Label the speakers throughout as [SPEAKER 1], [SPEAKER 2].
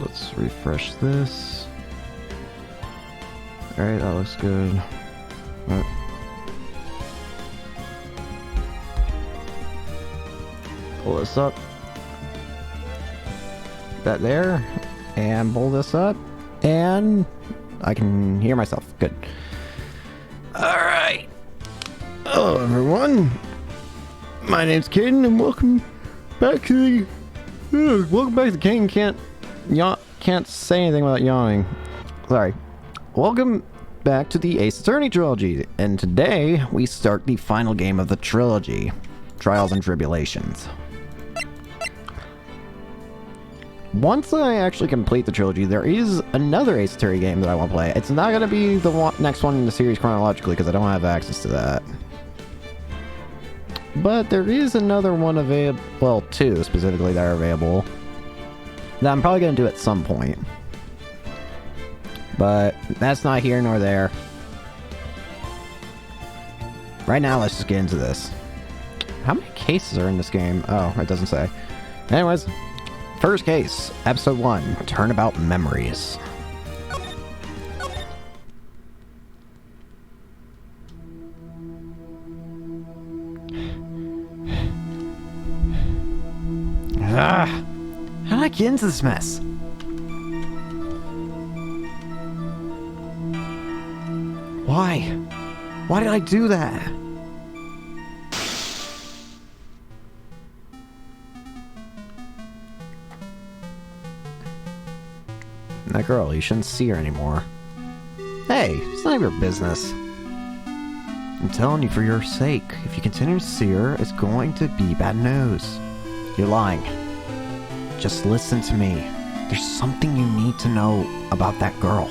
[SPEAKER 1] Let's refresh this. Alright, that looks good. Pull this up. That there. And pull this up. And I can hear myself. Good. Alright. Hello everyone. My name's Caden and welcome back to the King can't say anything without yawning. Sorry. Welcome back to the Ace Attorney trilogy, and today we start the final game of the trilogy, Trials and Tribulations. Once I actually complete the trilogy, there is another Ace Attorney game that I want to play. It's not going to be the next one in the series chronologically because I don't have access to that. But there is another one available, well, two specifically that are available, that I'm probably going to do at some point. But that's not here nor there. Right now, let's just get into this. How many cases are in this game? Oh, it doesn't say. Anyways, first case, episode 1, Turnabout Memories. How did I get into this mess? Why? Why did I do that? That girl, you shouldn't see her anymore. Hey, it's none of your business. I'm telling you for your sake. If you continue to see her, it's going to be bad news. You're lying. Just listen to me. There's something you need to know about that girl.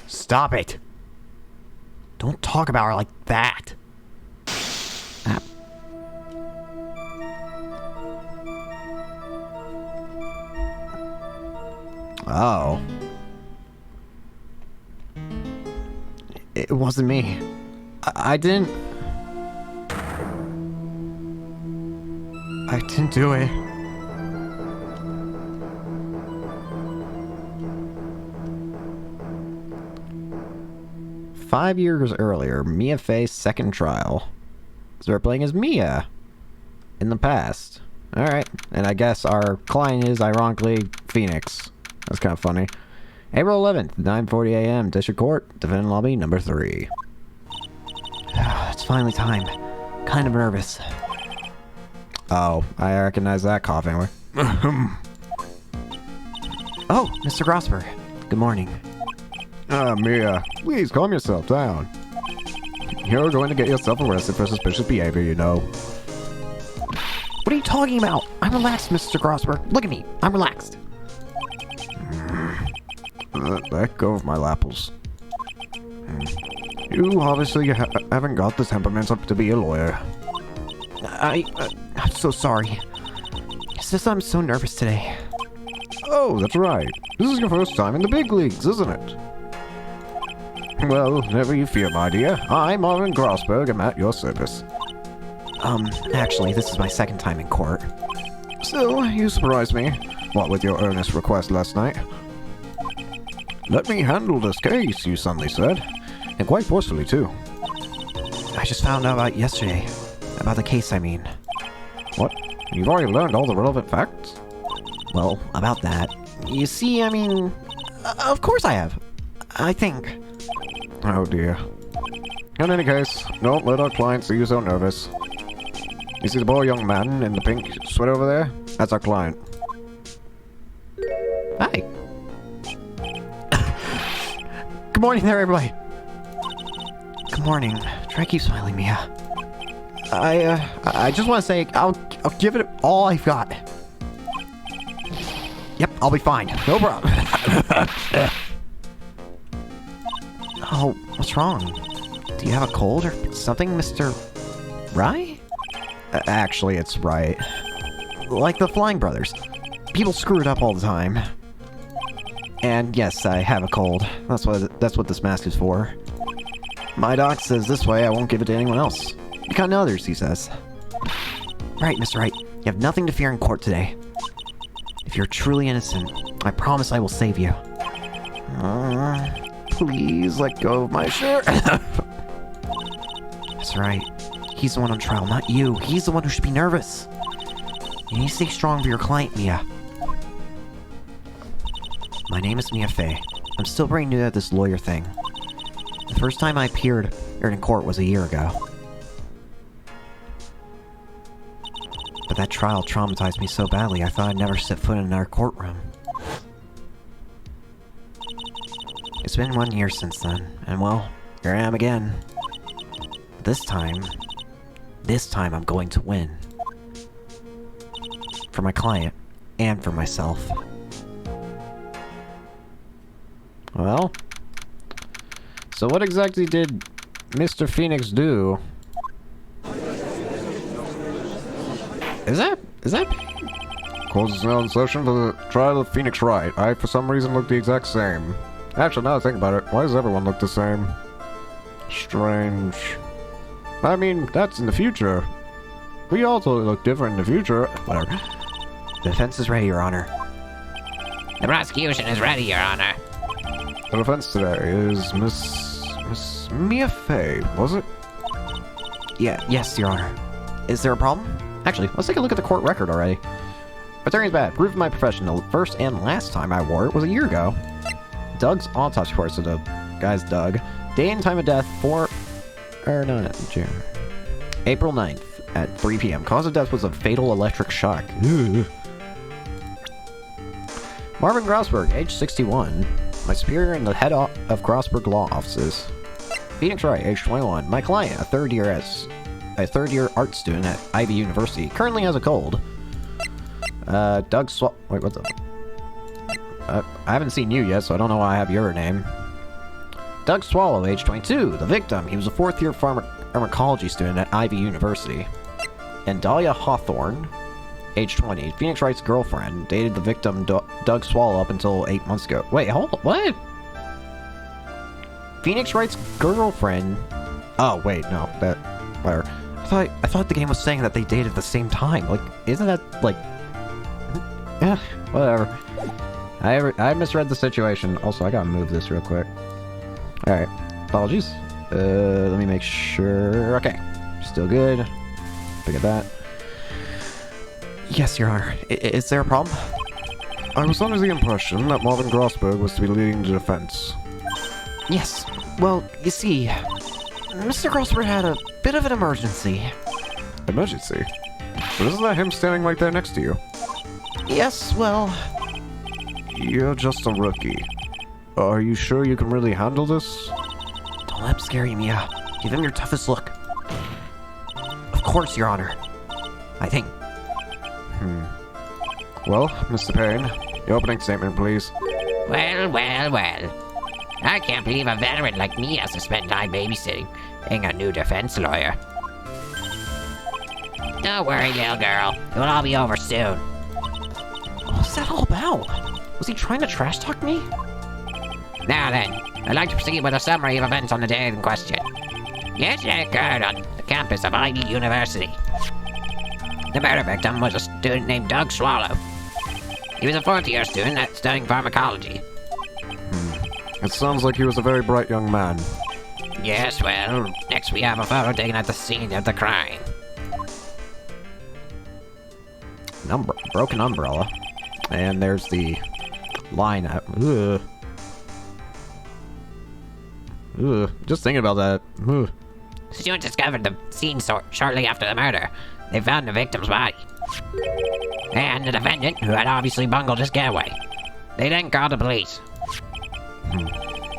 [SPEAKER 1] Stop it! Don't talk about her like that. Oh. It wasn't me. I didn't do it. Five years earlier, Mia faced second trial. So we're playing as Mia in the past. Alright, and I guess our client is, ironically, Phoenix. That's kind of funny. April 11th, 9:40 a.m., District Court, Defendant Lobby, number 3. It's finally time. Kind of nervous. Oh, I recognize that cough anyway. Oh, Mr. Grosper. Good morning. Mia, please calm yourself down. You're going to get yourself arrested for suspicious behavior, you know. What are you talking about? I'm relaxed, Mr. Grosper. Look at me. I'm relaxed. Let go of my lapples. You obviously haven't got the temperament up to be a lawyer. I'm so sorry. It's just I'm so nervous today. Oh, that's right. This is your first time in the big leagues, isn't it? Well, never you fear, my dear. I'm Marvin Grossberg. I'm at your service. Actually, this is my second time in court. Still, you surprised me. What with your earnest request last night? Let me handle this case, you suddenly said. And quite forcefully, too. I just found out about yesterday. About the case, I mean. What? You've already learned all the relevant facts? Well, about that. You see, I mean... of course I have. I think. Oh dear. In any case, don't let our client see you so nervous. You see the poor young man in the pink sweater over there? That's our client. Hi. Good morning there, everybody. Good morning. Try to keep smiling, Mia. I just want to say, I'll give it all I've got. Yep, I'll be fine. No problem. Oh, What's wrong? Do you have a cold or something, Mr. Wright? Actually, it's Wright. Like the Flying Brothers. People screw it up all the time. And yes, I have a cold. That's what this mask is for. My doc says this way I won't give it to anyone else. You got others, he says. Right, Mr. Wright. You have nothing to fear in court today. If you're truly innocent, I promise I will save you. Please let go of my shirt. That's right. He's the one on trial, not you. He's the one who should be nervous. You need to stay strong for your client, Mia. My name is Mia Fey. I'm still pretty new at this lawyer thing. The first time I appeared in court was a year ago. But that trial traumatized me so badly I thought I'd never set foot in our courtroom. It's been 1 year since then, and well, here I am again. This time I'm going to win. For my client, and for myself. Well, so what exactly did Mr. Phoenix do? Is that? Court is now in session for the trial of Phoenix Wright. I, for some reason, look the exact same. Actually, now I think about it, why does everyone look the same? Strange. I mean, that's in the future. We also look different in the future. Whatever. The defense is ready, Your Honor.
[SPEAKER 2] The prosecution is ready, Your Honor.
[SPEAKER 1] The defense today is Miss Mia Fey, was it? Yes, Your Honor. Is there a problem? Actually, let's take a look at the court record already. Attorney's bad. Proof of my profession. The first and last time I wore it was a year ago. Doug's autopsy report, so the guy's Doug. Day and time of death, April 9th at 3 p.m. Cause of death was a fatal electric shock. Ugh. Marvin Grossberg, age 61. My superior in the head of Grossberg Law Offices. Phoenix Wright, age 21. My client, a third-year art student at Ivy University, currently has a cold. Wait, what's up? I haven't seen you yet, so I don't know why I have your name. Doug Swallow, age 22. The victim, he was a fourth-year pharmacology student at Ivy University. And Dahlia Hawthorne, age 20. Phoenix Wright's girlfriend, dated the victim Doug Swallow up until 8 months ago. Wait, hold on, what? Phoenix Wright's girlfriend... Oh, wait, no, that... Whatever. I thought the game was saying that they dated at the same time. Like, isn't that, like... Eh, whatever. I misread the situation. Also, I gotta move this real quick. Alright. Apologies. Let me make sure... Okay. Still good. Pick at that. Yes, Your Honor. Is there a problem? I was under the impression that Marvin Grossberg was to be leading the defense. Yes. Well, you see... Mr. Grossberg had a bit of an emergency. Emergency? But isn't that him standing right there next to you? Yes, well... You're just a rookie. Are you sure you can really handle this? Don't let him scare you, Mia. Give him your toughest look. Of course, Your Honor. I think. Well, Mr. Payne, your opening statement, please.
[SPEAKER 2] Well. I can't believe a veteran like me has to spend time babysitting a new defense lawyer. Don't worry, little girl. It'll all be over soon.
[SPEAKER 1] What's that all about? Was he trying to trash talk me?
[SPEAKER 2] Now then, I'd like to proceed with a summary of events on the day in question. Yesterday occurred on the campus of Ivy University. The murder victim was a student named Doug Swallow. He was a fourth-year student studying pharmacology.
[SPEAKER 1] It sounds like he was a very bright young man.
[SPEAKER 2] Yes, well, next we have a photo taken at the scene of the crime.
[SPEAKER 1] Broken umbrella. And there's the line. Just thinking about that.
[SPEAKER 2] Students discovered the scene shortly after the murder. They found the victim's body. And the defendant, who had obviously bungled his getaway. They then called the police.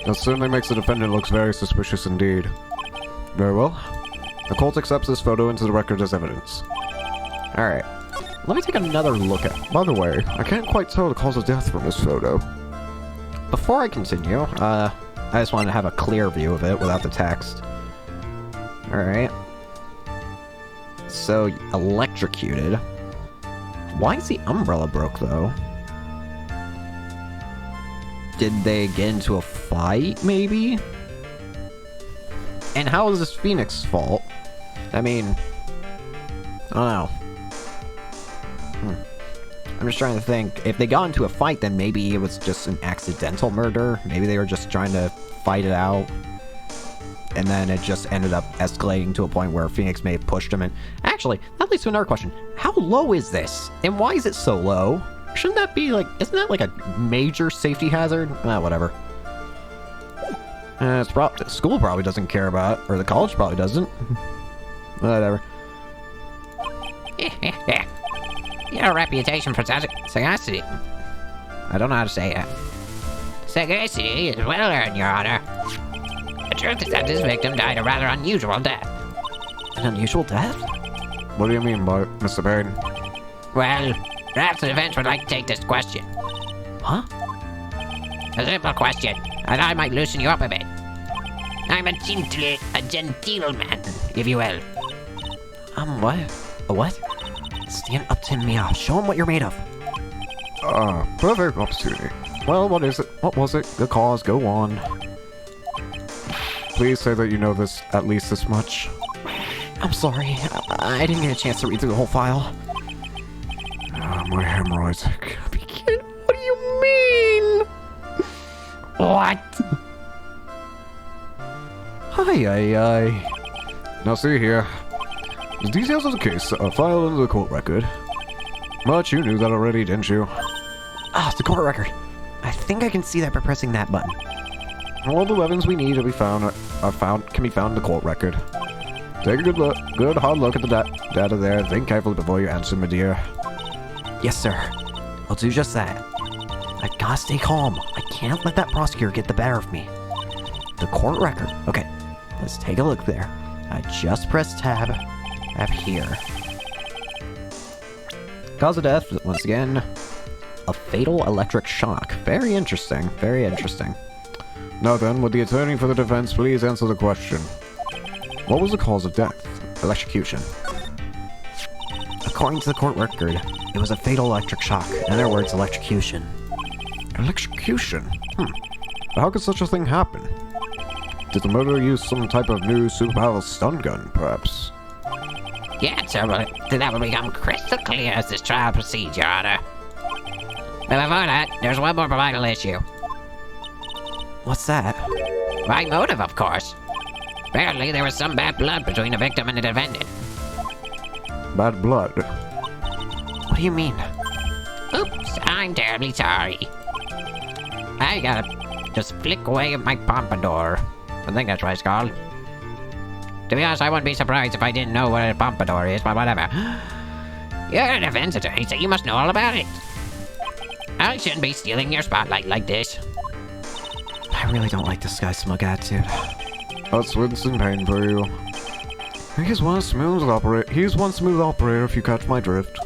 [SPEAKER 1] That certainly makes the defendant look very suspicious indeed. Very well. The court accepts this photo into the record as evidence. Alright. Let me take another look at it. By the way, I can't quite tell the cause of death from this photo. Before I continue, I just wanted to have a clear view of it without the text. Alright. So, electrocuted. Why is the umbrella broke, though? Did they get into a fight, maybe? And how is this Phoenix's fault? I mean, I don't know. I'm just trying to think. If they got into a fight, then maybe it was just an accidental murder. Maybe they were just trying to fight it out. And then it just ended up escalating to a point where Phoenix may have pushed him in. Actually, that leads to another question. How low is this? And why is it so low? Shouldn't that be like... Isn't that like a major safety hazard? Whatever. The school probably doesn't care about it. Or the college probably doesn't. Whatever.
[SPEAKER 2] You have a reputation for sagacity. I don't know how to say it. Sagacity is well earned, Your Honor. The truth is that this victim died a rather unusual death.
[SPEAKER 1] An unusual death?
[SPEAKER 3] What do you mean by it, Mr. Payne?
[SPEAKER 2] Well, perhaps the defense would like to take this question.
[SPEAKER 1] Huh?
[SPEAKER 2] A simple question, and I might loosen you up a bit. I'm a gentleman, if you will.
[SPEAKER 1] What? A what? Stand up to me. Show him what you're made of.
[SPEAKER 3] Perfect opportunity. Well, what is it? What was it? The cause, go on. Please say that you know this, at least this much.
[SPEAKER 1] I'm sorry. I didn't get a chance to read through the whole file.
[SPEAKER 3] My hemorrhoids.
[SPEAKER 1] What do you mean?
[SPEAKER 2] What?
[SPEAKER 3] Aye. Now see here. The details of the case are filed into the court record. But you knew that already, didn't you?
[SPEAKER 1] It's the court record. I think I can see that by pressing that button.
[SPEAKER 3] All the weapons we need can be found in the court record. Take a good hard look at the data there. Think carefully before you answer, my dear.
[SPEAKER 1] Yes, sir. I'll do just that. I gotta stay calm. I can't let that prosecutor get the better of me. The court record. Okay, let's take a look there. I just pressed tab. Tab here. Cause of death, once again, a fatal electric shock. Very interesting. Very interesting.
[SPEAKER 3] Now then, would the attorney for the defense please answer the question? What was the cause of death?
[SPEAKER 1] Electrocution. According to the court record, it was a fatal electric shock. In other words, electrocution.
[SPEAKER 3] Electrocution? How could such a thing happen? Did the murderer use some type of new superpowered stun gun, perhaps?
[SPEAKER 2] Yeah, sir, but that will become crystal clear as this trial proceeds, Your Honor. But before that, there's one more vital issue.
[SPEAKER 1] What's that?
[SPEAKER 2] My motive, of course. Apparently, there was some bad blood between the victim and the defendant.
[SPEAKER 3] Bad blood?
[SPEAKER 1] What do you mean?
[SPEAKER 2] Oops, I'm terribly sorry. I gotta just flick away at my pompadour. I think that's what it's called. To be honest, I wouldn't be surprised if I didn't know what a pompadour is, but whatever. You're a defense attorney, so you must know all about it. I shouldn't be stealing your spotlight like this.
[SPEAKER 1] I really don't like this guy's smug attitude.
[SPEAKER 3] That's Winston Payne for you. He's one smooth operator if you catch my drift.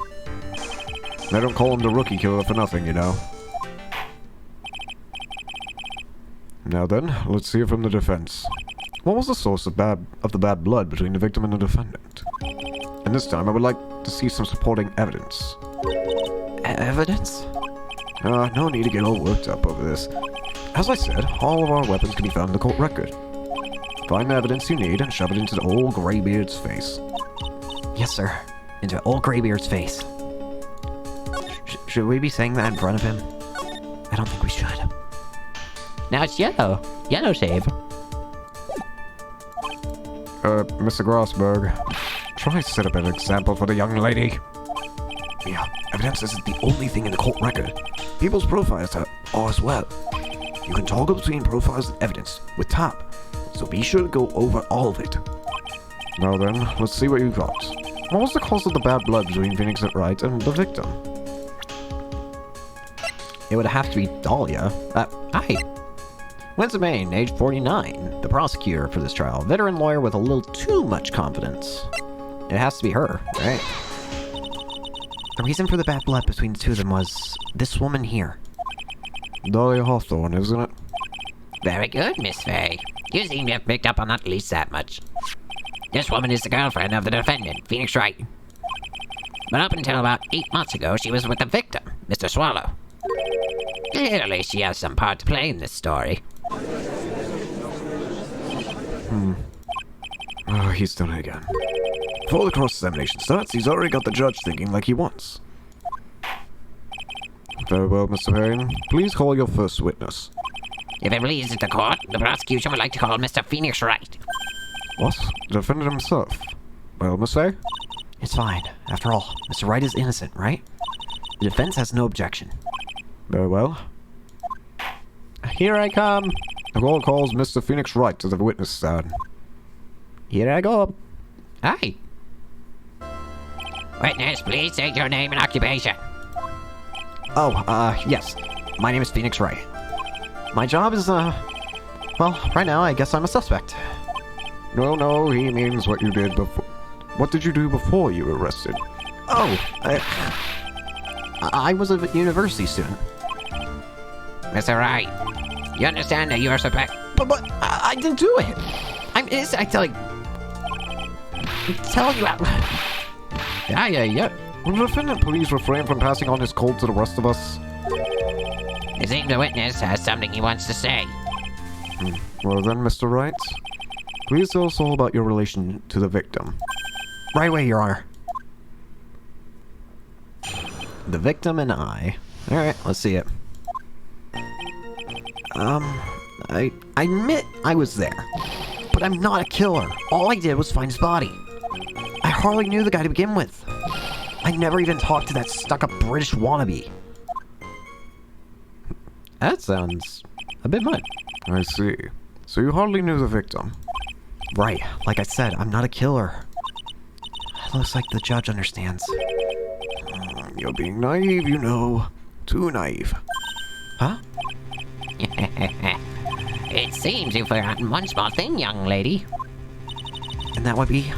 [SPEAKER 3] They don't call him the rookie killer for nothing, you know. Now then, let's hear from the defense. What was the source of the bad blood between the victim and the defendant? And this time I would like to see some supporting evidence.
[SPEAKER 1] Evidence?
[SPEAKER 3] No need to get all worked up over this. As I said, all of our weapons can be found in the court record. Find the evidence you need and shove it into the old Greybeard's face.
[SPEAKER 1] Yes, sir. Into old Greybeard's face. Should we be saying that in front of him? I don't think we should.
[SPEAKER 2] Now it's yellow. Yellow save.
[SPEAKER 3] Mr. Grossberg, try to set up an example for the young lady.
[SPEAKER 1] Yeah, evidence isn't the only thing in the court record. People's profiles are as well. You can toggle between profiles and evidence with tab, so be sure to go over all of it.
[SPEAKER 3] Now then, let's see what you got. What was the cause of the bad blood between Phoenix and Wright and the victim?
[SPEAKER 1] It would have to be Dahlia. Hi. Winston Payne, age 49, the prosecutor for this trial. Veteran lawyer with a little too much confidence. It has to be her, right? The reason for the bad blood between the two of them was this woman here.
[SPEAKER 3] Dahlia Hawthorne, isn't it?
[SPEAKER 2] Very good, Miss Fay. You seem to have picked up on at least that much. This woman is the girlfriend of the defendant, Phoenix Wright. But up until about 8 months ago, she was with the victim, Mr. Swallow. Clearly, she has some part to play in this story.
[SPEAKER 3] Oh, he's done it again. Before the cross-examination starts, he's already got the judge thinking like he wants. Very well, Mr. Payne. Please call your first witness.
[SPEAKER 2] If it pleases the court, the prosecution would like to call Mr. Phoenix Wright.
[SPEAKER 3] What? The defendant himself? Well, Miss Fay?
[SPEAKER 1] It's fine. After all, Mr. Wright is innocent, right? The defense has no objection.
[SPEAKER 3] Very well.
[SPEAKER 1] Here I come.
[SPEAKER 3] The court calls Mr. Phoenix Wright to the witness stand.
[SPEAKER 1] Here I go.
[SPEAKER 2] Hi. Witness, please state your name and occupation.
[SPEAKER 1] Oh, yes. My name is Phoenix Wright. My job is, well, right now I guess I'm a suspect.
[SPEAKER 3] No, he means what you did before. What did you do before you were arrested?
[SPEAKER 1] Oh, I was a university student.
[SPEAKER 2] Mr. Wright, you understand that you are suspect?
[SPEAKER 1] But I didn't do it. I'm telling you out.
[SPEAKER 2] Yeah.
[SPEAKER 3] Will the defendant please refrain from passing on his cold to the rest of us?
[SPEAKER 2] It seems the witness has something he wants to say.
[SPEAKER 3] Well then, Mr. Wright, please tell us all about your relation to the victim.
[SPEAKER 1] Right away, Your Honor. The victim and I. Alright, let's see it. I admit I was there. But I'm not a killer. All I did was find his body. I hardly knew the guy to begin with. I never even talked to that stuck-up British wannabe. That sounds a bit much.
[SPEAKER 3] I see. So you hardly knew the victim.
[SPEAKER 1] Right. Like I said, I'm not a killer. Looks like the judge understands.
[SPEAKER 3] You're being naive, you know. Too naive.
[SPEAKER 1] Huh?
[SPEAKER 2] It seems you've forgotten one small thing, young lady.
[SPEAKER 1] And that would be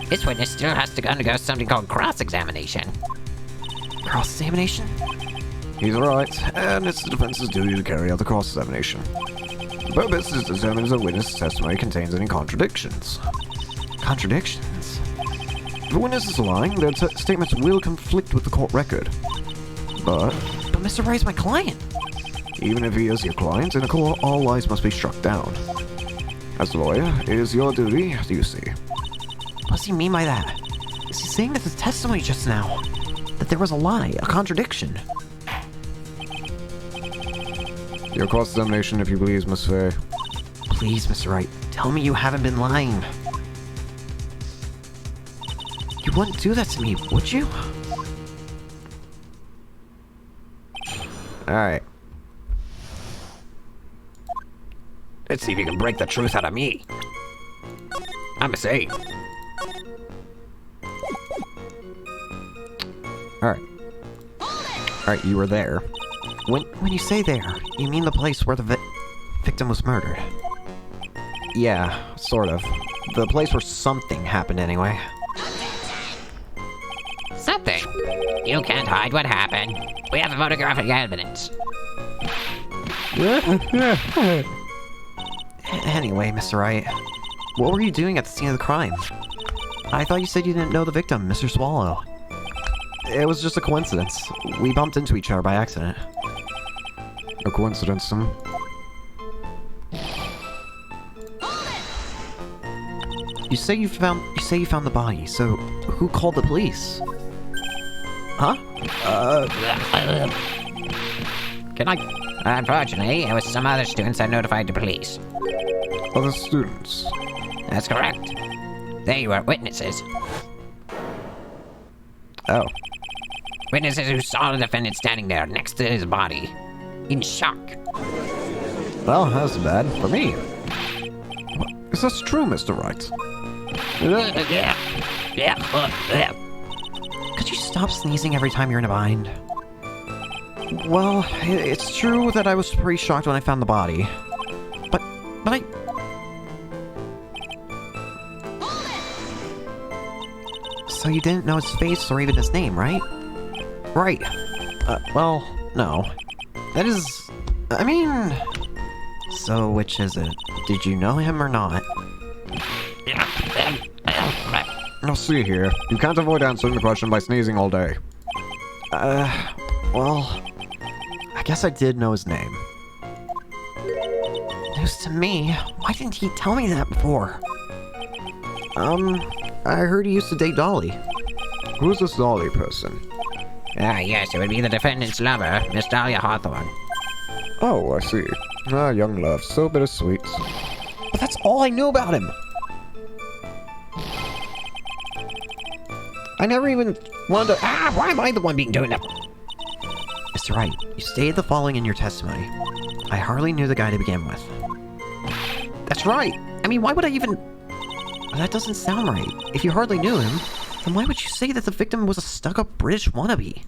[SPEAKER 2] This witness still has to undergo something called cross-examination.
[SPEAKER 1] cross-examination?
[SPEAKER 3] He's right, and it's the defense's duty to carry out the cross-examination. The purpose is to determine if the witness' testimony contains any contradictions.
[SPEAKER 1] Contradictions?
[SPEAKER 3] If the witness is lying, their statements will conflict with the court record. But
[SPEAKER 1] But Mr. Wright's my client.
[SPEAKER 3] even if he is your client, in a court, all lies must be struck down. As a lawyer, it is your duty, you see.
[SPEAKER 1] What does he mean by that? Is he saying that the testimony just now, that there was a lie, a contradiction?
[SPEAKER 3] Your cross-examination, if you please, Miss Fay.
[SPEAKER 1] Please, Mr. Wright, tell me you haven't been lying. You wouldn't do that to me, would you?
[SPEAKER 2] Alright. Let's see if you can break the truth out of me. I'm a say.
[SPEAKER 1] Alright, you were there. When you say there, you mean the place where the victim was murdered? Yeah, sort of. The place where something happened anyway.
[SPEAKER 2] Something. You can't hide what happened. We have photographic evidence.
[SPEAKER 1] Anyway, Mr. Wright, what were you doing at the scene of the crime? I thought you said you didn't know the victim, Mr. Swallow. It was just a coincidence. We bumped into each other by accident.
[SPEAKER 3] A coincidence, huh?
[SPEAKER 1] You say you found the body, so who called the police? Huh?
[SPEAKER 2] Can I? Unfortunately, it was some other students that notified the police.
[SPEAKER 3] Other students.
[SPEAKER 2] That's correct. They were witnesses.
[SPEAKER 1] Oh.
[SPEAKER 2] Witnesses who saw the defendant standing there next to his body. In shock.
[SPEAKER 1] Well, that's bad for me.
[SPEAKER 3] Is this true, Mr. Wright?
[SPEAKER 1] Could you stop sneezing every time you're in a bind? Well, it's true that I was pretty shocked when I found the body. But I... So you didn't know his face or even his name, right? Right. Well, no. That is... I mean... So, which is it? Did you know him or not?
[SPEAKER 3] Now see here, you can't avoid answering the question by sneezing all day.
[SPEAKER 1] Well, I guess I did know his name. News to me? Why didn't he tell me that before? I heard he used to date Dolly.
[SPEAKER 3] Who's this Dolly person?
[SPEAKER 2] Ah, yes, it would be the defendant's lover, Miss Dahlia Hawthorne.
[SPEAKER 3] Oh, I see. Ah, young love, so bittersweet.
[SPEAKER 1] But that's all I knew about him! I never even wanted to—
[SPEAKER 2] Why am I the one being doing that?
[SPEAKER 1] Mr. Wright, you stated the following in your testimony. I hardly knew the guy to begin with. That's right! I mean, why would I even— Well, that doesn't sound right. If you hardly knew him, then why would you say that the victim was a stuck-up British wannabe?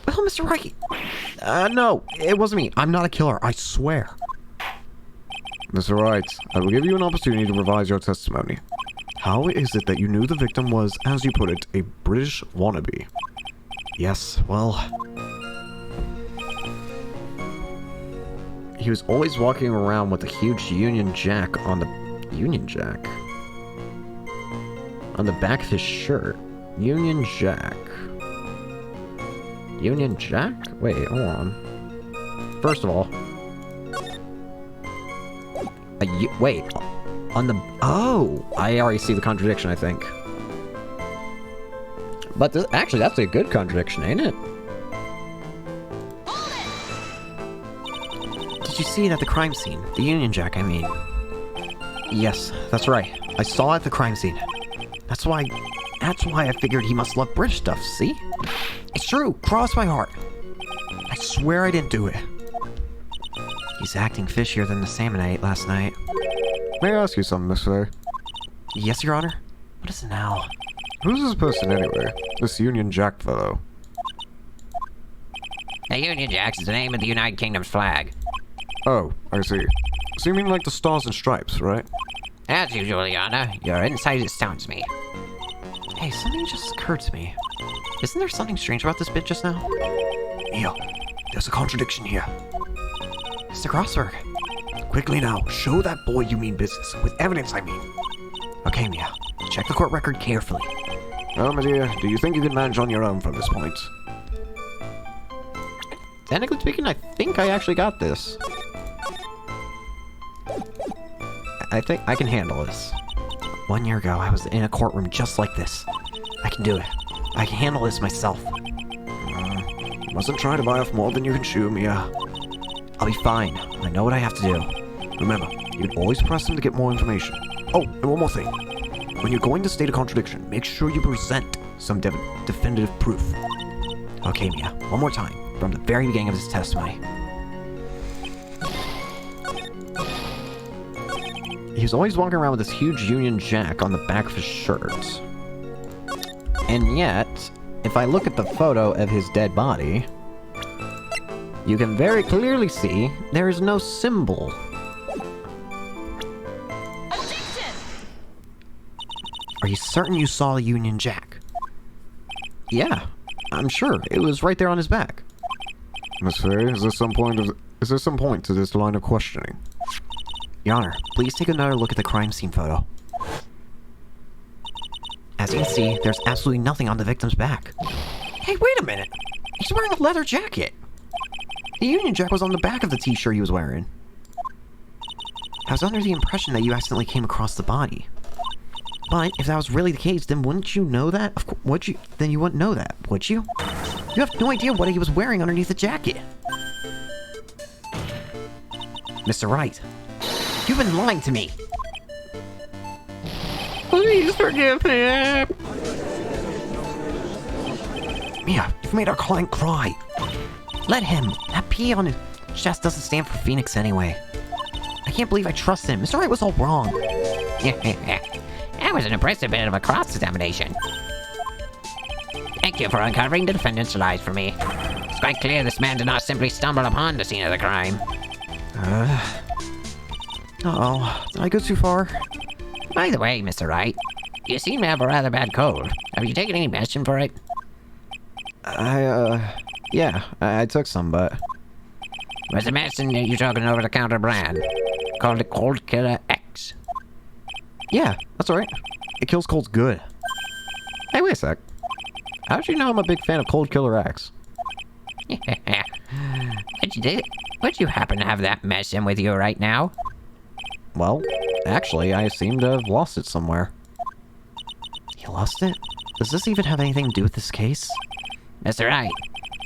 [SPEAKER 1] Well, Mr. Wright— no, it wasn't me. I'm not a killer, I swear.
[SPEAKER 3] Mr. Wright, I will give you an opportunity to revise your testimony. How is it that you knew the victim was, as you put it, a British wannabe?
[SPEAKER 1] Yes, well, he was always walking around with a huge Union Jack on the— Union Jack? On the back of his shirt. Union Jack. Union Jack? Wait, hold on. First of all, wait, on the— oh, I already see the contradiction, I think. But actually, that's a good contradiction, ain't it? Did you see it at the crime scene? The Union Jack, I mean. Yes, that's right. I saw it at the crime scene. That's why I figured he must love British stuff, see? It's true, cross my heart. I swear I didn't do it. He's acting fishier than the salmon I ate last night.
[SPEAKER 3] May I ask you something, Miss Faye?
[SPEAKER 1] Yes, Your Honor? What is it now?
[SPEAKER 3] Who's this person anyway? This Union Jack fellow?
[SPEAKER 2] The Union Jack is the name of the United Kingdom's flag.
[SPEAKER 3] Oh, I see. So you mean like the stars and stripes, right?
[SPEAKER 2] As usual, Your Honor, your insight astounds me.
[SPEAKER 1] Hey, something just occurred to me. Isn't there something strange about this bit just now?
[SPEAKER 3] Mia, there's a contradiction here.
[SPEAKER 1] Mr. Grossberg.
[SPEAKER 3] Quickly now, show that boy you mean business. With evidence, I mean.
[SPEAKER 1] Okay, Mia. Check the court record carefully.
[SPEAKER 3] Well, my dear, do you think you can manage on your own from this point?
[SPEAKER 1] Technically speaking, I think I actually got this. I think I can handle this. 1 year ago, I was in a courtroom just like this. I can do it. I can handle this myself.
[SPEAKER 3] Mustn't try to buy off more than you can chew, Mia.
[SPEAKER 1] I'll be fine. I know what I have to do.
[SPEAKER 3] Remember, you can always press them to get more information. Oh, and one more thing. When you're going to state a contradiction, make sure you present some definitive proof.
[SPEAKER 1] Okay, Mia. One more time, from the very beginning of this testimony. He was always walking around with this huge Union Jack on the back of his shirt. And yet, if I look at the photo of his dead body, you can very clearly see there is no symbol.
[SPEAKER 4] Objection!
[SPEAKER 1] Are you certain you saw the Union Jack? Yeah, I'm sure. It was right there on his back.
[SPEAKER 3] Miss Faye, is there some point to this line of questioning?
[SPEAKER 1] Your Honor, please take another look at the crime scene photo. As you can see, there's absolutely nothing on the victim's back. Hey, wait a minute! He's wearing a leather jacket! The Union Jack was on the back of the t-shirt he was wearing. I was under the impression that you accidentally came across the body. But if that was really the case, then wouldn't you know that? Then you wouldn't know that, would you? You have no idea what he was wearing underneath the jacket. Mr. Wright, you've been lying to me. Please forgive him. Mia, you've made our client cry. Let him. That P on his chest doesn't stand for Phoenix anyway. I can't believe I trusted him. Mr. Wright was all wrong.
[SPEAKER 2] That was an impressive bit of a cross-examination. Thank you for uncovering the defendant's lies for me. It's quite clear this man did not simply stumble upon the scene of the crime.
[SPEAKER 1] Uh-oh. Did I go too far?
[SPEAKER 2] By the way, Mr. Wright, you seem to have a rather bad cold. Have you taken any medicine for it?
[SPEAKER 1] Yeah, I took some, but...
[SPEAKER 2] Was the medicine that you took an over-the-counter brand called the Cold Killer X?
[SPEAKER 1] Yeah, that's right. It kills colds good. Hey, wait a sec. How'd you know I'm a big fan of Cold Killer X?
[SPEAKER 2] Would you happen to have that medicine with you right now?
[SPEAKER 1] Well, actually, I seem to have lost it somewhere. You lost it? Does this even have anything to do with this case?
[SPEAKER 2] Mr. Wright,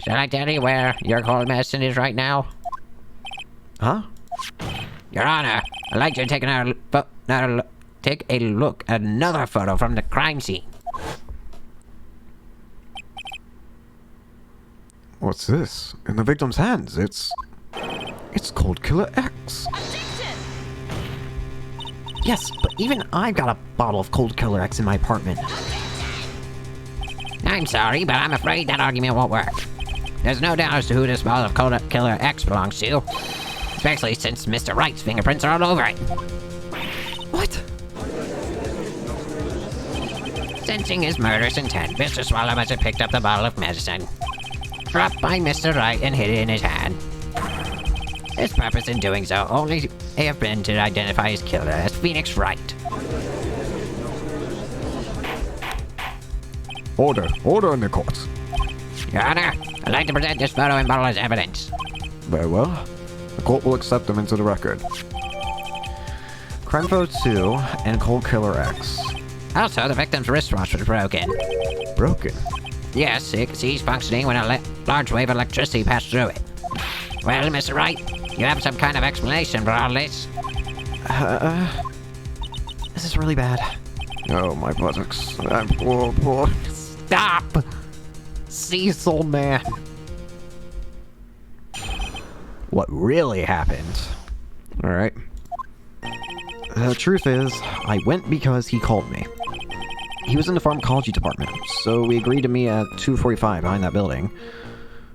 [SPEAKER 2] shall I tell you where your cold medicine is right now?
[SPEAKER 1] Huh?
[SPEAKER 2] Your Honor, I'd like you to take take a look at another photo from the crime scene.
[SPEAKER 3] What's this? In the victim's hands, it's Cold Killer X.
[SPEAKER 1] Yes, but even I've got a bottle of Cold Killer X in my apartment.
[SPEAKER 2] I'm sorry, but I'm afraid that argument won't work. There's no doubt as to who this bottle of Cold Killer X belongs to. Especially since Mr. Wright's fingerprints are all over it.
[SPEAKER 1] What?
[SPEAKER 2] Sensing his murderous intent, Mr. Swallow must have picked up the bottle of medicine, dropped by Mr. Wright, and hid it in his hand. His purpose in doing so only may have been to identify his killer as Phoenix Wright.
[SPEAKER 3] Order in the court.
[SPEAKER 2] Your Honor, I'd like to present this photo and bottle as evidence.
[SPEAKER 3] Very well. The court will accept them into the record.
[SPEAKER 1] Crime Photo 2 and Cold Killer X.
[SPEAKER 2] Also, the victim's wristwatch was broken.
[SPEAKER 3] Broken.
[SPEAKER 2] Yes, it ceased functioning when a large wave of electricity passed through it. Well, Mr. Wright, you have some kind of explanation for all this?
[SPEAKER 1] This is really bad.
[SPEAKER 3] Oh, my buttocks. I'm poor.
[SPEAKER 1] Stop! Cecil, man. What really happened? Alright. The truth is, I went because he called me. He was in the pharmacology department, so we agreed to meet at 2:45 behind that building.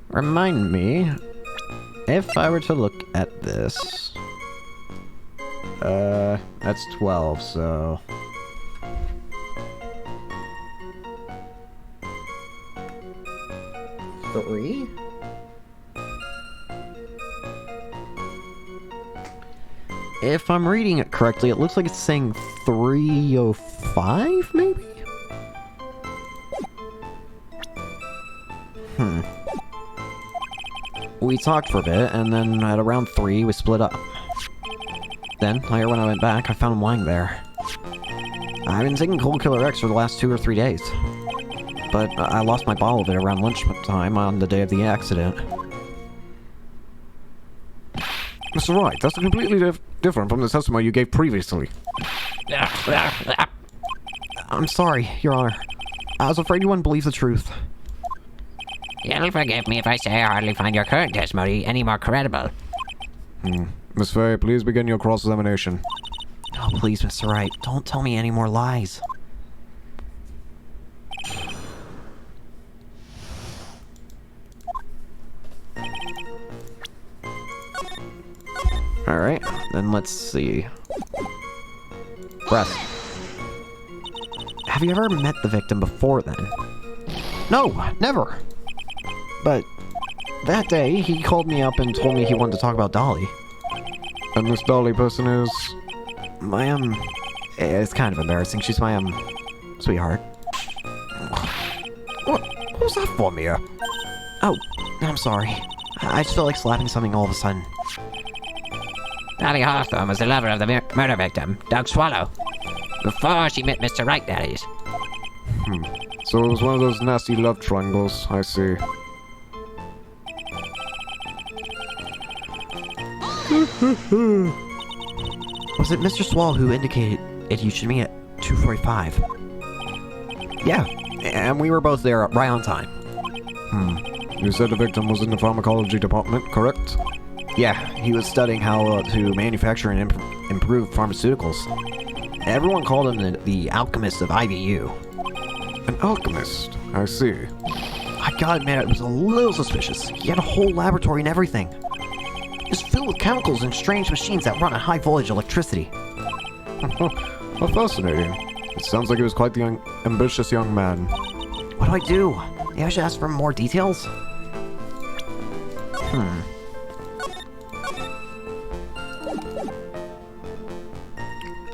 [SPEAKER 1] Remind me, if I were to look at this... that's 12, so... Three? If I'm reading it correctly, it looks like it's saying 3:05, maybe? We talked for a bit, and then at around 3, we split up. Then, later when I went back, I found him lying there. I've been taking Cold Killer X for the last 2 or 3 days. But I lost my bottle of it around lunchtime on the day of the accident.
[SPEAKER 3] Mr. Wright, that's completely different from the testimony you gave previously.
[SPEAKER 1] I'm sorry, Your Honor. I was afraid you wouldn't believe the truth.
[SPEAKER 2] You'll forgive me if I say I hardly find your current testimony any more credible.
[SPEAKER 3] Miss Fay, please begin your cross-examination.
[SPEAKER 1] Oh, please, Mr. Wright, don't tell me any more lies. Alright, then let's see. Breath. Have you ever met the victim before then? No, never! But that day, he called me up and told me he wanted to talk about Dolly.
[SPEAKER 3] And this Dolly person is...
[SPEAKER 1] My, it's kind of embarrassing. She's my, sweetheart.
[SPEAKER 3] What was that for, Mia?
[SPEAKER 1] Oh, I'm sorry. I just felt like slapping something all of a sudden.
[SPEAKER 2] Dolly Hawthorne was the lover of the murder victim, Doug Swallow. Before she met Mr. Wright, that is.
[SPEAKER 3] So it was one of those nasty love triangles, I see.
[SPEAKER 1] Was it Mr. Swallow who indicated you should meet at 2:45? Yeah, and we were both there right on time.
[SPEAKER 3] You said the victim was in the pharmacology department, correct?
[SPEAKER 1] Yeah, he was studying how to manufacture and improve pharmaceuticals. Everyone called him the alchemist of IBU.
[SPEAKER 3] An alchemist, I see.
[SPEAKER 1] I gotta admit, it was a little suspicious. He had a whole laboratory and everything. It's filled with chemicals and strange machines that run on high voltage electricity.
[SPEAKER 3] How fascinating. It sounds like he was quite the ambitious young man.
[SPEAKER 1] What do I do? Maybe I should ask for more details?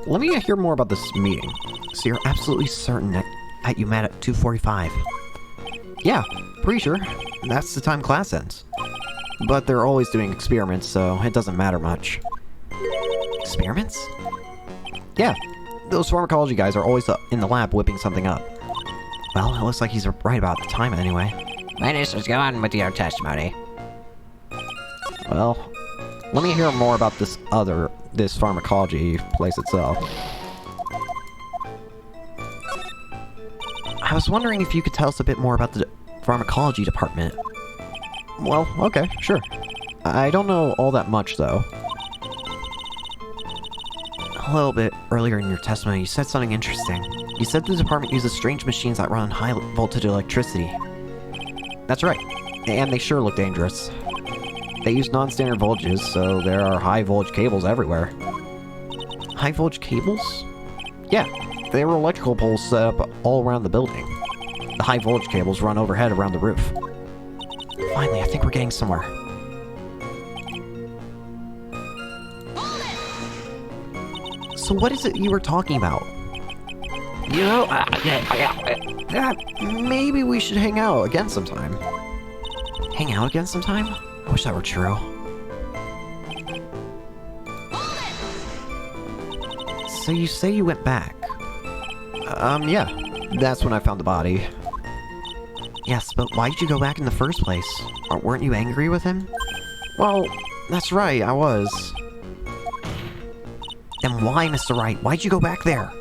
[SPEAKER 1] Let me hear more about this meeting. So you're absolutely certain that you met at 2:45? Yeah, pretty sure. That's the time class ends. But they're always doing experiments, so it doesn't matter much. Experiments? Yeah, those pharmacology guys are always in the lab whipping something up. Well, it looks like he's right about the time anyway.
[SPEAKER 2] Ministers, go on with your testimony.
[SPEAKER 1] Well, let me hear more about this pharmacology place itself. I was wondering if you could tell us a bit more about the pharmacology department. Well, okay, sure. I don't know all that much, though. A little bit earlier in your testimony, you said something interesting. You said the department uses strange machines that run on high-voltage electricity. That's right, and they sure look dangerous. They use non-standard voltages, so there are high-voltage cables everywhere. High-voltage cables? Yeah, there were electrical poles set up all around the building. The high-voltage cables run overhead around the roof. Finally, I think we're getting somewhere. So what is it you were talking about?
[SPEAKER 2] You know,
[SPEAKER 1] Maybe we should hang out again sometime. Hang out again sometime? I wish that were true. So you say you went back? Yeah. That's when I found the body. Yes, but why did you go back in the first place? Or weren't you angry with him? Well, that's right, I was. Then why, Mr. Wright? Why'd you go back there?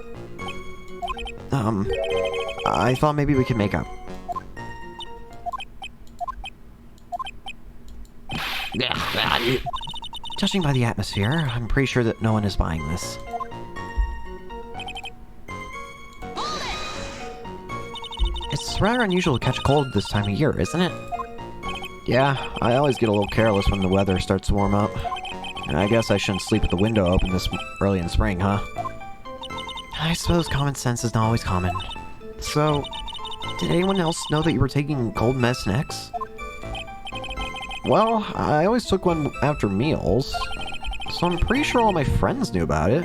[SPEAKER 1] I thought maybe we could make up. Judging by the atmosphere, I'm pretty sure that no one is buying this. It's rather unusual to catch a cold this time of year, isn't it? Yeah, I always get a little careless when the weather starts to warm up. And I guess I shouldn't sleep with the window open this early in spring, huh? I suppose common sense is not always common. So, did anyone else know that you were taking cold medicine X? Well, I always took one after meals, so I'm pretty sure all my friends knew about it.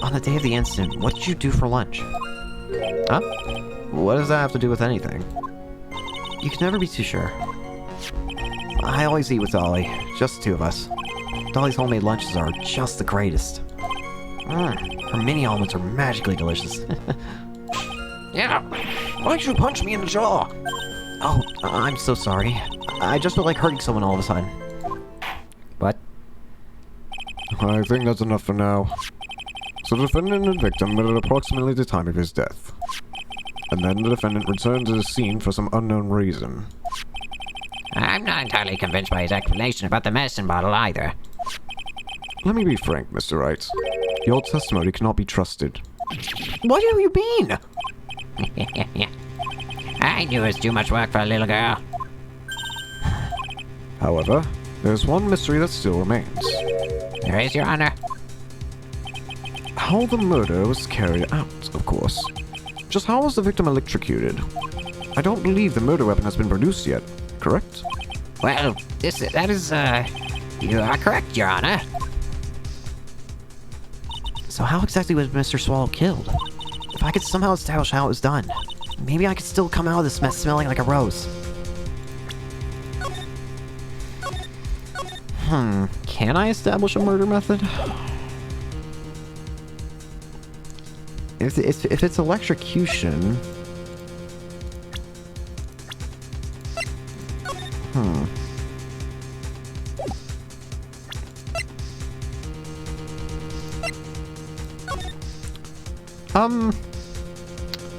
[SPEAKER 1] On the day of the incident, what did you do for lunch? Huh? What does that have to do with anything? You can never be too sure. I always eat with Dolly, just the two of us. Dolly's homemade lunches are just the greatest. Her mini almonds are magically delicious.
[SPEAKER 2] yeah. Why'd you punch me in the jaw?
[SPEAKER 1] Oh, I'm so sorry. I just felt like hurting someone all of a sudden. What?
[SPEAKER 3] I think that's enough for now. So the defendant and victim met at approximately the time of his death. And then the defendant returned to the scene for some unknown reason.
[SPEAKER 2] I'm not entirely convinced by his explanation about the medicine bottle either.
[SPEAKER 3] Let me be frank, Mr. Wright. Your testimony cannot be trusted.
[SPEAKER 1] What do you mean?
[SPEAKER 2] I knew it was too much work for a little girl.
[SPEAKER 3] However, there's one mystery that still remains.
[SPEAKER 2] There is, Your Honor.
[SPEAKER 3] How the murder was carried out, of course. Just how was the victim electrocuted? I don't believe the murder weapon has been produced yet, correct?
[SPEAKER 2] Well, that is, you are correct, Your Honor.
[SPEAKER 1] So how exactly was Mr. Swallow killed? If I could somehow establish how it was done, maybe I could still come out of this mess smelling like a rose. Can I establish a murder method? If it's electrocution...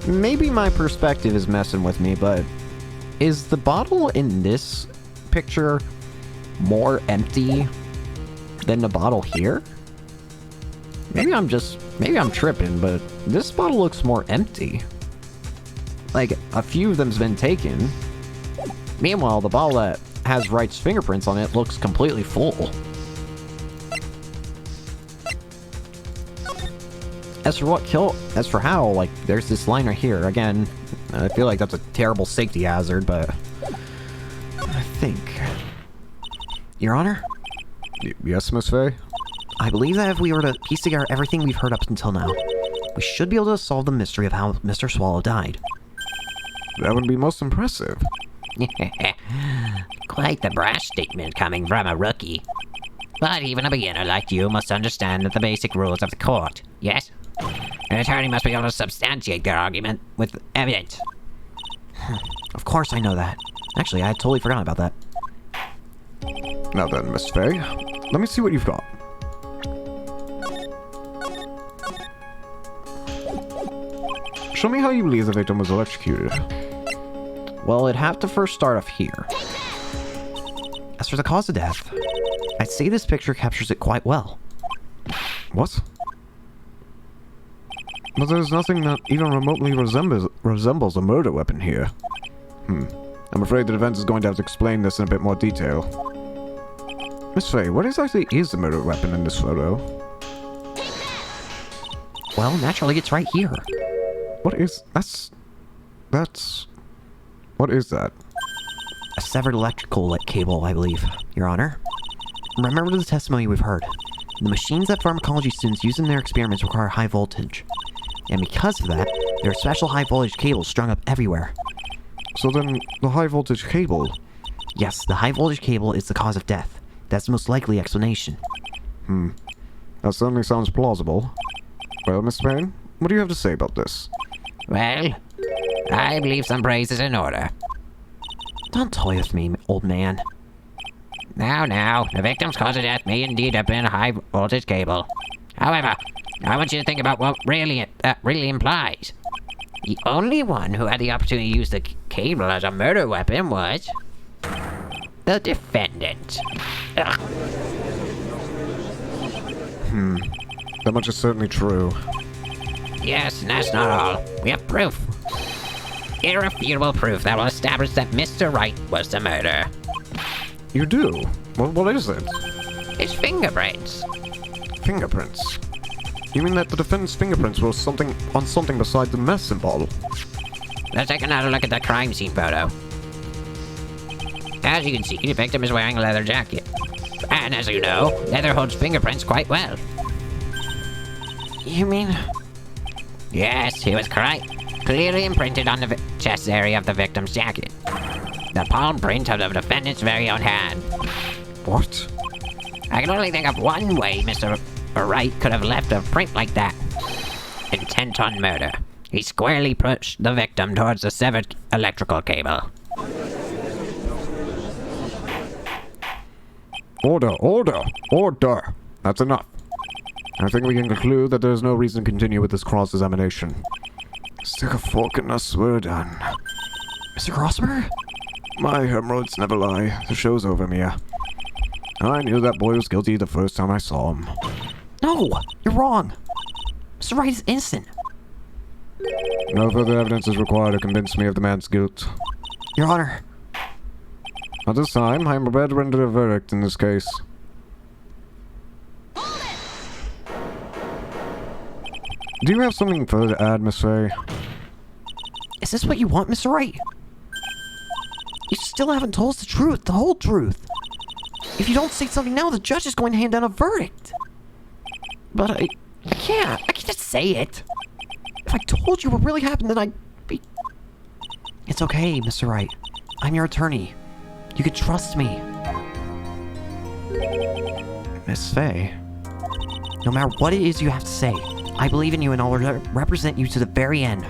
[SPEAKER 1] Maybe my perspective is messing with me, but is the bottle in this picture more empty than the bottle here? Maybe I'm tripping, but this bottle looks more empty. Like, a few of them's been taken. Meanwhile, the bottle that has Wright's fingerprints on it looks completely full. As for how, like, there's this line right here. Again, I feel like that's a terrible safety hazard, but I think... Your Honor?
[SPEAKER 3] Yes, Miss Fay?
[SPEAKER 1] I believe that if we were to piece together everything we've heard up until now, we should be able to solve the mystery of how Mr. Swallow died.
[SPEAKER 3] That would be most impressive.
[SPEAKER 2] Quite the brash statement coming from a rookie. But even a beginner like you must understand the basic rules of the court, yes? An attorney must be able to substantiate their argument with evidence.
[SPEAKER 1] Of course I know that. Actually, I had totally forgotten about that.
[SPEAKER 3] Now then, Miss Fay, let me see what you've got. Show me how you believe the victim was electrocuted.
[SPEAKER 1] Well, it'd have to first start off here. As for the cause of death, I'd say this picture captures it quite well.
[SPEAKER 3] What? But there's nothing that even remotely resembles a murder weapon here. I'm afraid the defense is going to have to explain this in a bit more detail. Miss Fay, what exactly is the murder weapon in this photo?
[SPEAKER 1] Well, naturally, it's right here.
[SPEAKER 3] What is... What is that?
[SPEAKER 1] A severed electrical cable, I believe, Your Honor. Remember the testimony we've heard. The machines that pharmacology students use in their experiments require high voltage. And because of that, there are special high voltage cables strung up everywhere.
[SPEAKER 3] So then, the high voltage cable...
[SPEAKER 1] Yes, the high voltage cable is the cause of death. That's the most likely explanation.
[SPEAKER 3] That certainly sounds plausible. Well, Miss Payne, what do you have to say about this?
[SPEAKER 2] Well, I believe some praise is in order.
[SPEAKER 1] Don't toy with me, old man.
[SPEAKER 2] Now, the victim's cause of death may indeed have been a high-voltage cable. However, I want you to think about what that really implies. The only one who had the opportunity to use the cable as a murder weapon was... the defendant. Ugh.
[SPEAKER 3] That much is certainly true.
[SPEAKER 2] Yes, and that's not all. We have proof. Irrefutable proof that will establish that Mr. Wright was the murderer.
[SPEAKER 3] You do? Well, what is it?
[SPEAKER 2] His fingerprints.
[SPEAKER 3] Fingerprints? You mean that the defendant's fingerprints were on something besides the medicine bottle?
[SPEAKER 2] Let's take another look at the crime scene photo. As you can see, the victim is wearing a leather jacket. And as you know, leather holds fingerprints quite well.
[SPEAKER 1] You mean...
[SPEAKER 2] Yes, he was correct. Clearly imprinted on the chest area of the victim's jacket. The palm print of the defendant's very own hand.
[SPEAKER 3] What?
[SPEAKER 2] I can only think of one way Mr. Wright could have left a print like that. Intent on murder. He squarely pushed the victim towards the severed electrical cable.
[SPEAKER 3] Order! That's enough. I think we can conclude that there is no reason to continue with this cross-examination. Stick a fork in us, we're done.
[SPEAKER 1] Mr. Grossberg?
[SPEAKER 3] My hemorrhoids never lie. The show's over, Mia. I knew that boy was guilty the first time I saw him.
[SPEAKER 1] No! You're wrong! Mr. Wright is innocent!
[SPEAKER 3] No further evidence is required to convince me of the man's guilt.
[SPEAKER 1] Your Honor!
[SPEAKER 3] At this time, I am prepared to render a verdict in this case. Do you have something further to add, Miss Fay?
[SPEAKER 1] Is this what you want, Mr. Wright? You still haven't told us the truth, the whole truth. If you don't say something now, the judge is going to hand down a verdict. But I can't just say it. If I told you what really happened, then I'd be... It's okay, Mr. Wright. I'm your attorney. You can trust me. Miss Fay, no matter what it is you have to say, I believe in you and I'll represent you to the very end.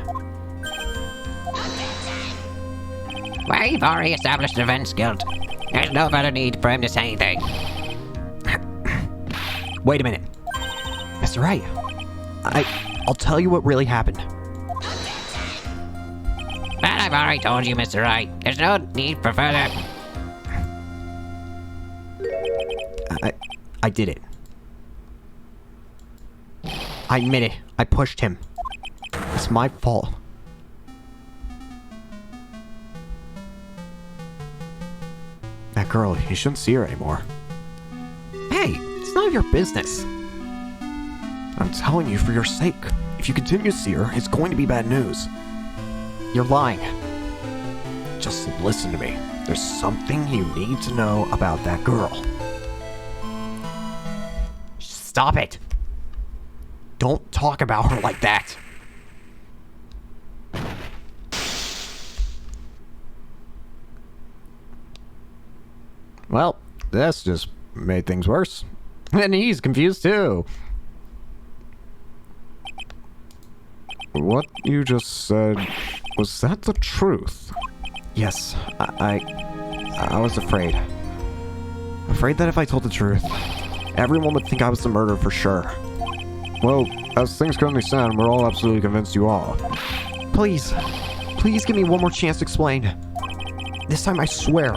[SPEAKER 2] We've already established the defendant's guilt. There's no further need for him to say anything.
[SPEAKER 1] Wait a minute. Mr. Wright, I'll tell you what really happened.
[SPEAKER 2] But I've already told you, Mr. Wright. There's no need for further...
[SPEAKER 1] I did it. I admit it. I pushed him. It's my fault. That girl, you shouldn't see her anymore. Hey, it's none of your business. I'm telling you for your sake. if you continue to see her, it's going to be bad news. You're lying. Just listen to me. There's something you need to know about that girl. Stop it! Don't talk about her like that. Well, this just made things worse. And he's confused too.
[SPEAKER 3] What you just said, was that the truth?
[SPEAKER 1] Yes, I was afraid. Afraid that if I told the truth, everyone would think I was the murderer for sure.
[SPEAKER 3] Well, as things currently stand, we're all absolutely convinced you are.
[SPEAKER 1] Please give me one more chance to explain. This time I swear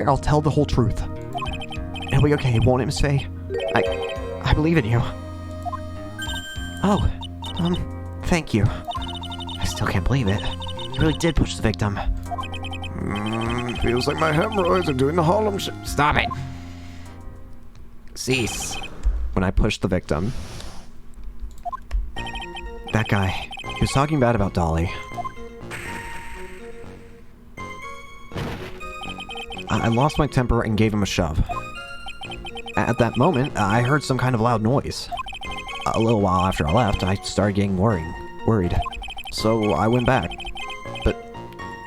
[SPEAKER 1] I'll tell the whole truth. It'll be okay, won't it, Miss Faye? I believe in you. Oh, thank you. I still can't believe it. You really did push the victim.
[SPEAKER 3] Feels like my hemorrhoids are doing the Harlem sh-
[SPEAKER 2] Stop it.
[SPEAKER 1] Cease. When I pushed the victim. That guy, he was talking bad about Dolly. I lost my temper and gave him a shove. At that moment, I heard some kind of loud noise. A little while after I left, I started getting worried. So I went back. But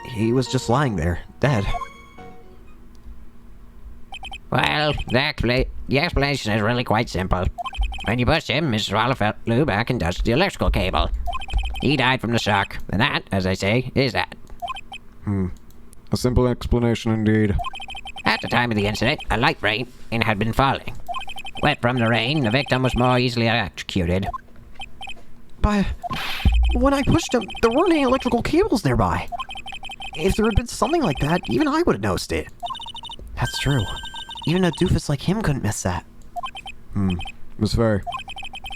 [SPEAKER 1] he was just lying there, dead.
[SPEAKER 2] Well, the explanation is really quite simple. When you pushed him, Mr. Swallow flew back and touched the electrical cable. He died from the shock, and that, as I say, is that.
[SPEAKER 3] A simple explanation indeed.
[SPEAKER 2] At the time of the incident, a light rain had been falling. Wet from the rain, the victim was more easily electrocuted.
[SPEAKER 1] But when I pushed him, there weren't any electrical cables nearby. If there had been something like that, even I would have noticed it. That's true. Even a doofus like him couldn't miss that.
[SPEAKER 3] Miss Faye,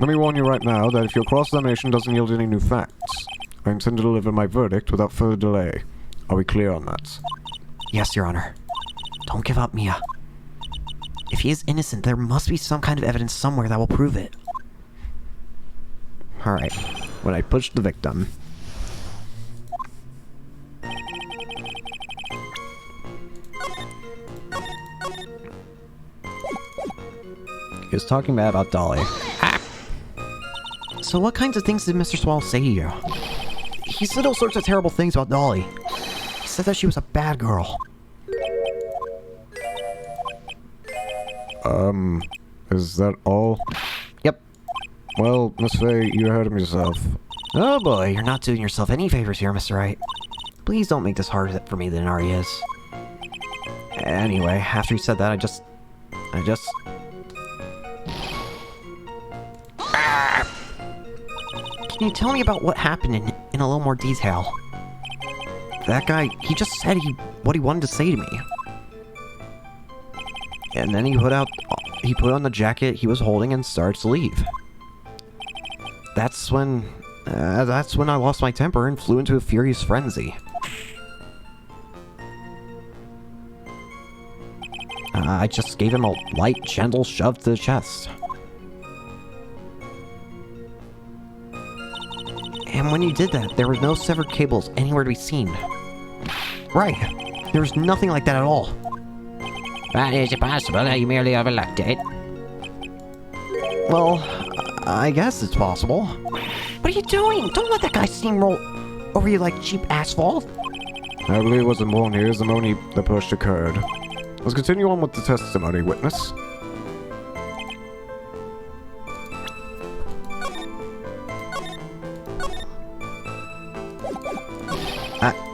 [SPEAKER 3] let me warn you right now that if your cross-examination doesn't yield any new facts, I intend to deliver my verdict without further delay. Are we clear on that?
[SPEAKER 1] Yes, Your Honor. Don't give up, Mia. If he is innocent, there must be some kind of evidence somewhere that will prove it. Alright. When I pushed the victim... He was talking bad about Dolly. So what kinds of things did Mr. Swallow say to you? He said all sorts of terrible things about Dolly. He said that she was a bad girl.
[SPEAKER 3] Is that all?
[SPEAKER 1] Yep.
[SPEAKER 3] Well, Miss Faye, you heard him yourself.
[SPEAKER 1] Oh boy, you're not doing yourself any favors here, Mr. Wright. Please don't make this harder for me than it already is. Anyway, after you said that, I just... Can you tell me about what happened in a little more detail? That guy, he just said what he wanted to say to me. And then he put on the jacket he was holding and started to leave. That's when I lost my temper and flew into a furious frenzy. I just gave him a light, gentle shove to the chest. And when you did that, there were no severed cables anywhere to be seen. Right. There was nothing like that at all.
[SPEAKER 2] But is it possible that you merely overlooked it?
[SPEAKER 1] Well, I guess it's possible. What are you doing? Don't let that guy steamroll over you like cheap asphalt.
[SPEAKER 3] I believe what's important here is the moment the push occurred. Let's continue on with the testimony, witness.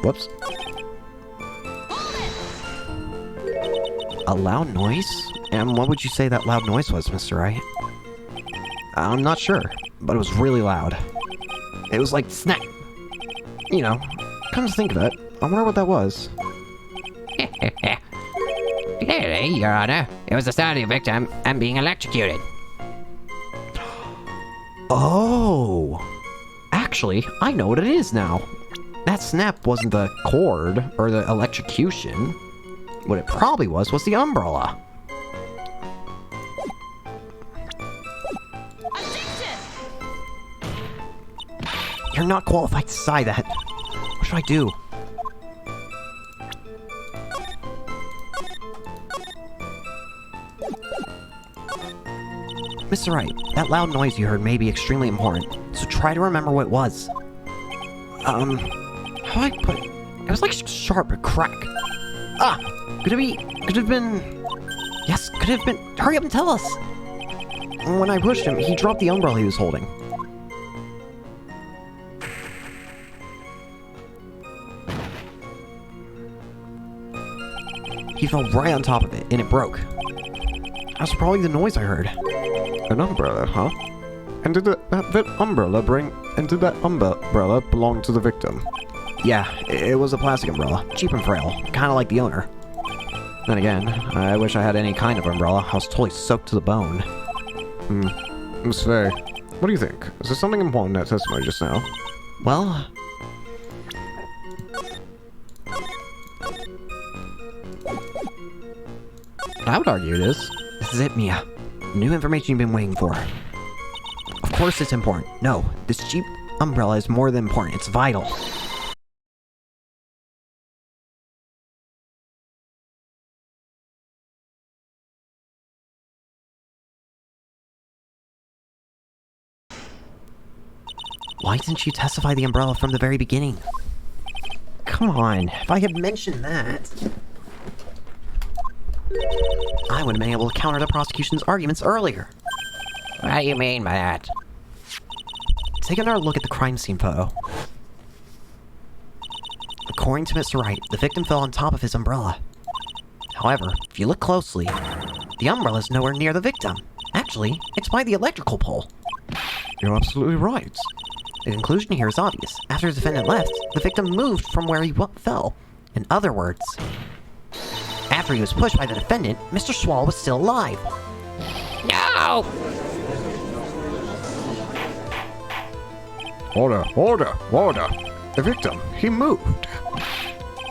[SPEAKER 1] Whoops. A loud noise? And what would you say that loud noise was, Mr. Wright? I'm not sure, but it was really loud. It was like snap. You know, come to think of it, I wonder what that was.
[SPEAKER 2] Clearly, Your Honor, it was the sound of the victim and being electrocuted.
[SPEAKER 1] Oh! Actually, I know what it is now. That snap wasn't the cord or the electrocution. What it probably was the umbrella. You're not qualified to decide that. What should I do? Mr. Wright, that loud noise you heard may be extremely important, so try to remember what it was. How do I put it? It was like sharp, a crack. Ah! Could have been... Yes, could have been... Hurry up and tell us! When I pushed him, he dropped the umbrella he was holding. He fell right on top of it, and it broke. That's probably the noise I heard.
[SPEAKER 3] An umbrella, huh? And did that umbrella belong to the victim?
[SPEAKER 1] Yeah, it was a plastic umbrella. Cheap and frail. Kinda like the owner. Then again, I wish I had any kind of umbrella. I was totally soaked to the bone.
[SPEAKER 3] Miss Faye, what do you think? Is there something important in that testimony just now?
[SPEAKER 1] Well... I would argue it is. This is it, Mia. New information you've been waiting for. Of course it's important. No, this cheap umbrella is more than important. It's vital. Why didn't you testify the umbrella from the very beginning? Come on, if I had mentioned that... I would have been able to counter the prosecution's arguments earlier.
[SPEAKER 2] What do you mean by that?
[SPEAKER 1] Take another look at the crime scene photo. According to Mr. Wright, the victim fell on top of his umbrella. However, if you look closely, the umbrella is nowhere near the victim. Actually, it's by the electrical pole.
[SPEAKER 3] You're absolutely right.
[SPEAKER 1] The conclusion here is obvious. After the defendant left, the victim moved from where he fell. In other words, after he was pushed by the defendant, Mr. Swall was still alive.
[SPEAKER 2] No!
[SPEAKER 3] Order! The victim, he moved.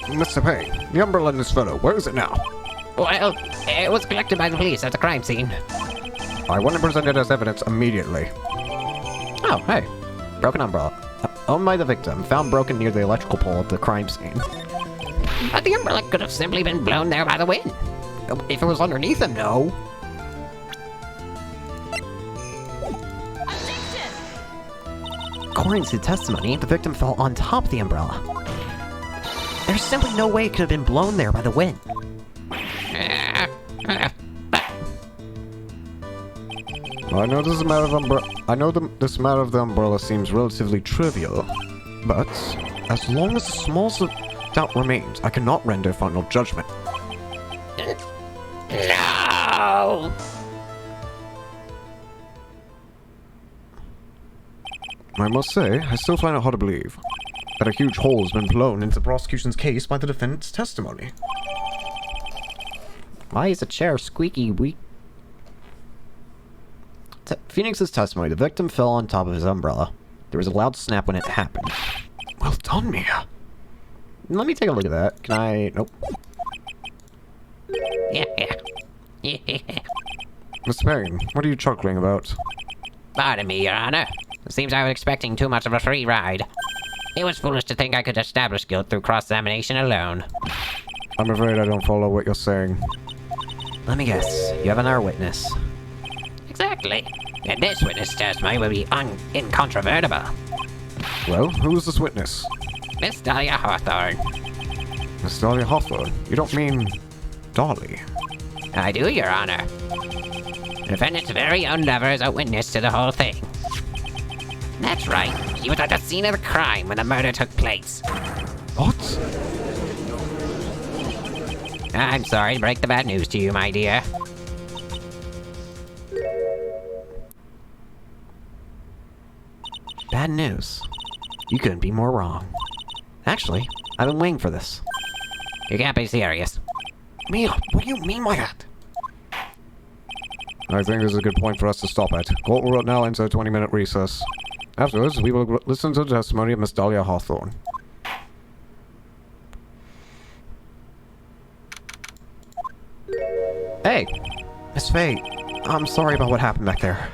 [SPEAKER 3] Mr. Payne, the umbrella in this photo, where is it now?
[SPEAKER 2] Well, it was collected by the police at the crime scene.
[SPEAKER 3] I want to present it as evidence immediately.
[SPEAKER 1] Oh, hey. Broken umbrella. Owned by the victim, found broken near the electrical pole at the crime scene.
[SPEAKER 2] But the umbrella could have simply been blown there by the wind.
[SPEAKER 1] If it was underneath him, no. According to the testimony, the victim fell on top of the umbrella. There's simply no way it could have been blown there by the wind.
[SPEAKER 3] I know this matter of the umbrella seems relatively trivial, but as long as the smallest doubt remains, I cannot render final judgment.
[SPEAKER 2] No!
[SPEAKER 3] I must say, I still find it hard to believe that a huge hole has been blown into the prosecution's case by the defendant's testimony.
[SPEAKER 1] Why is the chair squeaky weak? Phoenix's testimony, the victim fell on top of his umbrella. There was a loud snap when it happened.
[SPEAKER 3] Well done, Mia.
[SPEAKER 1] Let me take a look at that. Can I... Nope.
[SPEAKER 2] Yeah.
[SPEAKER 3] Mr. Payne, what are you chuckling about?
[SPEAKER 2] Pardon me, Your Honor. It seems I was expecting too much of a free ride. It was foolish to think I could establish guilt through cross-examination alone.
[SPEAKER 3] I'm afraid I don't follow what you're saying.
[SPEAKER 1] Let me guess. You have another witness.
[SPEAKER 2] Exactly. And this witness testimony will be incontrovertible.
[SPEAKER 3] Well, who is this witness?
[SPEAKER 2] Miss Dahlia Hawthorne.
[SPEAKER 3] Miss Dahlia Hawthorne? You don't mean... Dolly?
[SPEAKER 2] I do, Your Honor. The defendant's very own lover is a witness to the whole thing. That's right. He was at the scene of the crime when the murder took place.
[SPEAKER 3] What?
[SPEAKER 2] I'm sorry to break the bad news to you, my dear.
[SPEAKER 1] Bad news. You couldn't be more wrong. Actually, I've been waiting for this.
[SPEAKER 2] You can't be serious.
[SPEAKER 1] Mia, what do you mean by that?
[SPEAKER 3] I think this is a good point for us to stop at. Court will now enter a 20-minute recess. Afterwards, we will listen to the testimony of Miss Dahlia Hawthorne.
[SPEAKER 1] Hey! Miss Faye, I'm sorry about what happened back there.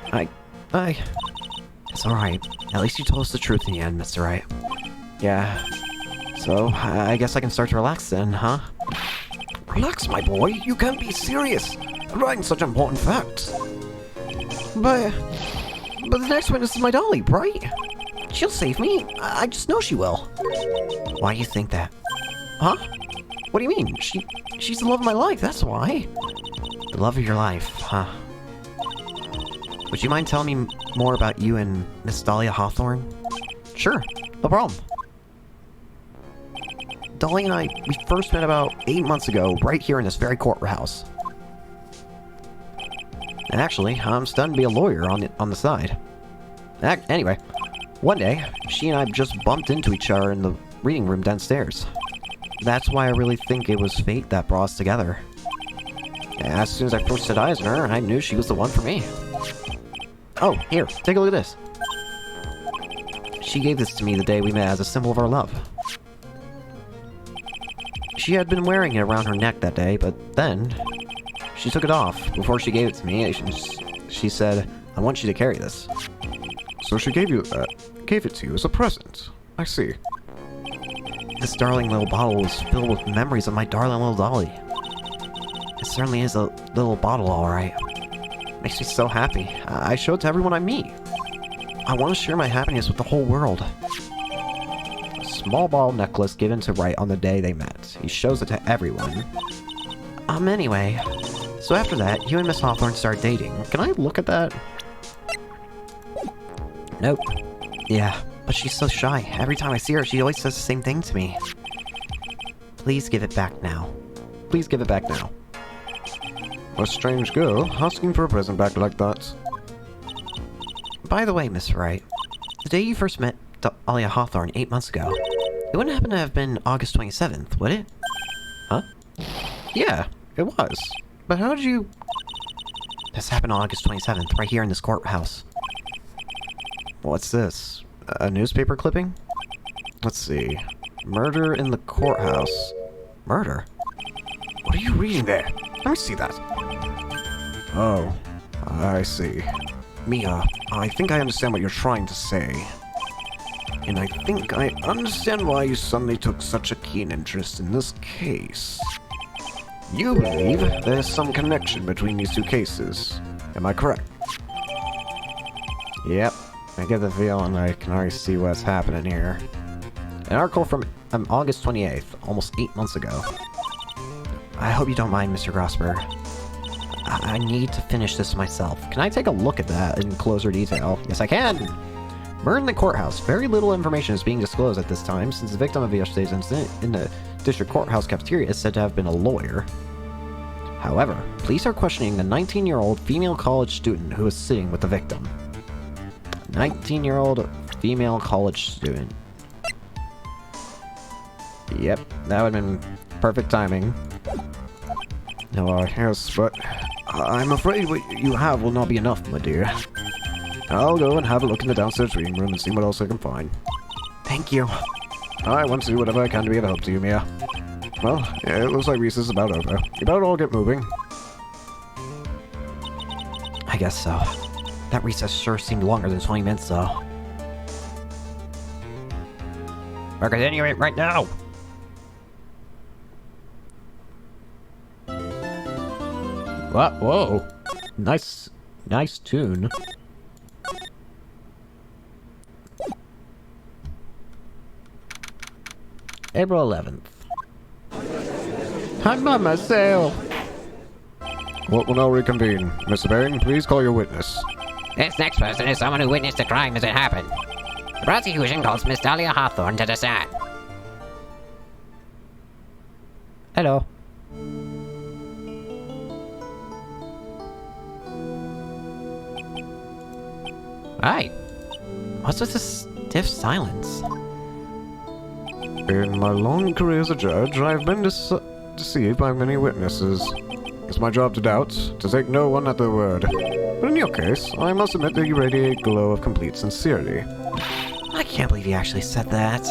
[SPEAKER 1] It's alright. At least you told us the truth in the end, Mr. Wright. Yeah. So, I guess I can start to relax then, huh? Relax, my boy. You can't be serious. I'm writing such important facts. But the next witness is my dolly, right? She'll save me. I just know she will. Why do you think that? Huh? What do you mean? She's the love of my life, that's why. The love of your life, huh? Would you mind telling me more about you and Miss Dahlia Hawthorne? Sure, no problem. Dolly and I, we first met about 8 months ago, right here in this very courthouse. And actually, I'm studying to be a lawyer on the side. Anyway, one day, she and I just bumped into each other in the reading room downstairs. That's why I really think it was fate that brought us together. As soon as I first set eyes on her, I knew she was the one for me. Oh, here, take a look at this. She gave this to me the day we met as a symbol of our love. She had been wearing it around her neck that day, but then she took it off before she gave it to me. She said, "I want you to carry this."
[SPEAKER 3] So she gave it to you as a present. I see.
[SPEAKER 1] This darling little bottle was filled with memories of my darling little dolly. It certainly is a little bottle, alright. Makes me so happy. I show it to everyone I meet. I want to share my happiness with the whole world. A small ball necklace given to Wright on the day they met. He shows it to everyone. Anyway. So after that, you and Miss Hawthorne started dating. Can I look at that? Nope. Yeah, but she's so shy. Every time I see her, she always says the same thing to me. Please give it back now. Please give it back now.
[SPEAKER 3] A strange girl asking for a present back like that.
[SPEAKER 1] By the way, Miss Wright, the day you first met Dahlia Hawthorne 8 months ago, it wouldn't happen to have been August 27th, would it? Huh? Yeah, it was. But how did you... This happened on August 27th, right here in this courthouse. What's this? A newspaper clipping? Let's see. Murder in the courthouse. Murder? What are you reading there? Let me see that.
[SPEAKER 3] Oh, I see.
[SPEAKER 1] Mia, I think I understand what you're trying to say.
[SPEAKER 3] And I think I understand why you suddenly took such a keen interest in this case. You believe there's some connection between these two cases. Am I correct?
[SPEAKER 1] Yep. I get the feeling I can already see what's happening here. An article from August 28th, almost 8 months ago. I hope you don't mind, Mr. Grosberg. I need to finish this myself. Can I take a look at that in closer detail? Yes, I can! Murder in the courthouse. Very little information is being disclosed at this time, since the victim of yesterday's incident in the district courthouse cafeteria is said to have been a lawyer. However, police are questioning a 19-year-old female college student who was sitting with the victim. 19-year-old female college student. Yep, that would have been perfect timing.
[SPEAKER 3] Yes, but I'm afraid what you have will not be enough, my dear. I'll go and have a look in the downstairs reading room and see what else I can find.
[SPEAKER 1] Thank you.
[SPEAKER 3] I want to do whatever I can to be of help to you, Mia. Well, it looks like recess is about over. You better all get moving.
[SPEAKER 1] I guess so. That recess sure seemed longer than 20 minutes, though.
[SPEAKER 2] We're continuing right now.
[SPEAKER 1] What? Whoa. Nice tune. April 11th. I'm by myself.
[SPEAKER 3] What will now reconvene? Mr. Bain, please call your witness.
[SPEAKER 2] This next person is someone who witnessed the crime as it happened. The prosecution calls Miss Dahlia Hawthorne to the stand.
[SPEAKER 1] Hello.
[SPEAKER 2] Hi.
[SPEAKER 1] What's with this stiff silence?
[SPEAKER 3] In my long career as a judge, I have been deceived by many witnesses. It's my job to doubt, to take no one at their word. But in your case, I must admit that you radiate a glow of complete sincerity.
[SPEAKER 1] I can't believe you actually said that.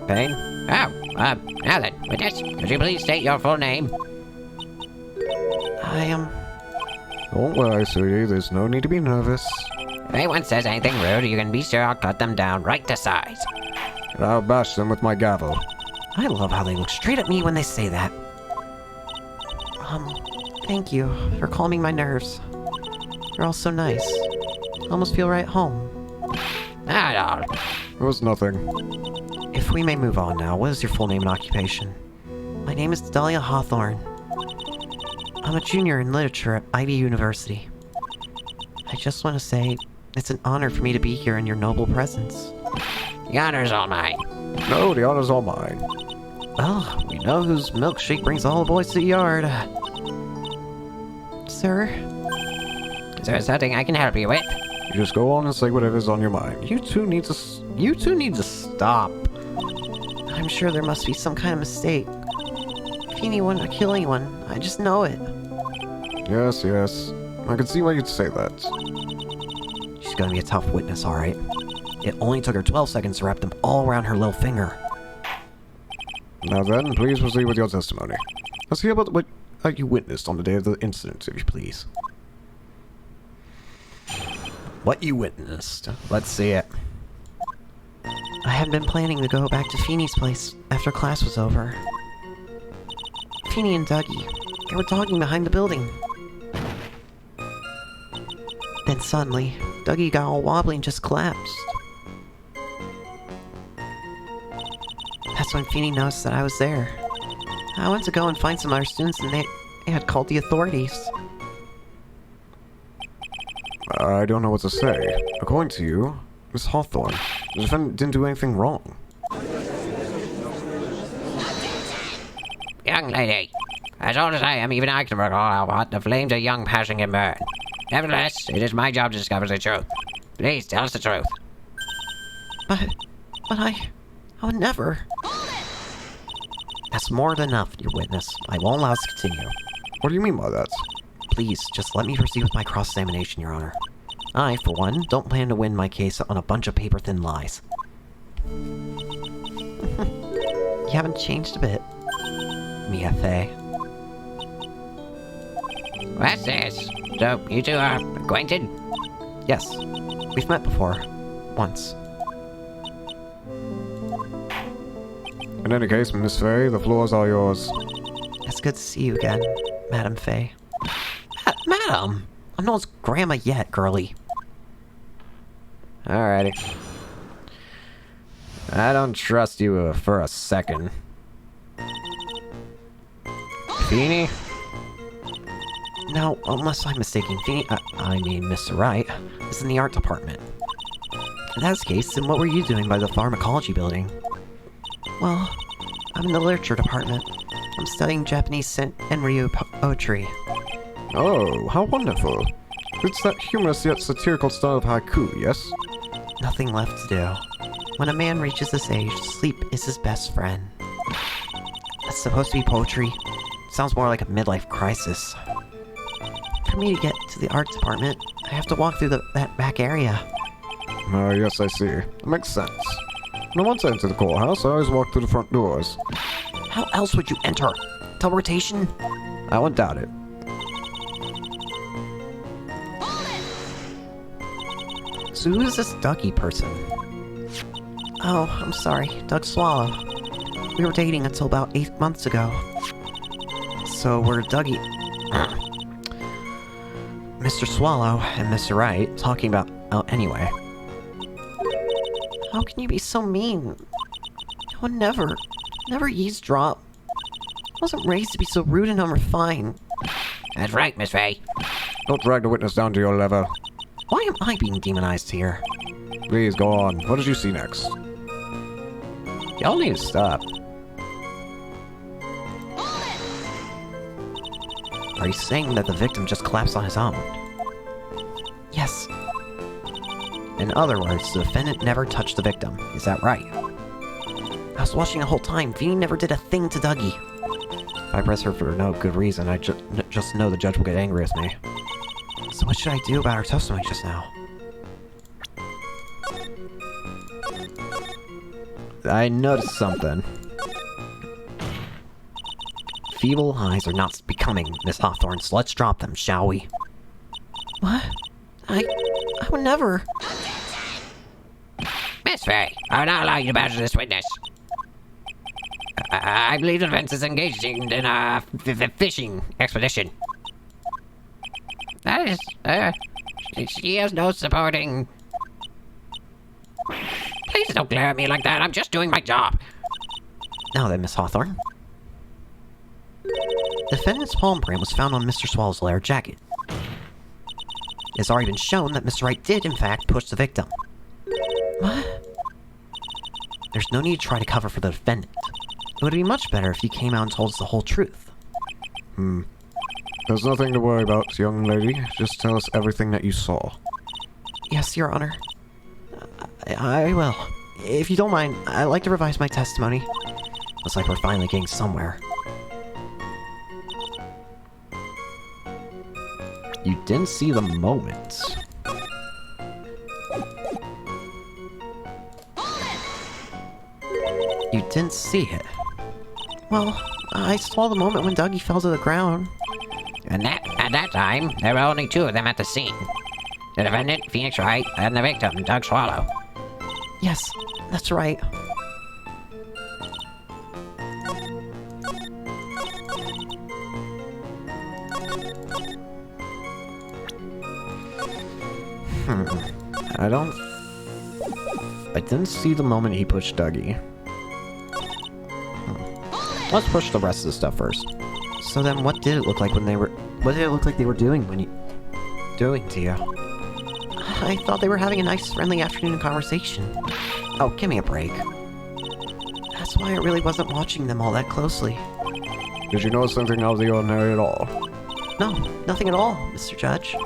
[SPEAKER 2] Payne? Oh, now then, witness, could you please state your full name?
[SPEAKER 1] I am...
[SPEAKER 3] Don't worry, sweetie, there's no need to be nervous.
[SPEAKER 2] If anyone says anything rude, you can be sure I'll cut them down right to size.
[SPEAKER 3] And I'll bash them with my gavel.
[SPEAKER 1] I love how they look straight at me when they say that. Thank you for calming my nerves. You're all so nice. I almost feel right home.
[SPEAKER 2] Not at all.
[SPEAKER 3] It was nothing.
[SPEAKER 1] If we may move on now, what is your full name and occupation? My name is Dahlia Hawthorne. I'm a junior in literature at Ivy University. I just want to say, it's an honor for me to be here in your noble presence.
[SPEAKER 2] The honor's all mine.
[SPEAKER 3] No, the honor's all mine.
[SPEAKER 1] Well, we know whose milkshake brings all the boys to the yard. Sir?
[SPEAKER 2] Is there something I can help you with?
[SPEAKER 3] You just go on and say whatever's on your mind.
[SPEAKER 1] You two need to stop. I'm sure there must be some kind of mistake. Feeny wouldn't kill anyone. I just know it.
[SPEAKER 3] Yes, yes. I can see why you'd say that.
[SPEAKER 1] She's gonna be a tough witness, alright. It only took her 12 seconds to wrap them all around her little finger.
[SPEAKER 3] Now then, please proceed with your testimony. Let's hear about what you witnessed on the day of the incident, if you please.
[SPEAKER 1] What you witnessed? Let's see it. I had been planning to go back to Feeny's place after class was over. Feeny and Dougie, they were talking behind the building. Then suddenly, Dougie got all wobbly and just collapsed. That's when Feeny noticed that I was there. I went to go and find some other students and they had called the authorities.
[SPEAKER 3] I don't know what to say. According to you, Miss Hawthorne, the defendant didn't do anything wrong.
[SPEAKER 2] Young lady, as old as I am, even I can recall how hot the flames of young passion can burn. Nevertheless, it is my job to discover the truth. Please tell us the truth.
[SPEAKER 1] But I would never. That's more than enough, your witness. I won't allow us to continue.
[SPEAKER 3] What do you mean by that?
[SPEAKER 1] Please, just let me proceed with my cross-examination, Your Honor. I, for one, don't plan to win my case on a bunch of paper-thin lies. You haven't changed a bit, Mia Fey.
[SPEAKER 2] What's this? So, you two are acquainted?
[SPEAKER 1] Yes, we've met before. Once.
[SPEAKER 3] In any case, Miss Fay, the floors are yours.
[SPEAKER 1] It's good to see you again, Madam Fay. Madam! I'm no grandma yet, girlie.
[SPEAKER 3] Alrighty. I don't trust you for a second. Feeny?
[SPEAKER 1] No, unless I'm mistaken, I mean Mr. Wright, is in the art department. If that's the case, then what were you doing by the pharmacology building? Well, I'm in the literature department. I'm studying Japanese Senryu poetry.
[SPEAKER 3] Oh, how wonderful. It's that humorous yet satirical style of haiku, yes?
[SPEAKER 1] Nothing left to do. When a man reaches this age, sleep is his best friend. That's supposed to be poetry. Sounds more like a midlife crisis. For me to get to the art department, I have to walk through that back area.
[SPEAKER 3] Oh, yes, I see. That makes sense. Now, once I enter the courthouse, I always walk through the front doors.
[SPEAKER 1] How else would you enter? Teleportation?
[SPEAKER 3] I won't doubt it.
[SPEAKER 1] So who is this Dougie person? Oh, I'm sorry, Doug Swallow. We were dating until about 8 months ago. So we're Dougie... Mr. Swallow and Mr. Wright talking about... Oh, anyway. How can you be so mean? I would never eavesdrop. I wasn't raised to be so rude and unrefined.
[SPEAKER 2] That's right, Miss Fay.
[SPEAKER 3] Don't drag the witness down to your level.
[SPEAKER 1] Why am I being demonized here?
[SPEAKER 3] Please, go on. What did you see next?
[SPEAKER 1] Y'all need to stop. Are you saying that the victim just collapsed on his own? Yes. In other words, the defendant never touched the victim. Is that right? I was watching the whole time. Feeny never did a thing to Dougie. If I press her for no good reason, I just know the judge will get angry with me. So what should I do about her testimony just now? I noticed something. Feeble eyes are not becoming, Miss Hawthorne, so let's drop them, shall we? What? I I would never.
[SPEAKER 2] Miss Fairy, I will not allow you to badger this witness. I believe the defense is engaged in a fishing expedition. That is, she has no supporting... Please don't glare at me like that, I'm just doing my job.
[SPEAKER 1] Now then, Miss Hawthorne. The defendant's palm print was found on Mr. Swallow's leather jacket. It has already been shown that Mr. Wright did, in fact, push the victim. What? There's no need to try to cover for the defendant. It would be much better if you came out and told us the whole truth.
[SPEAKER 3] There's nothing to worry about, young lady. Just tell us everything that you saw.
[SPEAKER 1] Yes, Your Honor. I will. If you don't mind, I'd like to revise my testimony. Looks like we're finally getting somewhere.
[SPEAKER 3] You didn't see the moment.
[SPEAKER 1] You didn't see it. Well, I saw the moment when Dougie fell to the ground.
[SPEAKER 2] And at that time, there were only two of them at the scene. The defendant, Phoenix Wright, and the victim, Doug Swallow.
[SPEAKER 1] Yes, that's right.
[SPEAKER 3] I didn't see the moment he pushed Dougie. Let's push the rest of the stuff first.
[SPEAKER 1] So then what did it look like when they were... What did it look like they were doing when you... Doing to you? I thought they were having a nice, friendly afternoon conversation. Oh, give me a break. That's why I really wasn't watching them all that closely.
[SPEAKER 3] Did you notice anything out of the ordinary at all?
[SPEAKER 1] No, nothing at all, Mr. Judge.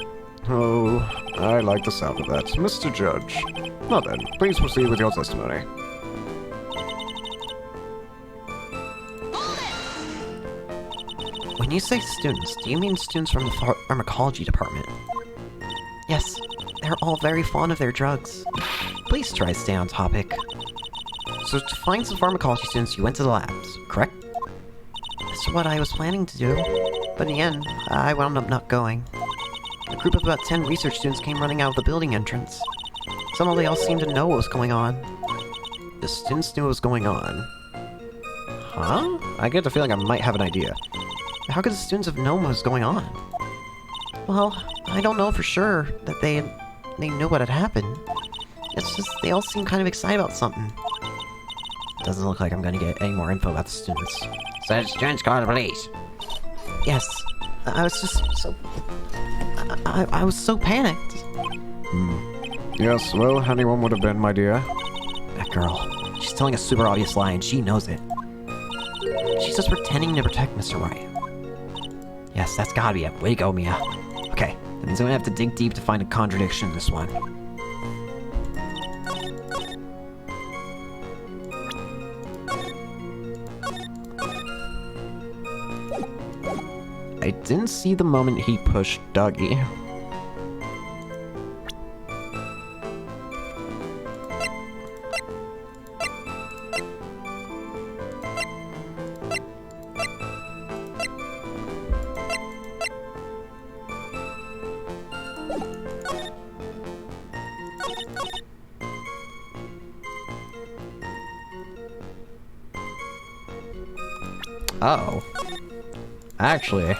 [SPEAKER 3] Oh, I like the sound of that. Mr. Judge. Now then, please proceed with your testimony.
[SPEAKER 1] When you say students, do you mean students from the pharmacology department? Yes, they're all very fond of their drugs. Please try to stay on topic. So to find some pharmacology students, you went to the labs, correct? That's what I was planning to do, but in the end, I wound up not going. A group of about 10 research students came running out of the building entrance. Somehow they all seemed to know what was going on.
[SPEAKER 3] The students knew what was going on. Huh? I get the feeling I might have an idea.
[SPEAKER 1] How could the students have known what was going on? Well, I don't know for sure that they knew what had happened. It's just they all seem kind of excited about something. Doesn't look like I'm gonna get any more info about the students.
[SPEAKER 2] So the students called the police.
[SPEAKER 1] Yes, I was just so... I was so panicked.
[SPEAKER 3] Yes, well, anyone would have been, my dear.
[SPEAKER 1] That girl, she's telling a super obvious lie and she knows it. She's just pretending to protect Mr. Wright. Yes, that's gotta be it. Way to go, Mia. Okay, that means I'm gonna have to dig deep to find a contradiction in this one.
[SPEAKER 3] I didn't see the moment he pushed Dougie. Oh. Actually,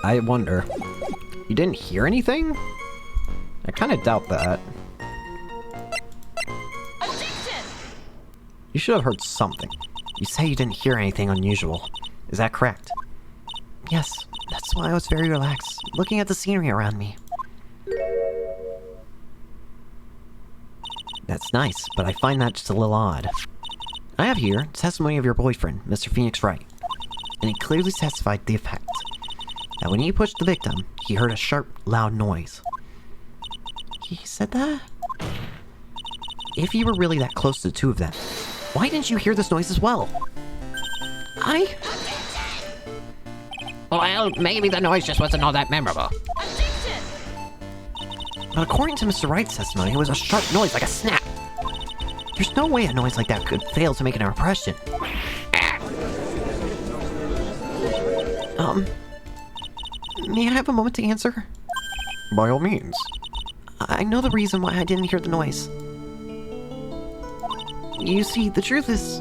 [SPEAKER 3] I wonder. You didn't hear anything? I kind of doubt that. You should have heard something.
[SPEAKER 1] You say you didn't hear anything unusual. Is that correct? Yes, that's why I was very relaxed, looking at the scenery around me. That's nice, but I find that just a little odd. I have here testimony of your boyfriend, Mr. Phoenix Wright, and he clearly testified to the effect that when he pushed the victim, he heard a sharp, loud noise. He said that? If you were really that close to the two of them, why didn't you hear this noise as well?
[SPEAKER 2] Well, maybe the noise just wasn't all that memorable.
[SPEAKER 1] But according to Mr. Wright's testimony, it was a sharp noise like a snap. There's no way a noise like that could fail to make an impression. May I have a moment to answer?
[SPEAKER 3] By all means.
[SPEAKER 4] I know the reason why I didn't hear the noise. You see, the truth is,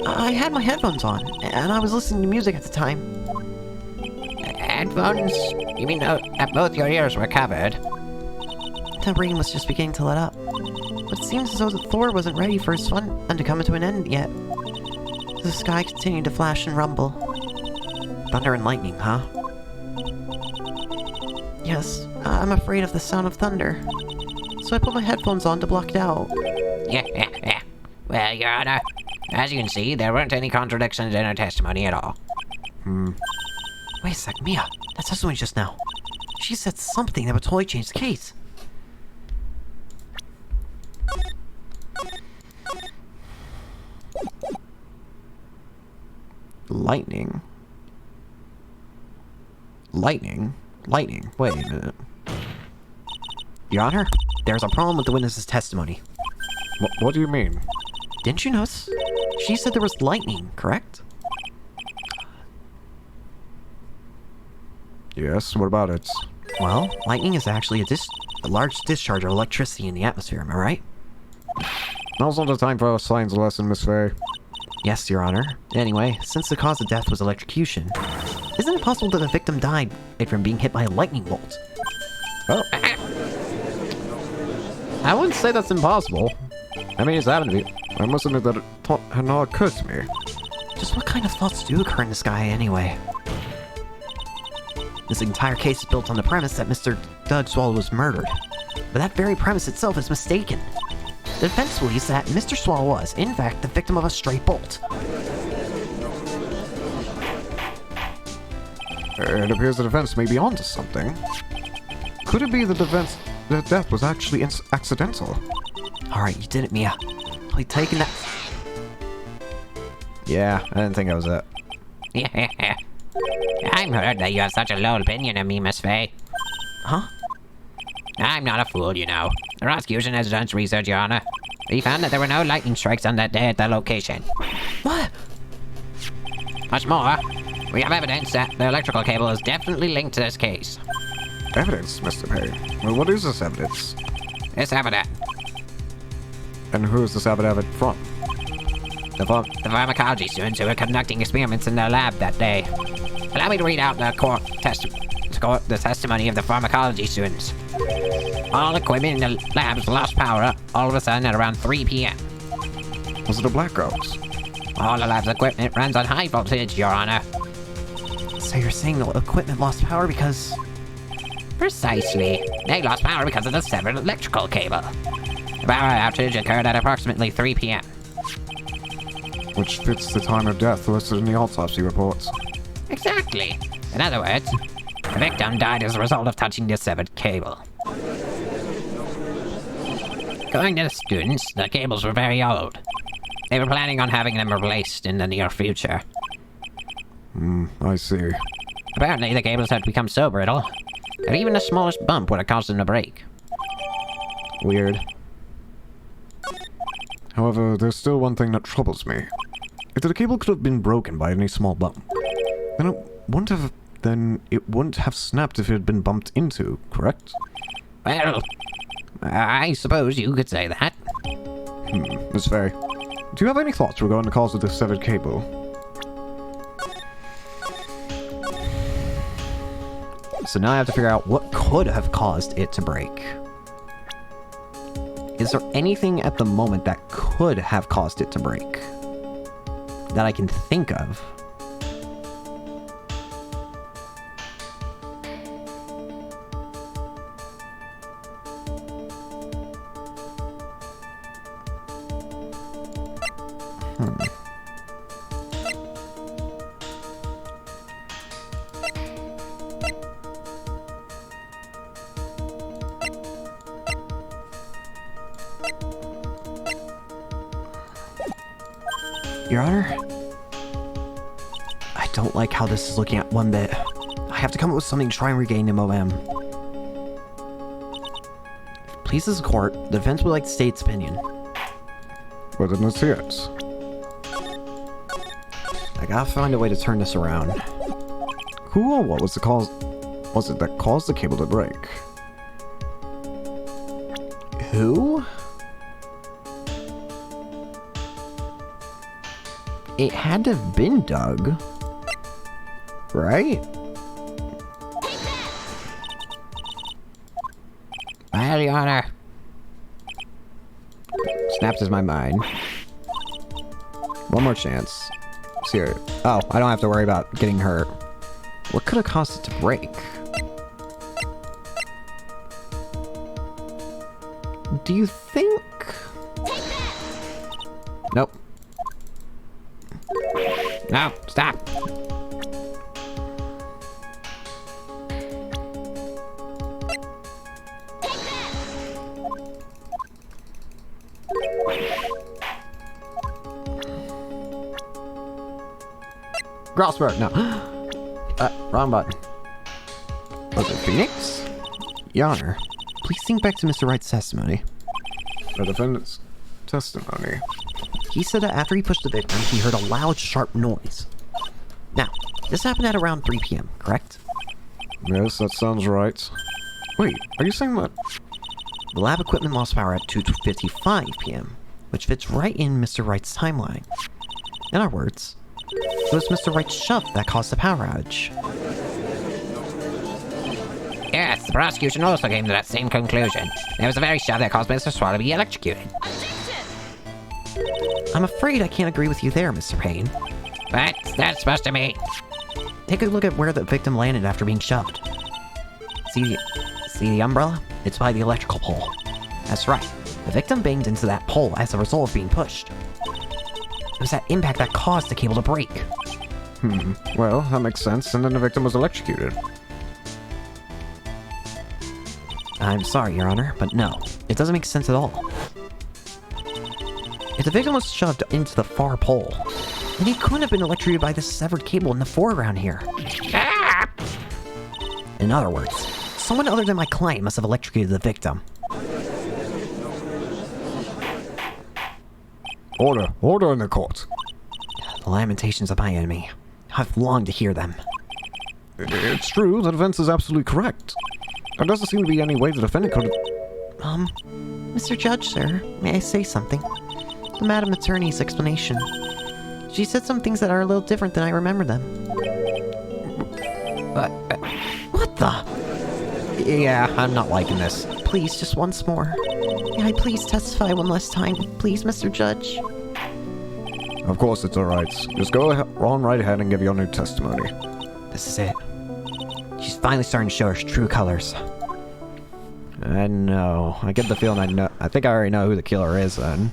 [SPEAKER 4] I had my headphones on, and I was listening to music at the time.
[SPEAKER 2] Headphones? You mean that both your ears were covered?
[SPEAKER 4] The rain was just beginning to let up, but it seems as though that Thor wasn't ready for his fun to come to an end yet. The sky continued to flash and rumble.
[SPEAKER 1] Thunder and lightning, huh?
[SPEAKER 4] Yes, I'm afraid of the sound of thunder, so I put my headphones on to block it out.
[SPEAKER 2] Yeah. Well, Your Honor, as you can see, there weren't any contradictions in her testimony at all.
[SPEAKER 4] Wait a sec, Mia. That testimony just now. She said something that would totally change the case.
[SPEAKER 3] Lightning. Lightning? Lightning. Wait a minute.
[SPEAKER 1] Your Honor, there's a problem with the witness's testimony.
[SPEAKER 3] What do you mean?
[SPEAKER 1] Didn't you notice? She said there was lightning, correct?
[SPEAKER 3] Yes, what about it?
[SPEAKER 1] Well, lightning is actually a large discharge of electricity in the atmosphere, am I right?
[SPEAKER 3] Now's not the time for a science lesson, Miss Faye.
[SPEAKER 1] Yes, Your Honor. Anyway, since the cause of death was electrocution, isn't it possible that the victim died from being hit by a lightning bolt?
[SPEAKER 3] Oh. I wouldn't say that's impossible. I mean, it's happened to me. I must admit that it had not occurred to me.
[SPEAKER 1] Just what kind of thoughts do occur in this guy, anyway? This entire case is built on the premise that Mr. Doug Swallow was murdered. But that very premise itself is mistaken. The defense believes that Mr. Swallow was, in fact, the victim of a stray bolt.
[SPEAKER 3] It appears the defense may be onto something. Could it be the death was actually accidental?
[SPEAKER 1] Alright, you did it, Mia. Play taking that.
[SPEAKER 3] Yeah, I didn't think that was it.
[SPEAKER 2] Yeah. I've heard that you have such a low opinion of me, Miss Faye.
[SPEAKER 1] Huh?
[SPEAKER 2] I'm not a fool, you know. The prosecution has done its research, Your Honor. We found that there were no lightning strikes on that day at the location.
[SPEAKER 1] What?
[SPEAKER 2] What's more, we have evidence that the electrical cable is definitely linked to this case.
[SPEAKER 3] Evidence, Mr. Payne? Well, what is this evidence?
[SPEAKER 2] It's evident.
[SPEAKER 3] And who is this evidence from?
[SPEAKER 2] The pharmacology students who were conducting experiments in their lab that day. Allow me to read out the testimony of the pharmacology students. All equipment in the labs lost power all of a sudden at around 3 p.m.
[SPEAKER 3] Was it a blackout?
[SPEAKER 2] All the lab's equipment runs on high voltage, Your Honor.
[SPEAKER 1] So you're saying the equipment lost power because...
[SPEAKER 2] Precisely. They lost power because of the severed electrical cable. The power outage occurred at approximately 3 p.m.
[SPEAKER 3] Which fits the time of death listed in the autopsy reports.
[SPEAKER 2] Exactly. In other words, the victim died as a result of touching the severed cable. According to the students, the cables were very old. They were planning on having them replaced in the near future.
[SPEAKER 3] I see.
[SPEAKER 2] Apparently, the cables had become so brittle that even the smallest bump would have caused them to break.
[SPEAKER 3] Weird. However, there's still one thing that troubles me. If the cable could have been broken by any small bump, then it wouldn't have snapped if it had been bumped into, correct?
[SPEAKER 2] Well, I suppose you could say that.
[SPEAKER 3] Miss Faye, do you have any thoughts regarding the cause of this severed cable?
[SPEAKER 1] So now I have to figure out what could have caused it to break. Is there anything at the moment that could have caused it to break? That I can think of? Your Honor, I don't like how this is looking at one bit. I have to come up with something to try and regain the momentum. If it pleases the court, the defense would like to state its opinion.
[SPEAKER 3] Well, then let's hear it.
[SPEAKER 1] I gotta find a way to turn this around.
[SPEAKER 3] Who or what was the cause? Was it that caused the cable to break?
[SPEAKER 1] Who? It had to have been Doug. Right?
[SPEAKER 2] Well, Your Honor.
[SPEAKER 1] Snaps is my mind. One more chance. See, oh, I don't have to worry about getting hurt. What could have caused it to break? Do you think? Nope.
[SPEAKER 2] No, stop.
[SPEAKER 1] Grossberg, no. Wrong button. Was it Phoenix? Your Honor, please think back to Mr. Wright's testimony.
[SPEAKER 3] The defendant's testimony.
[SPEAKER 4] He said that after he pushed the victim, he heard a loud, sharp noise. Now, this happened at around 3 p.m., correct?
[SPEAKER 3] Yes, that sounds right. Wait, are you saying that?
[SPEAKER 4] The lab equipment lost power at 2:55 p.m., which fits right in Mr. Wright's timeline. In our words, it was Mr. Wright's shove that caused the power outage.
[SPEAKER 2] Yes, the prosecution also came to that same conclusion. It was the very shove that caused Mr. Swallow to be electrocuted.
[SPEAKER 4] I'm afraid I can't agree with you there, Mr. Payne.
[SPEAKER 2] What's that supposed to mean?
[SPEAKER 4] Take a look at where the victim landed after being shoved. See the umbrella? It's by the electrical pole. That's right. The victim banged into that pole as a result of being pushed. It was that impact that caused the cable to break.
[SPEAKER 3] Well, that makes sense, and then the victim was electrocuted.
[SPEAKER 4] I'm sorry, Your Honor, but no. It doesn't make sense at all. If the victim was shoved into the far pole, then he couldn't have been electrocuted by the severed cable in the foreground here.
[SPEAKER 2] Ah!
[SPEAKER 4] In other words, someone other than my client must have electrocuted the victim.
[SPEAKER 3] Order in the court.
[SPEAKER 4] The lamentations of my enemy. I've longed to hear them.
[SPEAKER 3] It's true, the defense is absolutely correct. There doesn't seem to be any way the defendant could have...
[SPEAKER 4] Mr. Judge, sir, may I say something? The Madam Attorney's explanation. She said some things that are a little different than I remember them. What the?
[SPEAKER 1] Yeah, I'm not liking this.
[SPEAKER 4] Please, just once more. May I please testify one last time? Please, Mr. Judge.
[SPEAKER 3] Of course it's alright. Just go on right ahead and give your new testimony.
[SPEAKER 4] This is it. She's finally starting to show her true colors.
[SPEAKER 1] I know. I get the feeling I think I already know who the killer is then.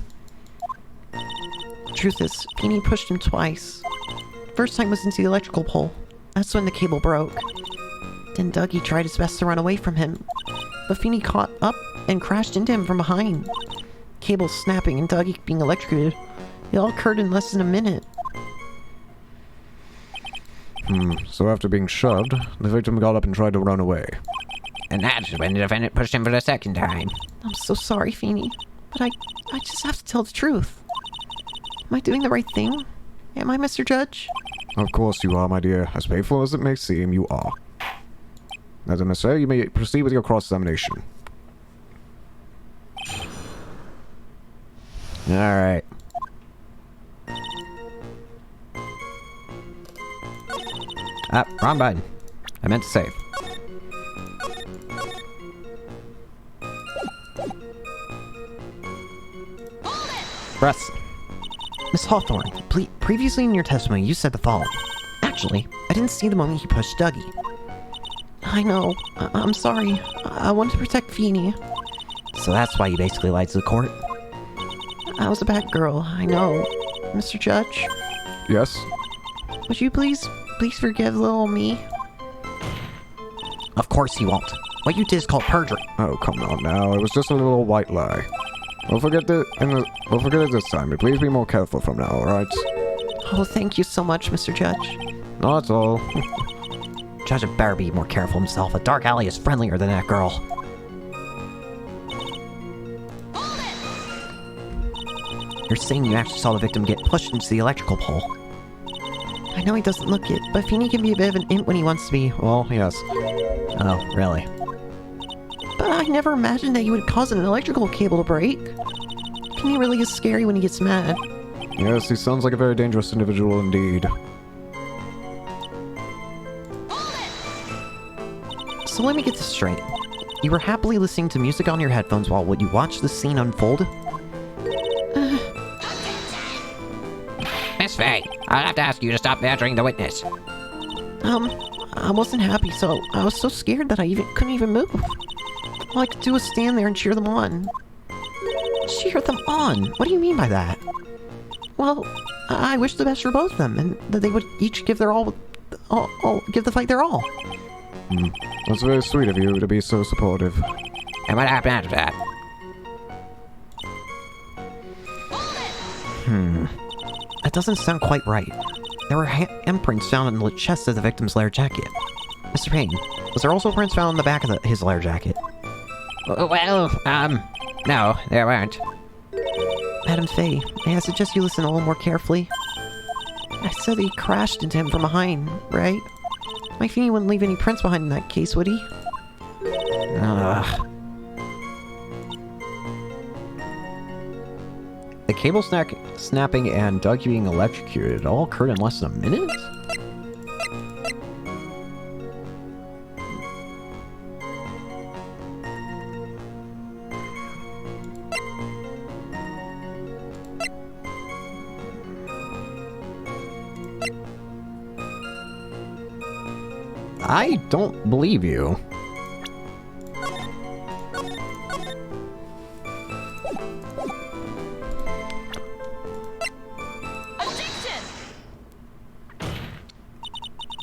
[SPEAKER 4] Truth is, Feeney pushed him twice. First time was into the electrical pole. That's when the cable broke. Then Dougie tried his best to run away from him, but Feeney caught up and crashed into him from behind. Cable snapping and Dougie being electrocuted. It all occurred in less than a minute.
[SPEAKER 3] So after being shoved, the victim got up and tried to run away.
[SPEAKER 2] And that's when the defendant pushed him for the second time.
[SPEAKER 4] I'm so sorry, Feeney, but I just have to tell the truth. Am I doing the right thing? Am I, Mr. Judge?
[SPEAKER 3] Of course you are, my dear. As painful as it may seem, you are. As I must say, you may proceed with your cross-examination.
[SPEAKER 1] Alright. Wrong button. I meant to save. Press.
[SPEAKER 4] Miss Hawthorne, previously in your testimony, you said the following. Actually, I didn't see the moment he pushed Dougie. I know. I'm sorry. I wanted to protect Feeney.
[SPEAKER 1] So that's why you basically lied to the court?
[SPEAKER 4] I was a bad girl. I know. Mr. Judge,
[SPEAKER 3] Yes?
[SPEAKER 4] would you please forgive little me?
[SPEAKER 1] Of course he won't.
[SPEAKER 4] What you did is called perjury.
[SPEAKER 3] Oh, come on now. It was just a little white lie. We'll forget it this time, but please be more careful from now, alright?
[SPEAKER 4] Oh, thank you so much, Mr. Judge.
[SPEAKER 3] Not at all.
[SPEAKER 1] Judge had better be more careful himself. A dark alley is friendlier than that girl. You're saying you actually saw the victim get pushed into the electrical pole.
[SPEAKER 4] I know he doesn't look it, but Feeney can be a bit of an imp when he wants to be.
[SPEAKER 1] Well, yes. Oh, really?
[SPEAKER 4] But I never imagined that you would cause an electrical cable to break. Feeny really is scary when he gets mad.
[SPEAKER 3] Yes, he sounds like a very dangerous individual indeed.
[SPEAKER 4] So let me get this straight. You were happily listening to music on your headphones while you watched the scene unfold?
[SPEAKER 2] Miss Faye, I'll have to ask you to stop badgering the witness.
[SPEAKER 4] I wasn't happy, so I was so scared that I couldn't even move. All I could do was stand there and cheer them on. Cheer them on? What do you mean by that? Well, I wish the best for both of them, and that they would each give their all give the fight their all.
[SPEAKER 3] That's very sweet of you to be so supportive.
[SPEAKER 2] And what happened after that?
[SPEAKER 4] That doesn't sound quite right. There were imprints found on the chest of the victim's lair jacket. Mr. Payne, was there also prints found on the back of his lair jacket?
[SPEAKER 2] Well, no, there weren't.
[SPEAKER 4] Madam Faye, may I suggest you listen a little more carefully? I said he crashed into him from behind, right? My Feeny wouldn't leave any prints behind in that case, would he?
[SPEAKER 2] Ugh.
[SPEAKER 3] The cable snapping and Doug being electrocuted all occurred in less than a minute? I don't believe you.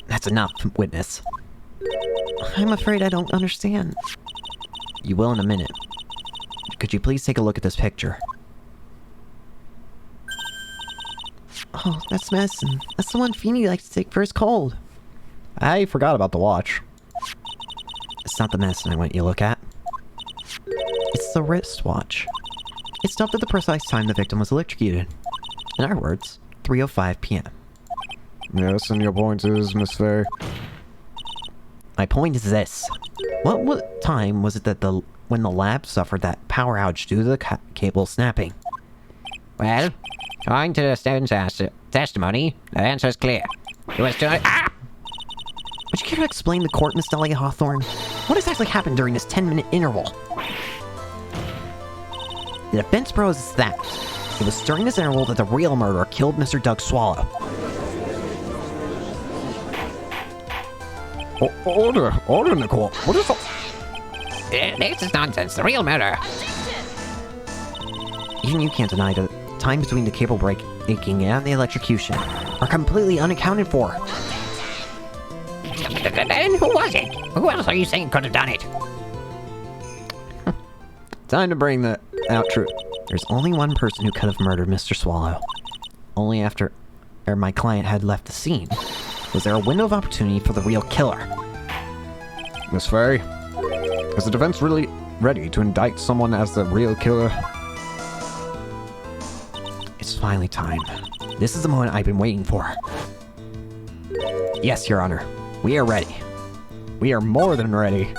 [SPEAKER 4] That's enough, witness. I'm afraid I don't understand. You will in a minute. Could you please take a look at this picture? Oh, that's medicine. That's the one Feeny likes to take for his cold.
[SPEAKER 3] I forgot about the watch.
[SPEAKER 4] It's not the medicine I want you to look at. It's the wristwatch. It's stopped at the precise time the victim was electrocuted. In our words, 3:05 p.m.
[SPEAKER 3] Yes, and your point is, Miss Faye?
[SPEAKER 4] My point is this. What time was it that when the lab suffered that power outage due to the cable snapping?
[SPEAKER 2] Well, according to the student's testimony, the answer is clear. It was doing...
[SPEAKER 4] Would you care to explain to court, Miss Dahlia Hawthorne? What exactly happened during this 10-minute interval? The defense proposes that it was during this interval that the real murderer killed Mr. Doug Swallow.
[SPEAKER 3] Order in the court. What is all...
[SPEAKER 2] This is nonsense. The real murderer.
[SPEAKER 4] Even you can't deny the time between the cable breaking and the electrocution are completely unaccounted for.
[SPEAKER 2] Then who was it? Who else are you saying could have done it?
[SPEAKER 3] Time to bring that out true.
[SPEAKER 4] There's only one person who could have murdered Mr. Swallow. Only after my client had left the scene was there a window of opportunity for the real killer.
[SPEAKER 3] Miss Faye, is the defense really ready to indict someone as the real killer?
[SPEAKER 4] It's finally time. This is the moment I've been waiting for. Yes, Your Honor. We are ready.
[SPEAKER 3] We are more than ready.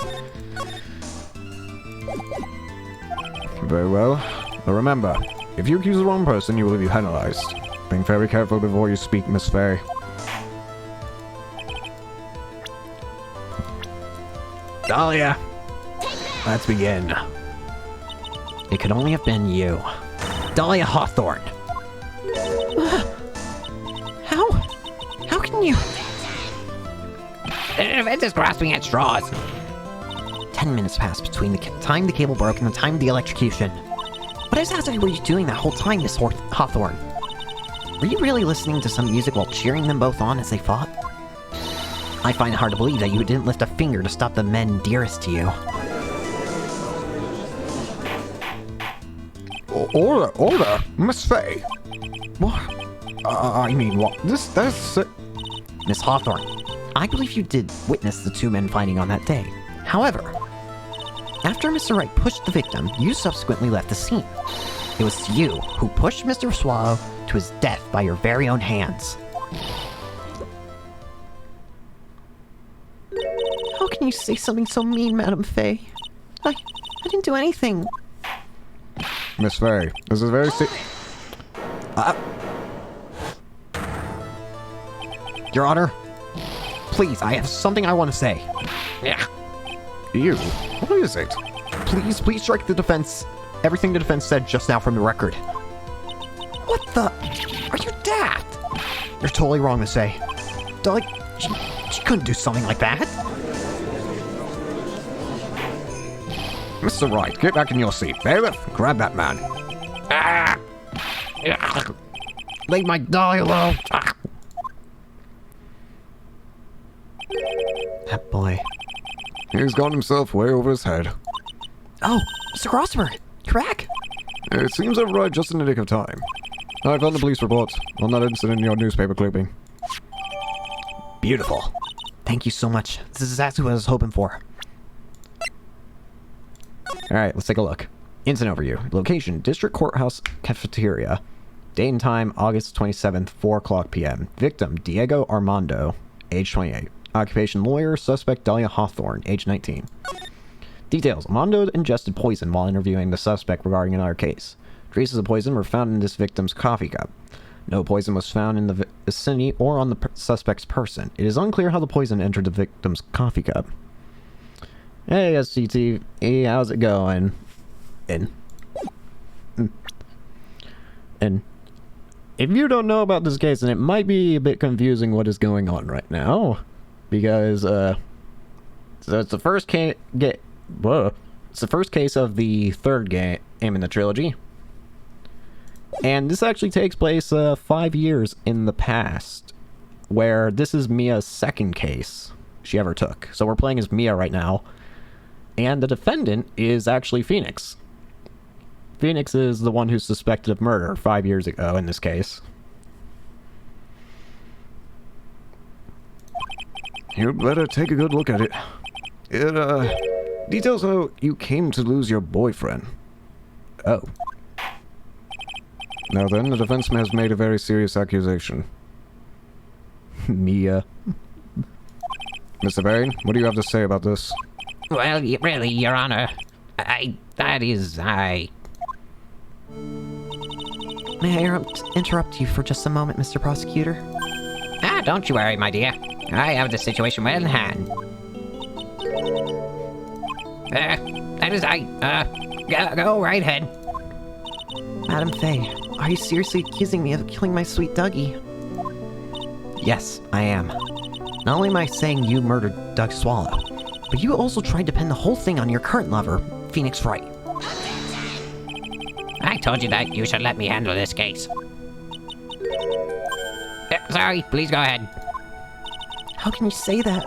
[SPEAKER 3] Very well. But remember, if you accuse the wrong person, you will be penalized. Think very careful before you speak, Miss Faye. Dahlia, let's begin.
[SPEAKER 4] It could only have been you. Dahlia Hawthorne. How can you...
[SPEAKER 2] The defense is grasping at straws.
[SPEAKER 4] 10 minutes passed between the time the cable broke and the time of the electrocution. What exactly were you doing that whole time, Miss Hawthorne? Were you really listening to some music while cheering them both on as they fought? I find it hard to believe that you didn't lift a finger to stop the men dearest to you.
[SPEAKER 3] Order, Miss Faye. What? I mean, what? That's...
[SPEAKER 4] Miss Hawthorne, I believe you did witness the two men fighting on that day. However, after Mr. Wright pushed the victim, you subsequently left the scene. It was you who pushed Mr. Swallow to his death by your very own hands. How can you say something so mean, Madam Faye? I didn't do anything.
[SPEAKER 3] Miss Fay, this is very
[SPEAKER 1] Your Honor, please, I have something I want to say.
[SPEAKER 2] Yeah.
[SPEAKER 3] You? What is it?
[SPEAKER 1] Please strike the defense. Everything the defense said just now from the record.
[SPEAKER 4] What the?
[SPEAKER 1] Are you daft? You're totally wrong, Miss Fay. Like, she couldn't do something like that.
[SPEAKER 3] Mr. Wright, get back in your seat. Bailiff, grab that man.
[SPEAKER 2] Ah. Yeah.
[SPEAKER 1] Leave my dolly alone. That boy.
[SPEAKER 3] He's got himself way over his head.
[SPEAKER 4] Oh, Mr. Grossberg, you're back.
[SPEAKER 3] It seems I've arrived just in the nick of time. I found the police report on that incident in your newspaper clipping.
[SPEAKER 1] Beautiful. Thank you so much. This is exactly what I was hoping for. Alright, let's take a look. Incident overview. Location, District Courthouse Cafeteria. Date and time, August 27th, 4 o'clock p.m. Victim, Diego Armando, age 28. Occupation, lawyer. Suspect, Dahlia Hawthorne, age 19. Details. Armando ingested poison while interviewing the suspect regarding another case. Traces of poison were found in this victim's coffee cup. No poison was found in the vicinity or on the suspect's person. It is unclear how the poison entered the victim's coffee cup. Hey, SCTV, how's it going? And if you don't know about this case, then it might be a bit confusing what is going on right now. Because, so it's the first case... It's the first case of the third game in the trilogy. And this actually takes place 5 years in the past, where this is Mia's second case she ever took. So we're playing as Mia right now, and the defendant is actually Phoenix. Phoenix is the one who's suspected of murder 5 years ago in this case.
[SPEAKER 3] You'd better take a good look at it. It, details how you came to lose your boyfriend.
[SPEAKER 1] Oh.
[SPEAKER 3] Now then, the defense has made a very serious accusation.
[SPEAKER 1] Mia.
[SPEAKER 3] Mr. Bain, what do you have to say about this?
[SPEAKER 2] Well, really, Your Honor, I...
[SPEAKER 4] May I interrupt you for just a moment, Mr. Prosecutor?
[SPEAKER 2] Ah, don't you worry, my dear. I have the situation well in hand. That is go right ahead.
[SPEAKER 4] Madam Fay, are you seriously accusing me of killing my sweet Dougie?
[SPEAKER 1] Yes, I am. Not only am I saying you murdered Doug Swallow, but you also tried to pin the whole thing on your current lover, Phoenix Wright.
[SPEAKER 2] I told you that you should let me handle this case. Sorry, please go ahead.
[SPEAKER 4] How can you say that?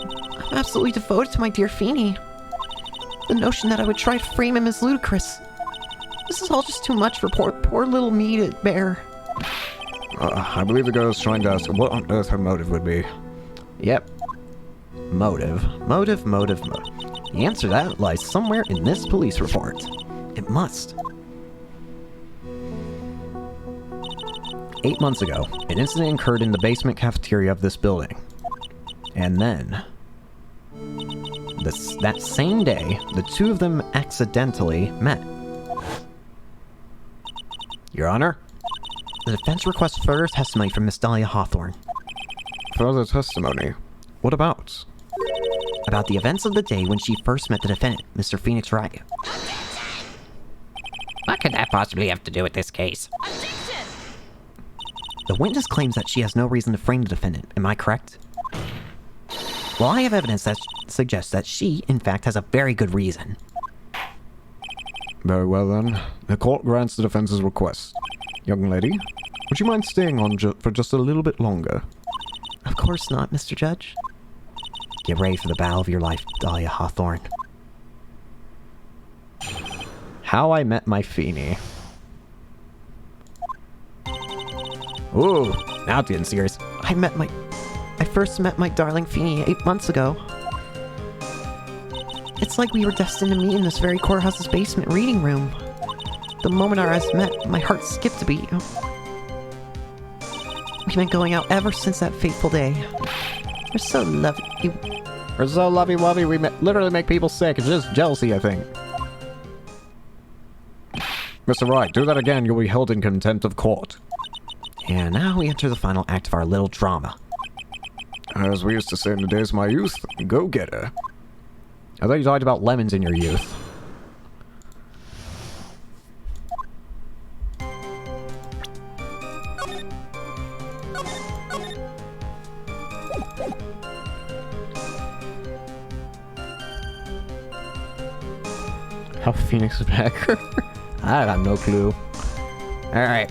[SPEAKER 4] I'm absolutely devoted to my dear Feeny. The notion that I would try to frame him is ludicrous. This is all just too much for poor little me to bear.
[SPEAKER 3] I believe the girl is trying to ask what on earth her motive would be.
[SPEAKER 1] Yep. Motive. The answer to that lies somewhere in this police report. It must. 8 months ago, an incident occurred in the basement cafeteria of this building. And then, that same day, the two of them accidentally met. Your Honor, the defense requests further testimony from Miss Dahlia Hawthorne.
[SPEAKER 3] Further testimony? What about?
[SPEAKER 1] About the events of the day when she first met the defendant, Mr. Phoenix Wright.
[SPEAKER 2] What could that possibly have to do with this case?
[SPEAKER 1] The witness claims that she has no reason to frame the defendant, am I correct? Well, I have evidence that suggests that she, in fact, has a very good reason.
[SPEAKER 3] Very well then. The court grants the defense's request. Young lady, would you mind staying on for just a little bit longer?
[SPEAKER 4] Of course not, Mr. Judge.
[SPEAKER 1] Get ready for the battle of your life, Dahlia Hawthorne. How I Met My Feeny. Ooh, now it's getting serious.
[SPEAKER 4] I first met my darling Feeny 8 months ago. It's like we were destined to meet in this very courthouse's basement reading room. The moment our eyes met, my heart skipped a beat. We've been going out ever since that fateful day. We're so lovely.
[SPEAKER 1] We're so lovey-wovey, we literally make people sick. It's just jealousy, I think.
[SPEAKER 3] Mr. Wright, do that again, you'll be held in contempt of court.
[SPEAKER 1] And now we enter the final act of our little drama.
[SPEAKER 3] As we used to say in the days of my youth, go get her.
[SPEAKER 1] I thought you talked about lemons in your youth. How Phoenix is back? I got no clue. Alright.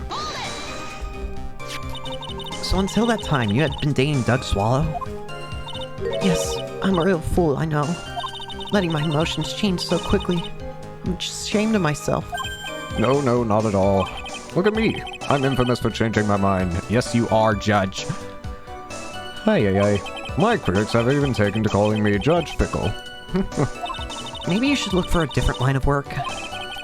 [SPEAKER 1] So until that time, you had been dating Doug Swallow?
[SPEAKER 4] Yes, I'm a real fool, I know. Letting my emotions change so quickly. I'm just ashamed of myself.
[SPEAKER 3] No, not at all. Look at me. I'm infamous for changing my mind.
[SPEAKER 1] Yes, you are, Judge.
[SPEAKER 3] Hey. My critics have even taken to calling me Judge Fickle.
[SPEAKER 4] Maybe you should look for a different line of work.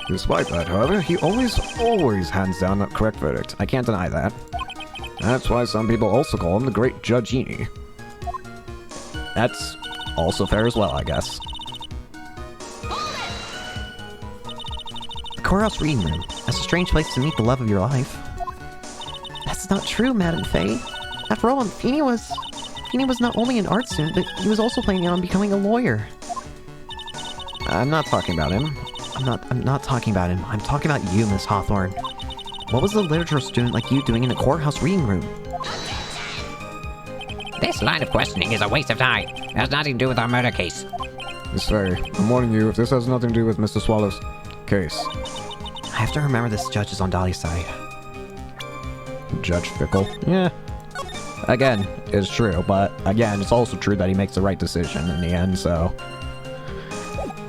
[SPEAKER 3] Despite that, however, he always hands down that correct verdict.
[SPEAKER 1] I can't deny that.
[SPEAKER 3] That's why some people also call him the Great Judgini.
[SPEAKER 1] That's also fair as well, I guess.
[SPEAKER 4] The courthouse reading room. That's a strange place to meet the love of your life. That's not true, Madame Faye. After all, Feeny was not only an art student, but he was also planning on becoming a lawyer.
[SPEAKER 1] I'm not talking about him.
[SPEAKER 4] I'm not talking about him. I'm talking about you, Miss Hawthorne. What was a literature student like you doing in a courthouse reading room?
[SPEAKER 2] This line of questioning is a waste of time. It has nothing to do with our murder case.
[SPEAKER 3] Miss Faye, I'm warning you, if this has nothing to do with Mr. Swallow's case.
[SPEAKER 4] I have to remember this judge is on Dolly's side.
[SPEAKER 3] Judge Fickle.
[SPEAKER 1] Yeah. Again, it's true, but again, it's also true that he makes the right decision in the end, so...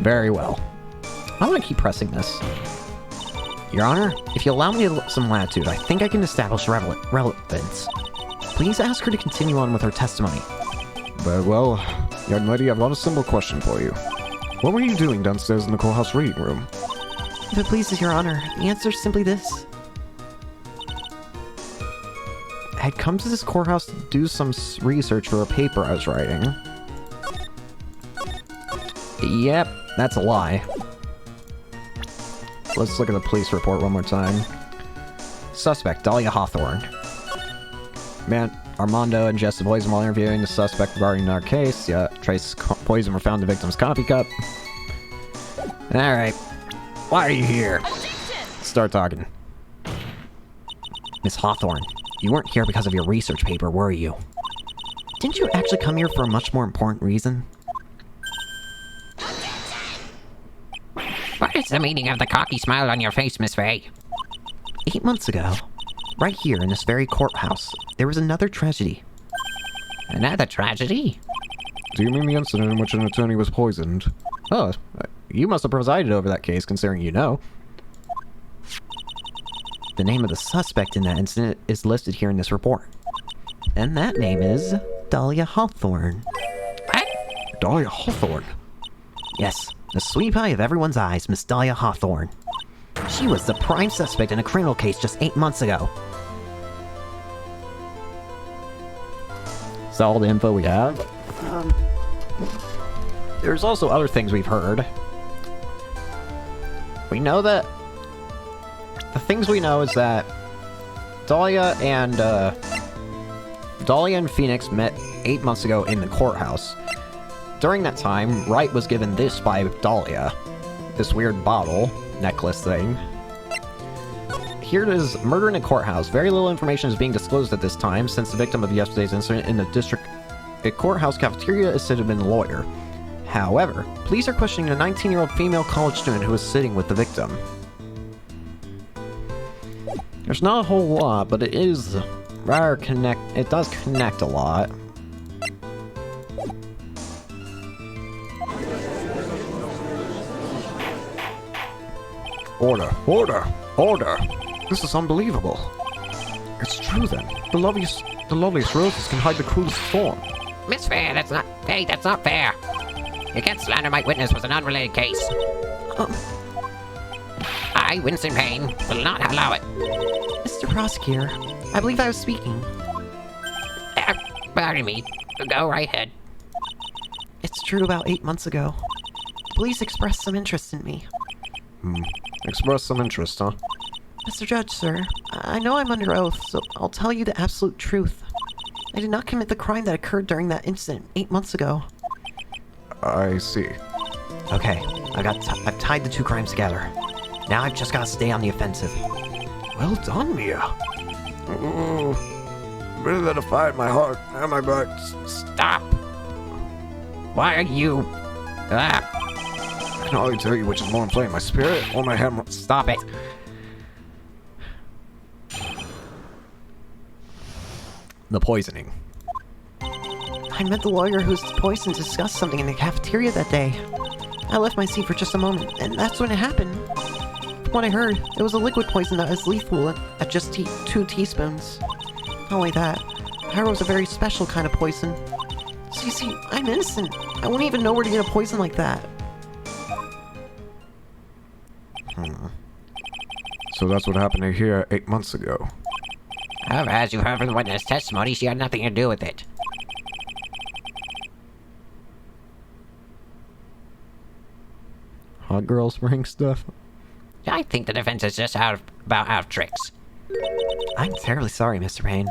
[SPEAKER 1] Very well. I want to keep pressing this. Your Honor, if you allow me some latitude, I think I can establish relevance. Please ask her to continue on with her testimony.
[SPEAKER 3] Very well. Young lady, I've got a simple question for you. What were you doing downstairs in the courthouse reading room?
[SPEAKER 4] If it pleases Your Honor, the answer is simply this.
[SPEAKER 1] I had come to this courthouse to do some research for a paper I was writing. Yep, that's a lie. Let's look at the police report one more time. Suspect, Dahlia Hawthorne. Man, Armando ingested poison while interviewing the suspect regarding our case. Yeah, trace poison were found in the victim's coffee cup. Alright. Why are you here? Start talking. Miss Hawthorne, you weren't here because of your research paper, were you?
[SPEAKER 4] Didn't you actually come here for a much more important reason?
[SPEAKER 2] What is the meaning of the cocky smile on your face, Miss Faye?
[SPEAKER 4] 8 months ago, right here in this very courthouse, there was another tragedy.
[SPEAKER 2] Another tragedy?
[SPEAKER 3] Do you mean the incident in which an attorney was poisoned?
[SPEAKER 1] Oh, you must have presided over that case, considering you know. The name of the suspect in that incident is listed here in this report. And that name is Dahlia Hawthorne.
[SPEAKER 2] What?
[SPEAKER 3] Dahlia Hawthorne?
[SPEAKER 1] Yes, the sweet pie of everyone's eyes, Miss Dahlia Hawthorne. She was the prime suspect in a criminal case just 8 months ago. Is that all the info we have? There's also other things we've heard. We know that... The things we know is that Dahlia and Phoenix met 8 months ago in the courthouse. During that time, Wright was given this by Dahlia. This weird bottle necklace thing. Here it is, murder in a courthouse. Very little information is being disclosed at this time, since the victim of yesterday's incident in the district courthouse cafeteria is said to have been a lawyer. However, police are questioning a 19-year-old female college student who was sitting with the victim. There's not a whole lot, but it is rather it does connect a lot.
[SPEAKER 3] Order! This is unbelievable. It's true then. The loveliest roses can hide the cruelest thorn.
[SPEAKER 2] Miss Faye, that's not fair. You can't slander my witness with an unrelated case. I, Winston Payne, will not allow it.
[SPEAKER 4] Mr. Prosecutor, I believe I was speaking.
[SPEAKER 2] Pardon me. Go right ahead.
[SPEAKER 4] It's true about 8 months ago. Police expressed some interest in me.
[SPEAKER 3] Express some interest, huh?
[SPEAKER 4] Mr. Judge, sir, I know I'm under oath, so I'll tell you the absolute truth. I did not commit the crime that occurred during that incident 8 months ago.
[SPEAKER 3] I see.
[SPEAKER 1] Okay, I've tied the two crimes together. Now I've just gotta stay on the offensive.
[SPEAKER 3] Well done, Mia. Ooh, better than a fight, my heart and my back.
[SPEAKER 2] Stop! Why are you... Ah,
[SPEAKER 3] I can hardly tell you which is more in play, my spirit or my hammer.
[SPEAKER 2] stop it!
[SPEAKER 1] The poisoning.
[SPEAKER 4] I met the lawyer who was poisoned to discuss something in the cafeteria that day. I left my seat for just a moment, and that's when it happened. From what I heard, it was a liquid poison that was lethal at just 2 teaspoons. Not only that, I heard it was a very special kind of poison. So you see, I'm innocent. I wouldn't even know where to get a poison like that.
[SPEAKER 3] So that's what happened to here 8 months ago.
[SPEAKER 2] However, as you heard from the witness testimony, she had nothing to do with it.
[SPEAKER 1] Hot girl spring stuff.
[SPEAKER 2] I think the defense is just out of tricks.
[SPEAKER 1] I'm terribly sorry, Mr. Payne,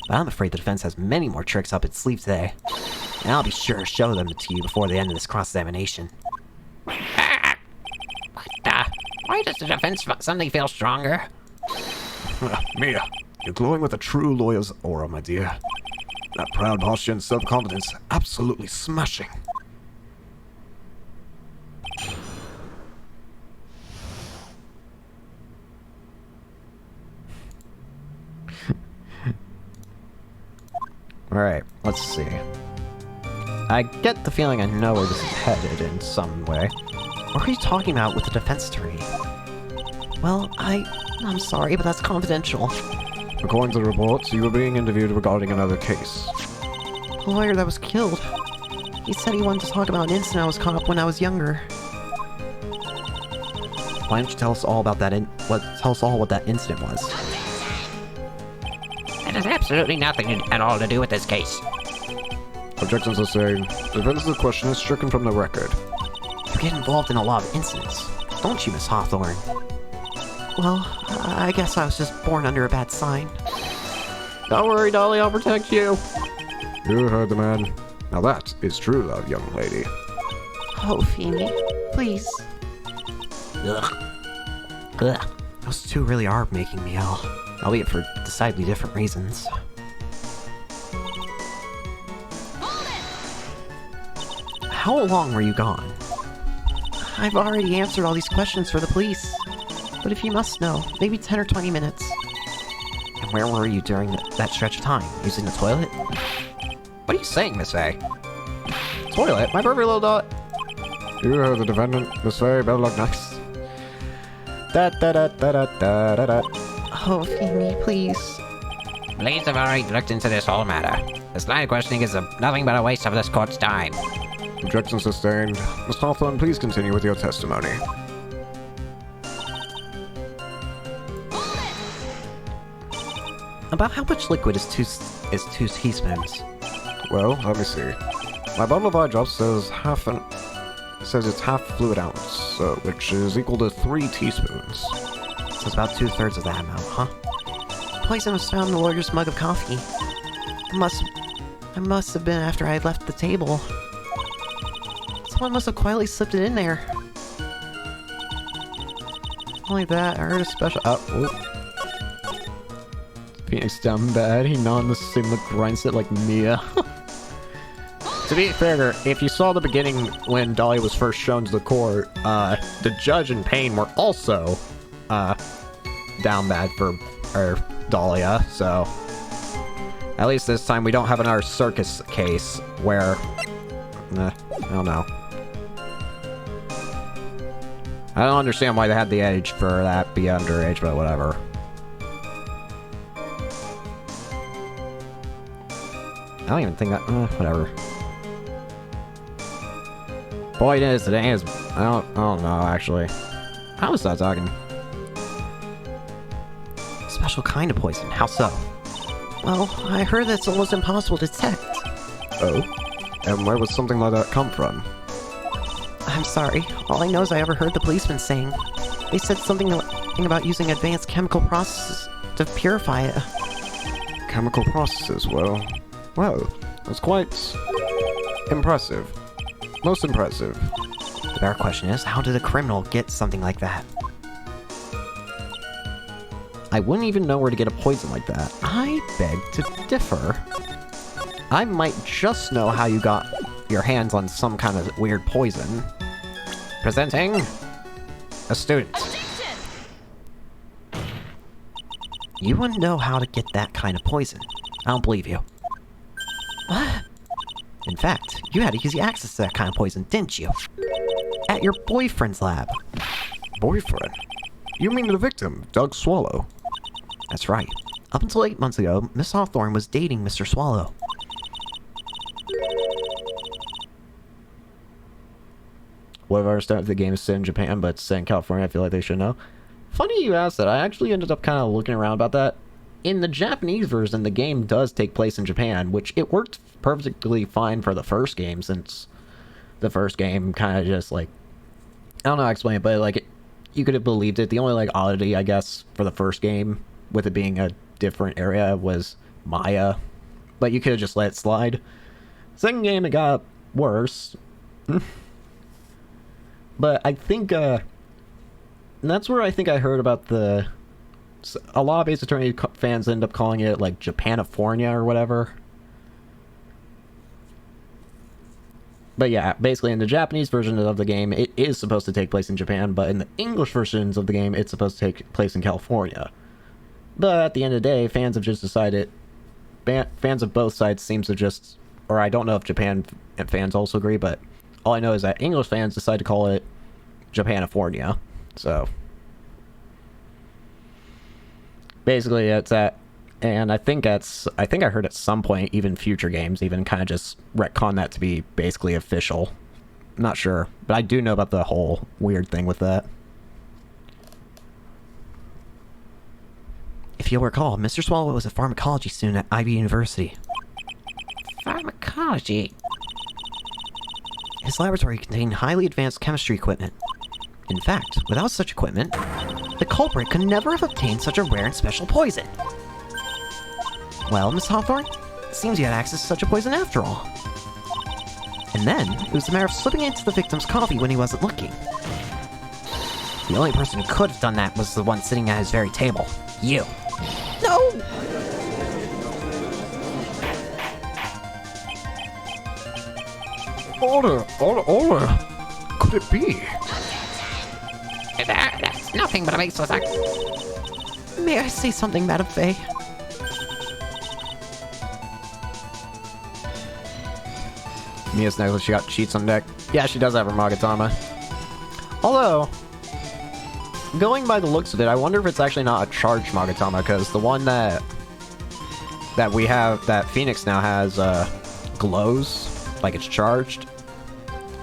[SPEAKER 1] but I'm afraid the defense has many more tricks up its sleeve today. And I'll be sure to show them to you before the end of this cross-examination.
[SPEAKER 2] Ah! What the? Why does the defense suddenly feel stronger?
[SPEAKER 3] Mia, you're glowing with a true lawyer's aura, my dear. That proud posture and self-confidence, absolutely smashing.
[SPEAKER 1] Alright, let's see. I get the feeling I know where this is headed in some way. What are you talking about with the defense attorney?
[SPEAKER 4] Well, I'm sorry, but that's confidential.
[SPEAKER 3] According to the reports, you were being interviewed regarding another case.
[SPEAKER 4] The lawyer that was killed. He said he wanted to talk about an incident I was caught up when I was younger.
[SPEAKER 1] Why don't you tell us all about that tell us all what that incident was?
[SPEAKER 2] It has absolutely nothing at all to do with this case.
[SPEAKER 3] Objections are saying, the defense of the question is stricken from the record.
[SPEAKER 1] You get involved in a lot of incidents, don't you, Miss Hawthorne?
[SPEAKER 4] Well, I guess I was just born under a bad sign.
[SPEAKER 1] Don't worry, Dolly, I'll protect you.
[SPEAKER 3] You heard the man. Now that is true love, young lady.
[SPEAKER 4] Oh, Feeny, please.
[SPEAKER 1] Ugh. Ugh. Those two really are making me ill, albeit for decidedly different reasons. How long were you gone?
[SPEAKER 4] I've already answered all these questions for the police. But if you must know, maybe 10 or 20 minutes.
[SPEAKER 1] And where were you during that stretch of time? Using the toilet?
[SPEAKER 2] What are you saying, Miss A?
[SPEAKER 1] Toilet? My perfect little dot.
[SPEAKER 3] You heard the defendant. Miss Faye, better luck next.
[SPEAKER 1] Da da da da da da da da.
[SPEAKER 4] Oh, Feeny, please.
[SPEAKER 2] Police have already looked into this whole matter. This line of questioning is nothing but a waste of this court's time.
[SPEAKER 3] Objection sustained. Miss Hawthorne, please continue with your testimony.
[SPEAKER 1] About how much liquid is two teaspoons?
[SPEAKER 3] Well, let me see. My bottle of eye drops says it's half fluid ounce, which is equal to 3 teaspoons.
[SPEAKER 1] So it's about 2/3 of that amount, huh?
[SPEAKER 4] Poison was found in the lawyer's mug of coffee. It must have been after I had left the table. Someone must have quietly slipped it in there. Not only that, I heard a special...
[SPEAKER 1] Phoenix down bad, he not in the same grind set like Mia. To be fair, if you saw the beginning when Dahlia was first shown to the court, the judge and Payne were also down bad for Dahlia, so at least this time we don't have another circus case where I don't know. I don't understand why they had the age for that be underage, but whatever. I don't even think that. Whatever. Point is, today is. I don't know, actually. I was not talking. Special kind of poison. How so?
[SPEAKER 4] Well, I heard that's almost impossible to detect.
[SPEAKER 3] Oh? And where would something like that come from?
[SPEAKER 4] I'm sorry. All I know is I overheard the policeman saying. They said something anything about using advanced chemical processes to purify it.
[SPEAKER 3] Chemical processes, well, that's quite impressive. Most impressive.
[SPEAKER 4] The better question is, how did a criminal get something like that?
[SPEAKER 1] I wouldn't even know where to get a poison like that. I beg to differ. I might just know how you got your hands on some kind of weird poison. Presenting a student.
[SPEAKER 4] You wouldn't know how to get that kind of poison. I don't believe you. What? In fact, you had easy access to that kind of poison, didn't you? At your boyfriend's lab.
[SPEAKER 3] Boyfriend? You mean the victim, Doug Swallow?
[SPEAKER 4] That's right. Up until 8 months ago, Miss Hawthorne was dating Mr. Swallow.
[SPEAKER 1] Whatever I understand, the game is set in Japan, but it's set in California. I feel like they should know. Funny you asked that. I actually ended up kind of looking around about that. In the Japanese version, the game does take place in Japan, which it worked perfectly fine for the first game, since the first game kind of just like, I don't know how to explain it, but like you could have believed it. The only like oddity, I guess, for the first game, with it being a different area, was Maya, but you could have just let it slide. Second game, it got worse. But I think, that's where I think I heard about a lot of Ace Attorney fans end up calling it, like, Japanifornia or whatever. But yeah, basically in the Japanese version of the game, it is supposed to take place in Japan, but in the English versions of the game, it's supposed to take place in California. But at the end of the day, fans have just decided, fans of both sides seems to just, or I don't know if Japan fans also agree, but all I know is that English fans decide to call it Japanifornia. So basically it's that, and I think I heard at some point even future games even kind of just retcon that to be basically official. Not sure, but I do know about the whole weird thing with that.
[SPEAKER 4] If you'll recall, Mr. Swallow was a pharmacology student at Ivy University.
[SPEAKER 2] Pharmacology.
[SPEAKER 4] His laboratory contained highly advanced chemistry equipment. In fact, without such equipment, the culprit could never have obtained such a rare and special poison. Well, Miss Hawthorne, it seems you had access to such a poison after all. And then, it was a matter of slipping into the victim's coffee when he wasn't looking.
[SPEAKER 2] The only person who could have done that was the one sitting at his very table. You.
[SPEAKER 4] No!
[SPEAKER 3] Order! Could it be?
[SPEAKER 2] That's nothing but a baseless act.
[SPEAKER 4] May I say something, Madam Faye?
[SPEAKER 1] Mia's necklace, she got cheats on deck. Yeah, she does have her Magatama. Although, going by the looks of it, I wonder if it's actually not a charged Magatama, because the one that we have, that Phoenix now has, glows, like it's charged.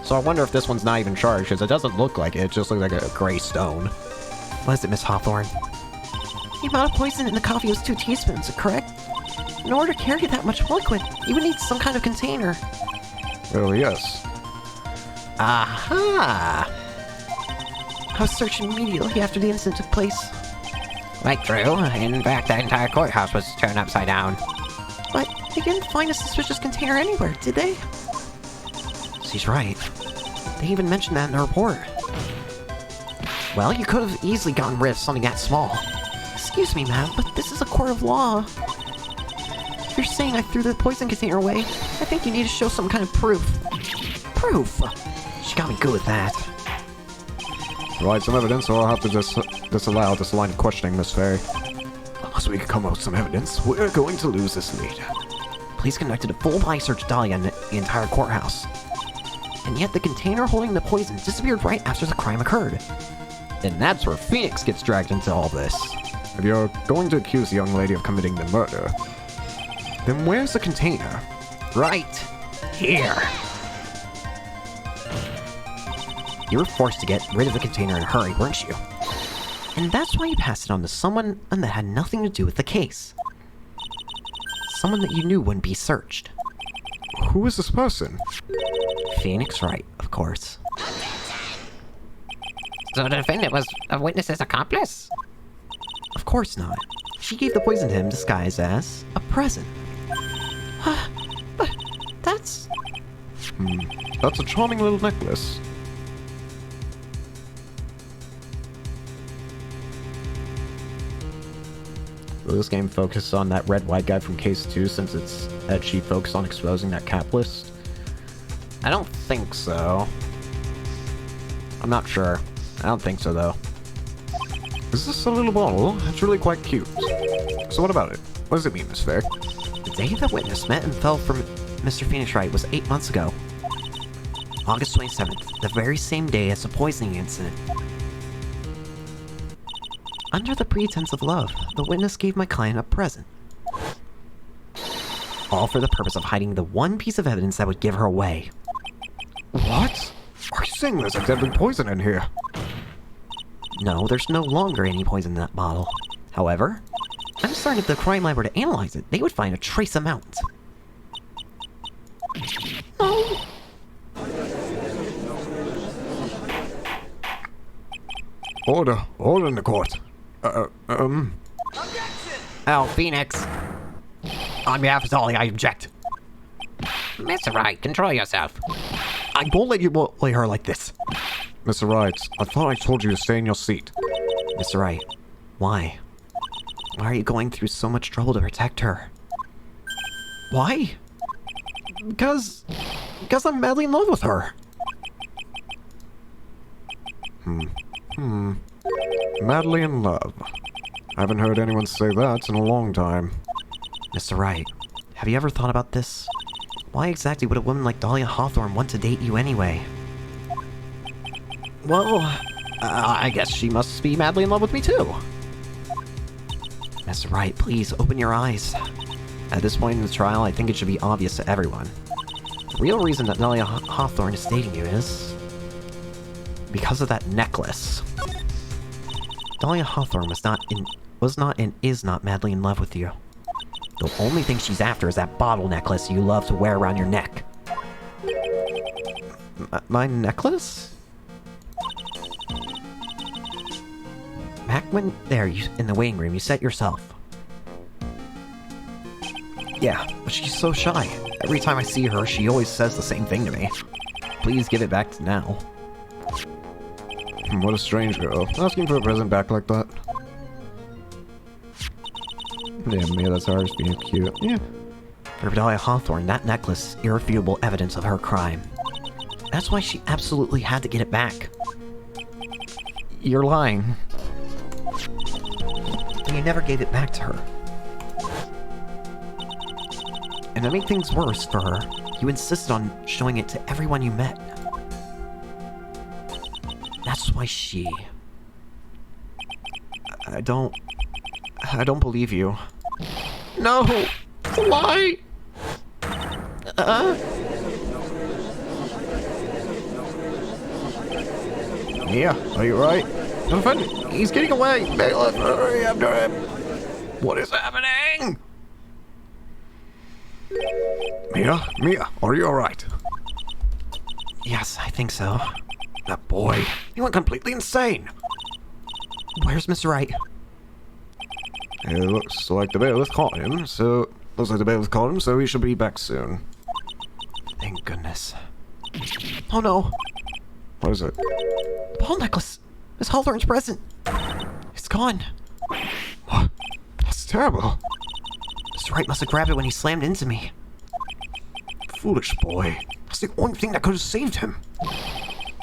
[SPEAKER 1] So I wonder if this one's not even charged, because it doesn't look like it. It just looks like a gray stone.
[SPEAKER 4] What is it, Miss Hawthorne? The amount of poison in the coffee was 2 teaspoons, correct? In order to carry that much liquid, you would need some kind of container.
[SPEAKER 3] Well, yes.
[SPEAKER 4] Aha! I was searching immediately after the incident took place.
[SPEAKER 2] Like true. In fact, the entire courthouse was turned upside down.
[SPEAKER 4] But they didn't find a suspicious container anywhere, did they? She's right. They even mentioned that in the report. Well, you could have easily gotten rid of something that small. Excuse me, ma'am, but this is a court of law. If you're saying I threw the poison container away, I think you need to show some kind of proof. Proof? She got me good with that.
[SPEAKER 3] Provide some evidence, or I'll have to disallow this line of questioning, Miss Faye. Unless we can come up with some evidence, we're going to lose this lead.
[SPEAKER 4] Police conducted a full body search of Dahlia in the entire courthouse. And yet the container holding the poison disappeared right after the crime occurred.
[SPEAKER 1] And that's where Phoenix gets dragged into all this.
[SPEAKER 3] If you're going to accuse the young lady of committing the murder, then where's the container?
[SPEAKER 2] Right here.
[SPEAKER 4] You were forced to get rid of the container in a hurry, weren't you? And that's why you passed it on to someone that had nothing to do with the case. Someone that you knew wouldn't be searched.
[SPEAKER 3] Who is this person?
[SPEAKER 4] Phoenix Wright, of course.
[SPEAKER 2] So the defendant was a witness's accomplice?
[SPEAKER 4] Of course not. She gave the poison to him disguised as a present. But that's...
[SPEAKER 3] That's a charming little necklace.
[SPEAKER 1] Will this game focus on that red-white guy from Case 2 since it's actually focused on exposing that cap list? I don't think so. I'm not sure. I don't think so, though.
[SPEAKER 3] Is this a little bottle? It's really quite cute. So what about it? What does it mean, Miss Fair?
[SPEAKER 4] The day the witness met and fell for Mr. Phoenix Wright was 8 months ago. August 27th, the very same day as the poisoning incident. Under the pretense of love, the witness gave my client a present. All for the purpose of hiding the one piece of evidence that would give her away.
[SPEAKER 3] What? Are you saying there's like deadly poison in here?
[SPEAKER 4] No, there's no longer any poison in that bottle. However, I'm certain if the crime lab were to analyze it, they would find a trace amount. No!
[SPEAKER 3] Order in the court.
[SPEAKER 2] Oh, Phoenix. On behalf of Dolly, I object. Mr. Wright, control yourself.
[SPEAKER 1] I won't let you bully her like this.
[SPEAKER 3] Mr. Wright, I thought I told you to stay in your seat.
[SPEAKER 4] Mr. Wright, why? Why are you going through so much trouble to protect her?
[SPEAKER 1] Why? Because I'm madly in love with her.
[SPEAKER 3] Madly in love. I haven't heard anyone say that in a long time.
[SPEAKER 4] Mr. Wright, have you ever thought about this? Why exactly would a woman like Dahlia Hawthorne want to date you anyway?
[SPEAKER 1] Well, I guess she must be madly in love with me too.
[SPEAKER 4] Mr. Wright, please open your eyes.
[SPEAKER 1] At this point in the trial, I think it should be obvious to everyone. The real reason that Dahlia Hawthorne is dating you is because of that necklace.
[SPEAKER 4] Dahlia Hawthorne was not and is not madly in love with you.
[SPEAKER 1] The only thing she's after is that bottle necklace you love to wear around your neck.
[SPEAKER 4] My necklace? Back when in the waiting room, you said yourself.
[SPEAKER 1] Yeah, but she's so shy. Every time I see her, she always says the same thing to me. Please give it back to now.
[SPEAKER 3] What a strange girl. Asking for a present back like that.
[SPEAKER 1] Damn me, that's ours being cute.
[SPEAKER 3] Yeah.
[SPEAKER 4] For Dahlia Hawthorne, that necklace is irrefutable evidence of her crime. That's why she absolutely had to get it back.
[SPEAKER 1] You're lying.
[SPEAKER 4] And you never gave it back to her. And to make things worse for her, you insisted on showing it to everyone you met. That's why she...
[SPEAKER 1] I don't believe you. No! Why? Mia, are you right? Elephant, he's getting away! Bailiff, hurry after him! What is happening?
[SPEAKER 3] Mia, are you alright?
[SPEAKER 4] Yes, I think so.
[SPEAKER 1] That boy, he went completely insane!
[SPEAKER 4] Where's Mr. Wright?
[SPEAKER 3] It looks like the bailiff caught him, so he should be back soon.
[SPEAKER 4] Thank goodness.
[SPEAKER 1] Oh no!
[SPEAKER 3] What is it?
[SPEAKER 4] The ball necklace! Miss Hawthorne's present! It's gone.
[SPEAKER 3] What? That's terrible.
[SPEAKER 4] Mr. Wright must have grabbed it when he slammed into me.
[SPEAKER 1] Foolish boy. That's the only thing that could have saved him.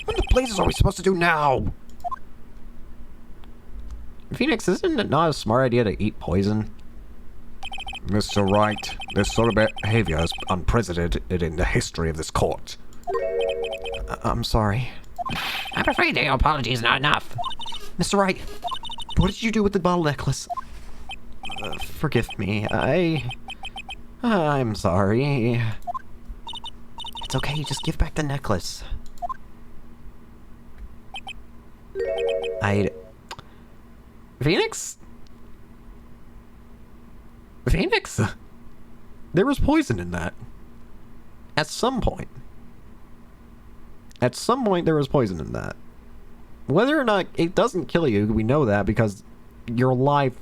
[SPEAKER 1] What the blazes are we supposed to do now? Phoenix, isn't it not a smart idea to eat poison?
[SPEAKER 3] Mr. Wright, this sort of behavior is unprecedented in the history of this court.
[SPEAKER 1] I'm sorry.
[SPEAKER 2] I'm afraid your apology is not enough.
[SPEAKER 4] Mr. Wright, what did you do with the bottle necklace?
[SPEAKER 1] Forgive me. I'm sorry.
[SPEAKER 4] It's okay, just give back the necklace.
[SPEAKER 1] Phoenix? Phoenix? There was poison in that. At some point. At some point there was poison in that. Whether or not it doesn't kill you, we know that because you're alive.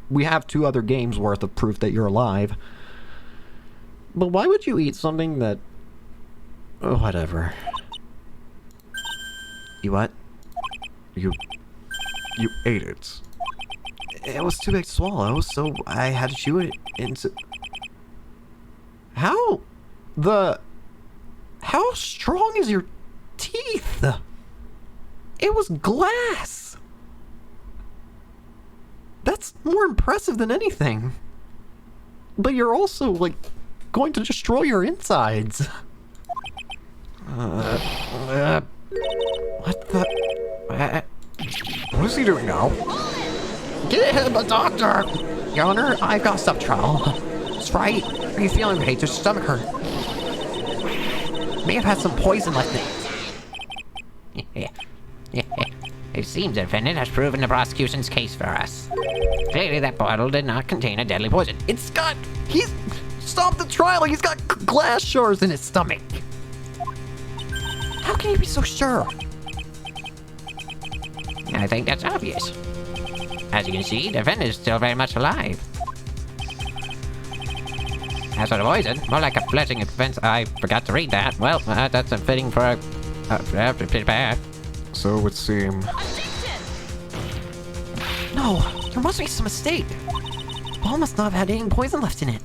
[SPEAKER 1] We have 2 other games worth of proof that you're alive. But why would you eat something that... Oh, whatever. You what?
[SPEAKER 3] You ate it.
[SPEAKER 1] It was too big to swallow, so I had to chew it into... How strong is your teeth? It was glass. That's more impressive than anything. But you're also, like, going to destroy your insides. What the...
[SPEAKER 3] What is he doing now?
[SPEAKER 1] Get him a doctor! Your Honor, I've got stomach trouble. It's right. Are you feeling great? Does your stomach hurt? May have had some poison left in it.
[SPEAKER 2] It seems the defendant has proven the prosecution's case for us. Clearly that bottle did not contain a deadly poison.
[SPEAKER 1] He's... Stop the trial! He's got glass shards in his stomach! How can you be so sure?
[SPEAKER 2] I think that's obvious. As you can see, the defendant is still very much alive. As for the poison, more like a fledgling offense. I forgot to read that. Well, that's fitting for a...
[SPEAKER 3] So it would seem...
[SPEAKER 1] No, there must be some mistake. The ball must not have had any poison left in it.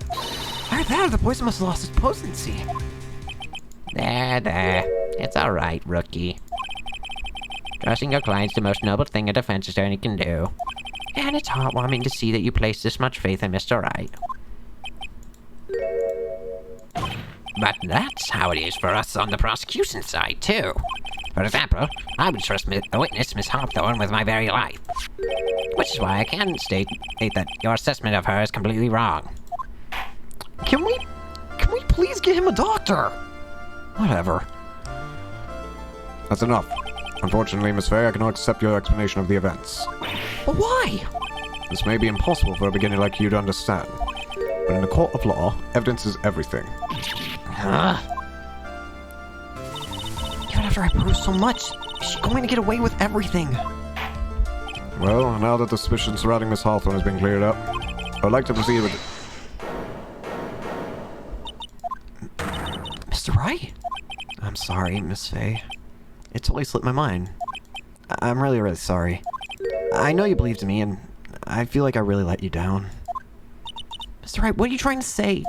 [SPEAKER 1] Either that or the poison must have lost its potency.
[SPEAKER 2] There. It's alright, rookie. Trusting your client's the most noble thing a defense attorney can do. And it's heartwarming to see that you place this much faith in Mr. Wright. But that's how it is for us on the prosecution side, too. For example, I would trust a witness, Miss Hawthorne, with my very life. Which is why I can state that your assessment of her is completely wrong.
[SPEAKER 1] Can we please get him a doctor? Whatever.
[SPEAKER 3] That's enough. Unfortunately, Miss Faye, I cannot accept your explanation of the events.
[SPEAKER 1] But why?
[SPEAKER 3] This may be impossible for a beginner like you to understand. But in a court of law, evidence is everything.
[SPEAKER 1] Even after I proved so much, is she going to get away with everything?
[SPEAKER 3] Well, now that the suspicion surrounding Miss Hawthorne has been cleared up, I would like to proceed with...
[SPEAKER 1] Mr. Wright? I'm sorry, Miss Faye. It totally slipped my mind. I'm really, really sorry. I know you believed in me, and I feel like I really let you down. Mr. Wright, what are you trying to say?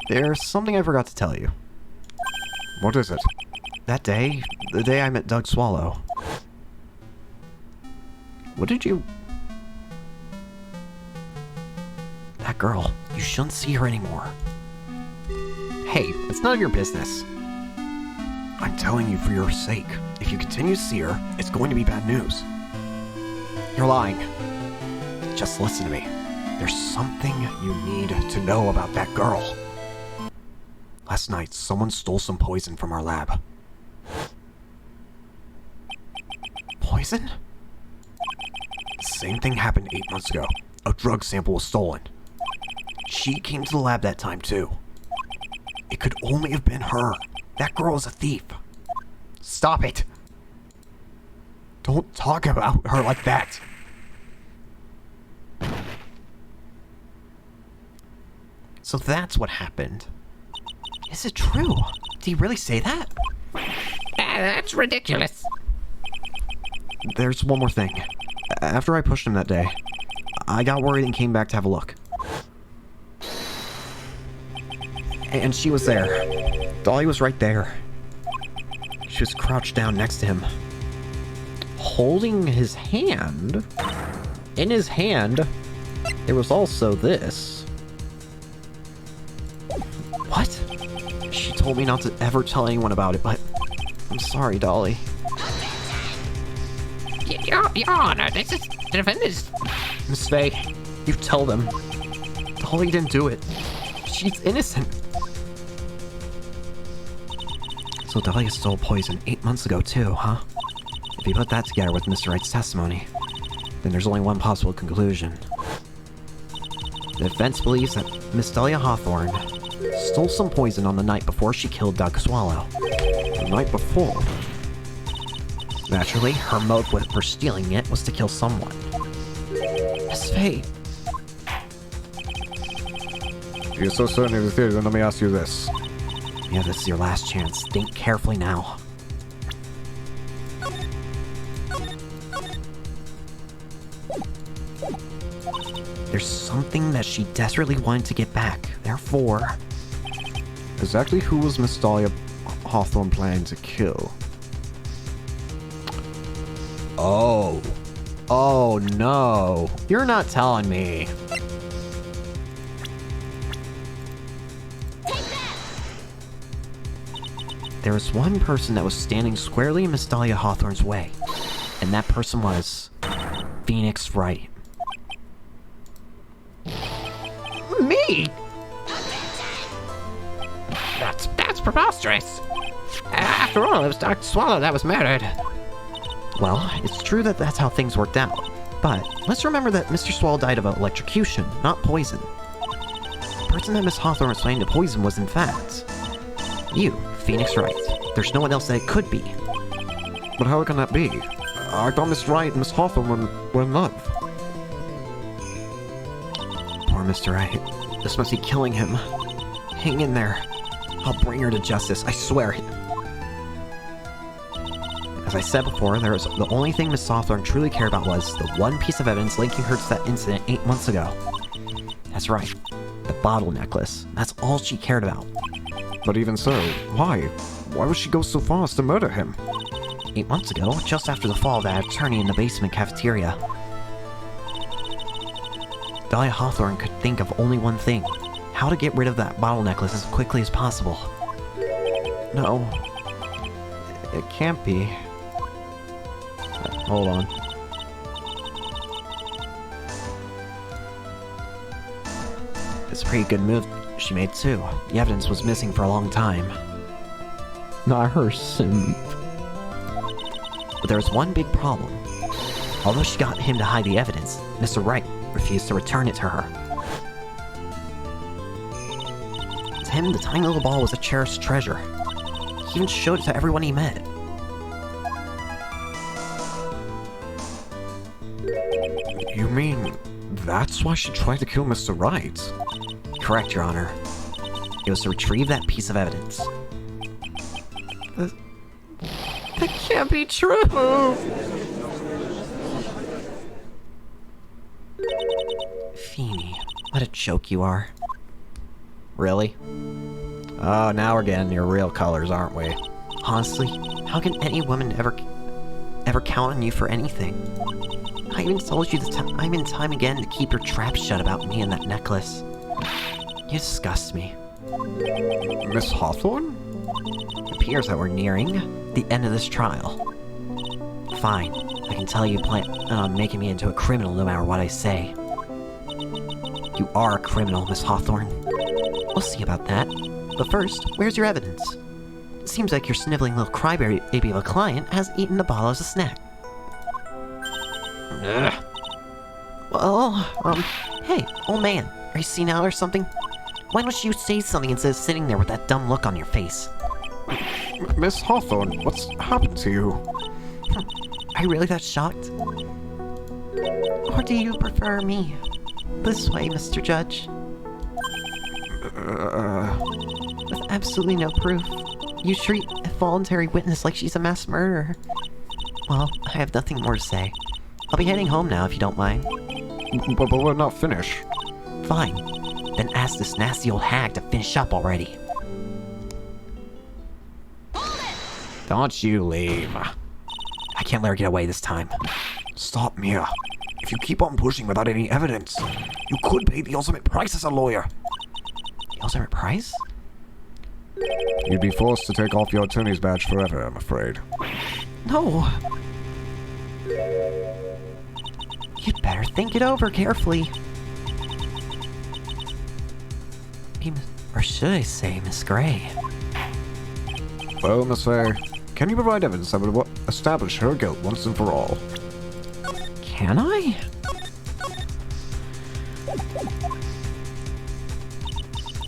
[SPEAKER 1] There's something I forgot to tell you.
[SPEAKER 3] What is it?
[SPEAKER 1] That day, the day I met Doug Swallow. What did you... That girl, you shouldn't see her anymore. Hey, it's none of your business. I'm telling you for your sake. If you continue to see her, it's going to be bad news. You're lying. Just listen to me. There's something you need to know about that girl. Last night, someone stole some poison from our lab. Poison? The same thing happened 8 months ago. A drug sample was stolen. She came to the lab that time, too. It could only have been her. That girl is a thief. Stop it. Don't talk about her like that. So that's what happened. Is it true? Did he really say that?
[SPEAKER 2] That's ridiculous.
[SPEAKER 1] There's one more thing. After I pushed him that day, I got worried and came back to have a look. And she was there. Dolly was right there. She was crouched down next to him, holding his hand. In his hand, there was also this. What? She told me not to ever tell anyone about it, but I'm sorry, Dolly.
[SPEAKER 2] Your Honor, this is the defendant's...
[SPEAKER 1] Miss Faye, you tell them. Dolly didn't do it. She's innocent. So Dolly stole poison 8 months ago too, huh? If you put that together with Mr. Wright's testimony, then there's only one possible conclusion. The defense believes that Miss Delia Hawthorne stole some poison on the night before she killed Doug Swallow. The night before?
[SPEAKER 4] Naturally, her motive for stealing it was to kill someone. Miss Faye,
[SPEAKER 3] You're so certain of the theory, then let me ask you this.
[SPEAKER 4] yeah, this is your last chance. Think carefully now. There's something that she desperately wanted to get back. Therefore,
[SPEAKER 3] Exactly who was Miss Dahlia Hawthorne planning to kill?
[SPEAKER 1] Oh. Oh no. You're not telling me.
[SPEAKER 4] there was one person that was standing squarely in Miss Dahlia Hawthorne's way, and that person was Phoenix Wright.
[SPEAKER 2] Me? That's preposterous. After all, it was Dr. Swallow that was murdered.
[SPEAKER 4] Well, it's true that that's how things worked out, but let's remember that Mr. Swallow died of electrocution, not poison. The person that Miss Hawthorne was planning to poison was, in fact, you, Phoenix Wright. There's no one else that it could be.
[SPEAKER 3] But how can that be? I thought Miss Wright and Miss Hawthorne were in love.
[SPEAKER 4] Poor Mr. Wright. This must be killing him. Hang in there. I'll bring her to justice, I swear. As I said before, the only thing Miss Hawthorne truly cared about was the one piece of evidence linking her to that incident 8 months ago. That's right, the bottle necklace. That's all she cared about.
[SPEAKER 3] But even so, why? Why would she go so far as to murder him?
[SPEAKER 4] 8 months ago, just after the fall of that attorney in the basement cafeteria, Dahlia Hawthorne could think of only one thing: how to get rid of that bottle necklace as quickly as possible.
[SPEAKER 3] No. It can't be. Hold on.
[SPEAKER 4] It's a pretty good move she made too. The evidence was missing for a long time.
[SPEAKER 3] Not her sim.
[SPEAKER 4] But there was one big problem. Although she got him to hide the evidence, Mr. Wright refused to return it to her. To him, the tiny little ball was a cherished treasure. He even showed it to everyone he met.
[SPEAKER 3] You mean that's why she tried to kill Mr. Wright?
[SPEAKER 4] Correct, Your Honor. It was to retrieve that piece of evidence.
[SPEAKER 2] That can't be true.
[SPEAKER 4] Feeny, what a joke you are. Really? Oh, now we're getting your real colors, aren't we? Honestly, how can any woman ever count on you for anything? I even told you time and time again to keep your trap shut about me and that necklace. You disgust me.
[SPEAKER 3] Miss Hawthorne?
[SPEAKER 4] It appears that we're nearing the end of this trial. Fine, I can tell you plan on making me into a criminal no matter what I say. You are a criminal, Miss Hawthorne. We'll see about that. But first, where's your evidence? It seems like your sniveling little crybaby of a client has eaten the bottle as a snack.
[SPEAKER 2] Ugh.
[SPEAKER 4] Well, hey, old man, are you senile or something? Why don't you say something instead of sitting there with that dumb look on your face?
[SPEAKER 3] Miss Hawthorne, what's happened to you?
[SPEAKER 4] Are you really that shocked? Or do you prefer me? This way, Mr. Judge. With absolutely no proof, you treat a voluntary witness like she's a mass murderer. Well, I have nothing more to say. I'll be heading home now if you don't mind.
[SPEAKER 3] But we're not finished.
[SPEAKER 4] Fine. Then ask this nasty old hag to finish up already.
[SPEAKER 1] Don't you leave.
[SPEAKER 4] I can't let her get away this time.
[SPEAKER 3] Stop, Mia. If you keep on pushing without any evidence, you could pay the ultimate price as a lawyer.
[SPEAKER 4] The ultimate price?
[SPEAKER 3] You'd be forced to take off your attorney's badge forever, I'm afraid.
[SPEAKER 4] No. You'd better think it over carefully. Or should I say, Miss Gray?
[SPEAKER 3] Well, Miss Fair, can you provide evidence that would establish her guilt once and for all?
[SPEAKER 4] Can I?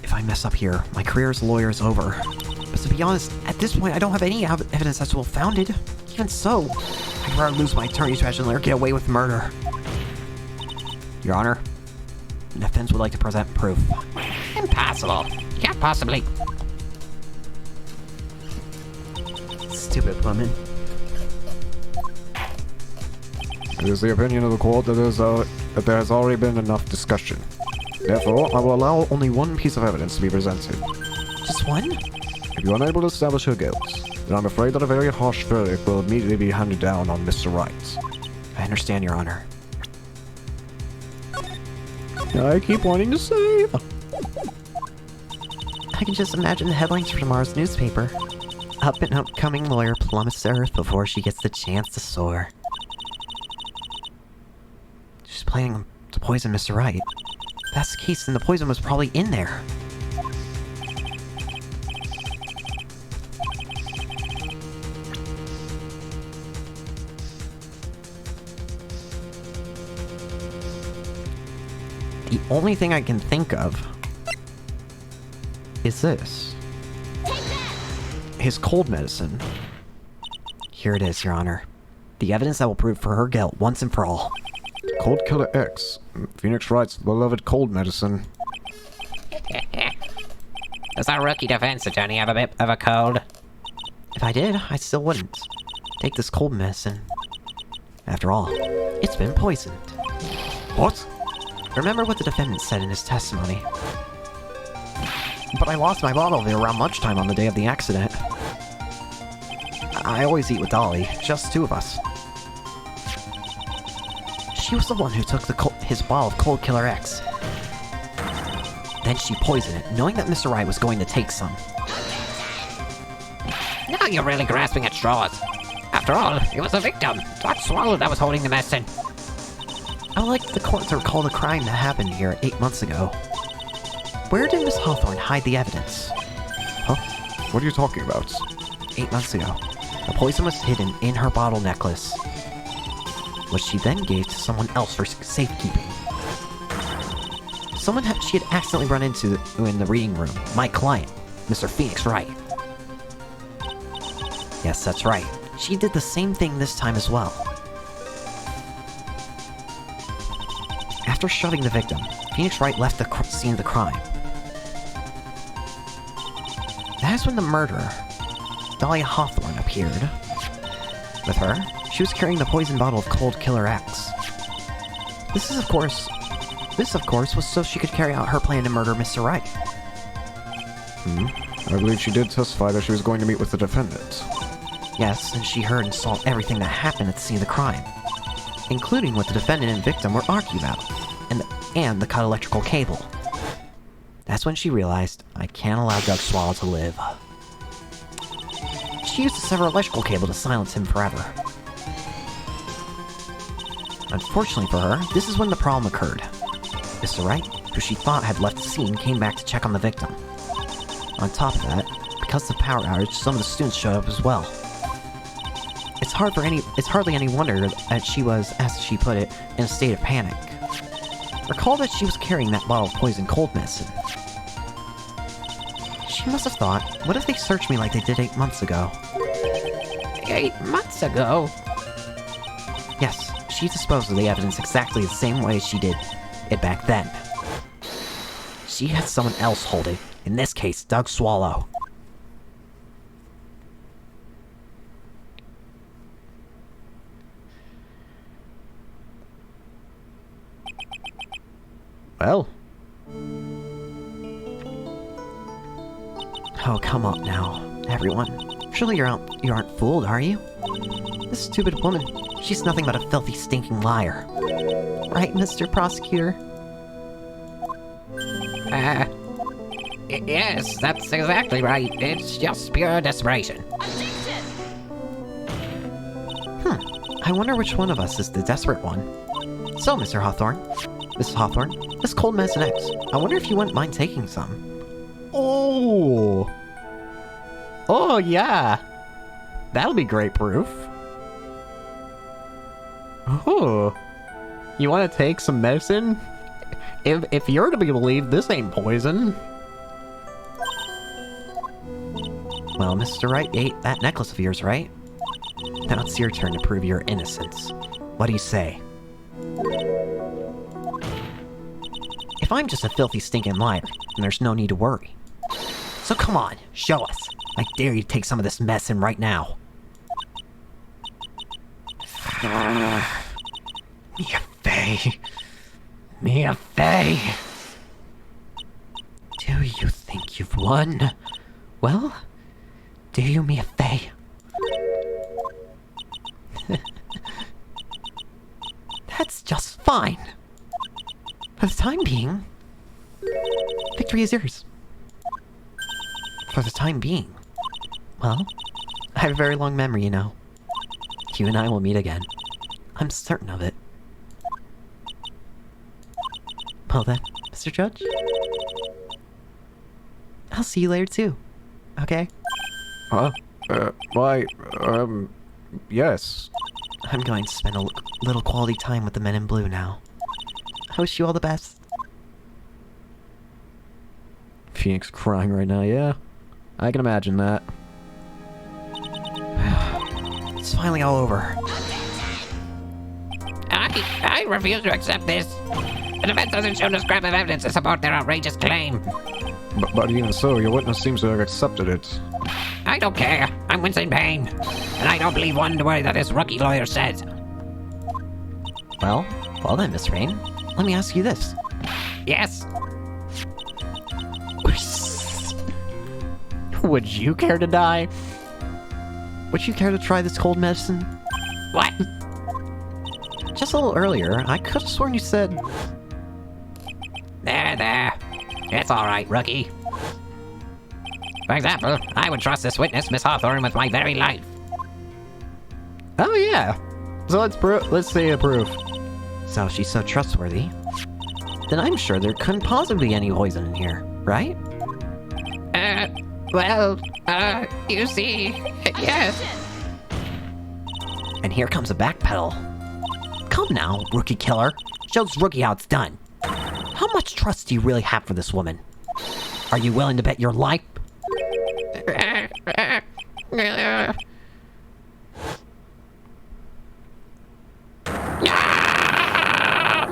[SPEAKER 4] If I mess up here, my career as a lawyer is over. But to be honest, at this point, I don't have any evidence that's well-founded. Even so, I'd rather lose my attorney's badge than let her get away with murder.
[SPEAKER 1] Your Honor, the defense would like to present proof.
[SPEAKER 2] Impossible. You can't possibly.
[SPEAKER 4] Stupid woman.
[SPEAKER 3] It is the opinion of the court that there has already been enough discussion. Therefore, I will allow only one piece of evidence to be presented.
[SPEAKER 4] Just one?
[SPEAKER 3] If you are unable to establish her guilt, then I'm afraid that a very harsh verdict will immediately be handed down on Mr. Wright.
[SPEAKER 1] I understand, Your Honor.
[SPEAKER 3] I keep wanting to say...
[SPEAKER 4] I can just imagine the headlines for tomorrow's newspaper. Up and upcoming lawyer plummets to earth before she gets the chance to soar. She's planning to poison Mr. Wright. If that's the case, then the poison was probably in there. The only thing I can think of is this. His cold medicine. Here it is, Your Honor. The evidence that will prove for her guilt once and for all.
[SPEAKER 3] Cold Killer X. Phoenix Wright's beloved cold medicine.
[SPEAKER 2] Does our rookie defense attorney have a bit of a cold?
[SPEAKER 4] If I did, I still wouldn't take this cold medicine. After all, it's been poisoned.
[SPEAKER 3] What?
[SPEAKER 4] Remember what the defendant said in his testimony. But I lost my bottle of it around lunchtime on the day of the accident. I always eat with Dolly, just two of us. She was the one who took his bottle of Cold Killer X. Then she poisoned it, knowing that Mr. Wright was going to take some.
[SPEAKER 2] Now you're really grasping at straws. After all, it was a victim, not Swallow, that was holding the medicine.
[SPEAKER 4] I would like the court to recall the crime that happened here 8 months ago. Where did Miss Hawthorne hide the evidence?
[SPEAKER 3] Huh? What are you talking about?
[SPEAKER 4] 8 months ago, the poison was hidden in her bottle necklace, which she then gave to someone else for safekeeping. Someone she had accidentally run into in the reading room. My client, Mr. Phoenix Wright. Yes, that's right. She did the same thing this time as well. After shoving the victim, Phoenix Wright left the scene of the crime. That is when the murderer, Dahlia Hawthorne, appeared. With her, she was carrying the poison bottle of Cold Killer X. This, of course, was so she could carry out her plan to murder Mr. Wright.
[SPEAKER 3] I believe she did testify that she was going to meet with the defendant.
[SPEAKER 4] Yes, and she heard and saw everything that happened at the scene of the crime, including what the defendant and victim were arguing about, and the cut electrical cable. That's when she realized, I can't allow Doug Swallow to live. She used to sever electrical cable to silence him forever. Unfortunately for her, this is when the problem occurred. Mr. Wright, who she thought had left the scene, came back to check on the victim. On top of that, because of the power outage, some of the students showed up as well. It's hardly any wonder that she was, as she put it, in a state of panic. Recall that she was carrying that bottle of poison cold medicine. She must have thought, what if they searched me like they did 8 months ago?
[SPEAKER 2] 8 months ago?
[SPEAKER 4] Yes, she disposed of the evidence exactly the same way she did it back then. She had someone else hold it, in this case, Doug Swallow. Well. Oh, come on now, everyone. Surely you aren't fooled, are you? This stupid woman, she's nothing but a filthy, stinking liar. Right, Mr. Prosecutor?
[SPEAKER 2] Yes, that's exactly right. It's just pure desperation.
[SPEAKER 4] I wonder which one of us is the desperate one. So, Mr. Hawthorne, Mrs. Hawthorne, this cold medicine X, I wonder if you wouldn't mind taking some. Oh! Oh, yeah! That'll be great proof. Oh. You want to take some medicine? If you're to be believed, this ain't poison. Well, Mr. Wright ate that necklace of yours, right? Then Now it's your turn to prove your innocence. What do you say? If I'm just a filthy, stinking liar, then there's no need to worry. So come on, show us. I dare you to take some of this mess in right now. Mia Fey. Mia Fey. Do you think you've won? Well, do you, Mia Fey? That's just fine. For the time being, victory is yours. For the time being. Well, I have a very long memory, you know. You and I will meet again. I'm certain of it. Well then, Mr. Judge? I'll see you later too. Okay?
[SPEAKER 3] Huh? Why, yes.
[SPEAKER 4] I'm going to spend a little quality time with the men in blue now. I wish you all the best.
[SPEAKER 3] Phoenix crying right now, yeah. I can imagine that.
[SPEAKER 4] It's finally all over.
[SPEAKER 2] I refuse to accept this. The defense hasn't shown a scrap of evidence to support their outrageous claim.
[SPEAKER 3] But even so, your witness seems to have accepted it.
[SPEAKER 2] I don't care. I'm in pain. And I don't believe one word that this rookie lawyer says.
[SPEAKER 4] Well then, Miss Rain. Let me ask you this.
[SPEAKER 2] Yes.
[SPEAKER 4] Would you care to die? Would you care to try this cold medicine?
[SPEAKER 2] What?
[SPEAKER 4] Just a little earlier, I could have sworn you said...
[SPEAKER 2] There. It's alright, rookie. For example, I would trust this witness, Miss Hawthorne, with my very life.
[SPEAKER 4] Oh yeah. So let's see a proof. So she's so trustworthy. Then I'm sure there couldn't possibly be any poison in here, right?
[SPEAKER 2] You see, yes.
[SPEAKER 4] And here comes a backpedal. Come now, rookie killer. Show this rookie how it's done. How much trust do you really have for this woman? Are you willing to bet your life?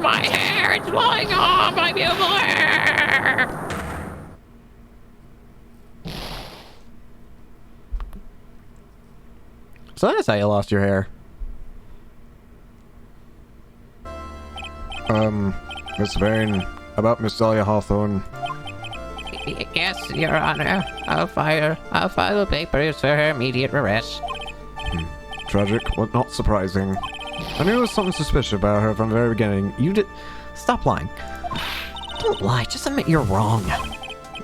[SPEAKER 2] My hair, it's falling off, my beautiful hair!
[SPEAKER 3] So that's how you lost your hair. Miss Vane, about Miss Dahlia Hawthorne.
[SPEAKER 2] Yes, Your Honor. I'll file papers for her immediate arrest.
[SPEAKER 3] Tragic, but not surprising. I knew there was something suspicious about her from the very beginning. You did...
[SPEAKER 4] Stop lying. Don't lie, just admit you're wrong.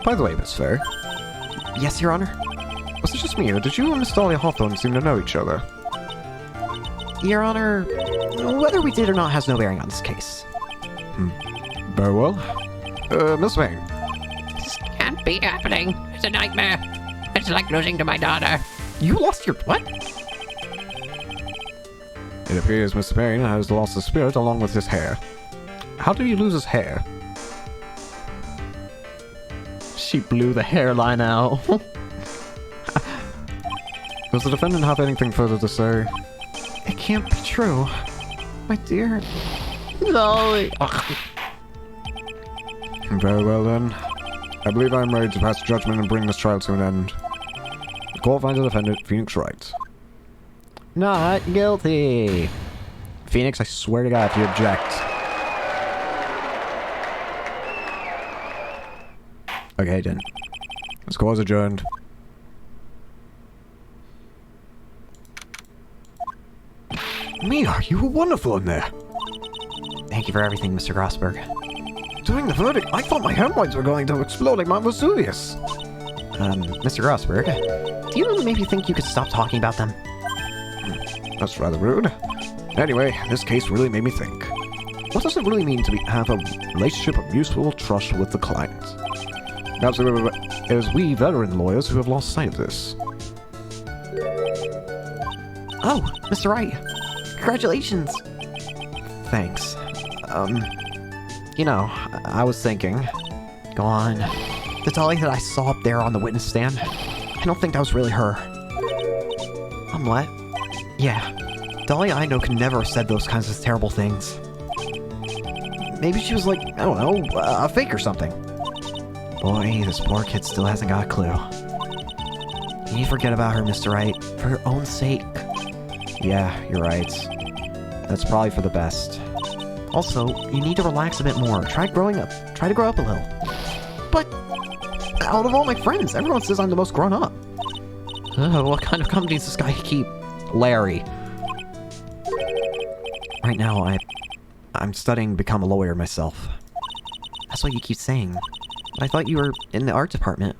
[SPEAKER 3] By the way, Miss Fair,
[SPEAKER 4] Yes, Your Honor?
[SPEAKER 3] was it just me, or did you and Miss Dahlia Hawthorne seem to know each other?
[SPEAKER 4] Your Honor, whether we did or not has no bearing on this case.
[SPEAKER 3] Very well. Miss Vane,
[SPEAKER 2] This can't be happening. It's a nightmare. It's like losing to my daughter.
[SPEAKER 4] You lost your what?
[SPEAKER 3] it appears Mr. Vane has lost his spirit along with his hair. How did he lose his hair?
[SPEAKER 4] She blew the hairline out.
[SPEAKER 3] Does the defendant have anything further to say?
[SPEAKER 4] It can't be true. My dear... No.
[SPEAKER 3] Very well then. I believe I am ready to pass judgment and bring this trial to an end. The court finds the defendant, Phoenix Wright.
[SPEAKER 4] Not guilty.
[SPEAKER 3] Phoenix, I swear to God if you object. Okay, then. This court is adjourned. Mia, you were wonderful in there.
[SPEAKER 4] Thank you for everything, Mr. Grossberg.
[SPEAKER 3] During the verdict, I thought my hemorrhoids were going to explode like Mount Vesuvius.
[SPEAKER 4] Mr. Grossberg, do you really maybe think you could stop talking about them?
[SPEAKER 3] That's rather rude. Anyway, this case really made me think. What does it really mean to have a relationship of mutual trust with the client? Perhaps it is we veteran lawyers who have lost sight of this.
[SPEAKER 4] Oh, Mr. Wright. Congratulations. Thanks. You know, I was thinking... Go on. The dolly that I saw up there on the witness stand, I don't think that was really her. What?
[SPEAKER 1] Yeah, Dahlia I know could never have said those kinds of terrible things. Maybe she was like, I don't know, a fake or something. Boy, this poor kid still hasn't got a clue. You need to forget about her, Mr. Wright, for her own sake. Yeah, you're right. That's probably for the best. Also, you need to relax a bit more. Try to grow up a little. But, out of all my friends, everyone says I'm the most grown up. What kind of company does this guy keep? Larry. Right now, I'm studying to become a lawyer myself. That's what you keep saying. I thought you were in the art department.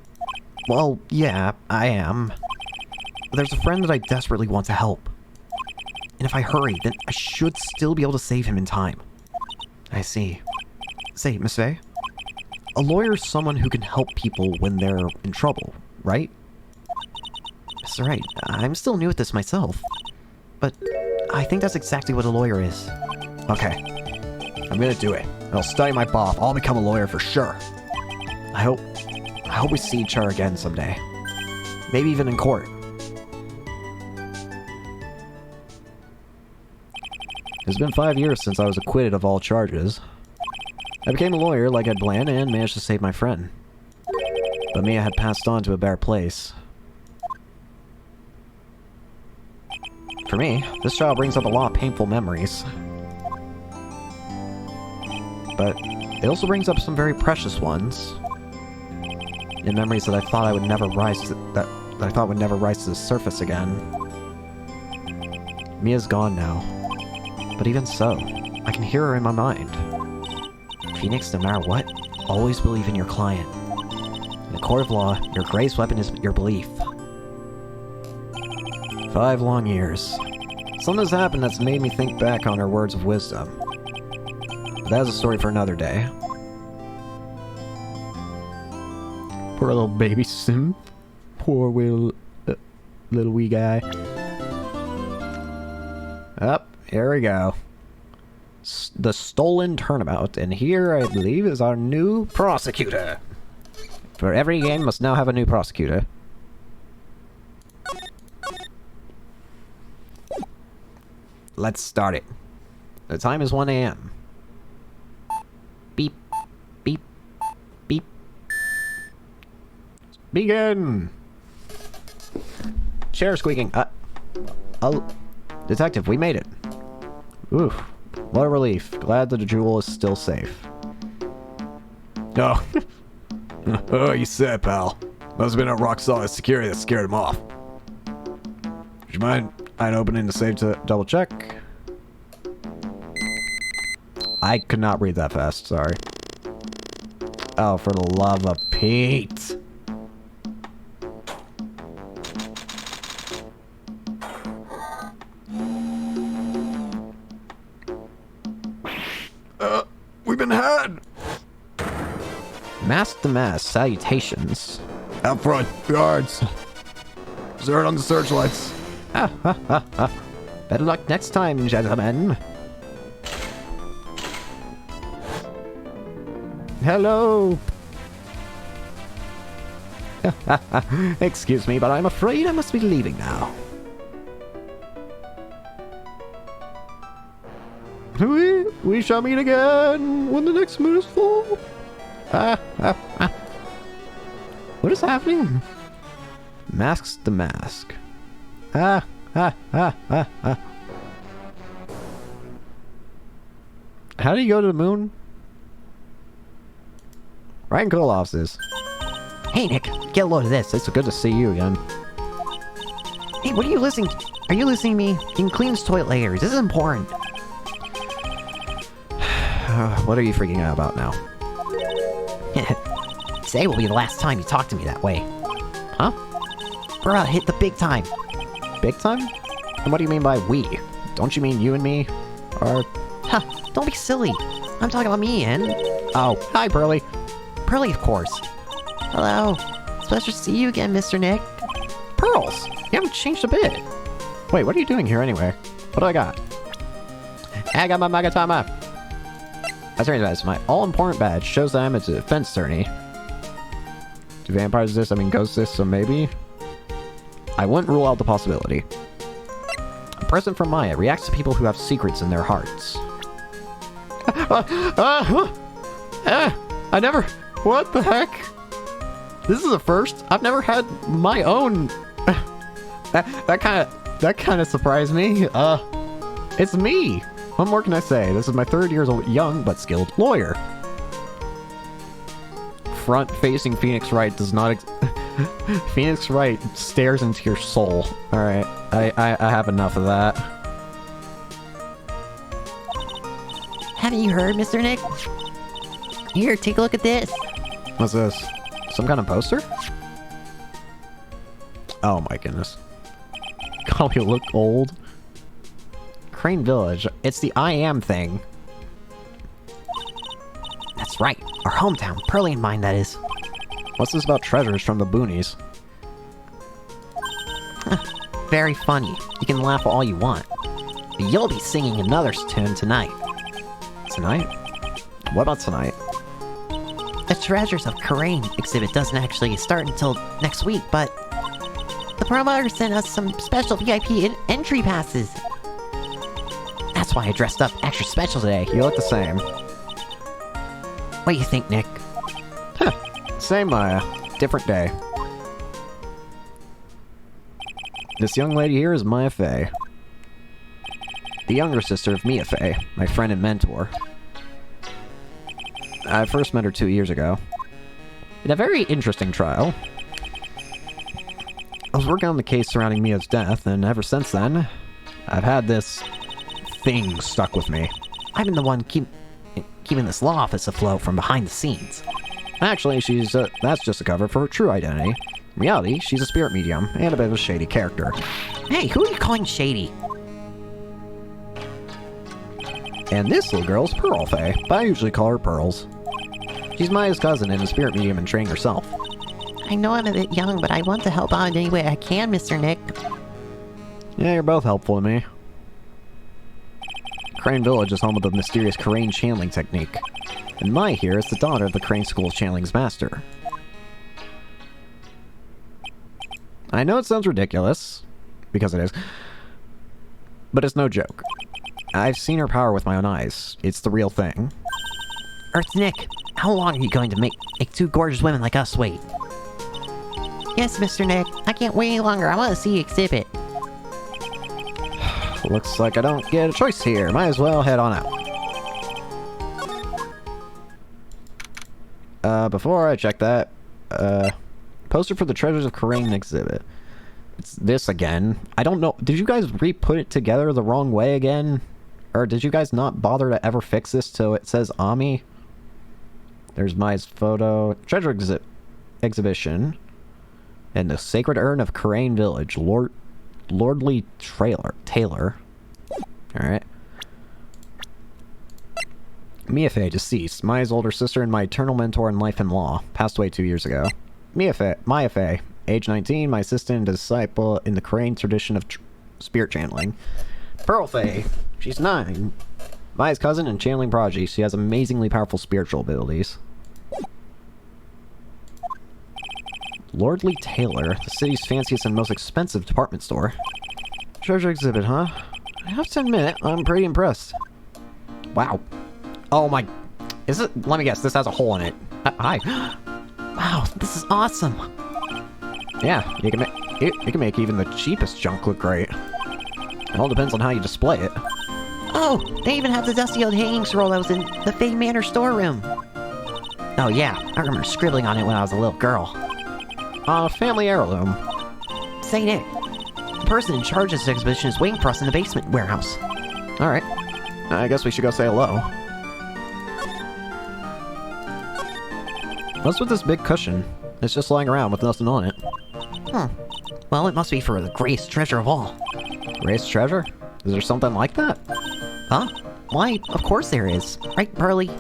[SPEAKER 1] Well, yeah, I am. But there's a friend that I desperately want to help. And if I hurry, then I should still be able to save him in time. I see. Say, Miss Faye, a lawyer is someone who can help people when they're in trouble, right? That's right. I'm still new at this myself. But I think that's exactly what a lawyer is. Okay. I'm gonna do it. I'll study my butt off. I'll become a lawyer for sure. I hope we see each other again someday. Maybe even in court. It's been 5 years since I was acquitted of all charges. I became a lawyer like I'd planned and managed to save my friend. But Mia had passed on to a better place. For me, this trial brings up a lot of painful memories. But it also brings up some very precious ones. And memories that I thought would never rise to the surface again. Mia's gone now. But even so, I can hear her in my mind. Phoenix, no matter what, always believe in your client. In a court of law, your greatest weapon is your belief. 5 long years. Something's happened that's made me think back on her words of wisdom. But that's a story for another day. Poor little baby Sim. Poor little wee guy. Up. Here we go. The Stolen Turnabout, and here, I believe, is our new prosecutor. For every game must now have a new prosecutor. Let's start it. The time is 1 a.m. Beep, beep, beep. Begin! Chair squeaking. Detective, we made it. Oof. What a relief. Glad that the jewel is still safe. Oh. Oh, you said, pal. Must have been a rock-solid security that scared him off. Would you mind opening the safe to double check? I could not read that fast, sorry. Oh, for the love of Pete. We've been had! Mask to mask, salutations. Out front, guards. Zerd on the searchlights. Better luck next time, gentlemen. Hello. Excuse me, but I'm afraid I must be leaving now. We shall meet again when the next moon is full. What is happening? Masks the mask. How do you go to the moon? Right in Coal offices. Hey Nick, get a load of this. It's good to see you again. Hey, what are you listening to? Are you listening to me? You can clean this toilet later. This is important. What are you freaking out about now? Today will be the last time you talk to me that way. Huh? We're about to hit the big time. Big time? And what do you mean by we? Don't you mean you and me? Or... Huh, don't be silly. I'm talking about me and... Oh, hi Pearly. Pearly, of course. Hello. It's a pleasure to see you again, Mr. Nick. Pearls! You haven't changed a bit. Wait, what are you doing here anyway? What do I got? I got my Magatama. As my all-important badge shows that I'm a defense attorney. Do vampires exist? I mean, ghosts exist, so maybe? I wouldn't rule out the possibility. A present from Maya reacts to people who have secrets in their hearts. I never... What the heck? This is a first. I've never had my own... that kind of surprised me. It's me. What more can I say? This is my 3rd year as a young but skilled lawyer. Front-facing Phoenix Wright does not... Phoenix Wright stares into your soul. Alright, I have enough of that.
[SPEAKER 4] Haven't you heard, Mr. Nick? Here, take a look at this.
[SPEAKER 1] What's this? Some kind of poster? Oh my goodness. God, you look old. Crane Village. It's the I Am thing.
[SPEAKER 4] That's right. Our hometown. Pearlian Mine, that is.
[SPEAKER 1] What's this about treasures from the boonies?
[SPEAKER 4] Very funny. You can laugh all you want. But you'll be singing another tune tonight.
[SPEAKER 1] Tonight? What about tonight?
[SPEAKER 4] The Treasures of Karain exhibit doesn't actually start until next week, but the promoter sent us some special VIP entry passes. That's why I dressed up extra special today.
[SPEAKER 1] You look the same.
[SPEAKER 4] What do you think, Nick?
[SPEAKER 1] Same Maya. Different day. This young lady here is Maya Fey. The younger sister of Mia Fey, my friend and mentor. I first met her 2 years ago. In a very interesting trial. I was working on the case surrounding Mia's death, and ever since then, I've had this thing stuck with me.
[SPEAKER 4] I've been the one keeping this law office afloat from behind the scenes.
[SPEAKER 1] Actually, that's just a cover for her true identity. In reality, she's a spirit medium, and a bit of a shady character.
[SPEAKER 4] Hey, who are you calling shady?
[SPEAKER 1] And this little girl's Pearl Fey, but I usually call her Pearls. She's Maya's cousin and a spirit medium in training herself.
[SPEAKER 4] I know I'm a bit young, but I want to help out in any way I can, Mr. Nick.
[SPEAKER 1] Yeah, you're both helpful to me. Crane Village is home of the mysterious Crane channeling technique. And Maya here is the daughter of the Crane School channeling's master. I know it sounds ridiculous, because it is, but it's no joke. I've seen her power with my own eyes. It's the real thing.
[SPEAKER 4] Earth Nick, how long are you going to make 2 gorgeous women like us wait? Yes, Mr. Nick. I can't wait any longer. I want to see the exhibit.
[SPEAKER 1] Looks like I don't get a choice here. Might as well head on out. Before I check that, poster for the Treasures of Karain exhibit. It's this again. I don't know. Did you guys re-put it together the wrong way again? Or did you guys not bother to ever fix this till it says Ami? There's Maya's photo. Treasure exhibition. And the Sacred Urn of Karain Village. Lordly Taylor. Alright. Mia Fey, deceased. Maya's older sister and my eternal mentor in life and law. Passed away 2 years ago. Maya Fey, age 19, my assistant and disciple in the Karain tradition of spirit channeling. Pearl Fey, she's 9. Maya's cousin and channeling prodigy. She has amazingly powerful spiritual abilities. Lordly Taylor, the city's fanciest and most expensive department store. Treasure exhibit, huh? I have to admit, I'm pretty impressed. Wow. Oh my... Is it... Let me guess, this has a hole in it. Hi.
[SPEAKER 4] Wow, this is awesome.
[SPEAKER 1] Yeah, you can make even the cheapest junk look great. It all depends on how you display it.
[SPEAKER 4] Oh, they even have the dusty old hanging scroll that was in the Fey Manor storeroom. Oh yeah, I remember scribbling on it when I was a little girl.
[SPEAKER 1] Family heirloom.
[SPEAKER 4] Say, Nick, the person in charge of this exhibition is waiting for us in the basement warehouse.
[SPEAKER 1] Alright. I guess we should go say hello. What's with this big cushion? It's just lying around with nothing on it.
[SPEAKER 4] Well, it must be for the greatest treasure of all.
[SPEAKER 1] Greatest treasure? Is there something like that?
[SPEAKER 4] Huh? Why, of course there is. Right, Pearly?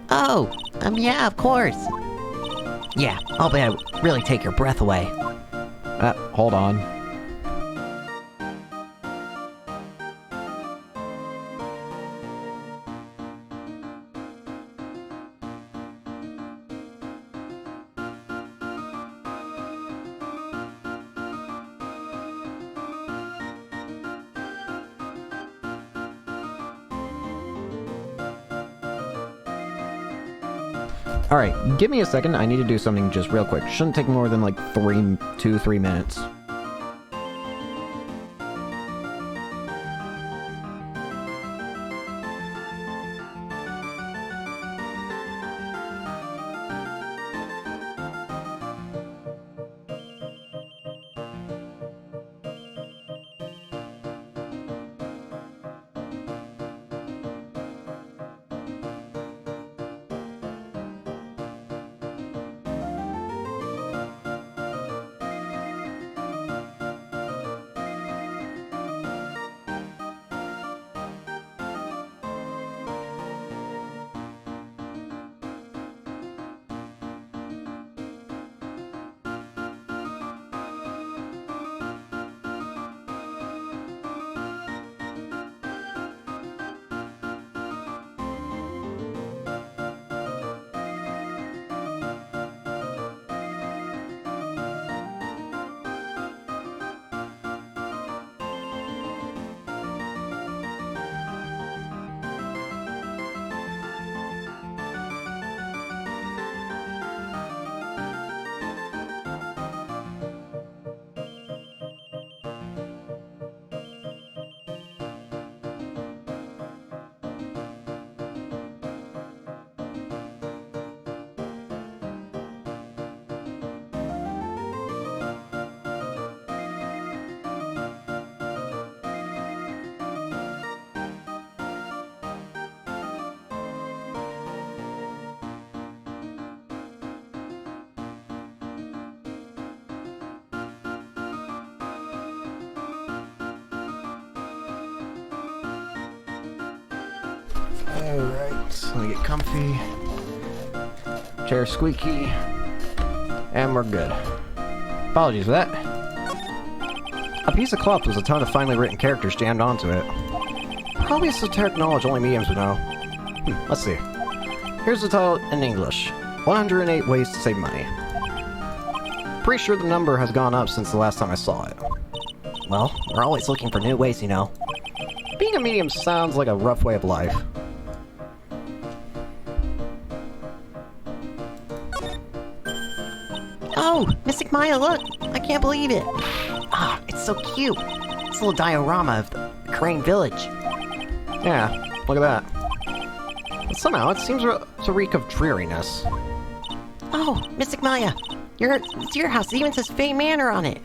[SPEAKER 4] Oh, yeah, of course. Yeah, I'll bet it would really take your breath away.
[SPEAKER 1] Hold on. Alright, give me a second. I need to do something just real quick. Shouldn't take more than like 3 minutes. Alright, let me get comfy. Chair squeaky. And we're good. Apologies for that. A piece of cloth was a ton of finely written characters jammed onto it. Probably esoteric knowledge only mediums would know. Let's see. Here's the title in English. 108 Ways to Save Money. Pretty sure the number has gone up since the last time I saw it.
[SPEAKER 4] Well, we're always looking for new ways, you know.
[SPEAKER 1] Being a medium sounds like a rough way of life.
[SPEAKER 4] Oh, Mystic Maya, look! I can't believe it! Ah, it's so cute! It's a little diorama of the Crane Village.
[SPEAKER 1] Yeah, look at that. But somehow, it seems to reek of dreariness.
[SPEAKER 4] Oh, Mystic Maya! It's your house. It even says Fame Manor on it.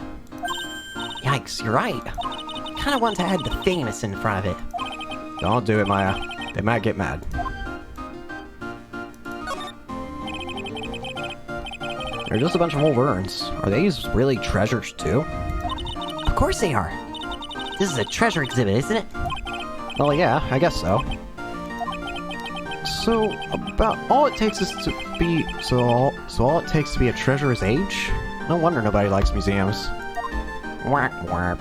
[SPEAKER 4] Yikes, you're right. Kinda want to add the famous in front of it.
[SPEAKER 1] Don't do it, Maya. They might get mad. They're just a bunch of old urns. Are these really treasures, too?
[SPEAKER 4] Of course they are. This is a treasure exhibit, isn't it?
[SPEAKER 1] Well, yeah, I guess so. So, about all it takes is to be... So all it takes to be a treasure is age? No wonder nobody likes museums. Whack, whack.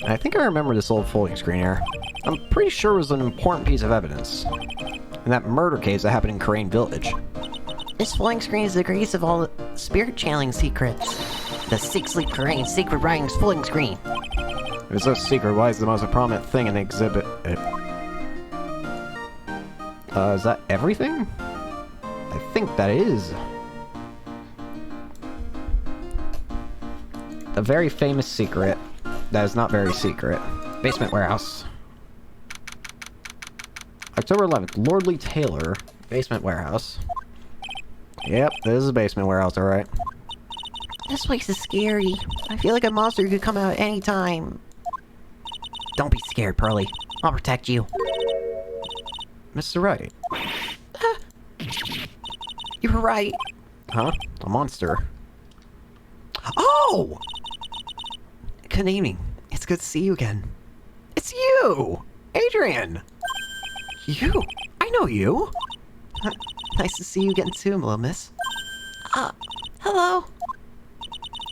[SPEAKER 1] I think I remember this old folding screen here. I'm pretty sure it was an important piece of evidence. In that murder case that happened in Crane Village.
[SPEAKER 4] This folding screen is the greatest of all the spirit channeling secrets. The Six Sleep Crane Sacred Writings folding screen.
[SPEAKER 1] If it's so secret, why is the most prominent thing in the exhibit? Is that everything? I think that is. A very famous secret that is not very secret. Basement warehouse. October 11th, Lordly Taylor, basement warehouse. Yep, this is a basement warehouse, alright.
[SPEAKER 4] This place is scary. I feel like a monster could come out at any time. Don't be scared, Pearly. I'll protect you.
[SPEAKER 1] Mr. Wright.
[SPEAKER 4] You were right.
[SPEAKER 1] Huh? A monster.
[SPEAKER 4] Oh! Good evening. It's good to see you again.
[SPEAKER 1] It's you! Adrian!
[SPEAKER 4] You? I know you. Nice to see you again too, little miss. Hello.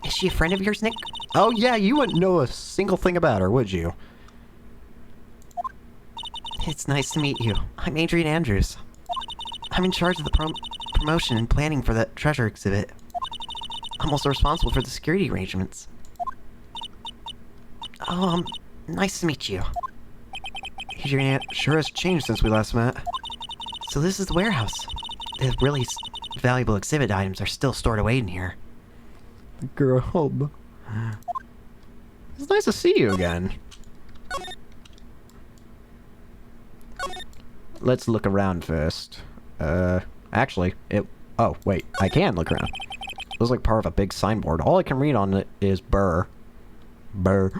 [SPEAKER 4] Is she a friend of yours, Nick?
[SPEAKER 1] Oh yeah, you wouldn't know a single thing about her, would you?
[SPEAKER 4] It's nice to meet you. I'm Adrian Andrews. I'm in charge of the promotion and planning for the treasure exhibit. I'm also responsible for the security arrangements. Oh, nice to meet you.
[SPEAKER 1] Adrian sure has changed since we last met.
[SPEAKER 4] So this is the warehouse. valuable exhibit items are still stored away in here.
[SPEAKER 1] Girl. It's nice to see you again. Let's look around first. Actually, oh, wait, I can look around. It looks like part of a big signboard. All I can read on it is burr. Burr.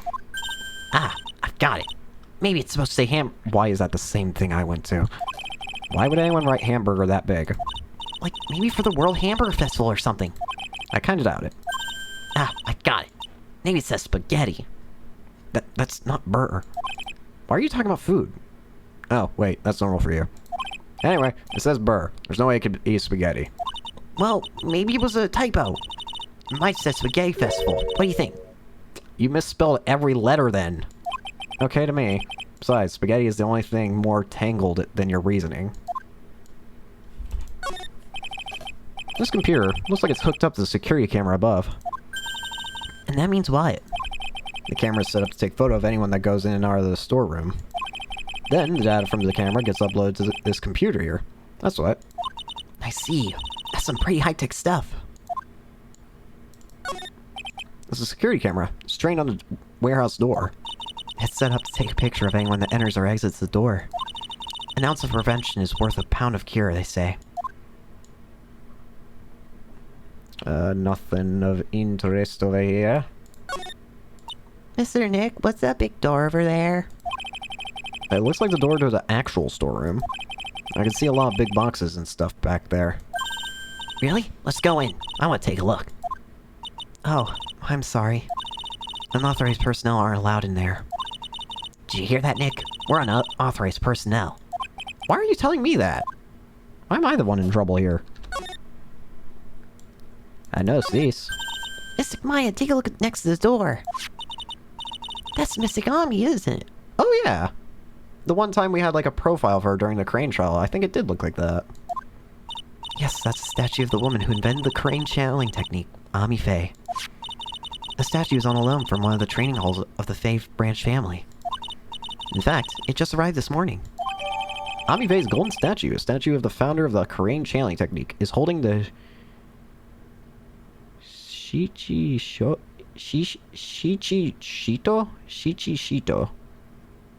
[SPEAKER 4] Ah, I've got it. Maybe it's supposed to say ham...
[SPEAKER 1] Why is that the same thing I went to? Why would anyone write hamburger that big?
[SPEAKER 4] Like, maybe for the World Hamburger Festival or something.
[SPEAKER 1] I kinda doubt it.
[SPEAKER 4] Ah, I got it. Maybe it says spaghetti.
[SPEAKER 1] That's not burr. Why are you talking about food? Oh, wait, that's normal for you. Anyway, it says burr. There's no way it could be spaghetti.
[SPEAKER 4] Well, maybe it was a typo. It might say spaghetti festival. What do you think?
[SPEAKER 1] You misspelled every letter then. Okay to me. Besides, spaghetti is the only thing more tangled than your reasoning. This computer looks like it's hooked up to the security camera above.
[SPEAKER 4] And that means what?
[SPEAKER 1] The camera is set up to take photo of anyone that goes in and out of the storeroom. Then, the data from the camera gets uploaded to this computer here. That's what.
[SPEAKER 4] I see. That's some pretty high-tech stuff.
[SPEAKER 1] It's a security camera. It's trained on the warehouse door.
[SPEAKER 4] It's set up to take a picture of anyone that enters or exits the door. An ounce of prevention is worth a pound of cure, they say.
[SPEAKER 1] Nothing of interest over here.
[SPEAKER 4] Mr. Nick, what's that big door over there?
[SPEAKER 1] It looks like the door to the actual storeroom. I can see a lot of big boxes and stuff back there.
[SPEAKER 4] Really? Let's go in. I want to take a look. Oh, I'm sorry. Unauthorized personnel aren't allowed in there. Did you hear that, Nick? We're unauthorized personnel.
[SPEAKER 1] Why are you telling me that? Why am I the one in trouble here? I know this.
[SPEAKER 4] Mystic Maya, take a look at next to the door. That's Mystic Ami, isn't it?
[SPEAKER 1] Oh yeah. The one time we had like a profile of her during the crane trial, I think it did look like that.
[SPEAKER 4] Yes, that's a statue of the woman who invented the crane channeling technique, Ami Faye. The statue is on a loan from one of the training halls of the Faye branch family. In fact, it just arrived this morning.
[SPEAKER 1] Ami Faye's golden statue, a statue of the founder of the crane channeling technique, is holding the Shichishito?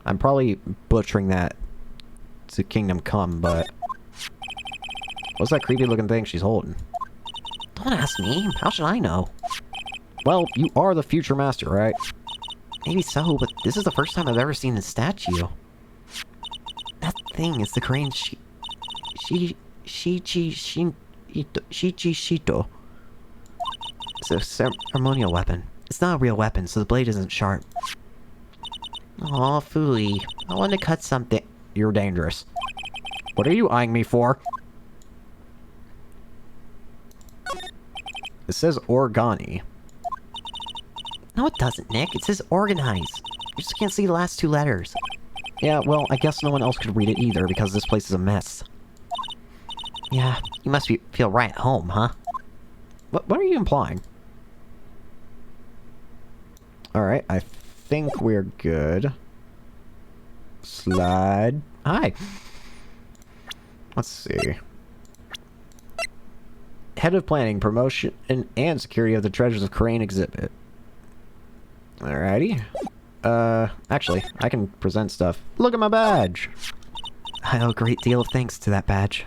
[SPEAKER 1] I'm probably butchering that to Kingdom Come, but... What's that creepy looking thing she's holding?
[SPEAKER 4] Don't ask me. How should I know?
[SPEAKER 1] Well, you are the future master, right?
[SPEAKER 4] Maybe so, but this is the first time I've ever seen this statue. That thing is the crane Shichishito. It's a ceremonial weapon. It's not a real weapon, so the blade isn't sharp. Aw, Fooey. I want to cut something.
[SPEAKER 1] You're dangerous. What are you eyeing me for? It says Organi.
[SPEAKER 4] No, it doesn't, Nick. It says organize. You just can't see the last two letters.
[SPEAKER 1] Yeah, well, I guess no one else could read it either, because this place is a mess.
[SPEAKER 4] Yeah, you must feel right at home, huh?
[SPEAKER 1] What are you implying? Alright, I think we're good. Slide. Hi. Let's see. Head of Planning, Promotion, and Security of the Treasures of Crane exhibit. Alrighty. Actually, I can present stuff. Look at my badge!
[SPEAKER 4] I owe a great deal of thanks to that badge.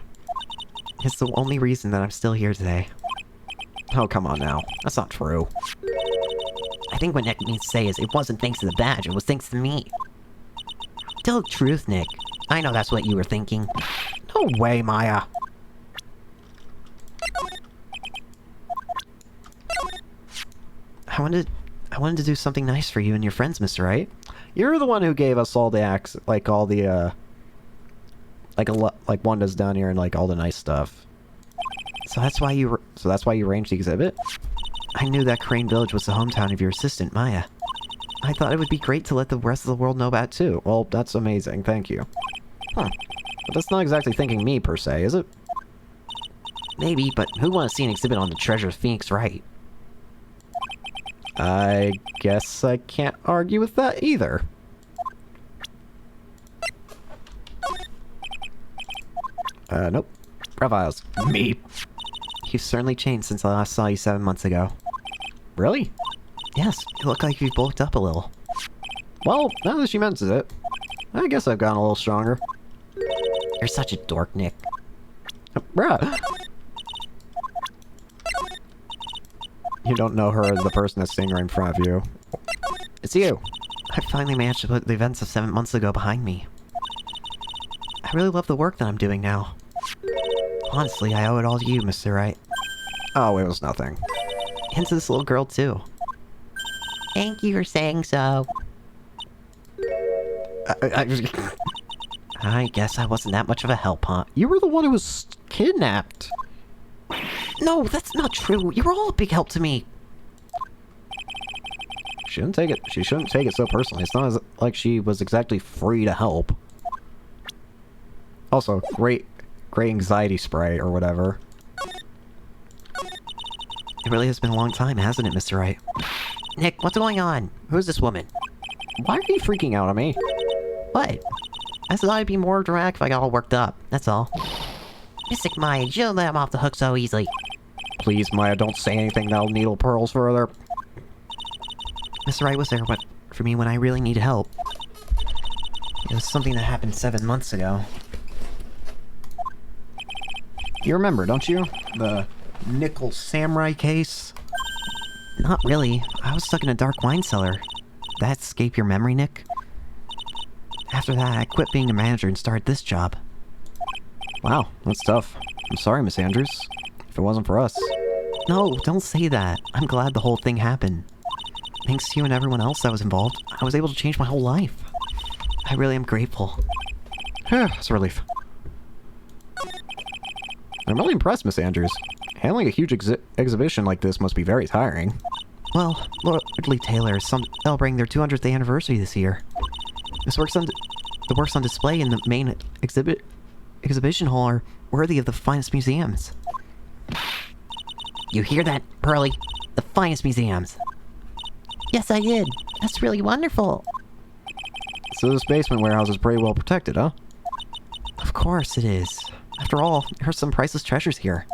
[SPEAKER 4] It's the only reason that I'm still here today.
[SPEAKER 1] Oh, come on now. That's not true.
[SPEAKER 4] I think what Nick means to say is it wasn't thanks to the badge, it was thanks to me. Tell the truth, Nick. I know that's what you were thinking.
[SPEAKER 1] No way, Maya.
[SPEAKER 4] I wanted to do something nice for you and your friends, Mr. Wright.
[SPEAKER 1] You're the one who gave us all the like Wanda's down here and like all the nice stuff.
[SPEAKER 4] So that's why you
[SPEAKER 1] arranged the exhibit?
[SPEAKER 4] I knew that Crane Village was the hometown of your assistant, Maya. I thought it would be great to let the rest of the world know about it too.
[SPEAKER 1] Well, that's amazing, thank you. Huh. But that's not exactly thanking me, per se, is it?
[SPEAKER 4] Maybe, but who wants to see an exhibit on the treasure of Phoenix Wright?
[SPEAKER 1] I guess I can't argue with that either. Nope. profiles. Me.
[SPEAKER 4] You've certainly changed since I last saw you 7 months ago.
[SPEAKER 1] Really?
[SPEAKER 4] Yes, you look like you've bulked up a little.
[SPEAKER 1] Well, now that she mentions it, I guess I've gotten a little stronger.
[SPEAKER 4] You're such a dork, Nick.
[SPEAKER 1] Bruh. You don't know her as the person that's sitting right in front of you. It's you.
[SPEAKER 4] I finally managed to put the events of 7 months ago behind me. I really love the work that I'm doing now. Honestly, I owe it all to you, Mr. Wright.
[SPEAKER 1] Oh, it was nothing.
[SPEAKER 4] And to this little girl, too. Thank you for saying so. I guess I wasn't that much of a help, huh?
[SPEAKER 1] You were the one who was kidnapped.
[SPEAKER 4] No, that's not true. You were all a big help to me.
[SPEAKER 1] She shouldn't take it so personally. It's not as like she was exactly free to help. Also, great anxiety spray or whatever.
[SPEAKER 4] It really has been a long time, hasn't it, Mr. Wright? Nick, what's going on? Who's this woman?
[SPEAKER 1] Why are you freaking out on me?
[SPEAKER 4] What? I thought I'd be more dramatic if I got all worked up. That's all. Mystic Maya, you don't let him off the hook so easily.
[SPEAKER 1] Please, Maya, don't say anything that'll needle pearls further.
[SPEAKER 4] Mr. Wright was there for me when I really needed help. It was something that happened 7 months ago.
[SPEAKER 1] You remember, don't you?
[SPEAKER 4] The Nickel Samurai case? Not really. I was stuck in a dark wine cellar. That escape your memory, Nick? After that, I quit being a manager and started this job.
[SPEAKER 1] Wow, that's tough. I'm sorry, Miss Andrews. If it wasn't for us.
[SPEAKER 4] No, don't say that. I'm glad the whole thing happened. Thanks to you and everyone else that was involved, I was able to change my whole life. I really am grateful.
[SPEAKER 1] It's a relief. I'm really impressed, Miss Andrews. Handling a huge exhibition like this must be very tiring.
[SPEAKER 4] Well, Lordly Taylor is celebrating their 200th anniversary this year. The works on display in the main exhibition hall are worthy of the finest museums. You hear that, Pearly? The finest museums. Yes, I did. That's really wonderful.
[SPEAKER 1] So this basement warehouse is pretty well protected, huh?
[SPEAKER 4] Of course it is. After all, there are some priceless treasures here.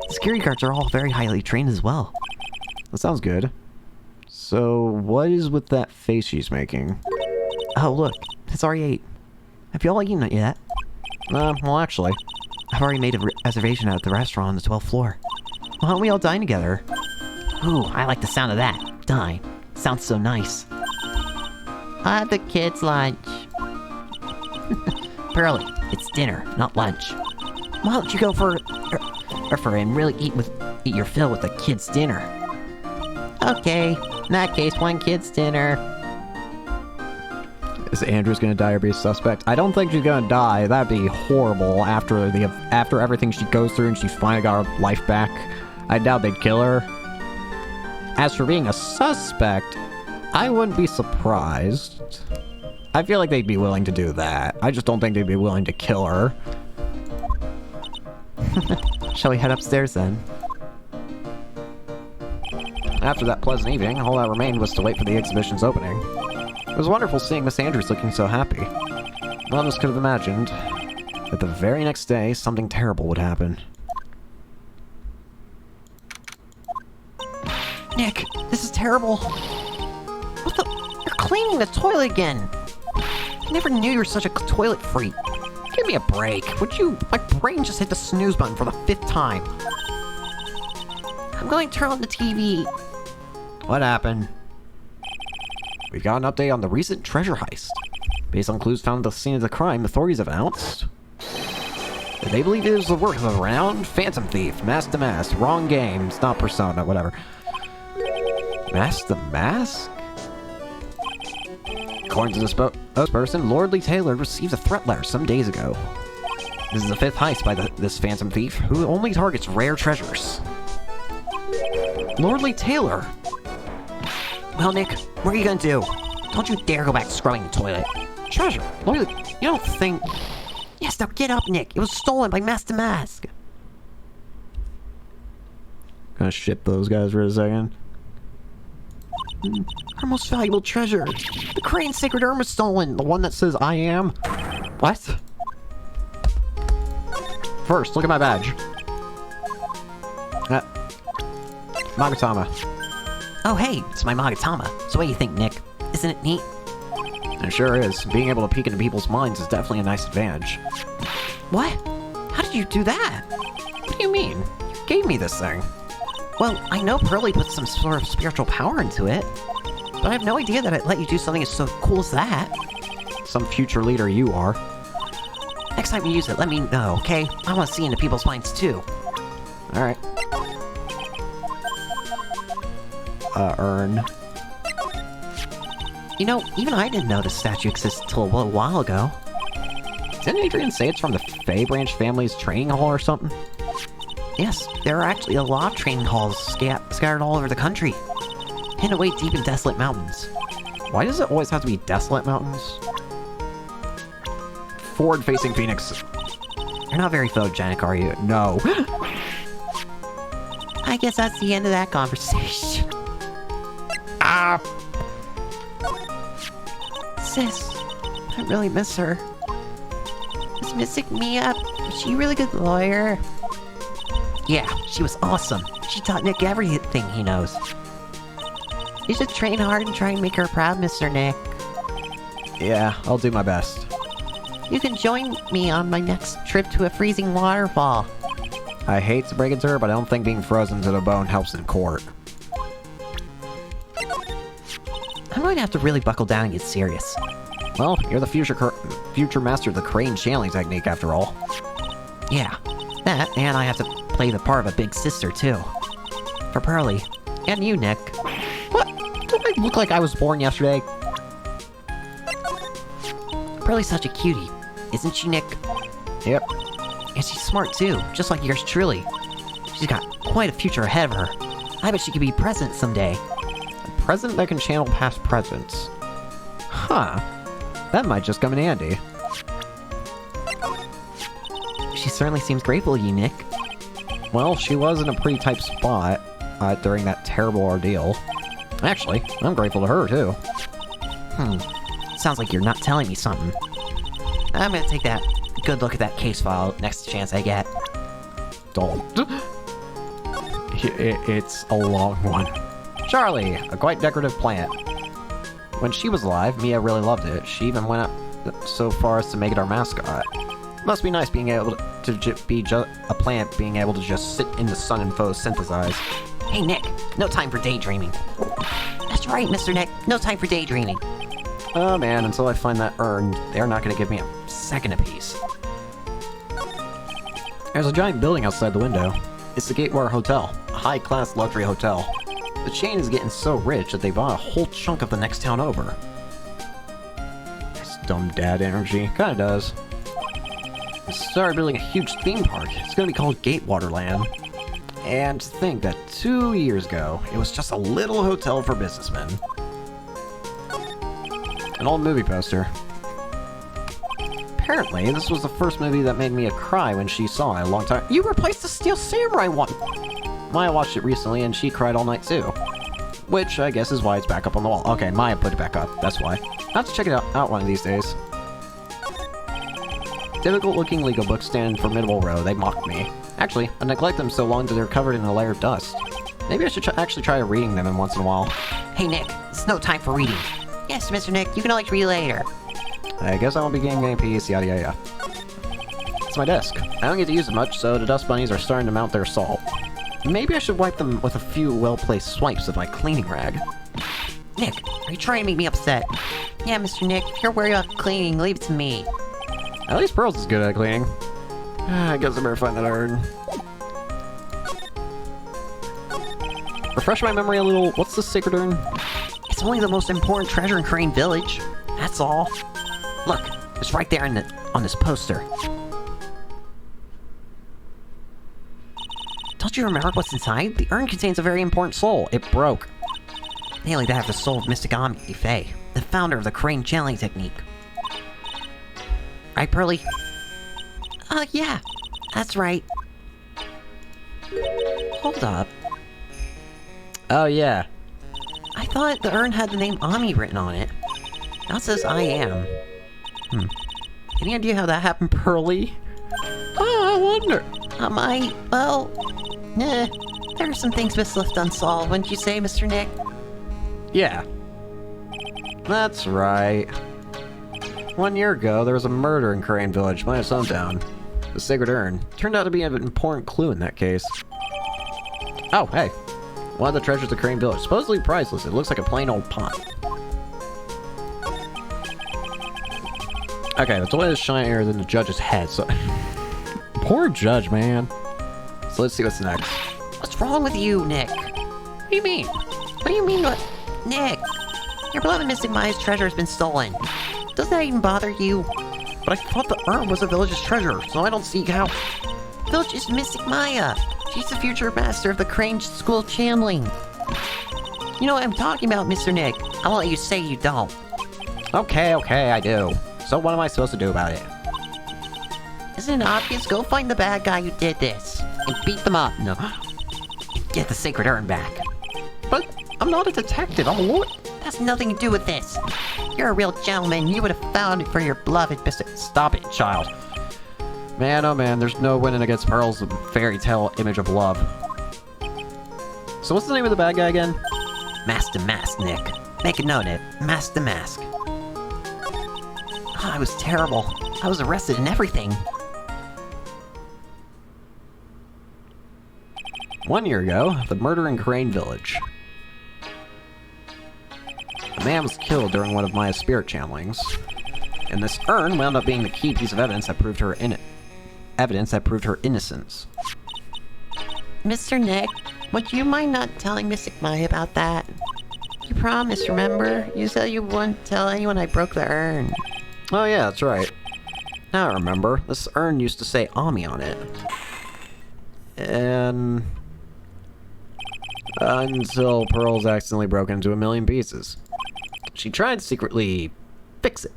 [SPEAKER 4] The security guards are all very highly trained as well.
[SPEAKER 1] That sounds good. So, what is with that face she's making?
[SPEAKER 4] Oh, look. It's already 8. Have you all eaten it yet?
[SPEAKER 1] Well, actually.
[SPEAKER 4] I've already made a reservation at the restaurant on the 12th floor. Why don't we all dine together? Ooh, I like the sound of that. Dine. Sounds so nice. I have the kids' lunch. Pearly, it's dinner, not lunch. Why don't you go for and really eat your fill with the kids' dinner? Okay, in that case, one kid's dinner.
[SPEAKER 1] Is Andrews gonna die or be a suspect? I don't think she's gonna die. That'd be horrible after everything she goes through and she finally got her life back. I doubt they'd kill her. As for being a suspect, I wouldn't be surprised. I feel like they'd be willing to do that. I just don't think they'd be willing to kill her.
[SPEAKER 4] Shall we head upstairs then?
[SPEAKER 1] After that pleasant evening, all that remained was to wait for the exhibition's opening. It was wonderful seeing Miss Andrews looking so happy. None of us could have imagined that the very next day, something terrible would happen.
[SPEAKER 4] Nick, this is terrible. What the? You're cleaning the toilet again. I never knew you were such a toilet freak. Give me a break, would you? My brain just hit the snooze button for the 5th time. I'm going to turn on the TV.
[SPEAKER 1] What happened? We got an update on the recent treasure heist. Based on clues found at the scene of the crime, authorities have announced that they believe it is the work of a renowned phantom thief. Mask to mask. Wrong game. It's not Persona. Whatever. Mask the mask? According to this person, Lordly Taylor received a threat letter some days ago. This is the 5th heist by this phantom thief, who only targets rare treasures. Lordly Taylor!
[SPEAKER 4] Well, Nick, what are you gonna do? Don't you dare go back scrubbing the toilet.
[SPEAKER 1] Treasure? Lordly, you don't think...
[SPEAKER 4] Yes, now get up, Nick. It was stolen by Mask to Mask.
[SPEAKER 1] Gonna ship those guys for a second.
[SPEAKER 4] Our most valuable treasure. The Crane's sacred urn was stolen.
[SPEAKER 1] The one that says I am? What? First, look at my badge. Magatama.
[SPEAKER 4] Oh, hey, it's my Magatama. So what do you think, Nick? Isn't it neat?
[SPEAKER 1] It sure is. Being able to peek into people's minds is definitely a nice advantage.
[SPEAKER 4] What? How did you do that?
[SPEAKER 1] What do you mean? You gave me this thing.
[SPEAKER 4] Well, I know Pearly put some sort of spiritual power into it, but I have no idea that it let you do something as so cool as that.
[SPEAKER 1] Some future leader you are.
[SPEAKER 4] Next time you use it, let me know, okay? I want to see into people's minds too.
[SPEAKER 1] Alright. Urn.
[SPEAKER 4] You know, even I didn't know this statue existed until a little while ago.
[SPEAKER 1] Didn't Adrian say it's from the Fey Branch family's training hall or something?
[SPEAKER 4] Yes, there are actually a lot of training halls scattered all over the country, hidden away deep in desolate mountains.
[SPEAKER 1] Why does it always have to be desolate mountains? Forward-facing Phoenix.
[SPEAKER 4] You're not very photogenic, are you?
[SPEAKER 1] No.
[SPEAKER 4] I guess that's the end of that conversation.
[SPEAKER 1] Ah!
[SPEAKER 4] Sis, I really miss her. Was Mystic Mia, was she a really good lawyer? Yeah, she was awesome. She taught Nick everything he knows. You should train hard and try and make her proud, Mr. Nick.
[SPEAKER 1] Yeah, I'll do my best.
[SPEAKER 4] You can join me on my next trip to a freezing waterfall.
[SPEAKER 1] I hate to break it to her, but I don't think being frozen to the bone helps in court.
[SPEAKER 4] I'm going to have to really buckle down and get serious.
[SPEAKER 1] Well, you're the future master of the crane channeling technique, after all.
[SPEAKER 4] Yeah, that, and I have to play the part of a big sister, too. For Pearly. And you, Nick.
[SPEAKER 1] What? Don't I look like I was born yesterday?
[SPEAKER 4] Pearly's such a cutie, isn't she, Nick?
[SPEAKER 1] Yep.
[SPEAKER 4] And she's smart, too, just like yours truly. She's got quite a future ahead of her. I bet she could be president someday.
[SPEAKER 1] A president that can channel past presents. Huh. That might just come in handy.
[SPEAKER 4] She certainly seems grateful to you, Nick.
[SPEAKER 1] Well, she was in a pretty tight spot during that terrible ordeal. Actually, I'm grateful to her, too.
[SPEAKER 4] Sounds like you're not telling me something. I'm gonna take that good look at that case file next chance I get.
[SPEAKER 1] Don't. It's a long one. Charlie, a quite decorative plant. When she was alive, Mia really loved it. She even went up so far as to make it our mascot. Must be nice being able to be a plant being able to just sit in the sun and photosynthesize.
[SPEAKER 4] Hey, Nick, no time for daydreaming. That's right, Mr. Nick, no time for daydreaming.
[SPEAKER 1] Oh man, until I find that urn, they're not gonna give me a second apiece. There's a giant building outside the window. It's the Gatewater Hotel, a high-class luxury hotel. The chain is getting so rich that they bought a whole chunk of the next town over. It's dumb dad energy. Kinda does. They started building a huge theme park. It's gonna be called Gatewater Land. And to think that 2 years ago, it was just a little hotel for businessmen. An old movie poster. Apparently, this was the first movie that made Mia cry when she saw it a long time. You replaced the Steel Samurai one! Maya watched it recently and she cried all night too. Which I guess is why it's back up on the wall. Okay, Maya put it back up, that's why. I'll have to check it out one of these days. Difficult looking legal books stand in a formidable row. They mocked me. Actually, I neglect them so long that they're covered in a layer of dust. Maybe I should actually try reading them once in a while.
[SPEAKER 4] Hey, Nick, it's no time for reading. Yes, Mr. Nick, you can always read later.
[SPEAKER 1] I guess I won't be getting any peace, yada yada yada. It's my desk. I don't get to use it much, so the dust bunnies are starting to mount their assault. Maybe I should wipe them with a few well-placed swipes of my cleaning rag.
[SPEAKER 4] Nick, are you trying to make me upset? Yeah, Mr. Nick, if you're worried about cleaning, leave it to me.
[SPEAKER 1] At least Pearls is good at cleaning. I guess I better find that urn. Refresh my memory a little. What's the sacred urn?
[SPEAKER 4] It's only the most important treasure in Crane Village. That's all. Look, it's right there on this poster. Don't you remember what's inside? The urn contains a very important soul. It broke. Nearly that of the soul of Mystic Omni Faye, the founder of the Crane channeling technique. Right, Pearly? Yeah, that's right. Hold up.
[SPEAKER 1] Oh, yeah.
[SPEAKER 4] I thought the urn had the name Ami written on it. Now it says I am. Any idea how that happened, Pearly?
[SPEAKER 3] I wonder.
[SPEAKER 4] Well, there are some things Miss left unsolved, wouldn't you say, Mr. Nick?
[SPEAKER 1] Yeah. That's right. 1 year ago, there was a murder in Crane Village by sundown. The Sacred Urn turned out to be an important clue in that case. Oh, hey. One of the treasures of Crane Village, supposedly priceless. It looks like a plain old pot. Okay, the toilet is shinier than the judge's head, so... Poor judge, man. So let's see what's next.
[SPEAKER 4] What's wrong with you, Nick?
[SPEAKER 2] What do you mean?
[SPEAKER 4] What do you mean, what? Nick, your beloved Mystic Maya's treasure has been stolen. Doesn't that even bother you? But I thought the urn was the village's treasure, so I don't see how... The village is Mystic Maya. She's the future master of the Crane School channeling. You know what I'm talking about, Mr. Nick. I'll let you say you don't.
[SPEAKER 1] Okay, I do. So what am I supposed to do about it?
[SPEAKER 4] Isn't it obvious? Go find the bad guy who did this. And beat them up. No. Get the Sacred Urn back.
[SPEAKER 1] But I'm not a detective, I'm a lawyer.
[SPEAKER 4] That's nothing to do with this. You're a real gentleman. You would have found it for your beloved Mr.
[SPEAKER 1] Stop it, child. Man, oh man, there's no winning against Pearl's fairy tale image of love. So what's the name of the bad guy again?
[SPEAKER 4] Master Mask, Nick. Make a note of it. Master Mask. I was terrible. I was arrested and everything.
[SPEAKER 1] 1 year ago, the murder in Crane Village. A man was killed during one of Maya's spirit channelings, and this urn wound up being the key piece of evidence that proved her innocence.
[SPEAKER 4] Mr. Nick, would you mind not telling Mystic Maya about that? You promised, remember? You said you wouldn't tell anyone I broke the urn.
[SPEAKER 1] Oh yeah, that's right. Now I remember. This urn used to say Ami on it. And... until Pearls accidentally broke into a million pieces. She tried to secretly fix it.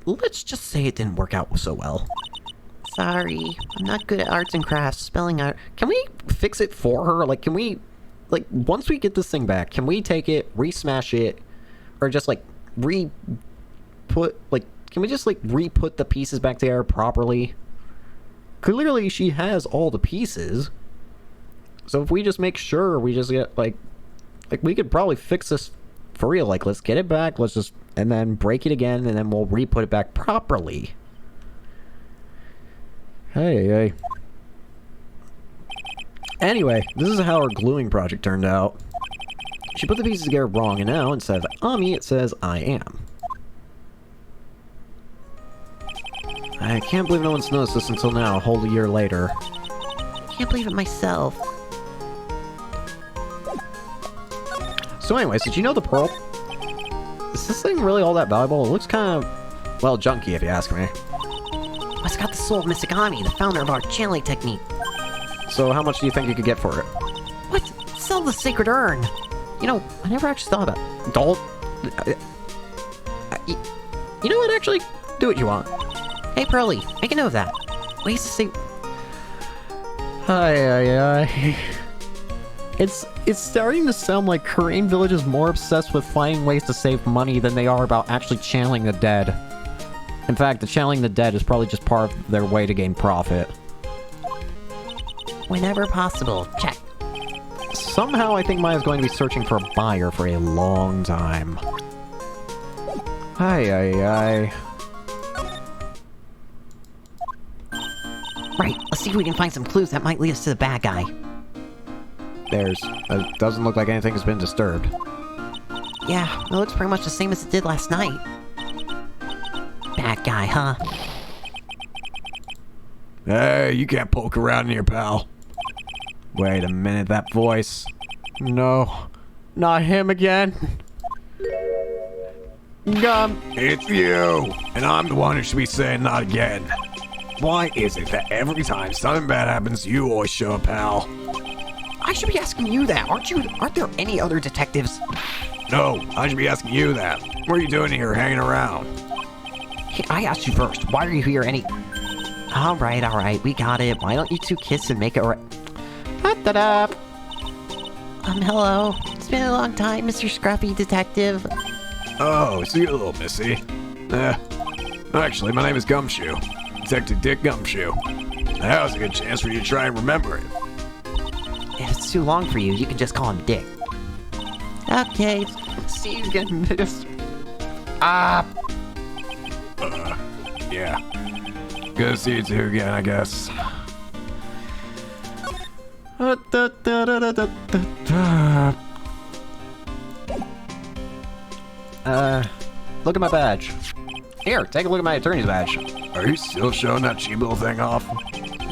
[SPEAKER 1] Let's just say it didn't work out so well.
[SPEAKER 4] Sorry, I'm not good at arts and crafts, spelling out.
[SPEAKER 1] Can we fix it for her? Like, can we... like, once we get this thing back, can we take it, re-smash it, or just, like, re-put... like, can we just, like, re-put the pieces back together properly? Clearly, she has all the pieces. So if we just make sure we just get, like, we could probably fix this for real. Like, let's get it back, let's just... and then break it again, and then we'll re-put it back properly. Hey. Anyway, this is how her gluing project turned out. She put the pieces together wrong, and now, instead of Ami, it says I am. I can't believe no one's noticed this until now, a whole year later.
[SPEAKER 4] I can't believe it myself.
[SPEAKER 1] So anyways, did you know the pearl? Is this thing really all that valuable? It looks kind of, well, junky if you ask me.
[SPEAKER 4] It's got the soul of Mystic Ami, the founder of our channeling technique.
[SPEAKER 1] So how much do you think you could get for it?
[SPEAKER 4] What? Sell the Sacred Urn! You know, I never actually thought about it.
[SPEAKER 1] Don't... you know what, actually? Do what you want.
[SPEAKER 4] Hey, Pearly, make a note of that. Ways to say...
[SPEAKER 1] Hi. It's starting to sound like Crane Village is more obsessed with finding ways to save money than they are about actually channeling the dead. In fact, the channeling the dead is probably just part of their way to gain profit.
[SPEAKER 4] Whenever possible, check.
[SPEAKER 1] Somehow I think Maya's going to be searching for a buyer for a long time. Hi.
[SPEAKER 4] Right, let's see if we can find some clues that might lead us to the bad guy.
[SPEAKER 1] It doesn't look like anything has been disturbed.
[SPEAKER 4] Yeah, it looks pretty much the same as it did last night. Bad guy, huh?
[SPEAKER 3] Hey, you can't poke around in here, pal.
[SPEAKER 1] Wait a minute, that voice. No, not him again.
[SPEAKER 3] It's you, and I'm the one who should be saying not again. Why is it that every time something bad happens, you always show up, pal?
[SPEAKER 4] I should be asking you that, aren't there any other detectives?
[SPEAKER 3] No, I should be asking you that. What are you doing here, hanging around?
[SPEAKER 4] Hey, I asked you first, why are you here Alright, we got it. Why don't you two kiss and make it right?
[SPEAKER 1] Da-da-da.
[SPEAKER 4] Hello. It's been a long time, Mr. Scruffy Detective.
[SPEAKER 3] Oh, see you, little missy. Actually, my name is Gumshoe. Detective Dick Gumshoe. Now's a good chance for you to try and remember it.
[SPEAKER 4] If it's too long for you, you can just call him Dick. Okay, Steve's getting pissed.
[SPEAKER 3] Yeah. Good to see you two again, I guess.
[SPEAKER 1] Look at my badge. Here, take a look at my attorney's badge.
[SPEAKER 3] Are you still showing that cheap little thing off?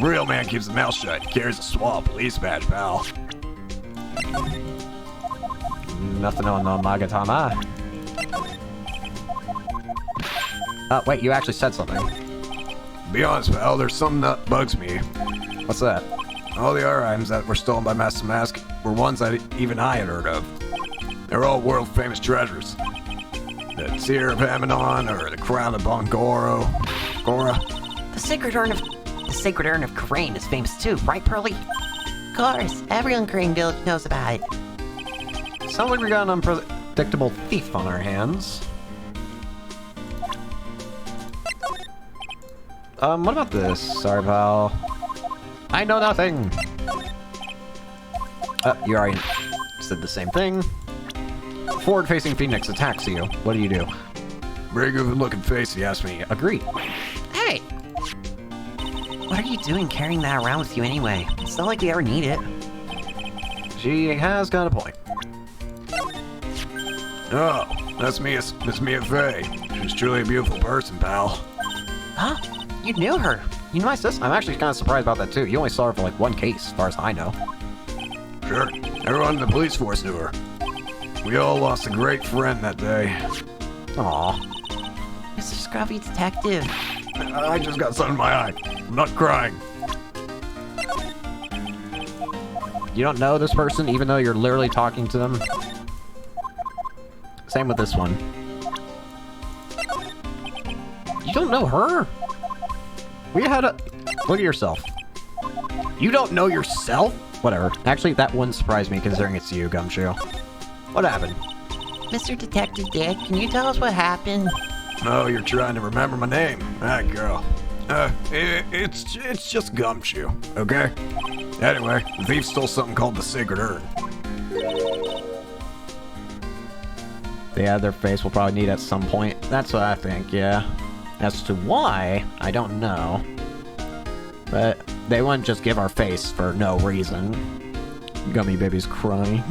[SPEAKER 3] Real man keeps his mouth shut. Carries a swell police badge, pal.
[SPEAKER 1] Nothing on the Magatama. Wait, you actually said something.
[SPEAKER 3] Be honest, pal, there's something that bugs me.
[SPEAKER 1] What's that?
[SPEAKER 3] All the other items that were stolen by Master Mask were ones that even I had heard of. They're all world-famous treasures. The Tear of Hamanon, or the Crown of Bongoro. Gora.
[SPEAKER 4] The Sacred Urn of Karain is famous too, right, Pearly? Of course, everyone in Karain Village knows about it.
[SPEAKER 1] Sounds like we got an unpredictable thief on our hands. What about this? Sorry, pal. I know nothing! You already said the same thing. Forward-facing Phoenix attacks you. What do you do?
[SPEAKER 3] Very good-looking face, he asked me.
[SPEAKER 1] Agree.
[SPEAKER 4] Hey! What are you doing carrying that around with you anyway? It's not like we ever need it.
[SPEAKER 1] She has got a point.
[SPEAKER 3] Oh, that's Miss Mia Fey. She's truly a beautiful person, pal.
[SPEAKER 4] Huh? You knew her.
[SPEAKER 1] You know my sister? I'm actually kind of surprised about that, too. You only saw her for, like, one case, as far as I know.
[SPEAKER 3] Sure. Everyone in the police force knew her. We all lost a great friend that day.
[SPEAKER 1] Aw.
[SPEAKER 4] Mr. Scruffy Detective.
[SPEAKER 3] I just got something in my eye. I'm not crying.
[SPEAKER 1] You don't know this person, even though you're literally talking to them? Same with this one. You don't know her? We had a... Look at yourself. You don't know yourself? Whatever. Actually, that wouldn't surprise me, considering it's you, Gumshoe. What happened?
[SPEAKER 4] Mr. Detective Dick, can you tell us what happened?
[SPEAKER 3] Oh, you're trying to remember my name. Ah, girl. It's just Gumshoe, okay? Anyway, the thief stole something called the Sacred Urn.
[SPEAKER 1] They had their face we'll probably need at some point. That's what I think, yeah. As to why, I don't know. But they wouldn't just give our face for no reason. Gummy baby's crying.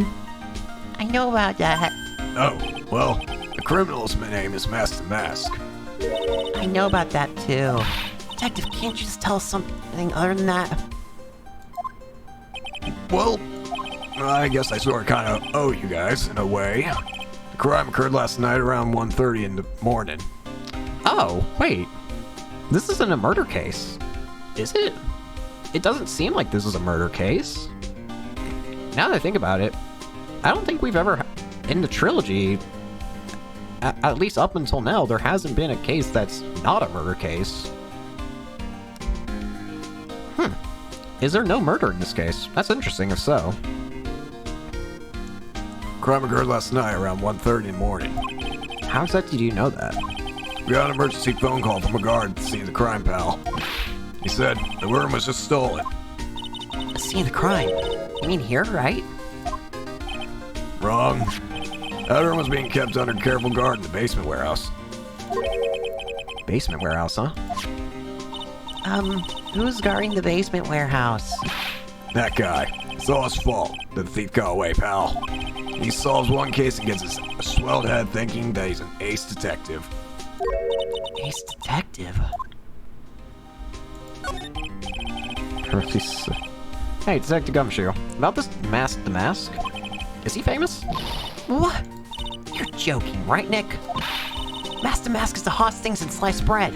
[SPEAKER 4] I know about that.
[SPEAKER 3] Oh, well, the criminal's name is Master Mask.
[SPEAKER 4] I know about that too. Detective, can't you just tell us something other than that?
[SPEAKER 3] Well, I guess I sort of kind of owe you guys, in a way. The crime occurred last night around 1:30 in the morning.
[SPEAKER 1] Oh, wait. This isn't a murder case. Is it? It doesn't seem like this is a murder case. Now that I think about it, I don't think we've ever, in the trilogy, at least up until now, there hasn't been a case that's not a murder case. Is there no murder in this case? That's interesting if so.
[SPEAKER 3] Crime occurred last night around 1:30 in the morning.
[SPEAKER 1] How exactly do you know that?
[SPEAKER 3] We got an emergency phone call from a guard to see the crime, pal. He said the urn was just stolen.
[SPEAKER 4] The scene of the crime. You mean here, right?
[SPEAKER 3] Wrong. That urn was being kept under careful guard in the basement warehouse.
[SPEAKER 1] Basement warehouse, huh?
[SPEAKER 4] Who's guarding the basement warehouse?
[SPEAKER 3] That guy. It's all his fault that the thief got away, pal. He solves one case and gets his swelled head thinking that he's an ace detective.
[SPEAKER 4] Ace Detective?
[SPEAKER 1] Hey, Detective Gumshoe. About this Mask the Mask? Is he famous?
[SPEAKER 4] What? You're joking, right, Nick? Master Mask is the hottest thing since sliced bread.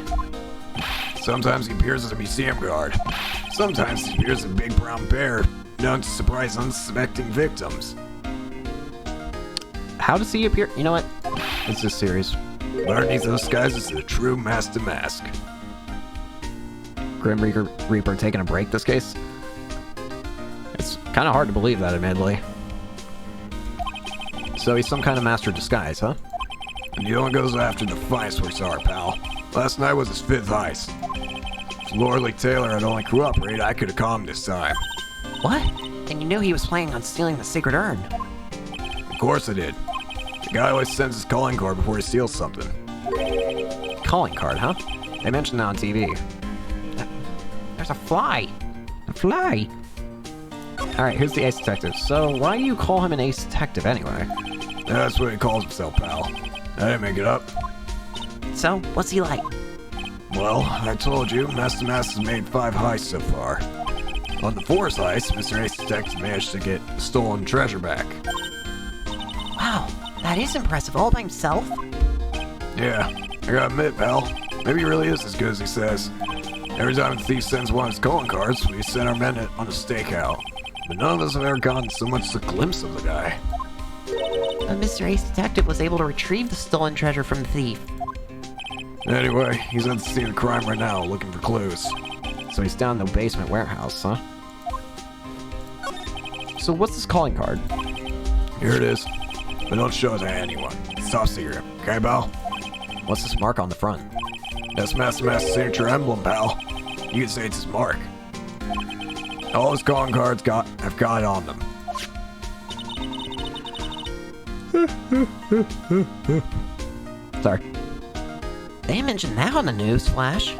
[SPEAKER 3] Sometimes he appears as a museum guard. Sometimes he appears as a big brown bear, known to surprise unsuspecting victims.
[SPEAKER 1] How does he appear? You know what? It's this series.
[SPEAKER 3] But underneath those disguises is the true Master Mask.
[SPEAKER 1] Grim Reaper taking a break this case? It's kind of hard to believe that, admittedly. So he's some kind of master disguise, huh?
[SPEAKER 3] And he only goes after the finest works of art, pal. Last night was his 5th heist. If Lordly Taylor had only cooperated, I could have caught him this time.
[SPEAKER 4] What? And you knew he was planning on stealing the sacred urn.
[SPEAKER 3] Of course I did. The guy always sends his calling card before he steals something.
[SPEAKER 1] Calling card, huh? They mentioned that on TV.
[SPEAKER 2] There's a fly. A fly.
[SPEAKER 1] Alright, here's the ace detective. So, why do you call him an ace detective anyway?
[SPEAKER 3] That's what he calls himself, pal. I didn't make it up.
[SPEAKER 4] So, what's he like?
[SPEAKER 3] Well, I told you, Master Mass has made 5 heists so far. On the 4th heist, Mr. Ace Detective managed to get the stolen treasure back.
[SPEAKER 4] Wow, that is impressive all by himself.
[SPEAKER 3] Yeah, I gotta admit, pal, maybe he really is as good as he says. Every time the thief sends one of his calling cards, we send our men on a stakeout. But none of us have ever gotten so much as a glimpse of the guy.
[SPEAKER 4] But Mr. Ace Detective was able to retrieve the stolen treasure from the thief.
[SPEAKER 3] Anyway, he's at the scene of the crime right now, looking for clues.
[SPEAKER 1] So he's down in the basement warehouse, huh? So what's this calling card?
[SPEAKER 3] Here it is. But don't show it to anyone. It's top secret. Okay, pal?
[SPEAKER 1] What's this mark on the front?
[SPEAKER 3] That's Master Master's signature emblem, pal. You can say it's his mark. All his calling cards have got it on them.
[SPEAKER 1] Sorry.
[SPEAKER 4] They mentioned that on the news flash.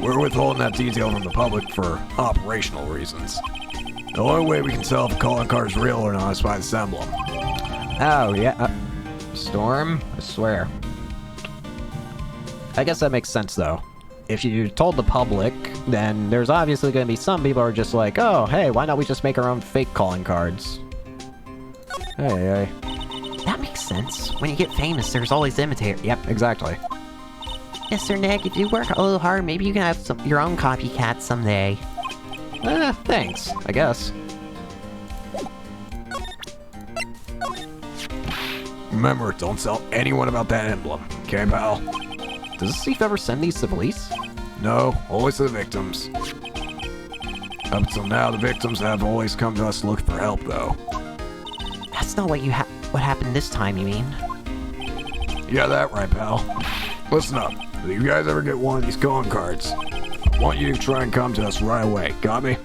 [SPEAKER 3] We're withholding that detail from the public for operational reasons. The only way we can tell if a calling card is real or not is by this emblem.
[SPEAKER 1] Oh, yeah. Storm? I swear. I guess that makes sense, though. If you told the public, then there's obviously going to be some people who are just like, oh, hey, why not we just make our own fake calling cards? Hey.
[SPEAKER 4] That makes sense. When you get famous, there's always imitators.
[SPEAKER 1] Yep, exactly.
[SPEAKER 4] Yes, Sir Nick, if you work a little hard, maybe you can have your own copycat someday.
[SPEAKER 1] Thanks, I guess.
[SPEAKER 3] Remember, don't tell anyone about that emblem. Okay, pal?
[SPEAKER 1] Does this thief ever send these to police?
[SPEAKER 3] No, always to the victims. Up until now, the victims have always come to us looking for help, though.
[SPEAKER 4] That's not what happened this time, you mean?
[SPEAKER 3] You got that right, pal. Listen up. If you guys ever get one of these calling cards, I want you to try and come to us right away. Got me?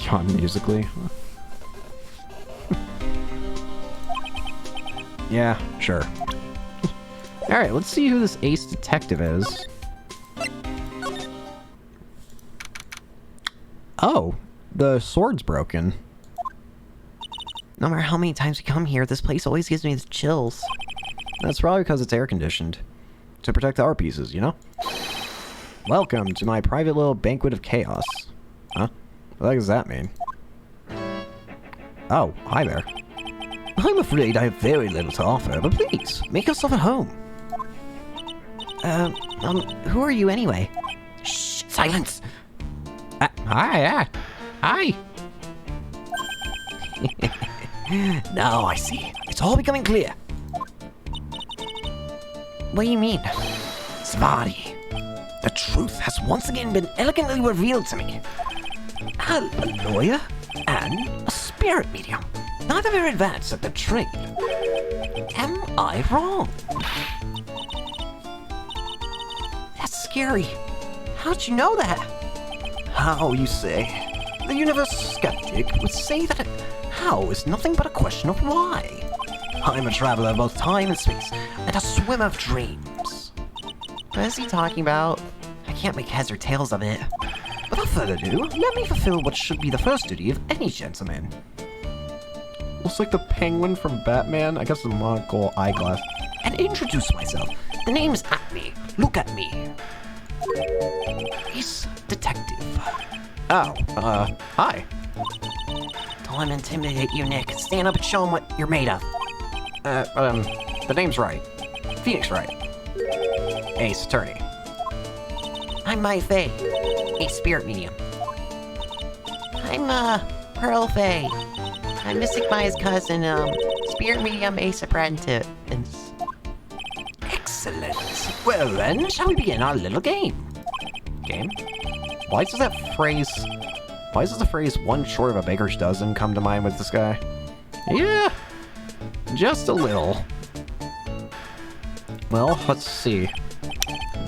[SPEAKER 1] Yawn musically. Yeah, sure. Alright, let's see who this ace detective is. Oh, the sword's broken.
[SPEAKER 4] No matter how many times we come here, this place always gives me the chills.
[SPEAKER 1] That's probably because it's air-conditioned. To protect our pieces, you know? Welcome to my private little banquet of chaos. Huh? What does that mean? Oh, hi there.
[SPEAKER 4] I'm afraid I have very little to offer, but please, make yourself at home. Who are you anyway? Shh, silence!
[SPEAKER 2] Hi.
[SPEAKER 4] Now I see. It's all becoming clear. What do you mean?
[SPEAKER 5] Svarty, the truth has once again been elegantly revealed to me. A lawyer and a spirit medium, neither very advanced at the trade. Am I wrong?
[SPEAKER 4] That's scary. How'd you know that?
[SPEAKER 5] How, you say? The universe skeptic would say that how is nothing but a question of why. I'm a traveler of both time and space, and a swimmer of dreams.
[SPEAKER 4] What is he talking about? I can't make heads or tails of it.
[SPEAKER 5] Without further ado, let me fulfill what should be the first duty of any gentleman.
[SPEAKER 1] Looks like the penguin from Batman. I guess the monocle eyeglass.
[SPEAKER 5] And introduce myself. The name's Acme. Look at me. He's detective.
[SPEAKER 1] Oh, hi.
[SPEAKER 4] Don't let him intimidate you, Nick. Stand up and show him what you're made of.
[SPEAKER 1] The name's Wright. Phoenix Wright. Ace Attorney.
[SPEAKER 4] I'm Mai Fei, a spirit medium. I'm, Pearl Fei. I'm Mystic Mai's cousin, spirit medium Ace Apprentice.
[SPEAKER 5] Excellent. Well then, shall we begin our little game?
[SPEAKER 1] Game? Why does the phrase one short of a baker's dozen come to mind with this guy? Yeah, just a little. Well, let's see.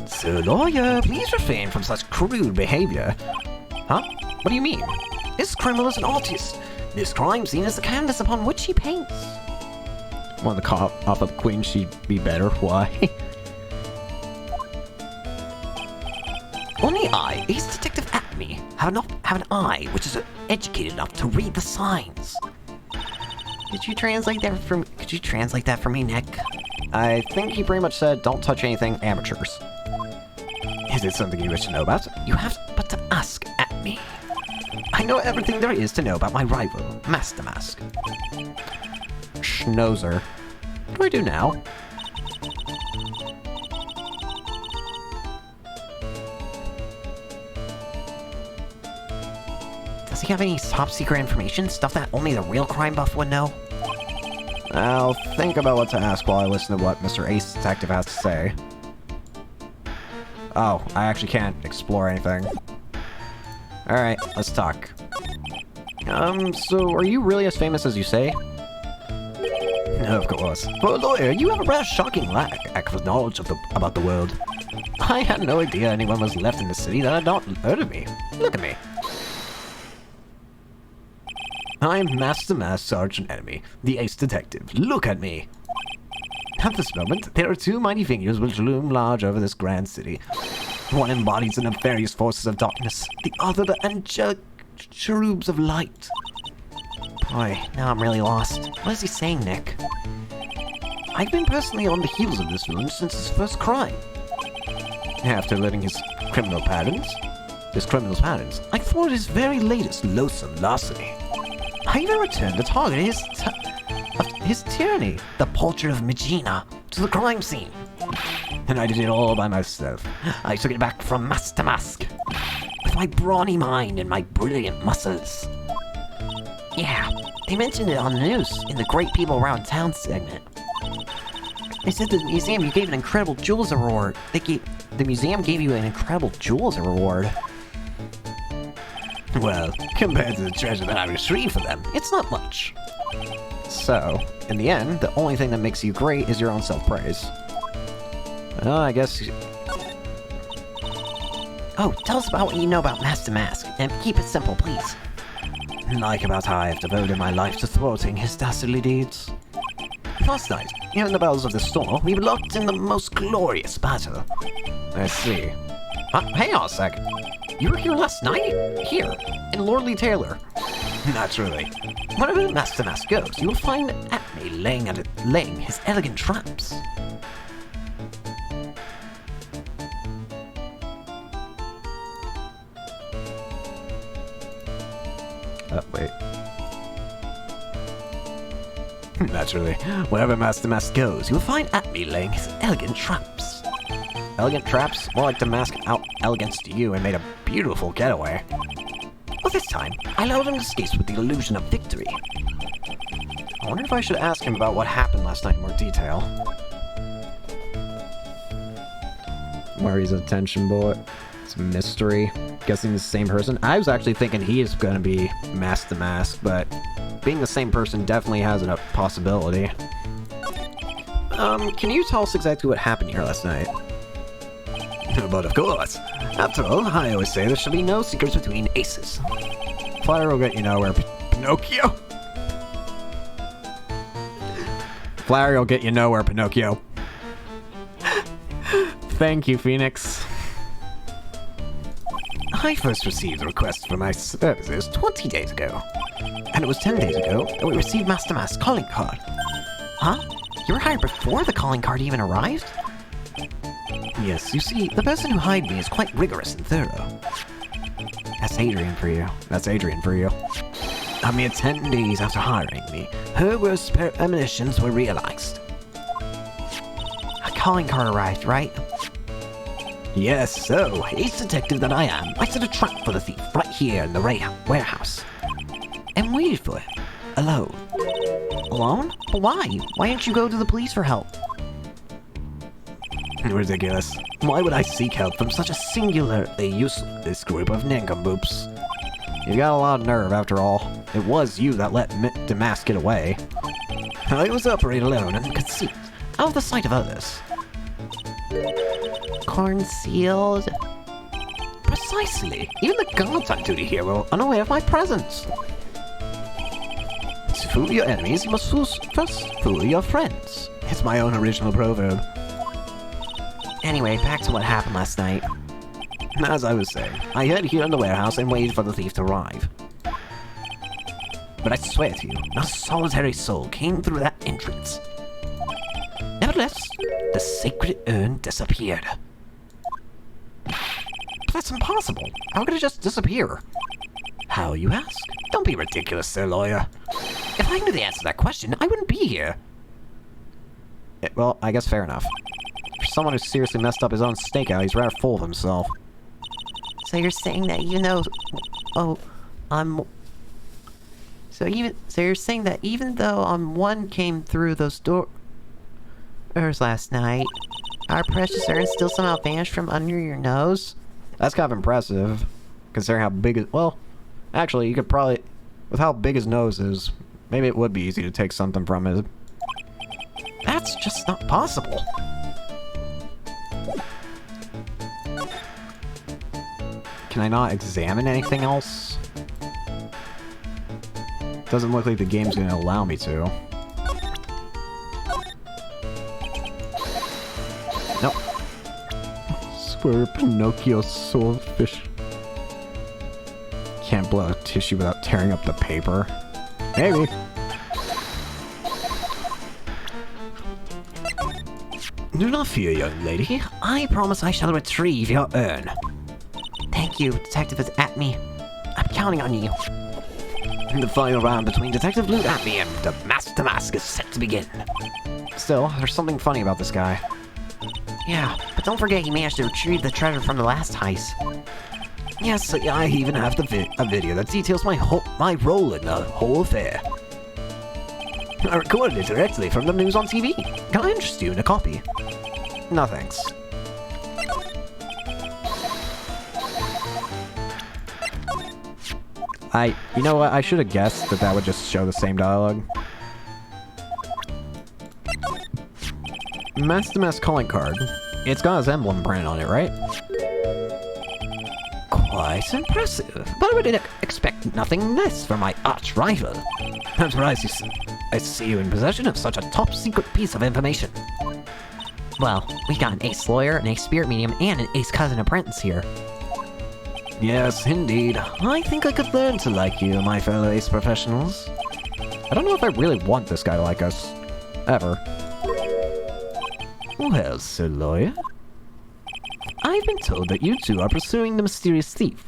[SPEAKER 5] Sir Lawyer, please refrain from such crude behavior.
[SPEAKER 1] Huh? What do you mean?
[SPEAKER 5] This criminal is an artist. This crime scene is the canvas upon which he paints.
[SPEAKER 1] Want the cop off of the queen, she'd be better. Why?
[SPEAKER 5] Only I, Ace Detective Acme, have an eye which is educated enough to read the signs.
[SPEAKER 4] Could you translate that for me, Nick?
[SPEAKER 1] I think he pretty much said, don't touch anything amateurs.
[SPEAKER 5] Is it something you wish to know about? You have but to ask Acme. I know everything there is to know about my rival, Master Mask.
[SPEAKER 1] Schnozer. What do I do now?
[SPEAKER 5] Does he have any top secret information? Stuff that only the real crime buff would know?
[SPEAKER 1] I'll think about what to ask while I listen to what Mr. Ace Detective has to say. Oh, I actually can't explore anything. Alright, let's talk. So are you really as famous as you say?
[SPEAKER 5] Of course. For a lawyer, you have a rather shocking lack of knowledge about the world. I had no idea anyone was left in the city that had not heard of me. Look at me. I'm Master Mask Sergeant Enemy, the Ace Detective. Look at me. At this moment, there are two mighty figures which loom large over this grand city. One embodies the nefarious forces of darkness, the other the angelic cherubs of light.
[SPEAKER 4] Boy, now I'm really lost. What is he saying, Nick?
[SPEAKER 5] I've been personally on the heels of this villain since his first crime. After learning his criminal's patterns, I thwarted his very latest loathsome larceny. I even returned the target of his tyranny, the portrait of Megina, to the crime scene. And I did it all by myself. I took it back from Master Mask, with my brawny mind and my brilliant muscles.
[SPEAKER 4] Yeah, they mentioned it on the news in the Great People Around Town segment. They said the museum you gave an incredible jewels award. The museum gave you an incredible jewels reward.
[SPEAKER 5] Well, compared to the treasure that I retrieved for them, it's not much.
[SPEAKER 1] So, in the end, the only thing that makes you great is your own self-praise. Well, I guess...
[SPEAKER 4] Oh, tell us about what you know about Master Mask, and keep it simple, please.
[SPEAKER 5] Like about how I have devoted my life to thwarting his dastardly deeds. Last night, here in the bowels of the storm, we were locked in the most glorious battle.
[SPEAKER 1] I see. Hang on a second. You were here last night? Here, in Lordly Taylor.
[SPEAKER 5] Naturally. Wherever Master Mask goes, you will find Acme laying his elegant traps.
[SPEAKER 1] Wait.
[SPEAKER 5] Naturally. Wherever Master Mask goes, you will find Acme laying his elegant traps.
[SPEAKER 1] Elegant traps? More like to mask out elegance to you and made a beautiful getaway.
[SPEAKER 5] But this time, I allowed him to escape with the illusion of victory.
[SPEAKER 1] I wonder if I should ask him about what happened last night in more detail. Murray's attention bullet. It's a mystery. Guessing the same person. I was actually thinking he is going to be Master Mask, but being the same person definitely has a possibility. Can you tell us exactly what happened here last night?
[SPEAKER 5] But of course. After all, I always say there should be no secrets between aces.
[SPEAKER 1] Fire will get you nowhere, Pinocchio. Fire will get you nowhere, Pinocchio. Thank you, Phoenix.
[SPEAKER 5] I first received a request for my services 20 days ago. And it was 10 days ago that we received Master Mask's calling card.
[SPEAKER 4] Huh? You were hired before the calling card even arrived?
[SPEAKER 5] Yes, you see, the person who hired me is quite rigorous and thorough.
[SPEAKER 1] That's Adrian for you. That's Adrian for you.
[SPEAKER 5] A mere 10 days after hiring me, her worst premonitions were realized.
[SPEAKER 4] A calling card arrived, right?
[SPEAKER 5] Yes, so, ace detective that I am, I set a trap for the thief right here in the warehouse. And waited for him, alone.
[SPEAKER 4] Alone? But why? Why didn't you go to the police for help?
[SPEAKER 5] Ridiculous. Why would I seek help from such a singularly useless group of nincompoops?
[SPEAKER 1] You got a lot of nerve, after all. It was you that let the mask get away.
[SPEAKER 5] I was operate alone and concealed, out of the sight of others.
[SPEAKER 4] Corn sealed.
[SPEAKER 5] Precisely. Even the guards on duty here were unaware of my presence. To fool your enemies, you must first fool your friends. It's my own original proverb.
[SPEAKER 4] Anyway, back to what happened last night.
[SPEAKER 5] As I was saying, I hid here in the warehouse and waited for the thief to arrive. But I swear to you, not a solitary soul came through that entrance. Nevertheless, the sacred urn disappeared. But that's impossible. How could it just disappear? How, you ask? Don't be ridiculous, sir lawyer. If I knew the answer to that question, I wouldn't be here.
[SPEAKER 3] Well, I guess fair enough. For someone who seriously messed up his own stakeout, he's rather full of himself.
[SPEAKER 4] So you're saying that even though... Oh, So you're saying that even though one came through those doors last night, our precious urn still somehow vanished from under your nose?
[SPEAKER 3] That's kind of impressive, considering how big it... Well, actually, you could probably... With how big his nose is, maybe it would be easy to take something from it.
[SPEAKER 5] That's just not possible.
[SPEAKER 3] Can I not examine anything else? Doesn't look like the game's gonna allow me to. Nope. Swear Pinocchio swordfish. Can't blow out tissue without tearing up the paper. Maybe.
[SPEAKER 5] Do not fear, young lady. I promise I shall retrieve your urn.
[SPEAKER 4] Thank you, Detective Atme. I'm counting on you.
[SPEAKER 5] The final round between Detective Luke Atme and the Master Mask is set to begin.
[SPEAKER 3] Still, there's something funny about this guy.
[SPEAKER 4] Yeah, but don't forget he managed to retrieve the treasure from the last heist.
[SPEAKER 5] Yes, I even have a video that details my role in the whole affair. I recorded it directly from the news on TV. Can I interest you in a copy?
[SPEAKER 3] No thanks. You know what? I should have guessed that would just show the same dialogue. Master Mask calling card. It's got his emblem printed on it, right?
[SPEAKER 5] Quite impressive, but I would expect nothing less from my arch rival. I'm surprised I see you in possession of such a top-secret piece of information.
[SPEAKER 4] Well, we got an ace lawyer, an ace spirit medium, and an ace cousin apprentice here.
[SPEAKER 5] Yes, indeed. I think I could learn to like you, my fellow ace professionals.
[SPEAKER 3] I don't know if I really want this guy to like us. Ever.
[SPEAKER 5] Well, Sir Lawyer, I've been told that you two are pursuing the mysterious thief.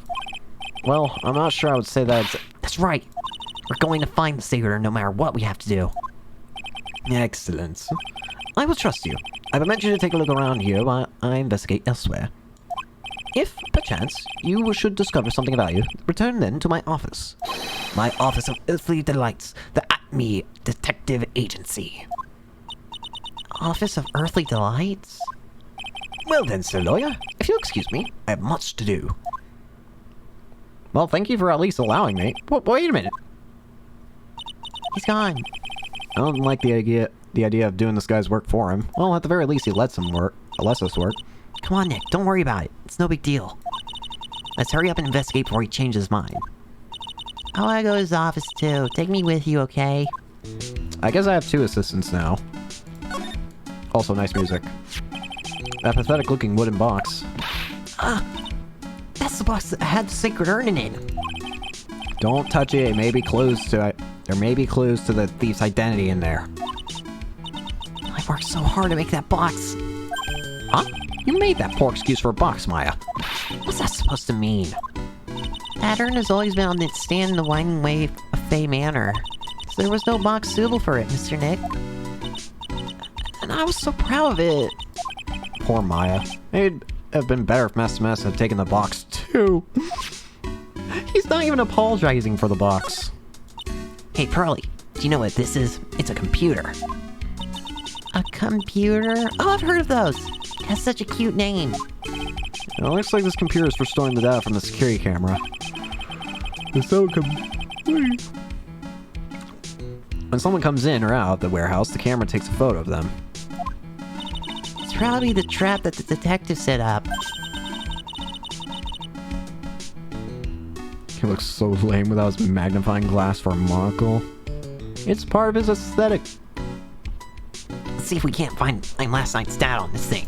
[SPEAKER 3] Well, I'm not sure I would say that it's...
[SPEAKER 4] That's right. We're going to find the sacred urn no matter what we have to do.
[SPEAKER 5] Excellent. I will trust you. I will mention you to take a look around here while I investigate elsewhere. If, perchance, you should discover something of value, return then to my office. My Office of Earthly Delights, the Atme Detective Agency.
[SPEAKER 4] Office of Earthly Delights?
[SPEAKER 5] Well then, Sir Lawyer, if you'll excuse me, I have much to do.
[SPEAKER 3] Well, thank you for at least allowing me. Wait a minute.
[SPEAKER 4] He's gone.
[SPEAKER 3] I don't like the idea of doing this guy's work for him. Well, at the very least, he lets us work.
[SPEAKER 4] Come on, Nick, don't worry about it. It's no big deal. Let's hurry up and investigate before he changes his mind. I want to go to his office too. Take me with you, okay?
[SPEAKER 3] I guess I have 2 assistants now. Also, nice music. That pathetic-looking wooden box.
[SPEAKER 4] That's the box that had the sacred urn in it.
[SPEAKER 3] Don't touch it. It may be clues to there may be clues to the thief's identity in there.
[SPEAKER 4] I worked so hard to make that box.
[SPEAKER 3] Huh? You made that poor excuse for a box, Maya.
[SPEAKER 4] What's that supposed to mean? That urn has always been on its stand in the winding way of Fey Manor. So there was no box suitable for it, Mr. Nick. And I was so proud of it.
[SPEAKER 3] Poor Maya. It'd have been better if Master Mask had taken the box, too. He's not even apologizing for the box.
[SPEAKER 4] Hey, Pearly, do you know what this is? It's a computer. A computer? Oh, I've heard of those. It has such a cute name.
[SPEAKER 3] It looks like this computer is for storing the data from the security camera. When someone comes in or out of the warehouse, the camera takes a photo of them.
[SPEAKER 4] It's It's probably the trap that the detective set up.
[SPEAKER 3] He looks so lame without his magnifying glass for a monocle. It's part of his aesthetic.
[SPEAKER 5] Let's see if we can't find last night's data on this thing.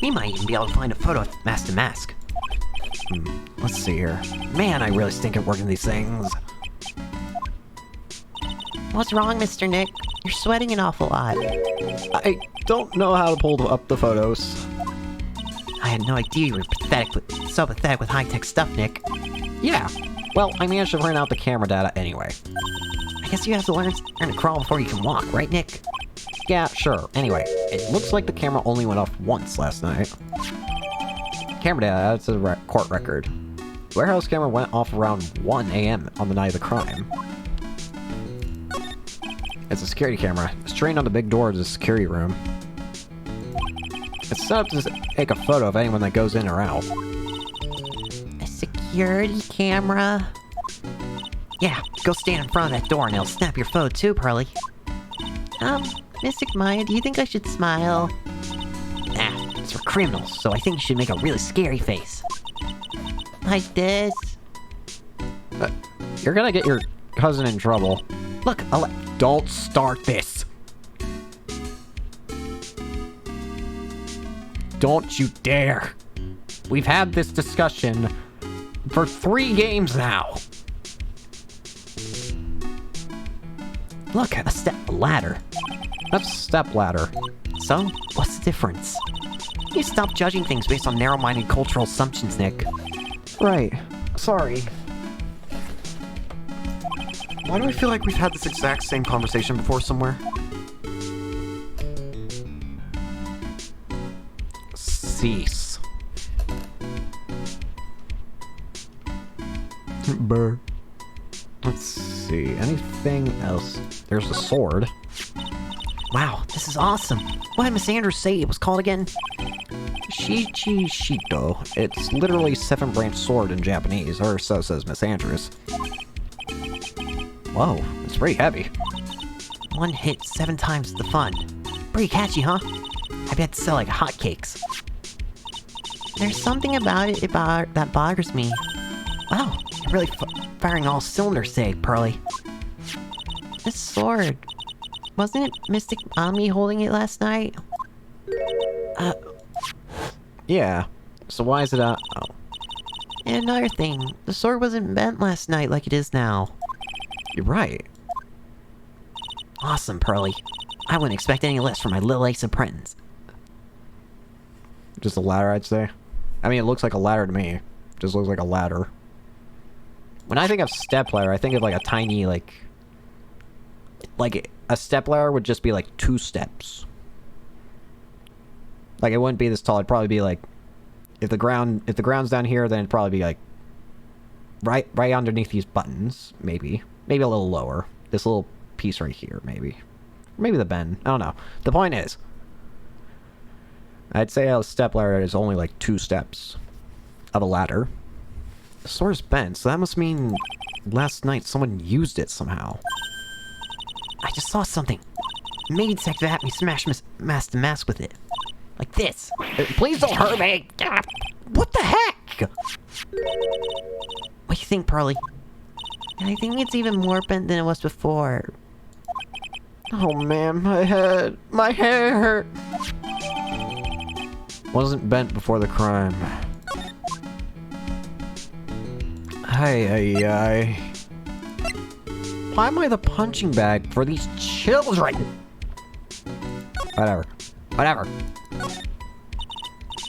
[SPEAKER 5] We might even be able to find a photo of Mask to Mask.
[SPEAKER 1] Let's see here.
[SPEAKER 5] Man, I really stink at working these things.
[SPEAKER 4] What's wrong, Mr. Nick? You're sweating an awful lot.
[SPEAKER 1] I don't know how to pull up the photos.
[SPEAKER 5] I had no idea you were so pathetic with high-tech stuff, Nick.
[SPEAKER 1] Yeah. Well, I managed to print out the camera data anyway.
[SPEAKER 5] I guess you have to learn to crawl before you can walk, right, Nick?
[SPEAKER 1] Yeah, sure. Anyway, it looks like the camera only went off once last night. Camera data, that's a court record. The warehouse camera went off around 1 a.m. on the night of the crime. It's a security camera. It's trained on the big door to the security room. It's set up to take a photo of anyone that goes in or out.
[SPEAKER 4] A security camera?
[SPEAKER 5] Yeah, go stand in front of that door and it'll snap your photo too, Pearly.
[SPEAKER 4] Mystic Maya, do you think I should smile?
[SPEAKER 5] Nah, it's for criminals, so I think you should make a really scary face.
[SPEAKER 4] Like this?
[SPEAKER 1] You're gonna get your cousin in trouble.
[SPEAKER 5] Look,
[SPEAKER 1] Don't start this! Don't you dare! We've had this discussion for 3 games now!
[SPEAKER 5] Look, a ladder.
[SPEAKER 1] That's a step ladder.
[SPEAKER 5] So, what's the difference? You stop judging things based on narrow-minded cultural assumptions, Nick.
[SPEAKER 1] Right. Sorry.
[SPEAKER 3] Why do I feel like we've had this exact same conversation before somewhere?
[SPEAKER 1] Cease.
[SPEAKER 3] Burr.
[SPEAKER 1] Let's see. Anything else? There's a sword.
[SPEAKER 5] Wow, this is awesome. What did Miss Andrews say it was called again?
[SPEAKER 1] Shichi Shito. It's literally 7-branch sword in Japanese, or so says Miss Andrews. Whoa, it's pretty heavy.
[SPEAKER 5] One hit 7 times the fun. Pretty catchy, huh? I bet to sell like hotcakes.
[SPEAKER 4] There's something about it that bothers me.
[SPEAKER 5] Wow, you're really firing all cylinders today, Pearly.
[SPEAKER 4] This sword. Wasn't it Mystic Ami holding it last night?
[SPEAKER 1] Yeah. So why is it oh.
[SPEAKER 4] And another thing, the sword wasn't bent last night like it is now.
[SPEAKER 1] You're right.
[SPEAKER 5] Awesome, Pearly. I wouldn't expect any less from my little ace apprentice.
[SPEAKER 1] Just a ladder, I'd say. I mean, it looks like a ladder to me. Just looks like a ladder. When I think of step ladder, I think of like a tiny, like a step ladder would just be like 2 steps. Like, it wouldn't be this tall. It'd probably be like, if the ground's down here, then it'd probably be like right underneath these buttons, maybe a little lower. This little piece right here, maybe the bend. I don't know. The point is, I'd say a step ladder is only like 2 steps of a ladder. The sword's bent, so that must mean last night someone used it somehow.
[SPEAKER 5] I just saw something. Maybe Detective had me smash Mask to Mask with it. Like this.
[SPEAKER 2] Please don't hurt me!
[SPEAKER 5] What the heck? What do you think, Pearly?
[SPEAKER 4] I think it's even more bent than it was before.
[SPEAKER 1] Oh man, my head. My hair! Wasn't bent before the crime. Ay. Why am I the punching bag for these children? Whatever.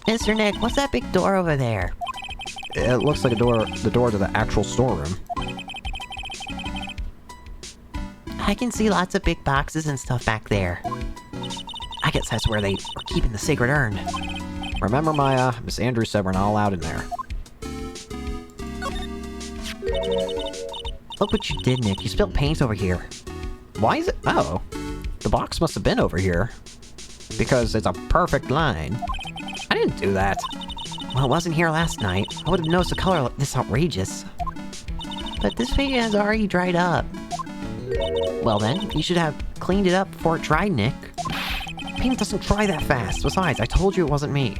[SPEAKER 4] Mr. Nick, what's that big door over there?
[SPEAKER 1] It looks like the door to the actual storeroom.
[SPEAKER 4] I can see lots of big boxes and stuff back there.
[SPEAKER 5] I guess that's where they are keeping the sacred urn.
[SPEAKER 1] Remember, Maya, Miss Andrews said we're not allowed in there.
[SPEAKER 5] Look what you did, Nick. You spilled paint over here.
[SPEAKER 1] Why is it? Oh. The box must have been over here. Because it's a perfect line. I didn't do that.
[SPEAKER 5] Well, it wasn't here last night. I would have noticed a color this outrageous.
[SPEAKER 4] But this paint has already dried up.
[SPEAKER 5] Well then, you should have cleaned it up before it dried, Nick.
[SPEAKER 4] Paint doesn't dry that fast. Besides, I told you it wasn't me.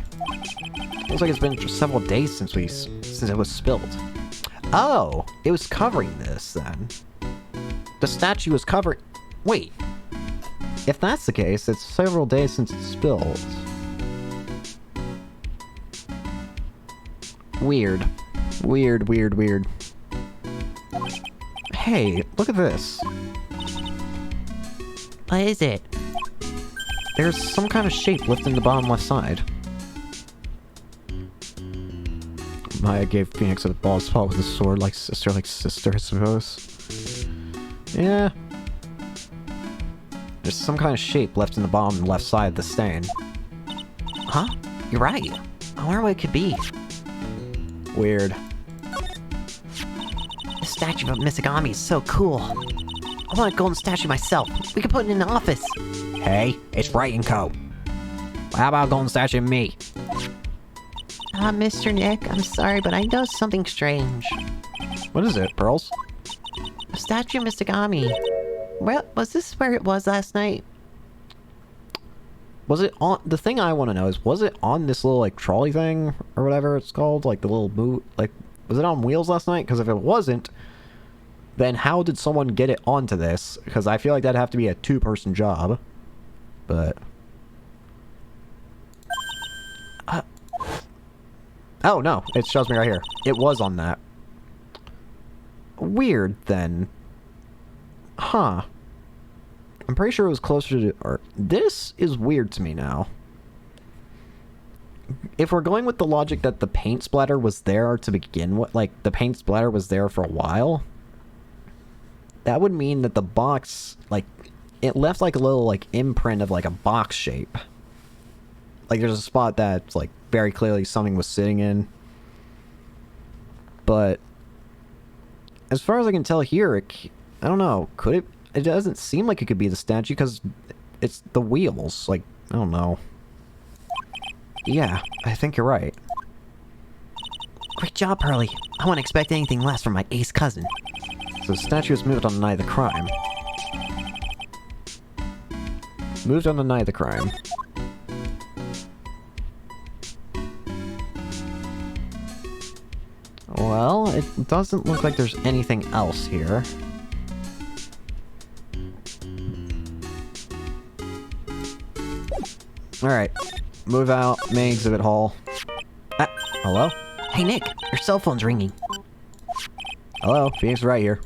[SPEAKER 1] Looks like it's been several days since it was spilled. Oh, it was covering this then. The statue was covering. Wait. If that's the case, it's several days since it's spilled. Weird. Weird. Hey, look at this.
[SPEAKER 4] What is it?
[SPEAKER 1] There's some kind of shape lifting the bottom left side. Maya gave Phoenix a ball spot with a sword like sister, I suppose. Yeah. There's some kind of shape left in the bottom left side of the stain.
[SPEAKER 4] Huh? You're right. I wonder what it could be.
[SPEAKER 1] Weird.
[SPEAKER 4] The statue of Misagami is so cool. I want a golden statue myself. We could put it in the office.
[SPEAKER 2] Hey, it's Wright and Co. How about golden statue of me?
[SPEAKER 4] Mr. Nick, I'm sorry, but I noticed something strange.
[SPEAKER 1] What is it, Pearls?
[SPEAKER 4] The statue of Misagami. Well, was this where it was last night?
[SPEAKER 1] Was it on... The thing I want to know is, was it on this little, like, trolley thing? Or whatever it's called? Like, the little boot... Like, was it on wheels last night? Because if it wasn't, then how did someone get it onto this? Because I feel like that'd have to be a two-person job. But... Oh, no. It shows me right here. It was on that. Weird, then. Huh. I'm pretty sure it was closer to... Or, this is weird to me now. If we're going with the logic that the paint splatter was there to begin with, like, the paint splatter was there for a while, that would mean that the box, like, it left, like, a little, like, imprint of, like, a box shape. Like, there's a spot that's, like, very clearly something was sitting in. But as far as I can tell here, I don't know. Could it... It doesn't seem like it could be the statue because it's the wheels. Like, I don't know. Yeah, I think you're right.
[SPEAKER 4] Great job, Pearly. I wouldn't expect anything less from my ace cousin.
[SPEAKER 1] So the statue was moved on the night of the crime. Moved on the night of the crime. Well, it doesn't look like there's anything else here. Alright. Move out, main exhibit hall. Hello?
[SPEAKER 4] Hey, Nick, your cell phone's ringing.
[SPEAKER 1] Hello, Phoenix right here.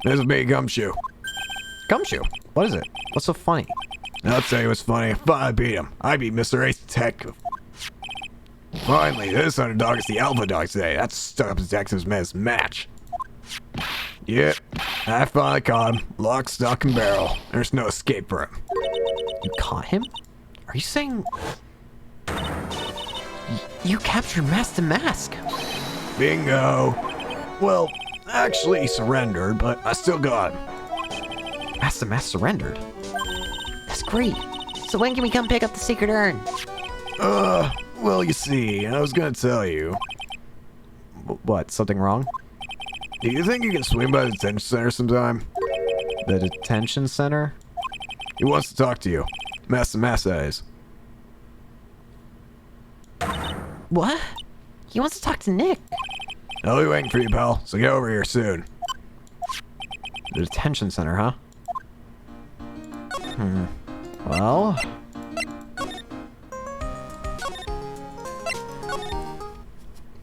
[SPEAKER 3] This is me, Gumshoe.
[SPEAKER 1] Gumshoe? What is it? What's so funny?
[SPEAKER 3] I'll tell you what's funny. If I beat him, I beat Mr. Ace Detective. Finally, this underdog is the alpha dog today. That stuck-up detective's man's match. Yep, I finally caught him. Lock, stock, and barrel. There's no escape for him.
[SPEAKER 1] You caught him? Are you saying...
[SPEAKER 4] You captured Master Mask.
[SPEAKER 3] Bingo. Well, actually, he surrendered, but I still got him.
[SPEAKER 1] Master Mask surrendered?
[SPEAKER 4] That's great. So when can we come pick up the secret urn?
[SPEAKER 3] Well, you see, I was gonna tell you.
[SPEAKER 1] What, something wrong?
[SPEAKER 3] Do you think you can swing by the detention center sometime?
[SPEAKER 1] The detention center?
[SPEAKER 3] He wants to talk to you. Master Mask, that is.
[SPEAKER 4] What? He wants to talk to Nick.
[SPEAKER 3] I'll be waiting for you, pal, so get over here soon.
[SPEAKER 1] The detention center, huh? Well...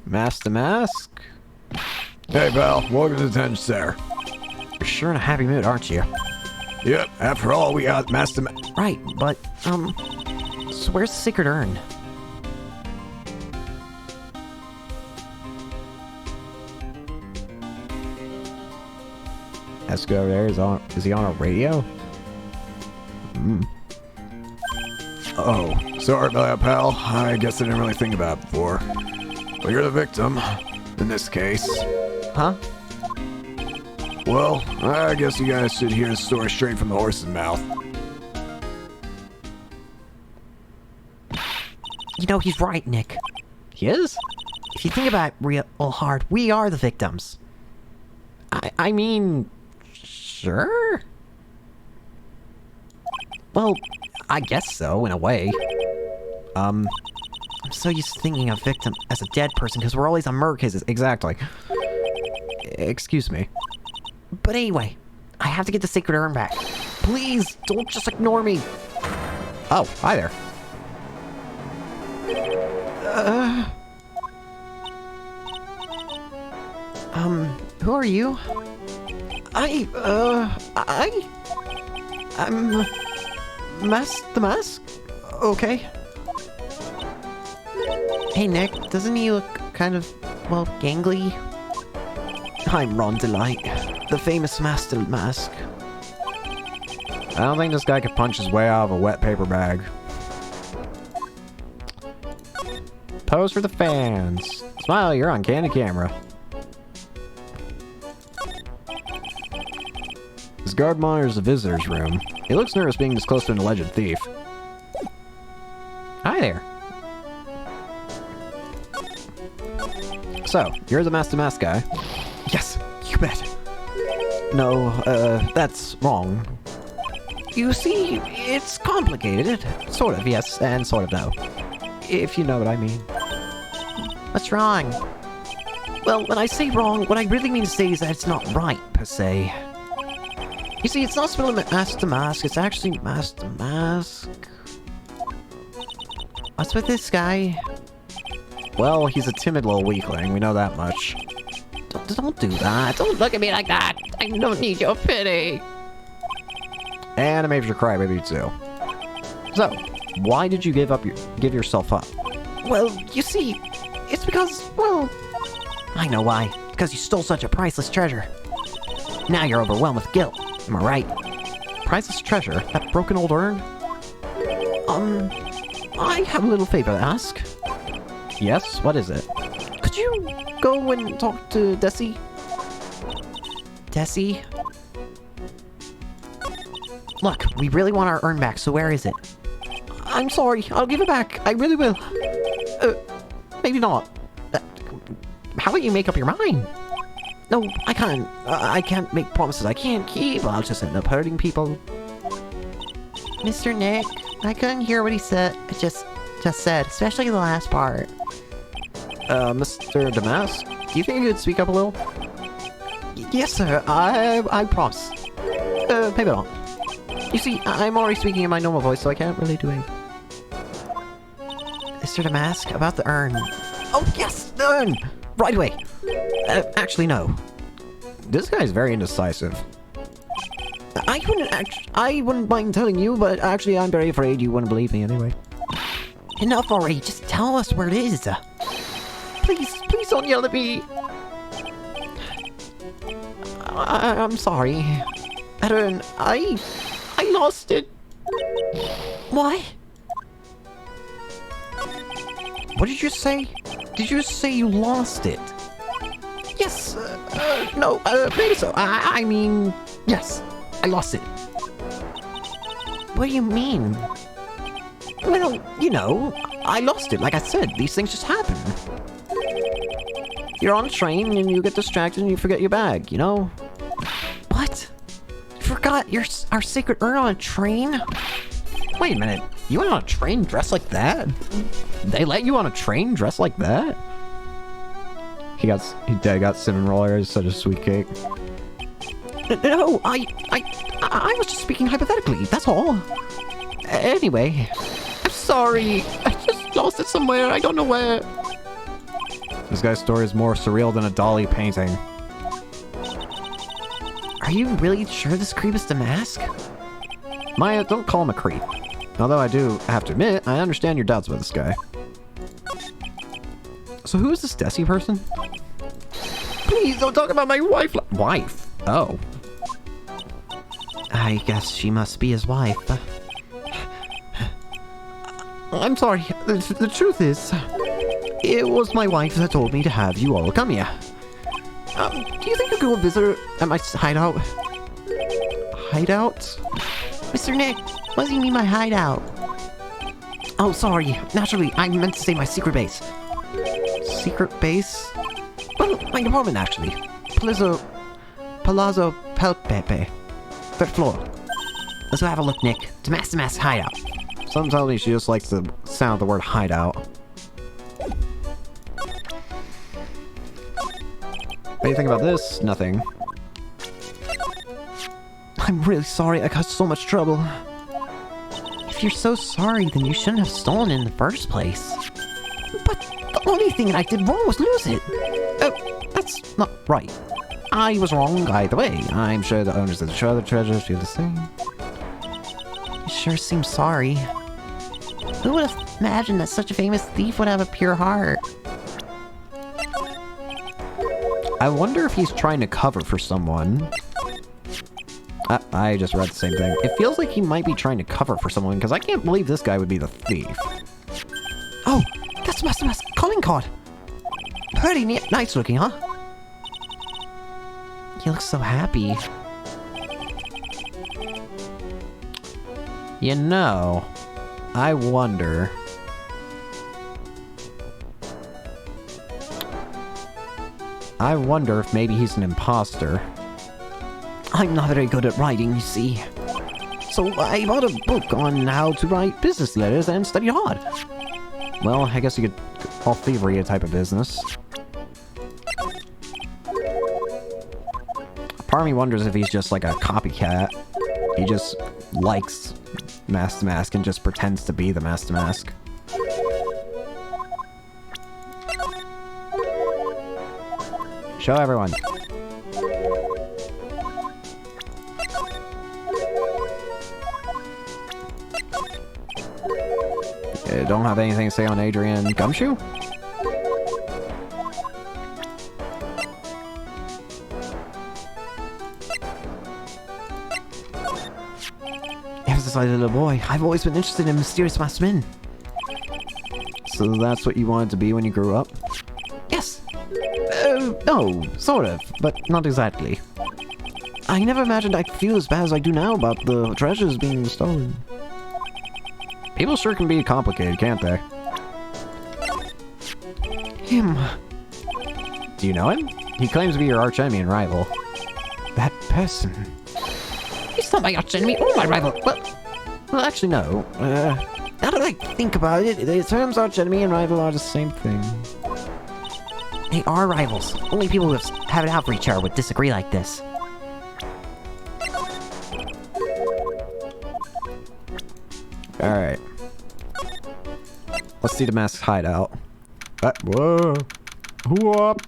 [SPEAKER 1] Master Mask?
[SPEAKER 3] Hey, pal, welcome to the detention center.
[SPEAKER 1] You're sure in a happy mood, aren't you?
[SPEAKER 3] Yep, after all, we got Master Mask.
[SPEAKER 4] Right, but, so where's the secret urn?
[SPEAKER 1] Let's go over there. Is he on a radio?
[SPEAKER 3] Oh, sorry about that, pal. I guess I didn't really think about it before. But you're the victim, in this case.
[SPEAKER 1] Huh?
[SPEAKER 3] Well, I guess you guys should hear the story straight from the horse's mouth.
[SPEAKER 4] You know, he's right, Nick.
[SPEAKER 1] He is?
[SPEAKER 4] If you think about it real hard, we are the victims.
[SPEAKER 1] I mean... Sure?
[SPEAKER 5] Well, I guess so, in a way.
[SPEAKER 4] I'm so used to thinking of victim as a dead person because we're always on murder cases.
[SPEAKER 3] Exactly. Excuse me.
[SPEAKER 4] But anyway, I have to get the sacred urn back. Please, don't just ignore me.
[SPEAKER 3] Oh, hi there.
[SPEAKER 4] Who are you? I'm the mask? Okay. Hey, Nick, doesn't he look kind of, well, gangly? I'm Ron Delight, the famous Master Mask.
[SPEAKER 3] I don't think this guy could punch his way out of a wet paper bag. Pose for the fans. Smile, you're on candid camera. This guard monitors the visitor's room. He looks nervous being this close to an alleged thief. Hi there. So, you're the Master Mask guy?
[SPEAKER 4] Yes, you bet. No, that's wrong. You see, it's complicated. Sort of, yes, and sort of no. If you know what I mean. What's wrong? Well, when I say wrong, what I really mean to say is that it's not right, per se. You see, it's not spelled Master Mask, it's actually Master Mask. What's with this guy?
[SPEAKER 3] Well, he's a timid little weakling, we know that much.
[SPEAKER 4] Don't do that. Don't look at me like that. I don't need your pity.
[SPEAKER 3] And a major crybaby too. So, why did you give yourself up?
[SPEAKER 4] Well, you see, it's because, well, I know why. Because you stole such a priceless treasure. Now you're overwhelmed with guilt. Am I right?
[SPEAKER 3] Priceless treasure? That broken old urn?
[SPEAKER 4] I have a little favor to ask.
[SPEAKER 3] Yes, what is it?
[SPEAKER 4] Could you go and talk to Desi? Desi? Look, we really want our urn back, so where is it? I'm sorry, I'll give it back. I really will. Maybe not. How about you make up your mind? No, I can't. I can't make promises I can't keep. I'll just end up hurting people. Mr. Nick, I couldn't hear what he said. Just said, especially the last part.
[SPEAKER 3] Mr. Damask, do you think you could speak up a little?
[SPEAKER 4] Yes, sir. I promise. Maybe not. You see, I'm already speaking in my normal voice, so I can't really do anything. Mr. Damask, about the urn. Oh, yes, the urn! Right away. Actually, no.
[SPEAKER 3] This guy's very indecisive.
[SPEAKER 4] I wouldn't mind telling you, but actually I'm very afraid you wouldn't believe me anyway. Enough already, just tell us where it is. Please don't yell at me. I'm sorry. That urn, I lost it. What? What did you say? Did you say you lost it? Yes, no, maybe so. I mean, yes, I lost it. What do you mean? Well, you know, I lost it. Like I said, these things just happen. You're on a train and you get distracted and you forget your bag, you know? What? You forgot our sacred urn on a train?
[SPEAKER 3] Wait a minute, you went on a train dressed like that? They let you on a train dressed like that? He got cinnamon rollers, such a sweet cake.
[SPEAKER 4] No, I was just speaking hypothetically, that's all. Anyway, I'm sorry. I just lost it somewhere, I don't know where.
[SPEAKER 3] This guy's story is more surreal than a Dali painting.
[SPEAKER 4] Are you really sure this creep is the mask?
[SPEAKER 3] Maya, don't call him a creep. Although I do have to admit, I understand your doubts about this guy. So who is this Desi person?
[SPEAKER 4] Please don't talk about my wife.
[SPEAKER 3] Wife? Oh.
[SPEAKER 4] I guess she must be his wife. I'm sorry. The truth is, it was my wife that told me to have you all come here. Do you think I could go visit her at my hideout? Hideout? Mr. Nick, what does he mean by hideout? Oh, sorry. Naturally, I meant to say my secret base. Secret base? Well, my apartment, actually. Palazzo Palpepe. Third floor. Let's go have a look, Nick. To Master Mask's hideout.
[SPEAKER 3] Something tells me she just likes the sound of the word hideout. What do you think about this? Nothing.
[SPEAKER 4] I'm really sorry I caused so much trouble. If you're so sorry, then you shouldn't have stolen it in the first place. But the only thing that I did wrong was lose it.
[SPEAKER 1] Oh, that's not right. I was wrong either way. I'm sure the owners of the other treasures feel the same.
[SPEAKER 4] You sure seem sorry. Who would have imagined that such a famous thief would have a pure heart?
[SPEAKER 1] I wonder if he's trying to cover for someone. I just read the same thing. It feels like he might be trying to cover for someone, because I can't believe this guy would be the thief.
[SPEAKER 4] Oh, that's Master Mask's calling card. Pretty nice looking, huh? He looks so happy.
[SPEAKER 1] You know, I wonder... if maybe he's an imposter.
[SPEAKER 4] I'm not very good at writing, you see.
[SPEAKER 1] So I bought a book on how to write business letters and study hard. Well, I guess you could call thievery a type of business. Part of me wonders if he's just like a copycat. He just likes Master Mask and just pretends to be the Master Mask. Show everyone. Don't have anything to say on Adrian Gumshoe?
[SPEAKER 4] Ever since I was a little boy, I've always been interested in mysterious masked men.
[SPEAKER 1] So that's what you wanted to be when you grew up?
[SPEAKER 4] Yes,
[SPEAKER 1] No, sort of, but not exactly.
[SPEAKER 4] I never imagined I'd feel as bad as I do now about the treasures being stolen.
[SPEAKER 1] People sure can be complicated, can't they?
[SPEAKER 4] Him.
[SPEAKER 1] Do you know him? He claims to be your archenemy and rival.
[SPEAKER 4] That person.
[SPEAKER 2] He's not my archenemy or my rival.
[SPEAKER 1] Well, actually, no.
[SPEAKER 4] Now that I think about it,
[SPEAKER 1] The terms archenemy and rival are the same thing.
[SPEAKER 4] they are rivals. Only people who have it out for each other would disagree like this.
[SPEAKER 1] Alright. Let's see the mask's hideout. Whoa. Whoop.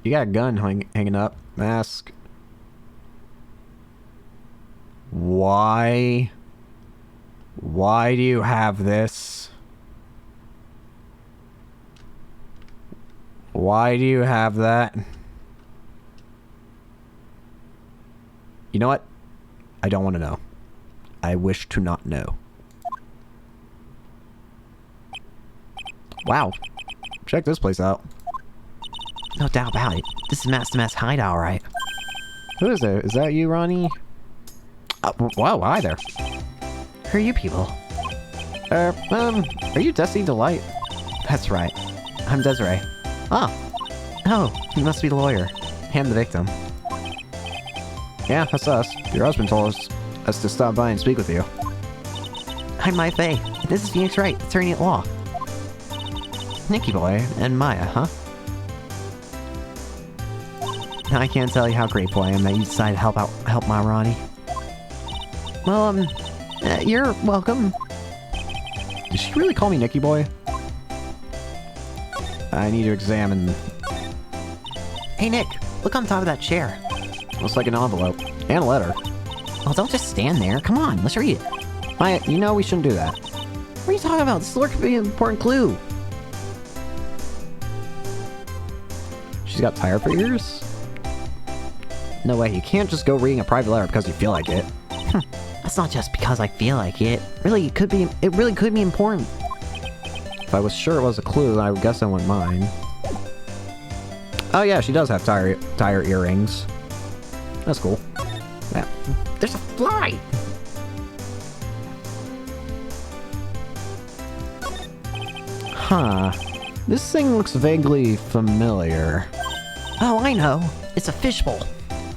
[SPEAKER 1] You got a gun hanging up. Mask. Why? Why do you have this? Why do you have that? You know what? I don't want to know. I wish to not know. Wow. Check this place out.
[SPEAKER 4] No doubt about it. This is Master Mask's hideout, right?
[SPEAKER 1] Who is there? Is that you, Ronnie? Whoa, hi there.
[SPEAKER 4] Who are you people?
[SPEAKER 1] Are you Desi Delight?
[SPEAKER 4] That's right. I'm Desiree. Oh, you must be the lawyer. And the victim.
[SPEAKER 1] Yeah, that's us. Your husband told us to stop by and speak with you.
[SPEAKER 4] I'm Maya Faye. This is Phoenix Wright, attorney at law. Nicky Boy and Maya, huh? I can't tell you how grateful I am that you decided to help my Ronnie. Well, you're welcome.
[SPEAKER 1] Did she really call me Nicky Boy? I need to examine.
[SPEAKER 4] Hey Nick, look on top of that chair.
[SPEAKER 1] Looks like an envelope. And a letter.
[SPEAKER 4] Well, don't just stand there. Come on, let's read it.
[SPEAKER 1] Maya, you know we shouldn't do that.
[SPEAKER 4] What are you talking about? This could be an important clue.
[SPEAKER 1] She's got tire for ears? No way, you can't just go reading a private letter because you feel like it.
[SPEAKER 4] That's not just because I feel like it. It really could be important.
[SPEAKER 1] If I was sure it was a clue, then I would guess I wouldn't mind. Oh yeah, she does have tire earrings. That's cool. Yeah.
[SPEAKER 2] There's a fly!
[SPEAKER 1] Huh. This thing looks vaguely familiar.
[SPEAKER 4] Oh, I know. It's a fishbowl.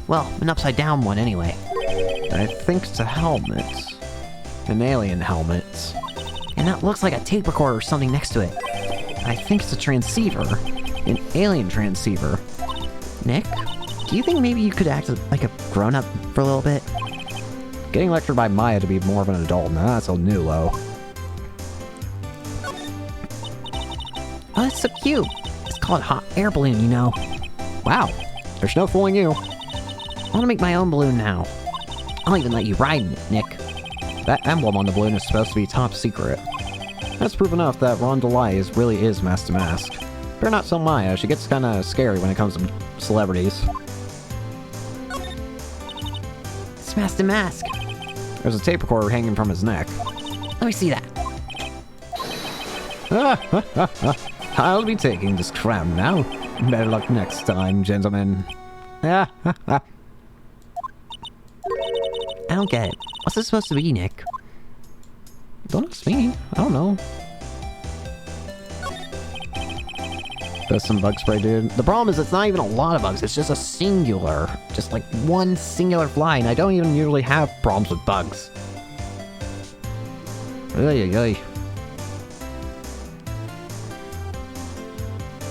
[SPEAKER 4] Well, an upside down one anyway.
[SPEAKER 1] I think it's a helmet. An alien helmet.
[SPEAKER 4] And that looks like a tape recorder or something next to it.
[SPEAKER 1] I think it's a transceiver. An alien transceiver.
[SPEAKER 4] Nick, do you think maybe you could act like a grown-up for a little bit?
[SPEAKER 1] Getting lectured by Maya to be more of an adult, now that's a new low.
[SPEAKER 4] Oh, that's so cute. It's called a hot air balloon, you know.
[SPEAKER 1] Wow, there's no fooling you.
[SPEAKER 4] I want to make my own balloon now. I'll even let you ride in it, Nick.
[SPEAKER 1] That emblem on the balloon is supposed to be top secret. That's proof enough that Rondelai really is mask to mask. But not so Maya, she gets kinda scary when it comes to celebrities.
[SPEAKER 4] It's mask to mask.
[SPEAKER 1] There's a tape recorder hanging from his neck.
[SPEAKER 4] Let me see that.
[SPEAKER 1] I'll be taking this crown now. Better luck next time, gentlemen.
[SPEAKER 4] I don't get it. What's this supposed to be, Nick?
[SPEAKER 1] Don't ask me. I don't know. That's some bug spray, dude. The problem is it's not even a lot of bugs. It's just a singular. Just like one singular fly, and I don't even usually have problems with bugs. Ay, ay, ay.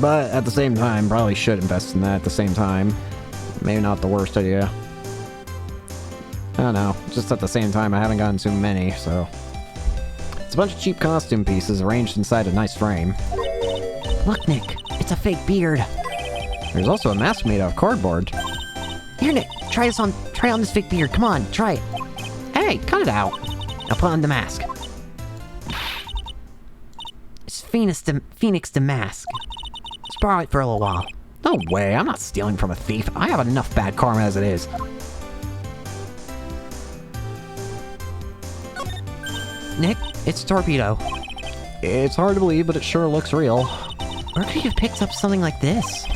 [SPEAKER 1] But at the same time, probably should invest in that at the same time. Maybe not the worst idea. I don't know. Just at the same time, I haven't gotten too many, so... It's a bunch of cheap costume pieces arranged inside a nice frame.
[SPEAKER 4] Look, Nick. It's a fake beard.
[SPEAKER 1] There's also a mask made out of cardboard.
[SPEAKER 4] Here, Nick. Try on this fake beard. Come on, try it. Hey, cut it out. Now put on the mask. It's Phoenix the mask. Let's borrow it for a little while.
[SPEAKER 1] No way, I'm not stealing from a thief. I have enough bad karma as it is.
[SPEAKER 4] Nick, it's Torpedo.
[SPEAKER 1] It's hard to believe, but it sure looks real.
[SPEAKER 4] Where could you have picked up something like this?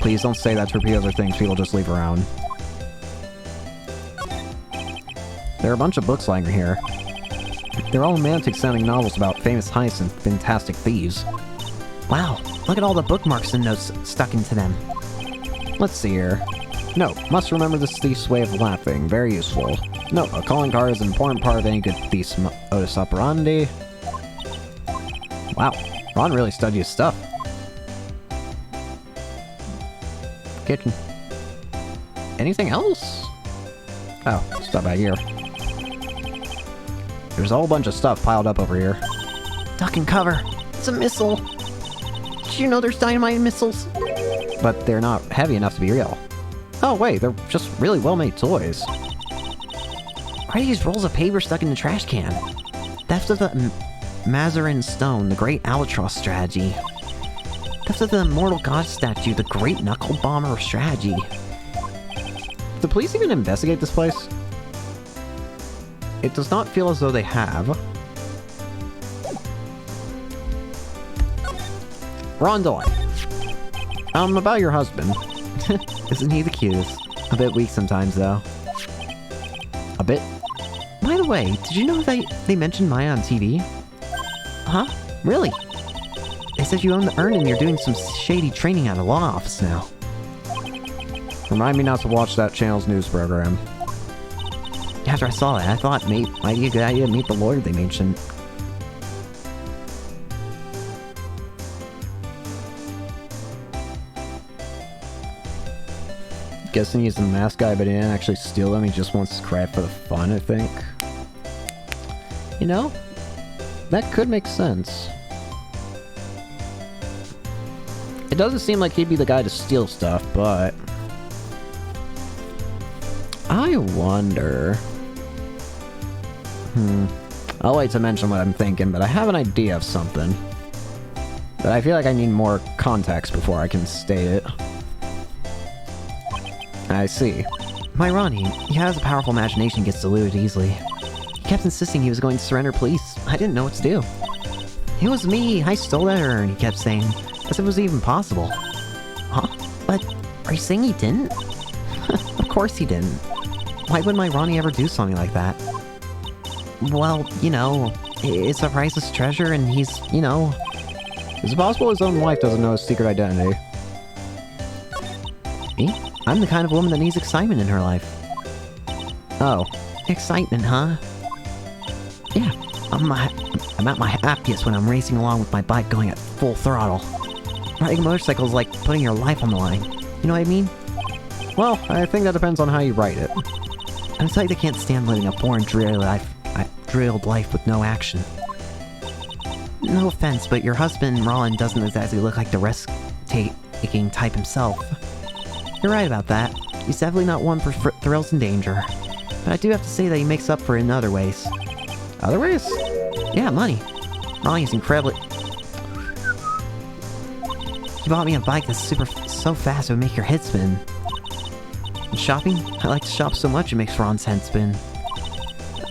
[SPEAKER 1] Please don't say that torpedoes are things people just leave around. There are a bunch of books lying here. They're all romantic-sounding novels about famous heists and fantastic thieves.
[SPEAKER 4] Wow, look at all the bookmarks and notes stuck into them.
[SPEAKER 1] Let's see here. No, must remember this thief's way of laughing. Very useful. No, a calling card is an important part of any good thief's modus operandi. Wow, Ron really studied his stuff. Kitchen. Anything else? Oh, stuff back here. There's a whole bunch of stuff piled up over here.
[SPEAKER 4] Duck and cover. It's a missile. Did you know there's dynamite missiles?
[SPEAKER 1] But they're not heavy enough to be real. Oh wait, they're just really well-made toys.
[SPEAKER 4] Why are these rolls of paper stuck in the trash can? Theft of the Mazarin Stone, the Great Albatross Strategy. Theft of the Immortal God Statue, the Great Knuckle Bomber Strategy.
[SPEAKER 1] Did the police even investigate this place? It does not feel as though they have. Rondelai. About your husband.
[SPEAKER 4] Isn't he the cutest? A bit weak sometimes, though.
[SPEAKER 1] A bit?
[SPEAKER 4] By the way, did you know they mentioned Maya on TV? Huh? Really? They said you own the urn and you're doing some shady training at a law office now.
[SPEAKER 1] Remind me not to watch that channel's news program.
[SPEAKER 4] After I saw that, I thought it might be a good idea to meet the lawyer they mentioned.
[SPEAKER 1] Guessing he's the mask guy, but he didn't actually steal them. He just wants to craft for the fun, I think. You know, that could make sense. It doesn't seem like he'd be the guy to steal stuff, but... I wonder... I'll wait to mention what I'm thinking, but I have an idea of something. But I feel like I need more context before I can state it. I see.
[SPEAKER 4] My Ronnie, he has a powerful imagination, gets deluded easily. He kept insisting he was going to surrender police. I didn't know what to do. It was me, I stole that urn, he kept saying, as if it was even possible. Huh? But, are you saying he didn't? Of course he didn't. Why would my Ronnie ever do something like that? Well, you know, it's a priceless treasure and he's, you know...
[SPEAKER 1] Is it possible his own wife doesn't know his secret identity?
[SPEAKER 4] Me? I'm the kind of woman that needs excitement in her life.
[SPEAKER 1] Oh,
[SPEAKER 4] Excitement, huh? Yeah, I'm at my happiest when I'm racing along with my bike going at full throttle. Riding a motorcycle is like putting your life on the line. You know what I mean?
[SPEAKER 3] Well, I think that depends on how you write it.
[SPEAKER 4] I'm sorry I can't stand living a boring, dreary life with no action. No offense, but your husband, Ron, doesn't exactly look like the risk-taking type himself. You're right about that. He's definitely not one for thrills and danger. But I do have to say that he makes up for it in other ways.
[SPEAKER 3] Other ways?
[SPEAKER 4] Yeah, money. Ronnie's incredibly... He bought me a bike that's so fast it would make your head spin. And shopping? I like to shop so much it makes Ron's head spin.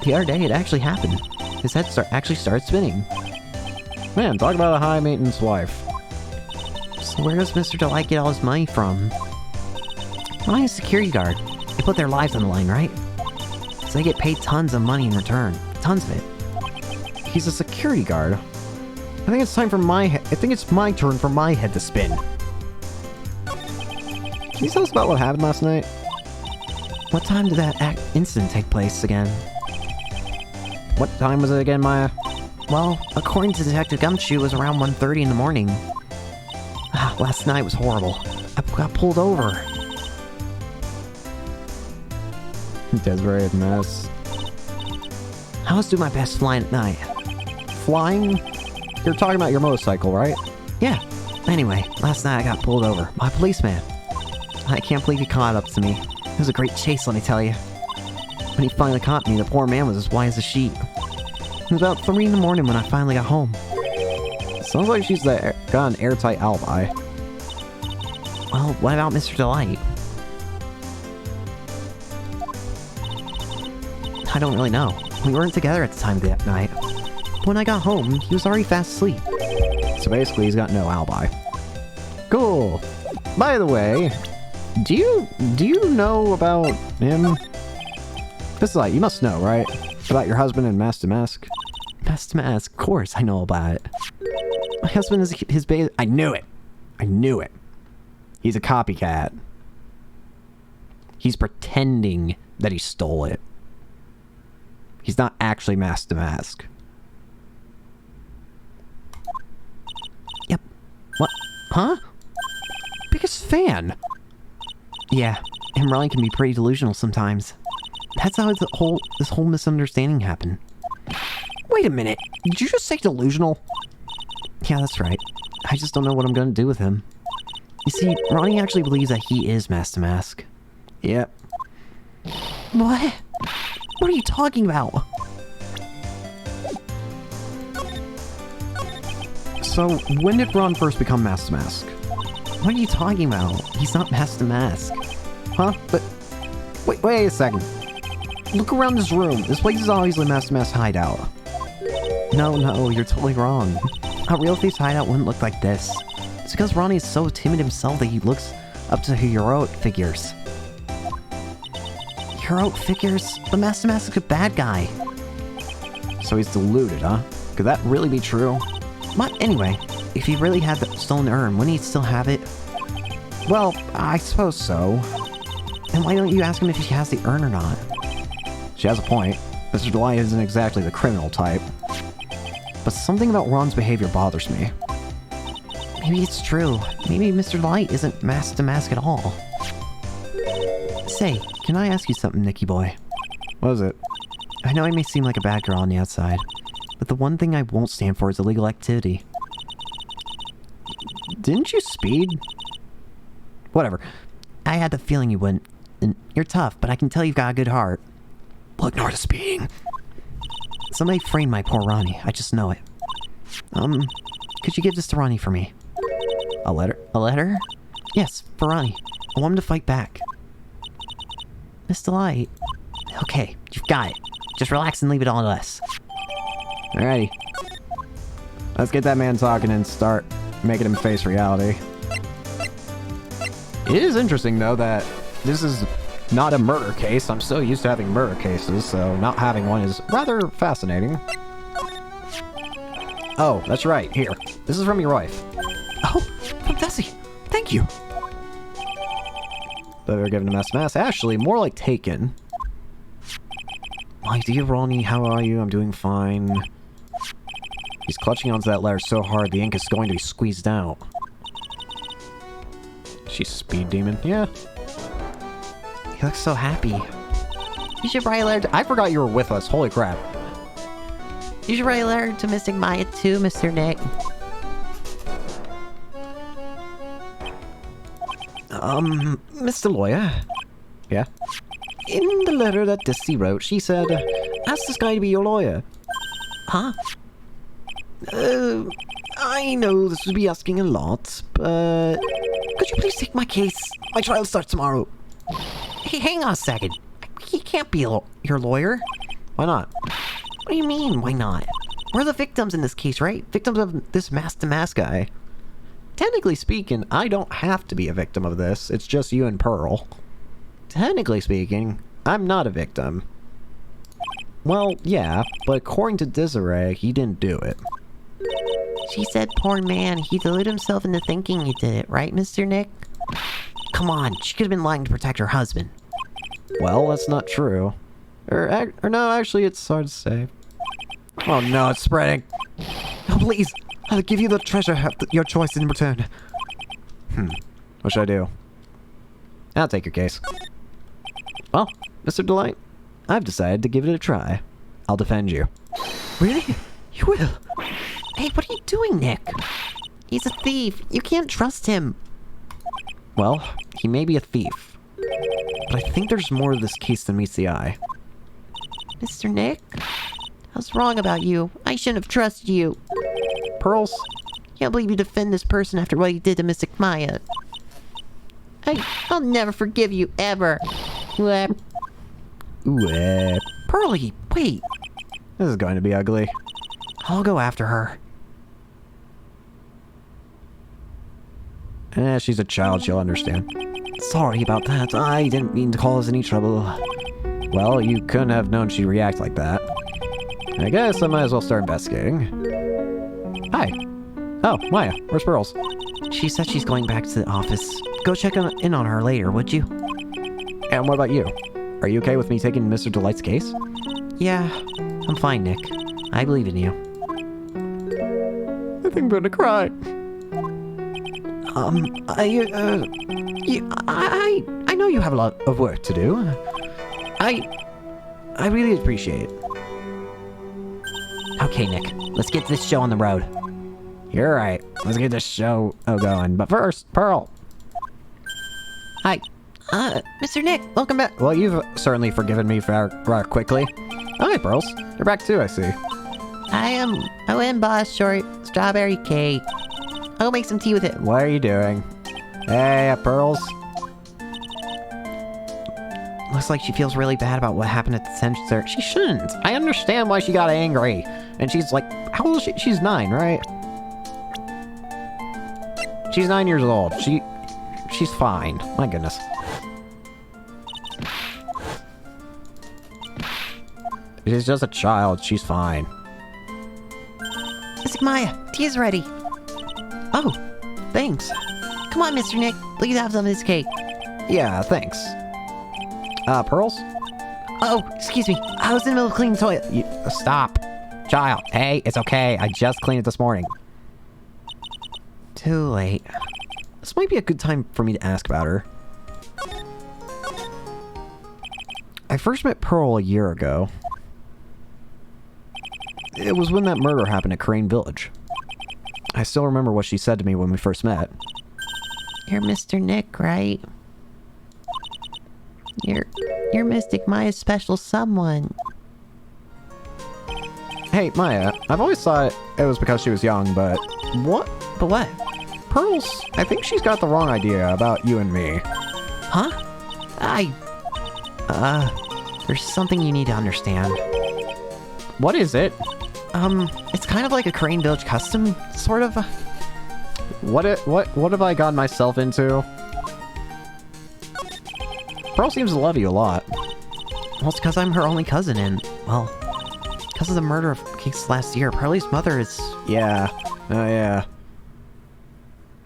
[SPEAKER 4] The other day, it actually happened. His head actually started spinning.
[SPEAKER 3] Man, talk about a high-maintenance wife.
[SPEAKER 4] So where does Mr. Delight get all his money from? Ronnie's a security guard. They put their lives on the line, right? So they get paid tons of money in return. Tons of it.
[SPEAKER 3] He's a security guard. I think it's my turn for my head to spin. Can you tell us about what happened last night?
[SPEAKER 4] What time did that incident take place again?
[SPEAKER 3] What time was it again, Maya?
[SPEAKER 4] Well, according to Detective Gumshoe, it was around 1:30 in the morning. Last night was horrible. I got pulled over.
[SPEAKER 3] Desiree, mess.
[SPEAKER 4] I always do my best flying at night.
[SPEAKER 3] Flying? You're talking about your motorcycle, right?
[SPEAKER 4] Yeah. Anyway, last night I got pulled over by a policeman. I can't believe he caught up to me. It was a great chase, let me tell you. When he finally caught me, the poor man was as white as a sheet. It was about 3 in the morning when I finally got home.
[SPEAKER 3] Sounds like she's got an airtight alibi.
[SPEAKER 4] Well, what about Mr. Delight? I don't really know. We weren't together at the time of that night. When I got home, he was already fast asleep.
[SPEAKER 3] So basically, he's got no alibi. Cool. By the way, do you know about him? This is like, you must know, right? About your husband and Mask to Mask?
[SPEAKER 4] Mask to Mask, of course I know about it. My husband is his baby.
[SPEAKER 3] I knew it. I knew it. He's a copycat. He's pretending that he stole it. He's not actually Mask to Mask.
[SPEAKER 4] Yep.
[SPEAKER 3] What? Huh? Biggest fan.
[SPEAKER 4] Yeah, and Ron can be pretty delusional sometimes. That's how this whole misunderstanding happened.
[SPEAKER 3] Wait a minute. Did you just say delusional?
[SPEAKER 4] Yeah, that's right. I just don't know what I'm going to do with him. You see, Ronnie actually believes that he is Mask to Mask.
[SPEAKER 3] Yep.
[SPEAKER 4] What? What are you talking about?
[SPEAKER 3] So, when did Ron first become Mask to Mask?
[SPEAKER 4] What are you talking about? He's not Mask to Mask.
[SPEAKER 3] Huh? But... Wait a second. Look around this room. This place is obviously Mask to Mask hideout.
[SPEAKER 4] No, you're totally wrong. A real face hideout wouldn't look like this. It's because Ronnie is so timid himself that he looks up to heroic figures. Heroic figures? The Mask to Mask is a bad guy.
[SPEAKER 3] So he's deluded, huh? Could that really be true?
[SPEAKER 4] But anyway, if he really had the stolen urn, wouldn't he still have it?
[SPEAKER 3] Well, I suppose so.
[SPEAKER 4] Then why don't you ask him if he has the urn or not?
[SPEAKER 3] She has a point. Mr. Delight isn't exactly the criminal type. But something about Ron's behavior bothers me.
[SPEAKER 4] Maybe it's true. Maybe Mr. Delight isn't Mask to Mask at all. Say, can I ask you something, Nicky boy?
[SPEAKER 3] What is it?
[SPEAKER 4] I know I may seem like a bad girl on the outside, but the one thing I won't stand for is illegal activity.
[SPEAKER 3] Didn't you speed?
[SPEAKER 4] Whatever. I had the feeling you wouldn't. And you're tough, but I can tell you've got a good heart.
[SPEAKER 3] We'll ignore the speeding.
[SPEAKER 4] Somebody framed my poor Ronnie. I just know it. Could you give this to Ronnie for me?
[SPEAKER 3] A letter?
[SPEAKER 4] A letter? Yes, for Ronnie. I want him to fight back. Miss Delight. Okay, you've got it. Just relax and leave it all to us.
[SPEAKER 3] Alrighty. Let's get that man talking and start making him face reality. It is interesting, though, that this is not a murder case. I'm so used to having murder cases, so not having one is rather fascinating. Oh, that's right. Here. This is from your wife.
[SPEAKER 4] Oh, from Desi. Thank you.
[SPEAKER 3] They were given to Mask to Mask. Actually, more like taken. My dear Ronnie, how are you? I'm doing fine. He's clutching onto that letter so hard the ink is going to be squeezed out. She's a speed demon? Yeah.
[SPEAKER 4] He looks so happy. You should write a letter to,
[SPEAKER 3] I forgot you were with us. Holy crap.
[SPEAKER 4] you should write a letter to Mystic Maya too, Mr. Nick.
[SPEAKER 3] Mr. Lawyer? Yeah? In the letter that Dissy wrote, she said, ask this guy to be your lawyer.
[SPEAKER 4] Huh?
[SPEAKER 3] I know this would be asking a lot, but could you please take my case? My trial starts tomorrow.
[SPEAKER 4] Hey, hang on a second. He can't be your lawyer.
[SPEAKER 3] Why not?
[SPEAKER 4] What do you mean, why not? We're the victims in this case, right? Victims of this mask-to-mask guy.
[SPEAKER 3] Technically speaking, I don't have to be a victim of this. It's just you and Pearl. Technically speaking, I'm not a victim. Well, yeah, but according to Desiree, he didn't do it.
[SPEAKER 4] She said, poor man, he deluded himself into thinking he did it, right, Mr. Nick? Come on, she could have been lying to protect her husband.
[SPEAKER 3] Well, that's not true. Or no, actually, it's hard to say. Oh no, it's spreading.
[SPEAKER 4] Oh, please.
[SPEAKER 3] I'll give you the treasure, your choice in return. What should I do? I'll take your case. Well, Mr. Delight, I've decided to give it a try. I'll defend you.
[SPEAKER 4] Really? You will? Hey, what are you doing, Nick? He's a thief. You can't trust him.
[SPEAKER 3] Well, he may be a thief, but I think there's more to this case than meets the eye.
[SPEAKER 4] Mr. Nick? I was wrong about you. I shouldn't have trusted you.
[SPEAKER 3] Pearls?
[SPEAKER 4] Can't believe you defend this person after what he did to Mystic Maya. I'll never forgive you, ever.
[SPEAKER 3] Ooh,
[SPEAKER 4] Pearlie, wait.
[SPEAKER 3] this is going to be ugly.
[SPEAKER 4] I'll go after her.
[SPEAKER 3] She's a child, she'll understand.
[SPEAKER 4] Sorry about that. I didn't mean to cause any trouble.
[SPEAKER 3] Well, you couldn't have known she'd react like that. I guess I might as well start investigating. Hi. Oh, Maya, where's Pearls?
[SPEAKER 4] She said she's going back to the office. Go check in on her later, would you?
[SPEAKER 3] And what about you? Are you okay with me taking Mr. Delight's case?
[SPEAKER 4] Yeah, I'm fine, Nick. I believe in you.
[SPEAKER 3] I think I'm gonna cry.
[SPEAKER 4] I know you have a lot of work to do. I really appreciate it. Okay, Nick, let's get this show on the road.
[SPEAKER 3] You're right. Let's get this show going. But first, Pearl.
[SPEAKER 4] Hi. Mr. Nick, welcome back.
[SPEAKER 3] Well, you've certainly forgiven me rather quickly. Hi, Pearls. You're back too, I see.
[SPEAKER 4] I went boss short strawberry cake. I'll make some tea with it.
[SPEAKER 3] What are you doing? Hey, Pearls.
[SPEAKER 4] Looks like she feels really bad about what happened at the censor.
[SPEAKER 3] She shouldn't. I understand why she got angry. And she's like, how old is she? She's 9, right? She's 9 years old. She's fine. My goodness. She's just a child. She's fine.
[SPEAKER 4] Mystic Maya, tea is ready. Oh, thanks. Come on, Mr. Nick. Please have some of this cake.
[SPEAKER 3] Yeah, thanks. Pearls?
[SPEAKER 4] Oh, excuse me. I was in the middle of cleaning the toilet.
[SPEAKER 3] Stop. Child. Hey, it's okay. I just cleaned it this morning.
[SPEAKER 4] Too late.
[SPEAKER 3] This might be a good time for me to ask about her. I first met Pearl a year ago. It was when that murder happened at Crane Village. I still remember what she said to me when we first met.
[SPEAKER 4] You're Mr. Nick, right? You're Mystic Maya's special someone.
[SPEAKER 3] Hey, Maya, I've always thought it was because she was young, but... What?
[SPEAKER 4] But what?
[SPEAKER 3] Pearls, I think she's got the wrong idea about you and me.
[SPEAKER 4] Huh? There's something you need to understand.
[SPEAKER 3] What is it?
[SPEAKER 4] It's kind of like a Crane Village custom, sort of.
[SPEAKER 3] What have I gotten myself into? Pearl seems to love you a lot.
[SPEAKER 4] Well, it's because I'm her only cousin, and, well, because of the murder of case last year, Pearlie's mother is...
[SPEAKER 3] Yeah. Oh, yeah.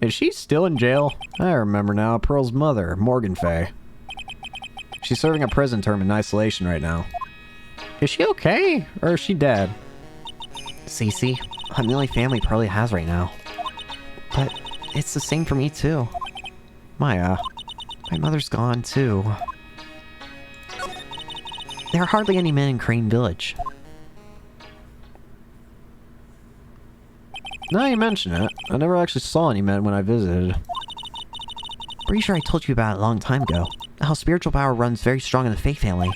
[SPEAKER 3] Is she still in jail? I remember now. Pearl's mother, Morgan Fay. She's serving a prison term in isolation right now. Is she okay? Or is she dead?
[SPEAKER 4] Cece, I'm the only family Pearlie has right now. But it's the same for me, too.
[SPEAKER 3] Maya.
[SPEAKER 4] My mother's gone, too. There are hardly any men in Crane Village.
[SPEAKER 3] Now you mention it, I never actually saw any men when I visited.
[SPEAKER 4] Pretty sure I told you about it a long time ago. How spiritual power runs very strong in the Fae family.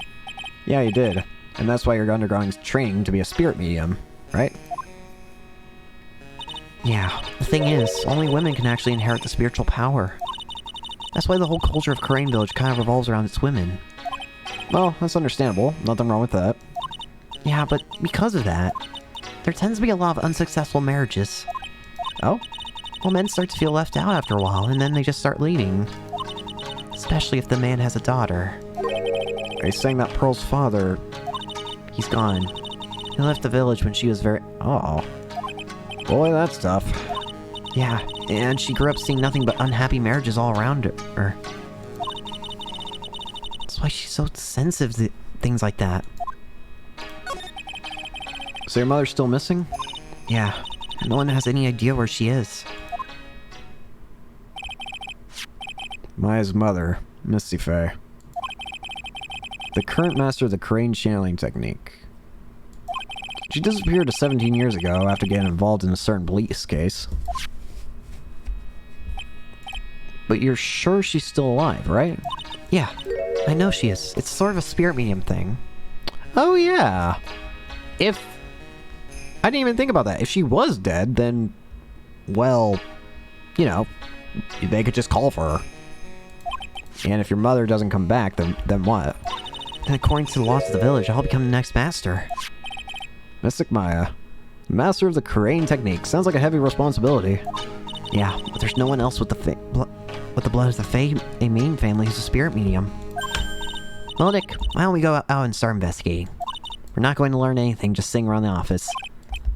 [SPEAKER 3] Yeah, you did. And that's why you're undergoing training to be a spirit medium, right?
[SPEAKER 4] Yeah, the thing is, only women can actually inherit the spiritual power. That's why the whole culture of Crane Village kind of revolves around its women.
[SPEAKER 3] Well, that's understandable. Nothing wrong with that.
[SPEAKER 4] Yeah, but because of that, there tends to be a lot of unsuccessful marriages.
[SPEAKER 3] Oh?
[SPEAKER 4] Well, men start to feel left out after a while, and then they just start leaving. Especially if the man has a daughter.
[SPEAKER 3] Are you saying that Pearl's father...
[SPEAKER 4] He's gone. He left the village when she was very...
[SPEAKER 3] Oh. Boy, that's tough.
[SPEAKER 4] Yeah, and she grew up seeing nothing but unhappy marriages all around her. That's why she's so sensitive to things like that.
[SPEAKER 3] So your mother's still missing?
[SPEAKER 4] Yeah, no one has any idea where she is.
[SPEAKER 3] Maya's mother, Misty Faye. The current master of the crane channeling technique. She disappeared 17 years ago after getting involved in a certain police case. But you're sure she's still alive, right?
[SPEAKER 4] Yeah, I know she is. It's sort of a spirit medium thing.
[SPEAKER 3] Oh yeah. If... I didn't even think about that. If she was dead, then... Well... You know... They could just call for her. And if your mother doesn't come back, then what?
[SPEAKER 4] Then according to the laws of the village, I'll become the next master.
[SPEAKER 3] Mystic Maya. Master of the crane technique. Sounds like a heavy responsibility.
[SPEAKER 4] Yeah, but there's no one else with the blood of the Fae, a main family who's a spirit medium. Well, Nick, why don't we go out and start investigating? We're not going to learn anything just sitting around the office.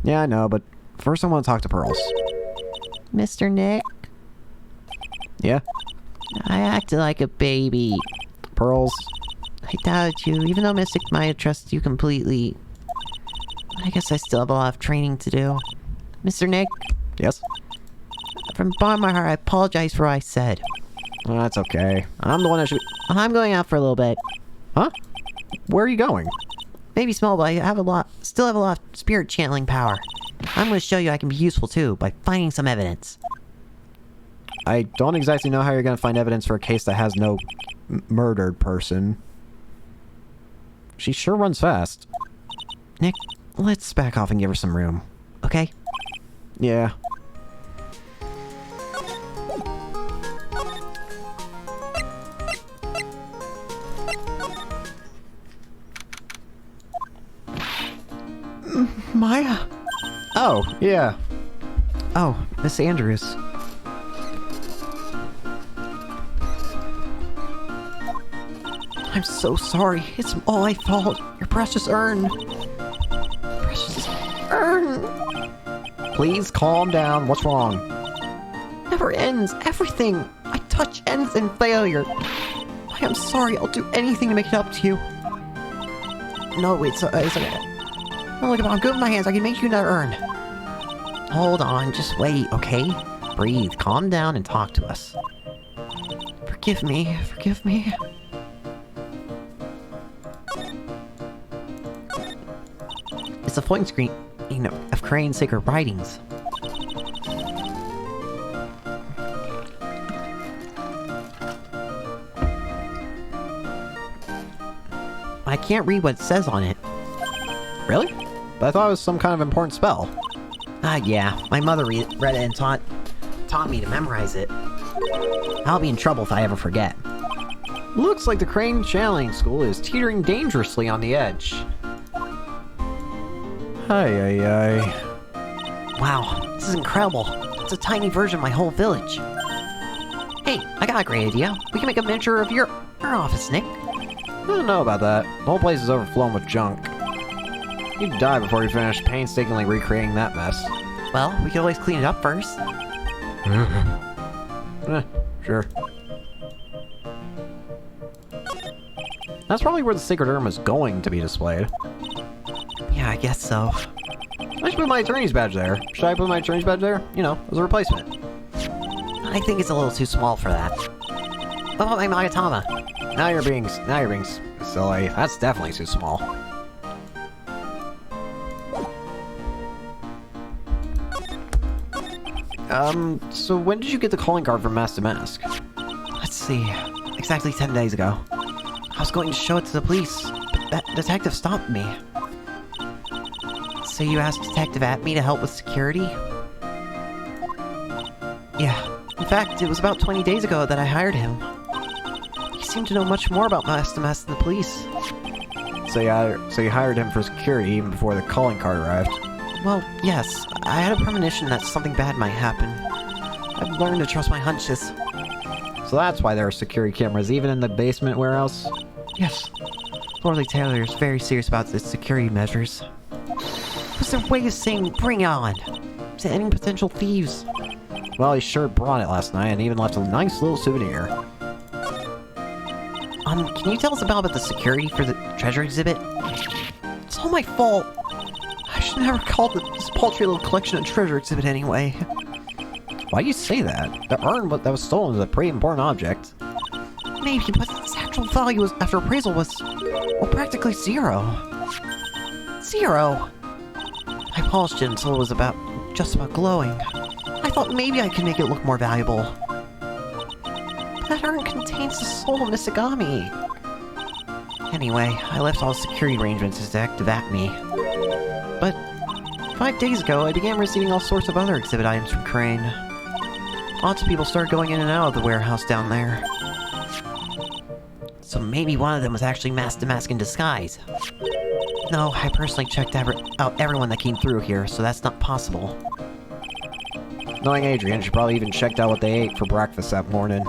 [SPEAKER 3] Yeah, I know, but first I want to talk to Pearls.
[SPEAKER 4] Mr. Nick?
[SPEAKER 3] Yeah?
[SPEAKER 4] I acted like a baby.
[SPEAKER 3] Pearls?
[SPEAKER 4] I doubted you, even though Mystic Maya trusts you completely. I guess I still have a lot of training to do. Mr. Nick?
[SPEAKER 3] Yes?
[SPEAKER 4] From the bottom of my heart, I apologize for what I said.
[SPEAKER 3] Oh, that's okay. I'm the one that should...
[SPEAKER 4] I'm going out for a little bit.
[SPEAKER 3] Huh? Where are you going?
[SPEAKER 4] Maybe small, but I still have a lot of spirit channeling power. I'm going to show you I can be useful too, by finding some evidence.
[SPEAKER 3] I don't exactly know how you're going to find evidence for a case that has no murdered person. She sure runs fast.
[SPEAKER 4] Nick, let's back off and give her some room, okay?
[SPEAKER 3] Yeah.
[SPEAKER 4] Maya!
[SPEAKER 3] Oh, yeah.
[SPEAKER 4] Oh, Miss Andrews. I'm so sorry. It's all my fault. Your precious urn. Precious urn.
[SPEAKER 3] Please calm down. What's wrong?
[SPEAKER 4] Never ends. Everything I touch ends in failure. I am sorry. I'll do anything to make it up to you. No, wait. It's okay. Oh, look, I'm good with my hands. I can make you another urn. Hold on. Just wait, okay? Breathe. Calm down and talk to us. Forgive me. Forgive me. It's a floating screen, of Crane's sacred writings. I can't read what it says on it.
[SPEAKER 3] Really? But I thought it was some kind of important spell.
[SPEAKER 4] Yeah. My mother read it and taught me to memorize it. I'll be in trouble if I ever forget.
[SPEAKER 3] Looks like the Crane Channeling School is teetering dangerously on the edge. Ay.
[SPEAKER 4] Wow, this is incredible. It's a tiny version of my whole village. Hey, I got a great idea. We can make a miniature of your office, Nick.
[SPEAKER 3] I don't know about that. The whole place is overflowing with junk. You'd die before you finish painstakingly recreating that mess.
[SPEAKER 4] Well, we can always clean it up first.
[SPEAKER 3] Sure. That's probably where the sacred urn is going to be displayed.
[SPEAKER 4] I guess so.
[SPEAKER 1] I should put my attorney's badge there. Should I put my attorney's badge there? You know, as a replacement.
[SPEAKER 4] I think it's a little too small for that. What about my Magatama?
[SPEAKER 1] Now you're being silly. That's definitely too small. So when did you get the calling card from Master Mask?
[SPEAKER 4] Let's see. Exactly 10 days ago. I was going to show it to the police, but that detective stopped me. So you asked Detective Atme to help with security? Yeah. In fact, it was about 20 days ago that I hired him. He seemed to know much more about Master Mask than the police.
[SPEAKER 1] So you hired him for security even before the calling card arrived.
[SPEAKER 4] Well, yes. I had a premonition that something bad might happen. I've learned to trust my hunches.
[SPEAKER 1] So that's why there are security cameras even in the basement warehouse?
[SPEAKER 4] Yes. Lordly Taylor is very serious about the security measures. What's their way of saying, bring on? To any potential thieves?
[SPEAKER 1] Well, he sure brought it last night and even left a nice little souvenir.
[SPEAKER 4] Can you tell us about the security for the treasure exhibit? It's all my fault. I should never call this paltry little collection a treasure exhibit anyway.
[SPEAKER 1] Why do you say that? The urn that was stolen is a pretty important object.
[SPEAKER 4] Maybe, but its actual value after appraisal was, well, practically zero. Zero! I polished it until it was just about glowing. I thought maybe I could make it look more valuable. That urn contains the soul of Misagami. Anyway, I left all security arrangements to Detective Atme. But 5 days ago, I began receiving all sorts of other exhibit items from Crane. Lots of people started going in and out of the warehouse down there. So maybe one of them was actually Master Mask in disguise. No, I personally checked out everyone that came through here, so that's not possible.
[SPEAKER 1] Knowing Adrian, she probably even checked out what they ate for breakfast that morning.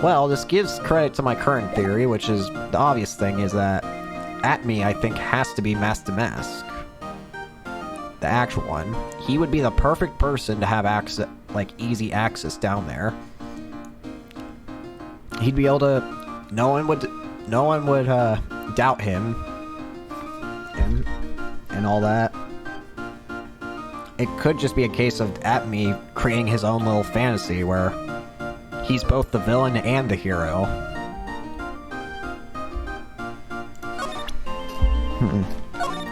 [SPEAKER 1] Well, this gives credit to my current theory, which is the obvious thing is that Atme, I think, has to be Master Mask. The actual one. He would be the perfect person to have access, easy access down there. He'd be able to. No one would doubt him and all that. It could just be a case of Atme creating his own little fantasy where he's both the villain and the hero.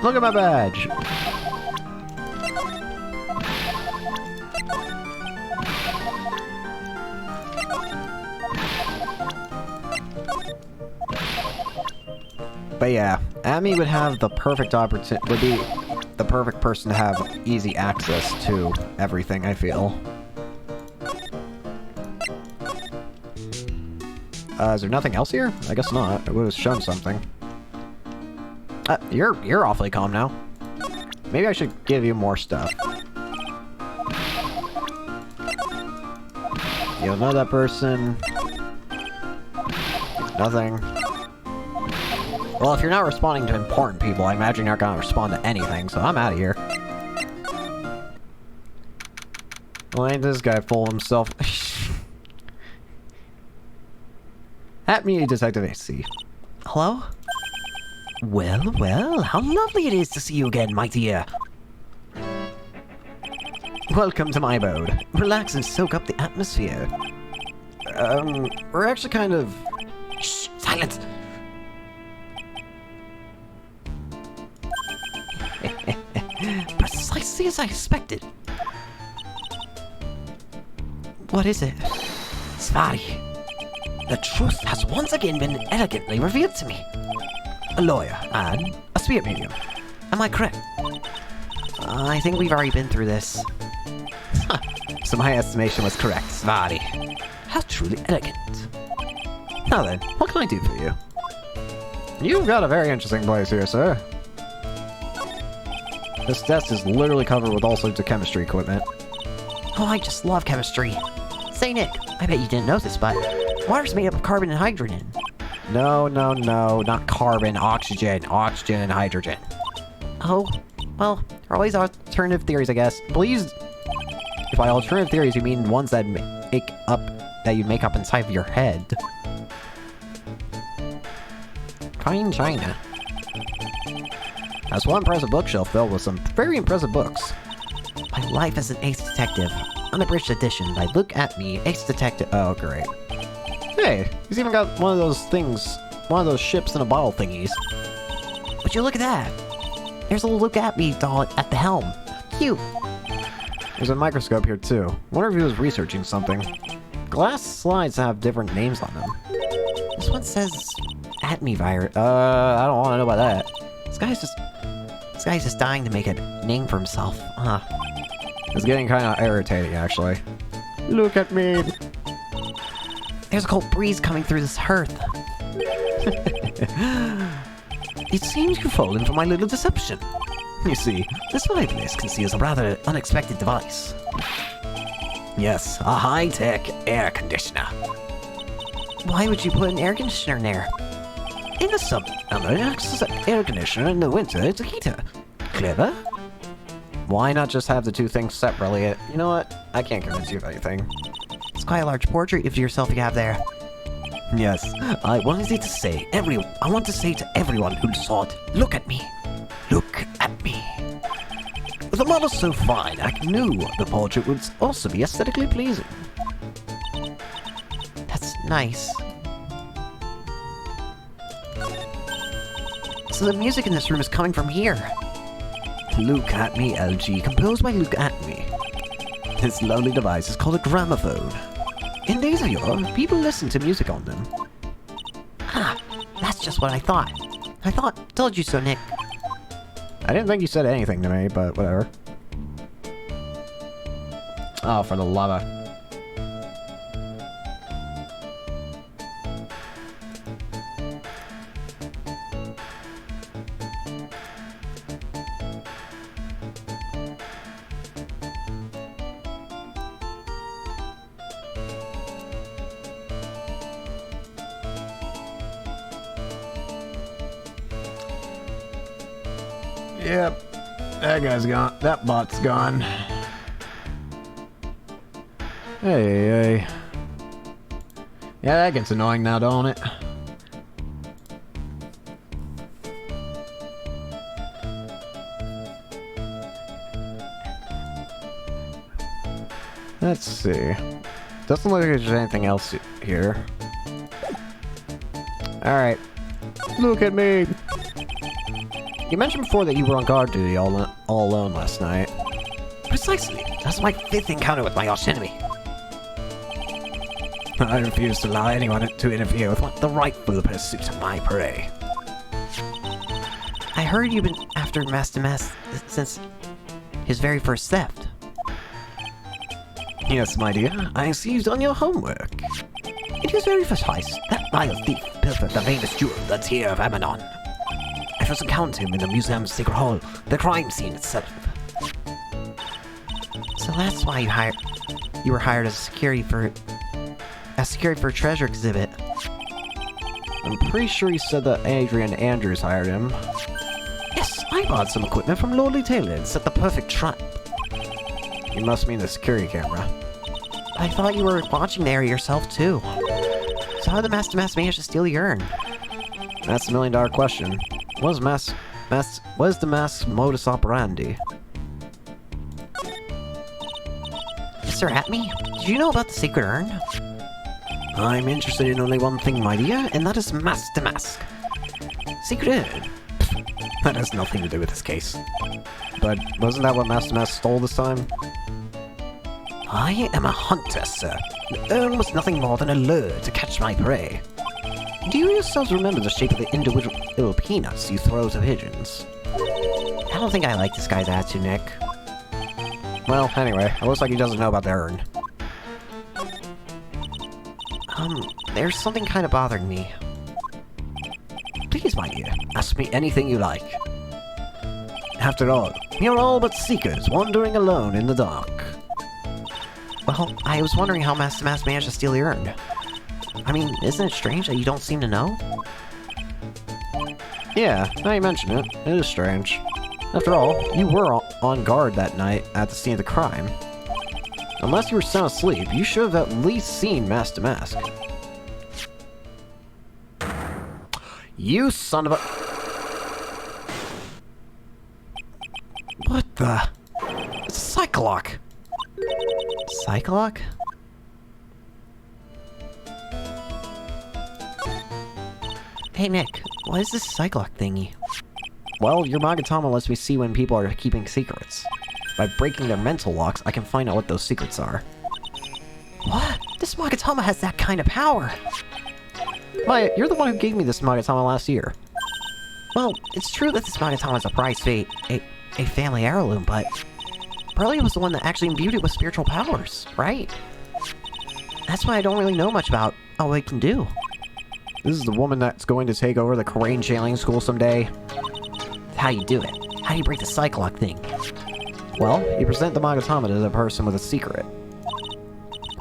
[SPEAKER 1] Look at my badge! But yeah, Atme would have the perfect would be the perfect person to have easy access to everything, I feel. Is there nothing else here? I guess not. It would have shown something. You're awfully calm now. Maybe I should give you more stuff. You don't know that person. Nothing. Well, if you're not responding to important people, I imagine you're not going to respond to anything, so I'm out of here. Well, ain't this guy full of himself? At me, Detective AC.
[SPEAKER 4] Hello?
[SPEAKER 5] Well, well, how lovely it is to see you again, my dear.
[SPEAKER 1] Welcome to my abode.
[SPEAKER 5] Relax and soak up the atmosphere.
[SPEAKER 1] We're actually kind of...
[SPEAKER 5] Shh! Silence! Precisely as I expected.
[SPEAKER 4] What is it?
[SPEAKER 5] Svari, the truth has once again been elegantly revealed to me. A lawyer and a spirit medium. Am I correct?
[SPEAKER 4] I think we've already been through this.
[SPEAKER 1] So my estimation was correct.
[SPEAKER 5] Svari, how truly elegant.
[SPEAKER 1] Now then, what can I do for you? You've got a very interesting place here, sir. This desk is literally covered with all sorts of chemistry equipment.
[SPEAKER 4] Oh, I just love chemistry. Say, Nick, I bet you didn't know this, but water's made up of carbon and hydrogen.
[SPEAKER 1] No, not carbon, oxygen and hydrogen.
[SPEAKER 4] Oh, well, there are always
[SPEAKER 1] Alternative theories, I guess. Please, if by alternative theories you mean ones that you make up inside of your head. Fine China. Has one impressive bookshelf filled with some very impressive books.
[SPEAKER 4] My life as an ace detective. Unabridged edition by Look At Me, Ace Detective.
[SPEAKER 1] Oh, great. Hey, he's even got one of those things, one of those ships in a bottle thingies.
[SPEAKER 4] Would you look at that? There's a little Look At Me doll at the helm. Cute.
[SPEAKER 1] There's a microscope here too. Wonder if he was researching something. Glass slides have different names on them.
[SPEAKER 4] This one says At Me virus.
[SPEAKER 1] I don't want to know about that.
[SPEAKER 4] This guy's just dying to make a name for himself. Huh.
[SPEAKER 1] It's getting kind of irritating, actually. Look at me.
[SPEAKER 4] There's a cold breeze coming through this hearth.
[SPEAKER 5] It seems you've fallen for my little deception. You see, this fireplace conceals a rather unexpected device. Yes, a high-tech air conditioner.
[SPEAKER 4] Why would you put an air conditioner in there?
[SPEAKER 5] In the summer, it acts as an air conditioner. In the winter, it's a heater. Clever?
[SPEAKER 1] Why not just have the two things separately? You know what? I can't convince you of anything.
[SPEAKER 4] It's quite a large portrait of yourself you have there.
[SPEAKER 5] Yes, I wanted to say to everyone who saw it, look at me. Look at me. With a model so fine, I knew the portrait would also be aesthetically pleasing.
[SPEAKER 4] That's nice. So the music in this room is coming from here.
[SPEAKER 5] Look At Me LG, composed by Look At Me. This lovely device is called a gramophone. In days of yore, people listen to music on them.
[SPEAKER 4] Ah, that's just what I thought. Told you so, Nick.
[SPEAKER 1] I didn't think you said anything to me, but whatever. Oh, for the lava. Yep, that guy's gone. That bot's gone. Hey. Yeah, that gets annoying now, don't it? Let's see. Doesn't look like there's anything else here. Alright. Look at me! You mentioned before that you were on guard duty all alone last night.
[SPEAKER 5] Precisely. That's my 5th encounter with my arch enemy. I refuse to allow anyone to interfere with the rightful pursuit of my prey.
[SPEAKER 4] I heard you've been after Master Mass since his very first theft.
[SPEAKER 5] Yes, my dear, I see you've done your homework. It is very precise. That vile thief pilfered the famous jewel, the Tear of Amanon. I first encountered him in the museum's secret hall, the crime scene itself.
[SPEAKER 4] So that's why you were hired as security for a treasure exhibit.
[SPEAKER 1] I'm pretty sure you said that Adrian Andrews hired him.
[SPEAKER 5] Yes, I bought some equipment from Lordly Taylor and set the perfect trap.
[SPEAKER 1] You must mean the security camera.
[SPEAKER 4] I thought you were watching the area yourself too. So how did Master Mass manage to steal the urn?
[SPEAKER 1] That's the $1,000,000 question. What is the mask's modus operandi?
[SPEAKER 4] Mr. Atme, did you know about the secret urn?
[SPEAKER 5] I'm interested in only one thing, my dear, and that is Master Mask. Secret urn? That has nothing to do with this case.
[SPEAKER 1] But wasn't that what Master Mask stole this time?
[SPEAKER 5] I am a hunter, sir. The urn was nothing more than a lure to catch my prey. Do you yourselves remember the shape of the individual little peanuts you throw to pigeons?
[SPEAKER 4] I don't think I like this guy's attitude, Nick.
[SPEAKER 1] Well, anyway, it looks like he doesn't know about the urn.
[SPEAKER 4] There's something kind of bothering me.
[SPEAKER 5] Please, my dear, ask me anything you like. After all, you're all but seekers wandering alone in the dark.
[SPEAKER 4] Well, I was wondering how Master Mass managed to steal the urn. I mean, isn't it strange that you don't seem to know?
[SPEAKER 1] Yeah, now you mention it, it is strange. After all, you were on guard that night at the scene of the crime. Unless you were sound asleep, you should have at least seen Master Mask. You son of a...
[SPEAKER 5] What the? It's a Psycholock.
[SPEAKER 4] Psycholock? Hey Nick, what is this Psycholock thingy?
[SPEAKER 5] Well, your Magatama lets me see when people are keeping secrets. By breaking their mental locks, I can find out what those secrets are.
[SPEAKER 4] What? This Magatama has that kind of power!
[SPEAKER 5] Maya, you're the one who gave me this Magatama last year.
[SPEAKER 4] Well, it's true that this Magatama is a prized fate, a family heirloom, but Pearlie was the one that actually imbued it with spiritual powers, right? That's why I don't really know much about what it can do.
[SPEAKER 5] This is the woman that's going to take over the Korean Jailing School someday.
[SPEAKER 4] How do you do it? How do you break the Psycholock thing?
[SPEAKER 5] Well, you present the Magatama to the person with a secret.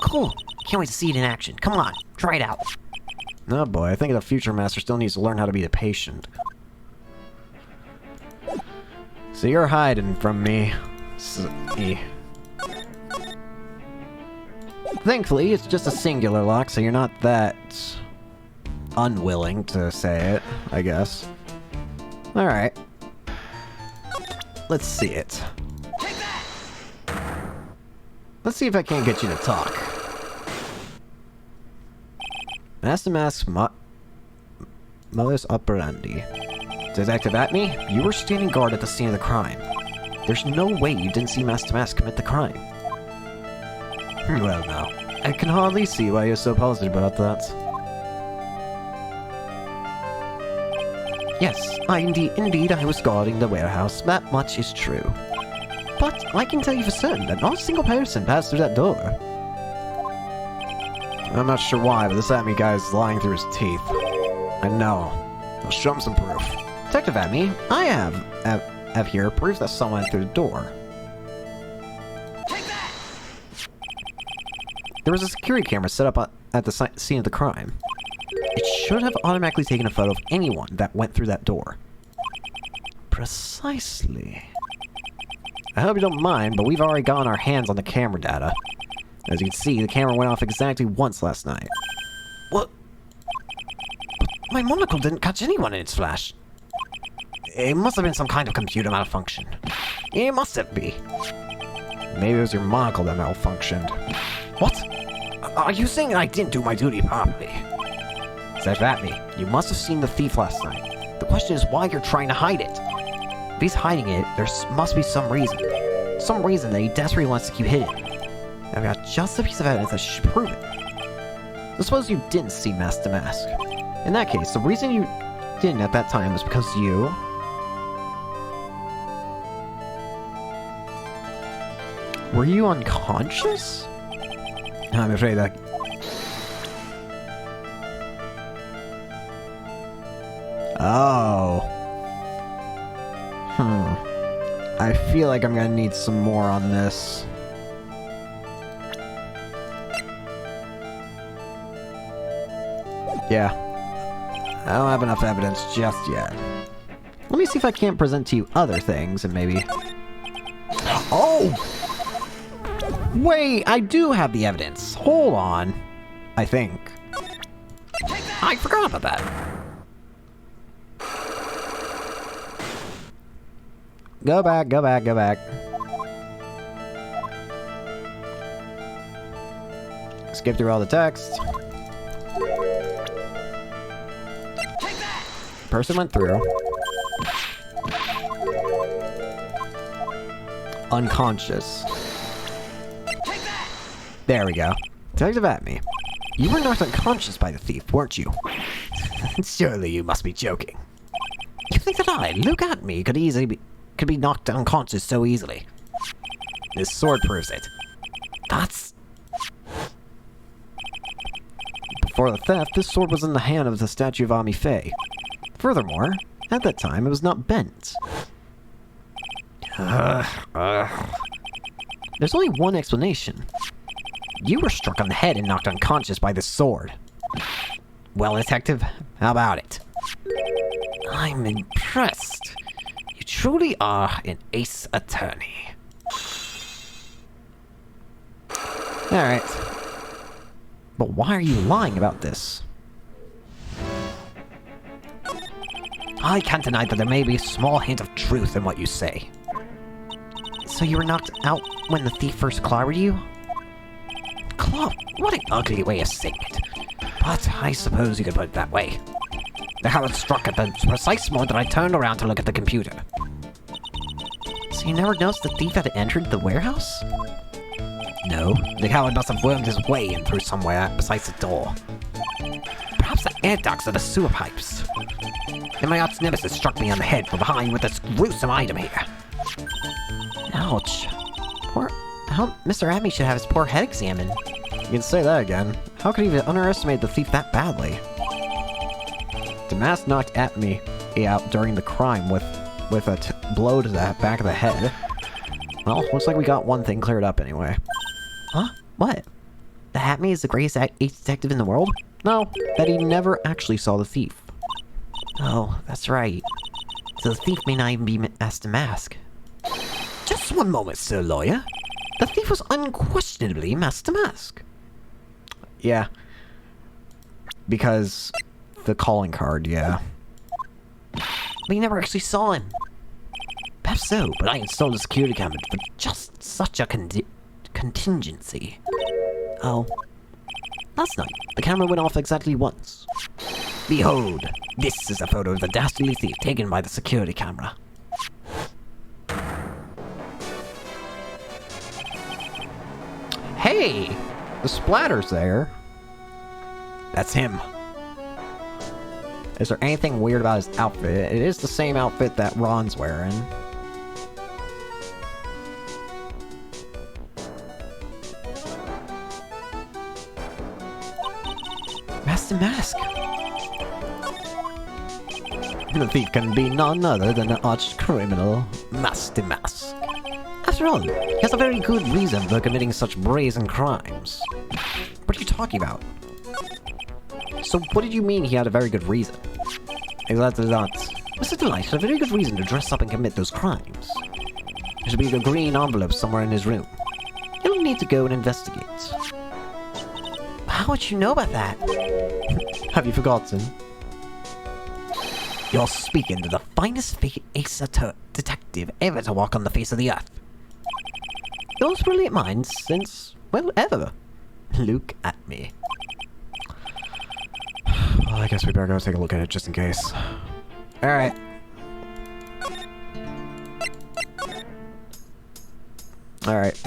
[SPEAKER 4] Cool. Can't wait to see it in action. Come on, try it out.
[SPEAKER 5] Oh boy, I think the future master still needs to learn how to be the patient. So you're hiding from me. Thankfully, it's just a singular lock, so you're not that unwilling to say it, I guess. Alright. Let's see it. Let's see if I can't get you to talk. Master Mask's modus operandi. Detective Atme, you were standing guard at the scene of the crime. There's no way you didn't see Master Mask commit the crime. Well now, I can hardly see why you're so positive about that.
[SPEAKER 4] Yes, indeed I was guarding the warehouse. That much is true. But I can tell you for certain that not a single person passed through that door.
[SPEAKER 5] I'm not sure why, but this Atme guy is lying through his teeth. I know. I'll show him some proof. Detective Atme, I have here proof that someone went through the door. There was a security camera set up at the scene of the crime. It should have automatically taken a photo of anyone that went through that door. Precisely. I hope you don't mind, but we've already gotten our hands on the camera data. As you can see, the camera went off exactly once last night. What? My monocle didn't catch anyone in its flash. It must have been some kind of computer malfunction. It must have been. Maybe it was your monocle that malfunctioned. What? Are you saying I didn't do my duty properly? Detective Atme, you must have seen the thief last night. The question is why you're trying to hide it. If he's hiding it, there must be some reason. Some reason that he desperately wants to keep hidden. I've got just a piece of evidence that should prove it. So suppose you didn't see Master Mask. In that case, the reason you didn't at that time was because you... Were you unconscious? I'm afraid that... Oh. I feel like I'm gonna need some more on this. Yeah. I don't have enough evidence just yet. Let me see if I can't present to you other things and maybe... Oh! Wait, I do have the evidence. Hold on. I think. I forgot about that. Go back, go back, go back. Skip through all the text. Person went through. Unconscious. There we go. Detective Atme, you were knocked unconscious by the thief, weren't you? Surely you must be joking. You think that I, Luke Atme, could be knocked unconscious so easily? This sword proves it. That's... Before the theft, this sword was in the hand of the statue of Ami Faye. Furthermore, at that time, it was not bent. There's only one explanation. You were struck on the head and knocked unconscious by this sword. Well, detective, how about it? I'm impressed. You truly are an ace attorney. Alright. But why are you lying about this? I can't deny that there may be a small hint of truth in what you say.
[SPEAKER 4] So you were knocked out when the thief first clobbered you?
[SPEAKER 5] Club? What an ugly way of saying it. But I suppose you could put it that way. The coward struck at the precise moment that I turned around to look at the computer.
[SPEAKER 4] So you never noticed the thief had entered the warehouse?
[SPEAKER 5] No, the coward must have wormed his way in through somewhere besides the door. Perhaps the air ducts or the sewer pipes. Then my arch nemesis struck me on the head from behind with this gruesome item here.
[SPEAKER 4] Ouch. Mr. Abney should have his poor head examined.
[SPEAKER 1] You can say that again. How could he even underestimate the thief that badly? The mask knocked at me out during the crime with a blow to the back of the head. Well, looks like we got one thing cleared up anyway.
[SPEAKER 4] Huh? What? The Hatme is the greatest ace detective in the world?
[SPEAKER 1] No, that he never actually saw the thief.
[SPEAKER 4] Oh, that's right. So the thief may not even be Master Mask.
[SPEAKER 5] Just one moment, Sir Lawyer. The thief was unquestionably Master Mask.
[SPEAKER 1] Yeah. Because the calling card, yeah.
[SPEAKER 4] But you never actually saw him.
[SPEAKER 5] Perhaps so, but I installed a security camera for just such a contingency.
[SPEAKER 4] Oh.
[SPEAKER 5] Last night, the camera went off exactly once. Behold, this is a photo of the dastardly thief taken by the security camera.
[SPEAKER 1] Hey! The splatter's there.
[SPEAKER 5] That's him.
[SPEAKER 1] Is there anything weird about his outfit? It is the same outfit that Ron's wearing.
[SPEAKER 4] Master Mask.
[SPEAKER 1] The thief can be none other than the arch criminal, Master Mask.
[SPEAKER 5] After all, he has a very good reason for committing such brazen crimes.
[SPEAKER 1] What are you talking about? So what did you mean he had a very good reason?
[SPEAKER 5] Exactly that. Mr. Delight had a very good reason to dress up and commit those crimes. There should be a green envelope somewhere in his room. He'll need to go and investigate.
[SPEAKER 4] How would you know about that?
[SPEAKER 1] Have you forgotten?
[SPEAKER 5] You're speaking to the finest ace detective ever to walk on the face of the earth. Those brilliant minds since, well, ever. Look at me.
[SPEAKER 1] Well, I guess we better go take a look at it just in case.
[SPEAKER 5] Alright.
[SPEAKER 1] Alright.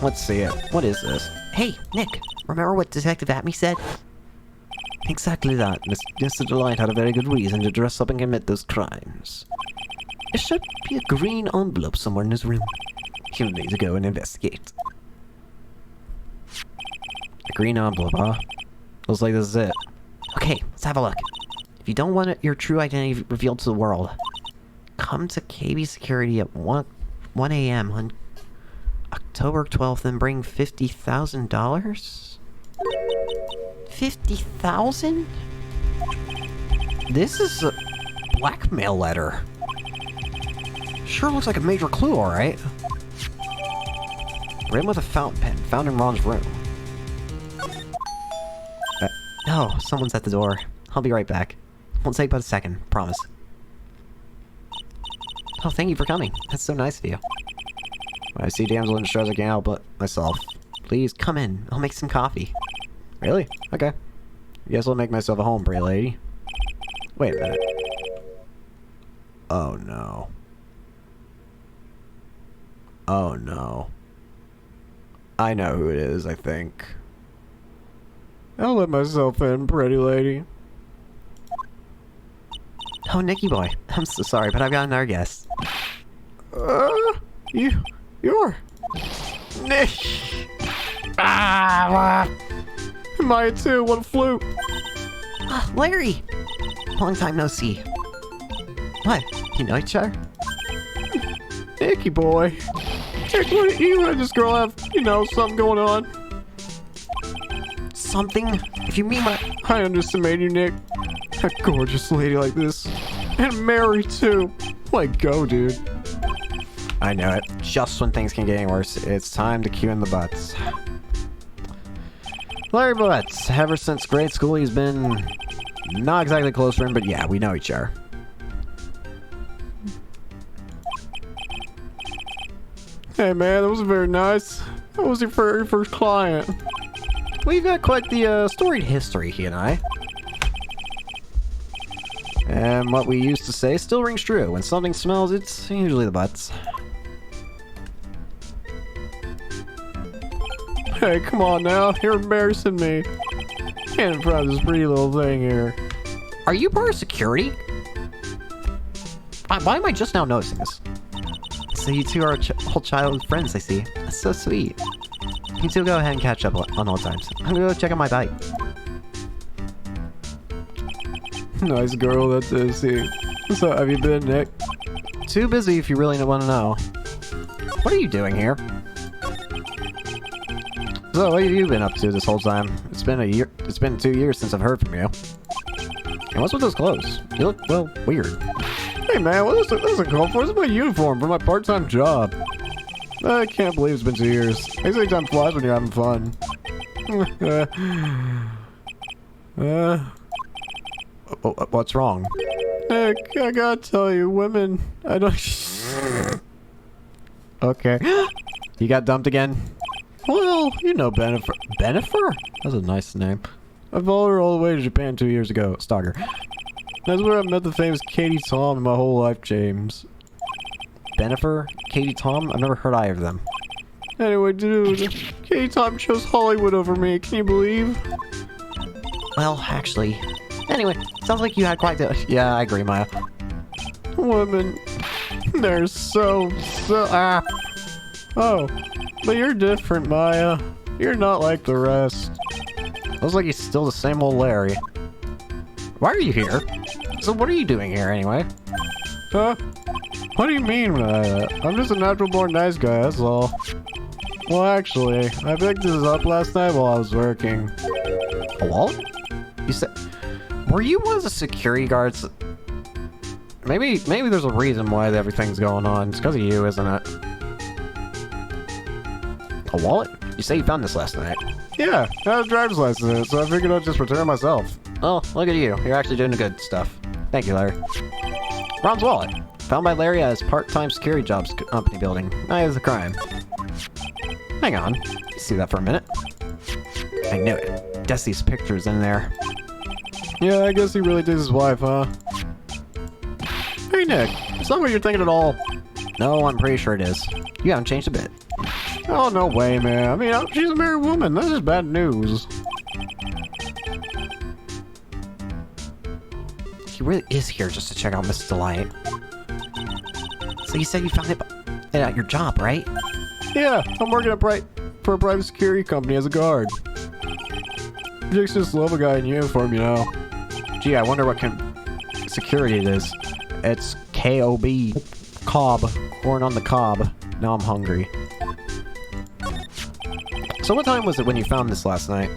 [SPEAKER 1] Let's see it. What is this?
[SPEAKER 4] Hey, Nick, remember what Detective Atme said?
[SPEAKER 5] Exactly that. Mr. Delight had a very good reason to dress up and commit those crimes. There should be a green envelope somewhere in his room. He'll need to go and investigate.
[SPEAKER 1] A green envelope, huh? Looks like this is it.
[SPEAKER 4] Okay, let's have a look. If you don't want your true identity revealed to the world, come to KB Security at 1 a.m. on October 12th and bring $50,000? 50,000?
[SPEAKER 1] This is a blackmail letter. Sure looks like a major clue, alright. Written with a fountain pen, found in Ron's room.
[SPEAKER 4] Oh, someone's at the door. I'll be right back. Won't take but a second, promise. Oh, thank you for coming. That's so nice of you.
[SPEAKER 1] When I see damsel in distress, I can't help but myself.
[SPEAKER 4] Please, come in. I'll make some coffee.
[SPEAKER 1] Really? Okay. Guess I'll make myself a home, pretty lady. Wait a minute. Oh no. Oh no. I know who it is, I think. I'll let myself in, pretty lady.
[SPEAKER 4] Oh, Nicky boy. I'm so sorry, but I've got another guest.
[SPEAKER 1] You're... Nick! Mine too, what a fluke!
[SPEAKER 4] Ah, Larry! Long time no see. What? You know each other?
[SPEAKER 1] Nicky boy. Nick, you and this girl have, something going on.
[SPEAKER 4] Something? If you mean my...
[SPEAKER 1] I underestimate you, Nick. A gorgeous lady like this. And Mary, too. Like, go, dude. I know it. Just when things can get any worse, it's time to cue in the butts. Larry Butts. Ever since grade school, he's been not exactly a close friend, but yeah, we know each other.
[SPEAKER 3] Hey man, that was very nice. That was your first client.
[SPEAKER 1] We've got quite the storied history, he and I. And what we used to say still rings true. When something smells, it's usually the butts.
[SPEAKER 3] Hey, come on now. You're embarrassing me. Can't in front of this pretty little thing here.
[SPEAKER 1] Are you part of security? Why am I just now noticing this?
[SPEAKER 4] So you two are old childhood friends, I see. That's so sweet. You two go ahead and catch up on old times. I'm gonna go check out my bike.
[SPEAKER 3] Nice girl, that's see. So, have you been, Nick?
[SPEAKER 1] Too busy if you really want to know. What are you doing here? So, what have you been up to this whole time? It's been a year. It's been 2 years since I've heard from you. And what's with those clothes? You look, well, weird.
[SPEAKER 3] Hey man, what is this called for? This is my uniform for my part-time job. I can't believe it's been 2 years. They say time flies when you're having fun.
[SPEAKER 1] What's wrong?
[SPEAKER 3] Nick, I gotta tell you, women, I don't...
[SPEAKER 1] Okay. You got dumped again?
[SPEAKER 3] Well, you know Benifer.
[SPEAKER 1] Benifer? That's a nice name.
[SPEAKER 3] I followed her all the way to Japan 2 years ago.
[SPEAKER 1] Stalker.
[SPEAKER 3] That's where I met the famous Katie Tom in my whole life, James.
[SPEAKER 1] Benifer? Katie Tom? I've never heard either of them.
[SPEAKER 3] Anyway, dude, Katie Tom chose Hollywood over me. Can you believe?
[SPEAKER 4] Well, actually... Anyway, sounds like you had quite the...
[SPEAKER 1] Yeah, I agree, Maya.
[SPEAKER 3] Women, they're so... Oh, but you're different, Maya. You're not like the rest.
[SPEAKER 1] Looks like he's still the same old Larry. Why are you here? So what are you doing here, anyway?
[SPEAKER 3] Huh? What do you mean, Maya? I'm just a natural-born nice guy, that's all. Well, actually, I picked this up last night while I was working.
[SPEAKER 1] A wallet? You said... Were you one of the security guards? Maybe there's a reason why everything's going on. It's because of you, isn't it? A wallet? You say you found this last night.
[SPEAKER 3] Yeah, I have a driver's license in it, so I figured I'd just return it myself.
[SPEAKER 1] Oh, look at you. You're actually doing the good stuff. Thank you, Larry. Ron's wallet. Found by Larry at his part-time security jobs company building. Night of the crime. Hang on. You see that for a minute? I knew it. Guess these pictures in there.
[SPEAKER 3] Yeah, I guess he really did his wife, huh? Hey, Nick. It's not what you're thinking at all.
[SPEAKER 1] No, I'm pretty sure it is. You haven't changed a bit.
[SPEAKER 3] Oh, no way, man. I mean, she's a married woman. That's just bad news.
[SPEAKER 1] He really is here just to check out Miss Delight.
[SPEAKER 4] So you said you found it at your job, right?
[SPEAKER 3] Yeah, I'm working for a private security company as a guard. Chicks just love a guy in uniform, you know.
[SPEAKER 1] Gee, I wonder what security it is. It's K.O.B. Cobb. Corn on the cob. Now I'm hungry. So what time was it when you found this last night?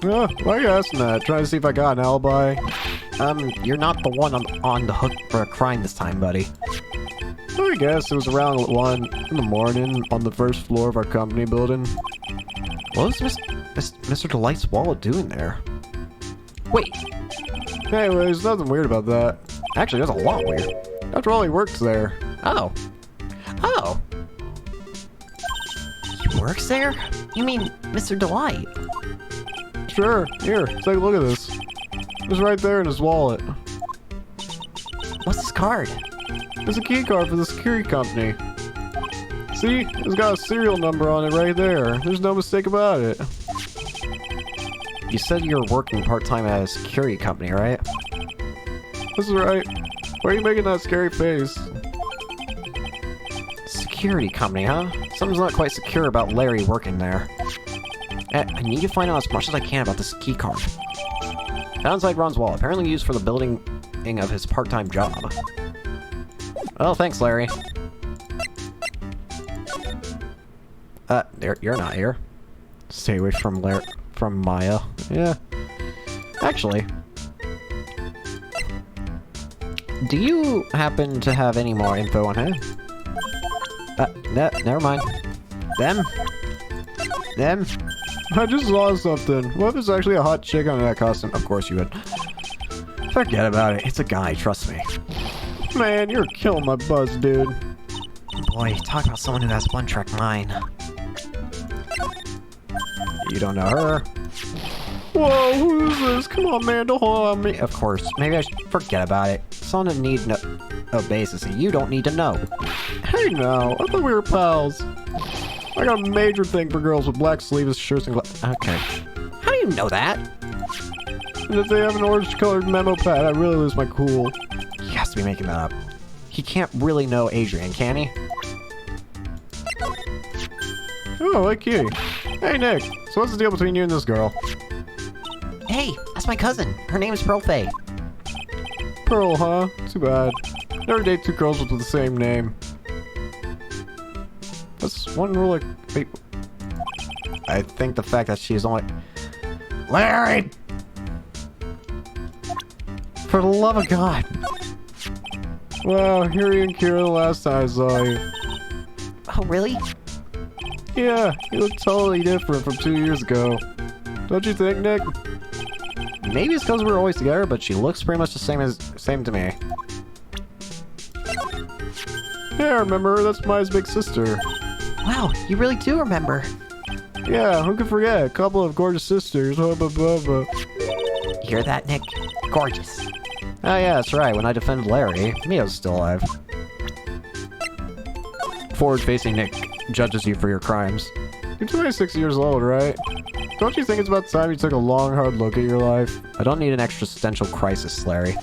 [SPEAKER 3] Why are you asking that? Trying to see if I got an alibi?
[SPEAKER 1] You're not the one on the hook for a crime this time, buddy.
[SPEAKER 3] I guess it was around 1 in the morning on the first floor of our company building.
[SPEAKER 1] What was Mr. Delight's wallet doing there? Wait,
[SPEAKER 3] Anyways, nothing weird about that.
[SPEAKER 1] actually, that's a lot weird.
[SPEAKER 3] After all, he works there.
[SPEAKER 1] Oh. Oh.
[SPEAKER 4] He works there? You mean Mr. Delight?
[SPEAKER 3] Sure, here, take a look at this. It's right there in his wallet.
[SPEAKER 4] What's his card?
[SPEAKER 3] It's a key card for the security company. See? It's got a serial number on it right there. There's no mistake about it.
[SPEAKER 1] You said you were working part-time at a security company, right?
[SPEAKER 3] That's right. Why are you making that scary face?
[SPEAKER 1] Security company, huh? Something's not quite secure about Larry working there. I need to find out as much as I can about this key card. Found inside Ron's wallet, apparently used for the building of his part-time job. Well, thanks, Larry. You're not here. Stay away from Maya. Yeah. Actually, do you happen to have any more info on him? Never mind. Them?
[SPEAKER 3] I just saw something. What if it's actually a hot chick on that costume?
[SPEAKER 1] Of course you would. Forget about it. It's a guy, trust me.
[SPEAKER 3] Man, you're killing my buzz, dude.
[SPEAKER 4] boy, talk about someone who has one-track mind.
[SPEAKER 1] You don't know her? Whoa, who's this? Come on, man, don't hold on me. Of course, maybe I should forget about it. Someone need no basis, and you don't need to know. Hey now, I thought we were pals. I got a major thing for girls with black sleeveless shirts and okay.
[SPEAKER 2] How do you know that?
[SPEAKER 1] And if they have an orange-colored memo pad, I really lose my cool. He has to be making that up. He can't really know Adrian, can he? Oh, hey, Kitty. Hey, Nick. So what's the deal between you and this girl?
[SPEAKER 4] Hey, that's my cousin. Her name is Pearl Faye.
[SPEAKER 1] Pearl, huh? Too bad. Never date two girls with the same name. That's one rule wait. I think the fact that she's only... Larry! For the love of God! Wow, here you and Kira the last time I saw you.
[SPEAKER 4] Oh, really?
[SPEAKER 1] Yeah, you look totally different from 2 years ago. Don't you think, Nick? Maybe it's because we were always together, but she looks pretty much the same to me. Yeah, I remember her. That's Maya's big sister.
[SPEAKER 4] Wow, you really do remember.
[SPEAKER 1] Yeah, who could forget? A couple of gorgeous sisters. Hubba bubba.
[SPEAKER 4] You hear that, Nick? Gorgeous.
[SPEAKER 1] Oh yeah, that's right. When I defended Larry, Mia's still alive. Forward-facing Nick judges you for your crimes. You're 26 years old, right? Don't you think it's about time you took a long, hard look at your life? I don't need an existential crisis, Larry.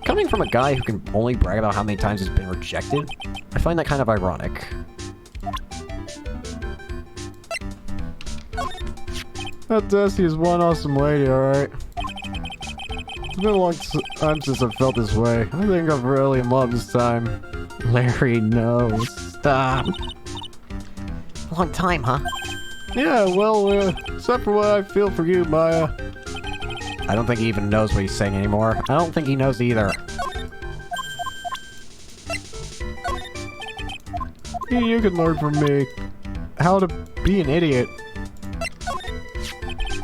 [SPEAKER 1] Coming from a guy who can only brag about how many times he's been rejected, I find that kind of ironic. That Desi is one awesome lady, alright? It's been a long time since I've felt this way. I think I'm really in love this time. Larry, no. Stop.
[SPEAKER 4] Long time, huh?
[SPEAKER 1] Yeah, well, except for what I feel for you, Maya. I don't think he even knows what he's saying anymore. I don't think he knows either. You can learn from me how to be an idiot.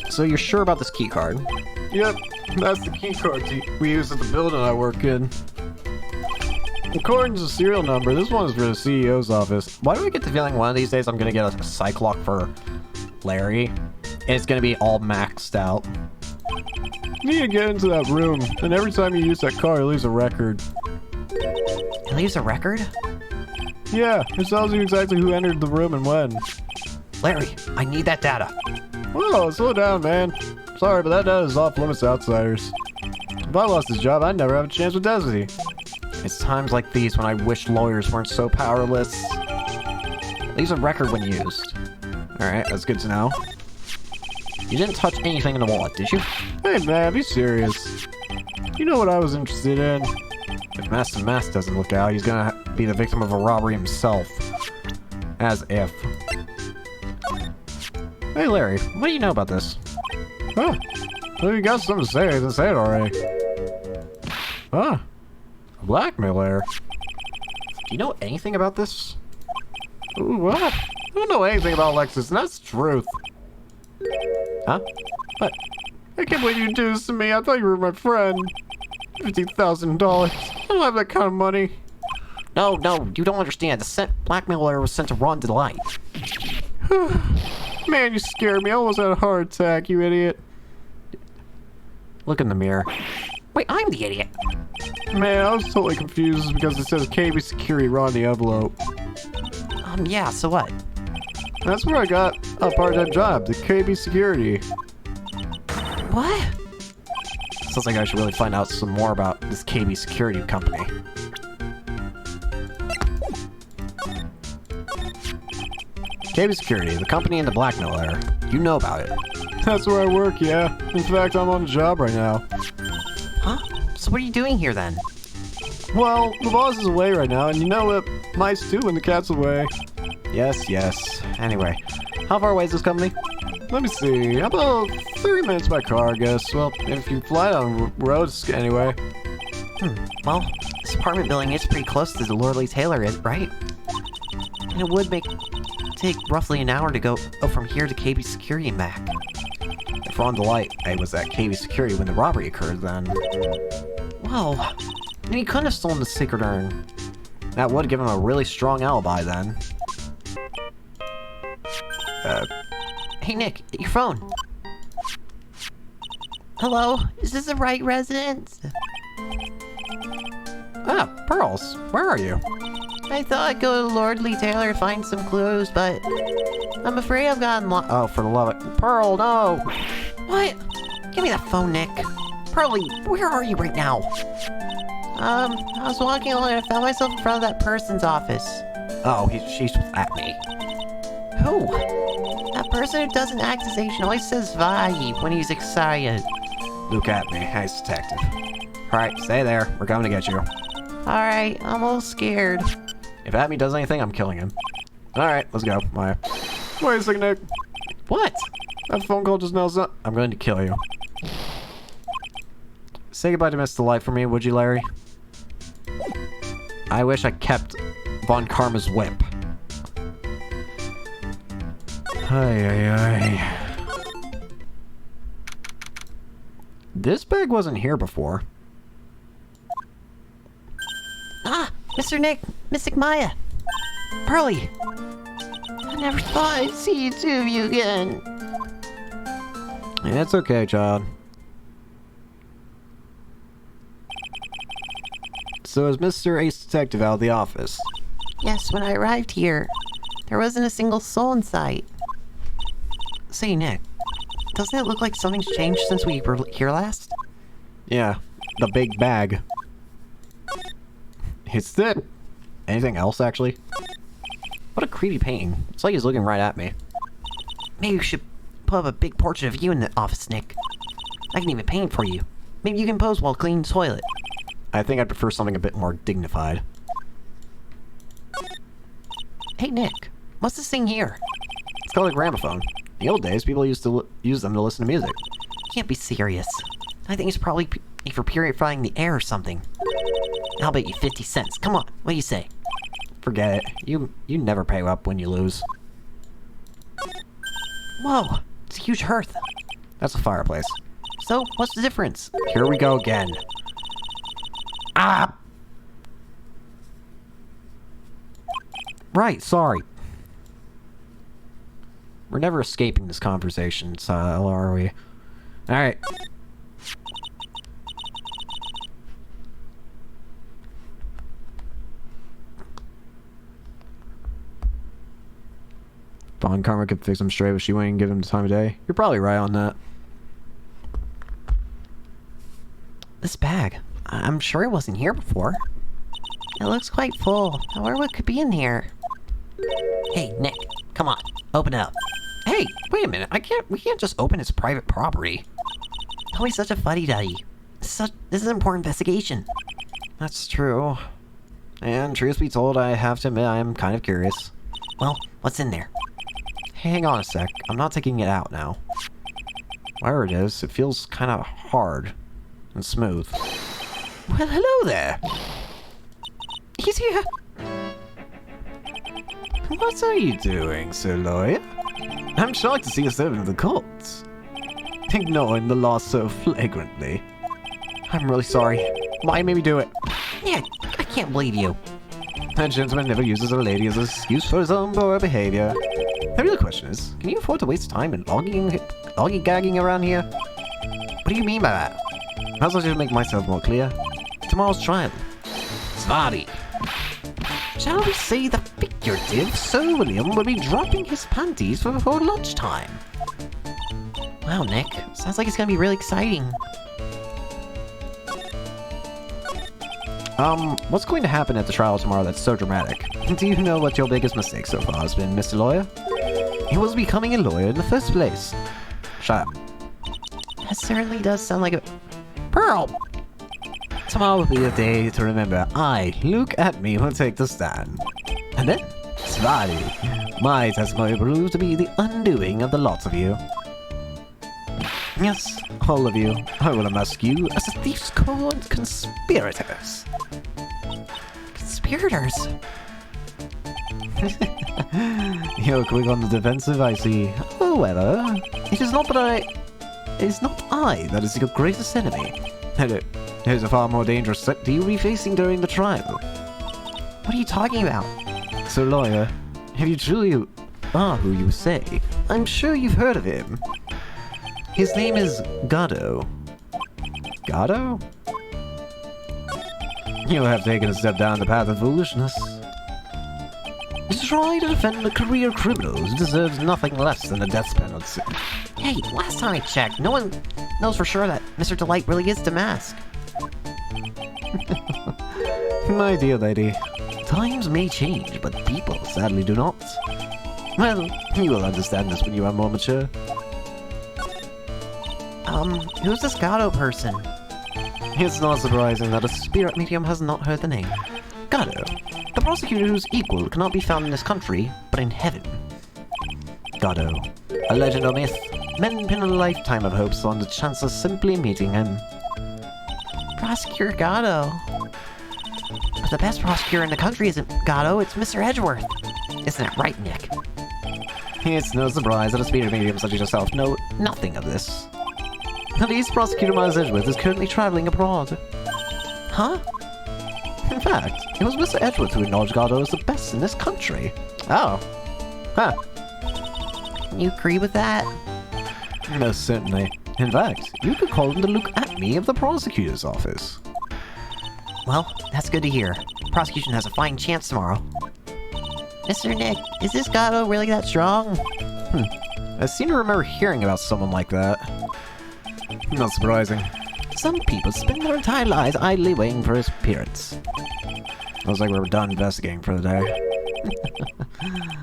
[SPEAKER 1] So you're sure about this key card? Yep, that's the key card we use at the building I work in. According to the serial number, this one is for the CEO's office. Why do I get the feeling one of these days I'm gonna get a Cyclock for Larry? And it's gonna be all maxed out. You need to get into that room, and every time you use that card, it leaves a record.
[SPEAKER 4] It leaves a record?
[SPEAKER 1] Yeah, it tells you exactly who entered the room and when.
[SPEAKER 2] Larry, I need that data.
[SPEAKER 1] Whoa, slow down, man. Sorry, but that data is off limits to outsiders. If I lost this job, I'd never have a chance with Desi. It's times like these when I wish lawyers weren't so powerless. Leaves a record when used. Alright, that's good to know. You didn't touch anything in the wallet, did you? Hey man, be serious. You know what I was interested in. If Master Mask doesn't look out, he's gonna be the victim of a robbery himself. As if. Hey Larry, what do you know about this? Huh? Well, you got something to say, then say it already. Huh? A blackmailer? Do you know anything about this? Ooh, what? I don't know anything about Alexis, and that's the truth. Huh? What? I can't believe you do this to me. I thought you were my friend. $50,000. I don't have that kind of money.
[SPEAKER 2] No, you don't understand. The blackmailer was sent to Ron Delight.
[SPEAKER 1] Man, you scared me. I almost had a heart attack, you idiot. Look in the mirror.
[SPEAKER 2] Wait, I'm the idiot.
[SPEAKER 1] Man, I was totally confused because it says KB Security on the envelope.
[SPEAKER 4] Yeah, so what?
[SPEAKER 1] That's where I got a part-time job, the KB Security.
[SPEAKER 4] What?
[SPEAKER 1] Sounds like I should really find out some more about this KB Security company. KB Security, the company in the blackmailer. You know about it. That's where I work, yeah. In fact, I'm on a job right now.
[SPEAKER 4] Huh? So what are you doing here then?
[SPEAKER 1] Well, the boss is away right now, and you know what? Mice too when the cat's away. Yes. Anyway, how far away is this company? Let me see. About 30 minutes by car, I guess. Well, if you fly down roads anyway.
[SPEAKER 4] Well, this apartment building is pretty close to the Lordly Taylor, right? And it would take roughly an hour to go from here to KB Security and back.
[SPEAKER 1] If Ron Delight was at KB Security when the robbery occurred, then...
[SPEAKER 4] Well,
[SPEAKER 1] And he couldn't have stolen the secret urn. That would give him a really strong alibi then.
[SPEAKER 4] Hey, Nick, your phone. Hello? Is this the Wright residence?
[SPEAKER 1] Ah, Pearls, where are you?
[SPEAKER 4] I thought I'd go to Lordly Taylor to find some clues, but I'm afraid I've gotten lost.
[SPEAKER 1] Oh, for the love of Pearl, no!
[SPEAKER 4] What? Give me that phone, Nick.
[SPEAKER 5] Pearly, where are you right now?
[SPEAKER 4] I was walking along and I found myself in front of that person's office.
[SPEAKER 1] Oh, she's at me.
[SPEAKER 4] Who? That person who doesn't act his age and always says vibe when he's excited.
[SPEAKER 1] Look at me, nice detective. Alright, stay there. We're coming to get you.
[SPEAKER 4] Alright, I'm a little scared.
[SPEAKER 1] If Abby does anything, I'm killing him. Alright, let's go. Maya. Wait a second, Nick.
[SPEAKER 4] What?
[SPEAKER 1] That phone call just now. I'm going to kill you. Say goodbye to Mr. Light for me, would you, Larry? I wish I kept Von Karma's whip. Ay. This bag wasn't here before.
[SPEAKER 4] Ah, Mr. Nick, Mystic Maya. Pearly. I never thought I'd see the two of you again.
[SPEAKER 1] It's okay, child. So is Mr. Ace Detective out of the office?
[SPEAKER 4] Yes, when I arrived here, there wasn't a single soul in sight. Say, Nick, doesn't it look like something's changed since we were here last?
[SPEAKER 1] Yeah, the big bag. It's it. Anything else, actually? What a creepy painting. It's like he's looking right at me.
[SPEAKER 4] Maybe we should put up a big portrait of you in the office, Nick. I can even paint for you. Maybe you can pose while cleaning the toilet.
[SPEAKER 1] I think I'd prefer something a bit more dignified.
[SPEAKER 4] Hey, Nick, what's this thing here?
[SPEAKER 1] It's called a gramophone. In the old days, people used to use them to listen to music.
[SPEAKER 4] You can't be serious. I think it's probably for purifying the air or something. I'll bet you 50 cents. Come on, what do you say?
[SPEAKER 1] Forget it. You never pay up when you lose.
[SPEAKER 4] Whoa, it's a huge hearth.
[SPEAKER 1] That's a fireplace.
[SPEAKER 4] So, what's the difference?
[SPEAKER 1] Here we go again. Ah! Right, sorry. We're never escaping this conversation, Sile, are we? Alright. Von Karma could fix him straight, but she wouldn't give him the time of day. You're probably right on that.
[SPEAKER 4] This bag. I'm sure it wasn't here before. It looks quite full. I wonder what could be in here. Hey, Nick, come on, open it up.
[SPEAKER 1] Hey, wait a minute. We can't just open his private property.
[SPEAKER 4] Don't be such a fuddy-duddy. This is an important investigation.
[SPEAKER 1] That's true. And truth be told, I have to admit I am kind of curious.
[SPEAKER 4] Well, what's in there?
[SPEAKER 1] Hang on a sec. I'm not taking it out now. Whatever it is, it feels kind of hard and smooth.
[SPEAKER 5] Well, hello there.
[SPEAKER 1] He's here. What are you doing, Sir Lawyer? I'm shocked to see a servant of the courts. Ignoring the law so flagrantly. I'm really sorry. Why made me do it?
[SPEAKER 4] Yeah, I can't believe you.
[SPEAKER 1] A gentleman never uses a lady as an excuse for his own poor behavior. The real question is, can you afford to waste time in lollygagging around here? What do you mean by that? Perhaps I should make myself more clear. Tomorrow's trial.
[SPEAKER 5] Svarty.
[SPEAKER 4] Shall we say the figurative Sir William will be dropping his panties for before lunchtime? Wow, Nick. Sounds like it's gonna be really exciting.
[SPEAKER 1] What's going to happen at the trial tomorrow that's so dramatic? Do you know what your biggest mistake so far has been, Mr. Lawyer? It was becoming a lawyer in the first place. Shut up.
[SPEAKER 4] That certainly does sound like a...
[SPEAKER 1] Pearl! Tomorrow will be a day to remember I, Luke at me, will take the stand. And then, Svarty, my testimony will prove to be the undoing of the lots of you. Yes, all of you. I will unmask you as the thief's conspirators.
[SPEAKER 4] Conspirators?
[SPEAKER 1] You're quick on the defensive, I see. However, it is not I that is your greatest enemy. There's a far more dangerous threat to you be facing during the trial.
[SPEAKER 4] What are you talking about?
[SPEAKER 1] So, lawyer, if you truly are who you say, I'm sure you've heard of him. His name is Gado. Gado? You have taken a step down the path of foolishness. To try to defend a career criminal who deserves nothing less than a death penalty.
[SPEAKER 4] Hey, last time I checked, no one knows for sure that Mr. Delight really is Damask.
[SPEAKER 1] My dear lady, times may change, but people sadly do not. Well, you will understand this when you are more mature.
[SPEAKER 4] Who's this Gado person?
[SPEAKER 1] It's not surprising that a spirit medium has not heard the name. Gado, the prosecutor whose equal cannot be found in this country, but in heaven. Gado, a legend or myth, men pin a lifetime of hopes on the chance of simply meeting him.
[SPEAKER 4] Prosecutor Gado. But the best prosecutor in the country isn't Gado, it's Mr. Edgeworth. Isn't that right, Nick?
[SPEAKER 1] It's no surprise that a spirit medium such as yourself know nothing of this. The least prosecutor Miles Edgeworth is currently traveling abroad.
[SPEAKER 4] Huh?
[SPEAKER 1] In fact, it was Mr. Edgeworth who acknowledged Gado as the best in this country. Oh. Huh.
[SPEAKER 4] You agree with that?
[SPEAKER 1] Most certainly. In fact, you could call him the Luke Atme of the prosecutor's office.
[SPEAKER 4] Well, that's good to hear. Prosecution has a fine chance tomorrow. Mr. Nick, is this Gado really that strong?
[SPEAKER 1] I seem to remember hearing about someone like that. Not surprising. Some people spend their entire lives idly waiting for his appearance. Looks like we're done investigating for the day.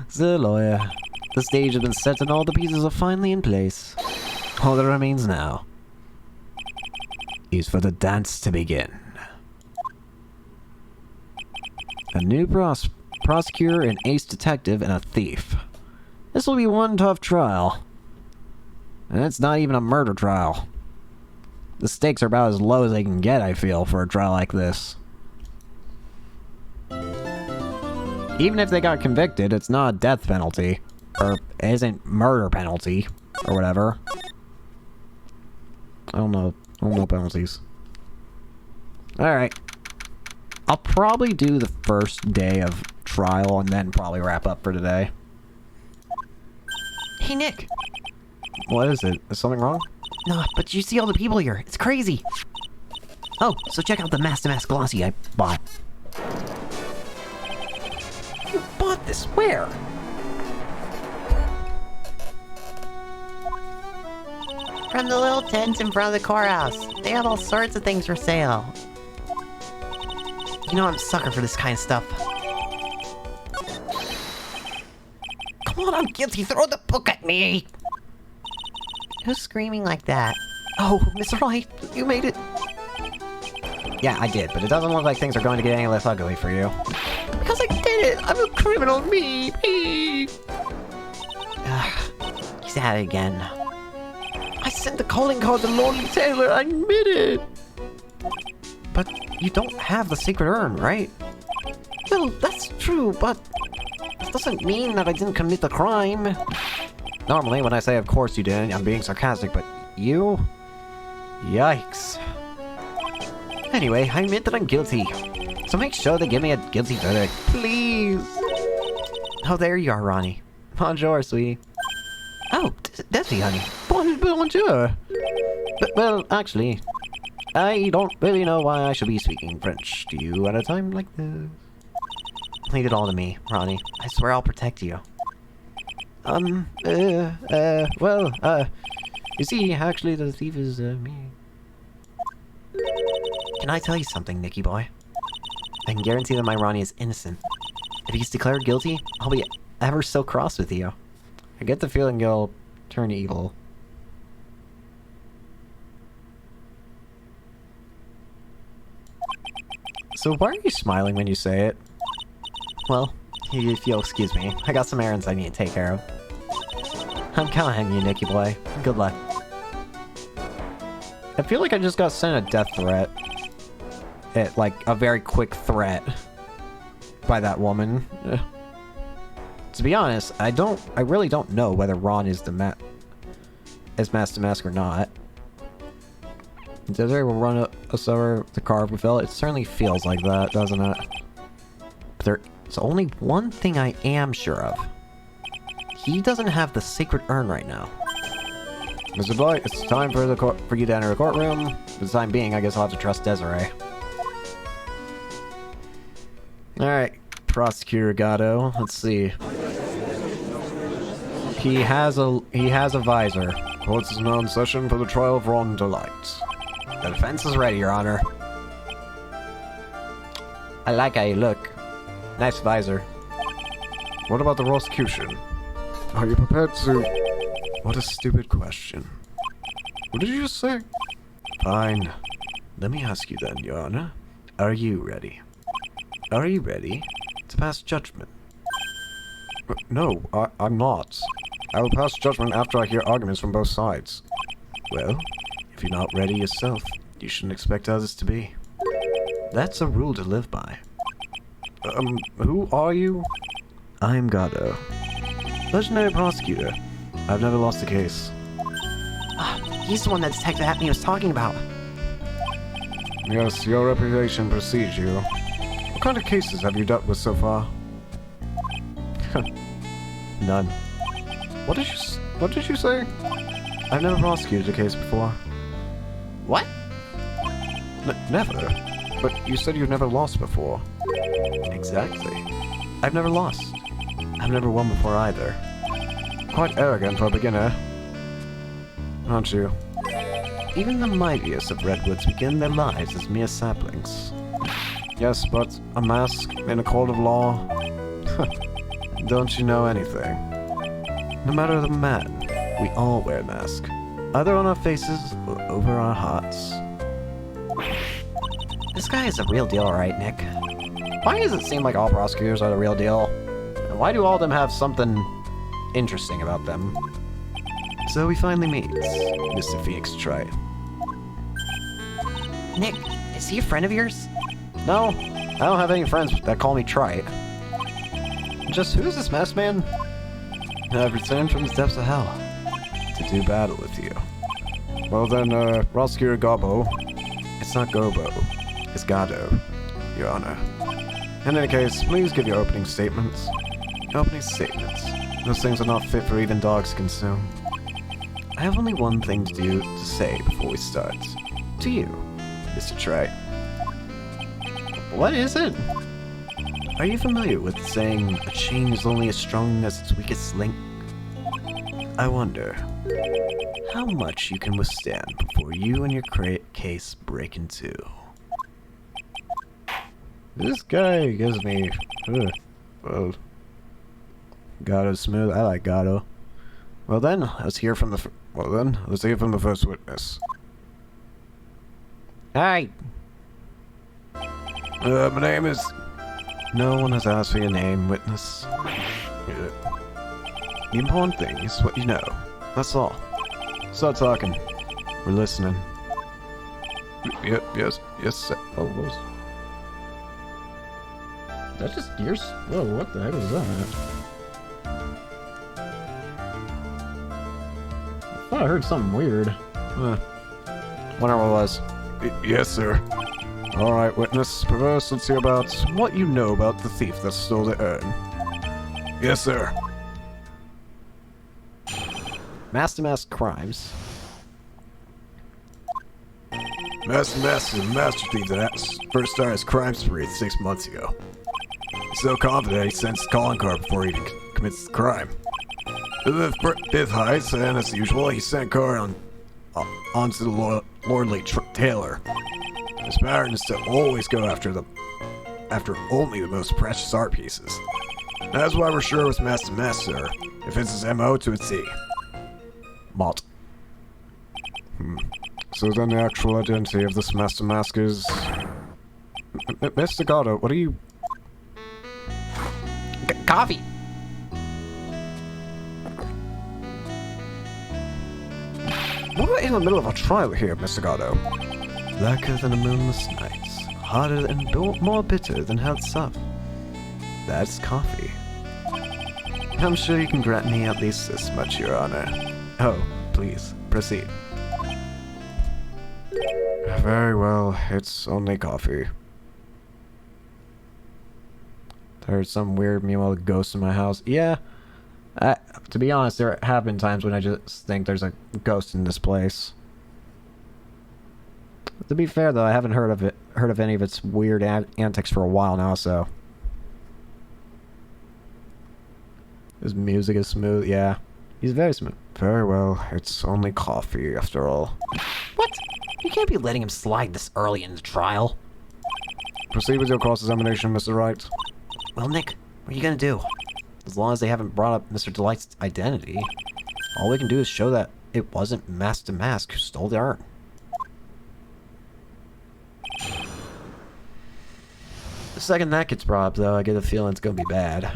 [SPEAKER 1] So, lawyer, the stage has been set and all the pieces are finally in place. All that remains now is for the dance to begin. A new prosecutor, an ace detective, and a thief. This will be one tough trial. And it's not even a murder trial. The stakes are about as low as they can get, I feel, for a trial like this. Even if they got convicted, it's not a death penalty. Or isn't murder penalty. Or whatever. I don't know penalties. Alright. I'll probably do the first day of trial and then probably wrap up for today.
[SPEAKER 4] Hey, Nick.
[SPEAKER 1] What is it? Is something wrong?
[SPEAKER 4] No, but you see all the people here. It's crazy. Oh, so check out the Master Mask Glossy I bought. You bought this? Where? From the little tent in front of the courthouse. They have all sorts of things for sale. You know I'm a sucker for this kind of stuff. Come on, I'm guilty. Throw the book at me. Who's screaming like that? Oh, Mr. Wright, you made it.
[SPEAKER 1] Yeah, I did, but it doesn't look like things are going to get any less ugly for you.
[SPEAKER 4] Because I did it! I'm a criminal, me! He's at it again. I sent the calling card to Lord Taylor, I admit it!
[SPEAKER 1] But you don't have the secret urn, right?
[SPEAKER 4] Well, that's true, but it doesn't mean that I didn't commit the crime.
[SPEAKER 1] Normally, when I say of course you didn't, I'm being sarcastic, but you? Yikes. Anyway, I admit that I'm guilty. So make sure they give me a guilty verdict, please.
[SPEAKER 4] Oh, there you are, Ronnie.
[SPEAKER 1] Bonjour, sweetie.
[SPEAKER 4] Oh, Desi, honey.
[SPEAKER 1] Bonjour. But, well, actually, I don't really know why I should be speaking French to you at a time like this.
[SPEAKER 4] Leave it all to me, Ronnie. I swear I'll protect you.
[SPEAKER 1] You see, actually, the thief is, me.
[SPEAKER 4] Can I tell you something, Nicky boy? I can guarantee that my Ronnie is innocent. If he's declared guilty, I'll be ever so cross with you.
[SPEAKER 1] I get the feeling you'll turn evil. So why are you smiling when you say it?
[SPEAKER 4] Well, if you'll excuse me, I got some errands I need to take care of. I'm counting on you, Nicky boy. Good luck.
[SPEAKER 1] I feel like I just got sent a death threat. Like, a very quick threat. By that woman. To be honest, I really don't know whether Ron is Master Mask or not. Does everyone run us over the car with Phil? It certainly feels like that, doesn't it?
[SPEAKER 5] There's only one thing I am sure of. He doesn't have the sacred urn right now.
[SPEAKER 3] Mr. Blight, it's time for you to enter the courtroom. For the time being, I guess I'll have to trust Desiree. Alright, Prosecutor Gatto. Let's see. He has a visor. Court is now in session for the trial of Ron Delight.
[SPEAKER 5] The defense is ready, Your Honor. I like how you look. Nice visor.
[SPEAKER 3] What about the prosecution? Are you prepared to... What a stupid question. What did you just say? Fine. Let me ask you then, Your Honor. Are you ready? Are you ready to pass judgment? No, I'm not. I will pass judgment after I hear arguments from both sides. Well, if you're not ready yourself, you shouldn't expect others to be. That's a rule to live by. Who are you? I'm Gatto. Legendary prosecutor. I've never lost a case.
[SPEAKER 4] He's the one that Detective Hackney was talking about.
[SPEAKER 3] Yes, your reputation precedes you. What kind of cases have you dealt with so far? None. What did you say? I've never prosecuted a case before.
[SPEAKER 4] What?
[SPEAKER 3] Never? But you said you've never lost before. Exactly. I've never lost. I've never won before either. Quite arrogant for a beginner. Aren't you? Even the mightiest of redwoods begin their lives as mere saplings. Yes, but a mask in a court of law? Don't you know anything? No matter the man, we all wear masks. Either on our faces or over our hearts.
[SPEAKER 5] This guy is a real deal, right, Nick? Why does it seem like all prosecutors are the real deal? And why do all of them have something interesting about them?
[SPEAKER 3] So we finally meet, Mr. Phoenix Wright.
[SPEAKER 4] Nick, is he a friend of yours?
[SPEAKER 5] No, I don't have any friends that call me Trite. Just who's this masked man?
[SPEAKER 3] I've returned from the depths of hell to do battle with you. Well then, Prosecutor Gobbo. It's not Gobo. It's Gatto, Your Honor. In any case, please give your opening statements. Opening statements. Those things are not fit for even dogs to consume. I have only one thing to say before we start. To you, Mr. Trite.
[SPEAKER 5] What is it?
[SPEAKER 3] Are you familiar with the saying, a chain is only as strong as its weakest link? I wonder how much you can withstand before you and your case break in two. This guy gives me... well... Gatto's smooth. I like Gatto. Well then, let's hear from the first witness.
[SPEAKER 5] Hi.
[SPEAKER 3] My name is... No one has asked for your name, witness. The important thing is what you know. That's all. Start talking. We're listening. Yes, sir. Oh, what was...
[SPEAKER 6] That's just yours? Whoa, what the heck was that? I thought I heard something weird.
[SPEAKER 3] Whatever it was. Yes, sir. Alright, witness. Perverse, let's hear about what you know about the thief that stole the urn. Yes, sir.
[SPEAKER 5] Mask crimes.
[SPEAKER 3] Master is a master thief that first started his crime spree 6 months ago. He's so confident he sends his calling card before he even commits the crime. To the fifth heist, and as usual, he sent card onto the lordly tailor. His pattern is to always go after only the most precious art pieces. That's why we're sure it was Master, sir. It fits his MO to a T. Malt. So then the actual identity of this Master Mask is... Mr. Gatto, what are you...
[SPEAKER 5] Coffee.
[SPEAKER 3] We're in the middle of a trial here, Mr. Gatto. Blacker than a moonless night, harder and more bitter than held soft. That's coffee. I'm sure you can grant me at least this much, Your Honor. Oh, please, proceed. Very well, it's only coffee. There's some weird meanwhile ghost in my house. Yeah. To be honest, there have been times when I just think there's a ghost in this place. To be fair, though, I haven't heard of any of its weird antics for a while now, so... His music is smooth, yeah. He's very smooth. Very well, it's only coffee, after all.
[SPEAKER 5] What? You can't be letting him slide this early in the trial.
[SPEAKER 3] Proceed with your cross-examination, Mr. Wright.
[SPEAKER 5] Well, Nick, what are you gonna do?
[SPEAKER 1] As long as they haven't brought up Mr. Delight's identity, all we can do is show that it wasn't Mask to Mask who stole the urn. The second that gets brought up, though, I get a feeling it's gonna be bad.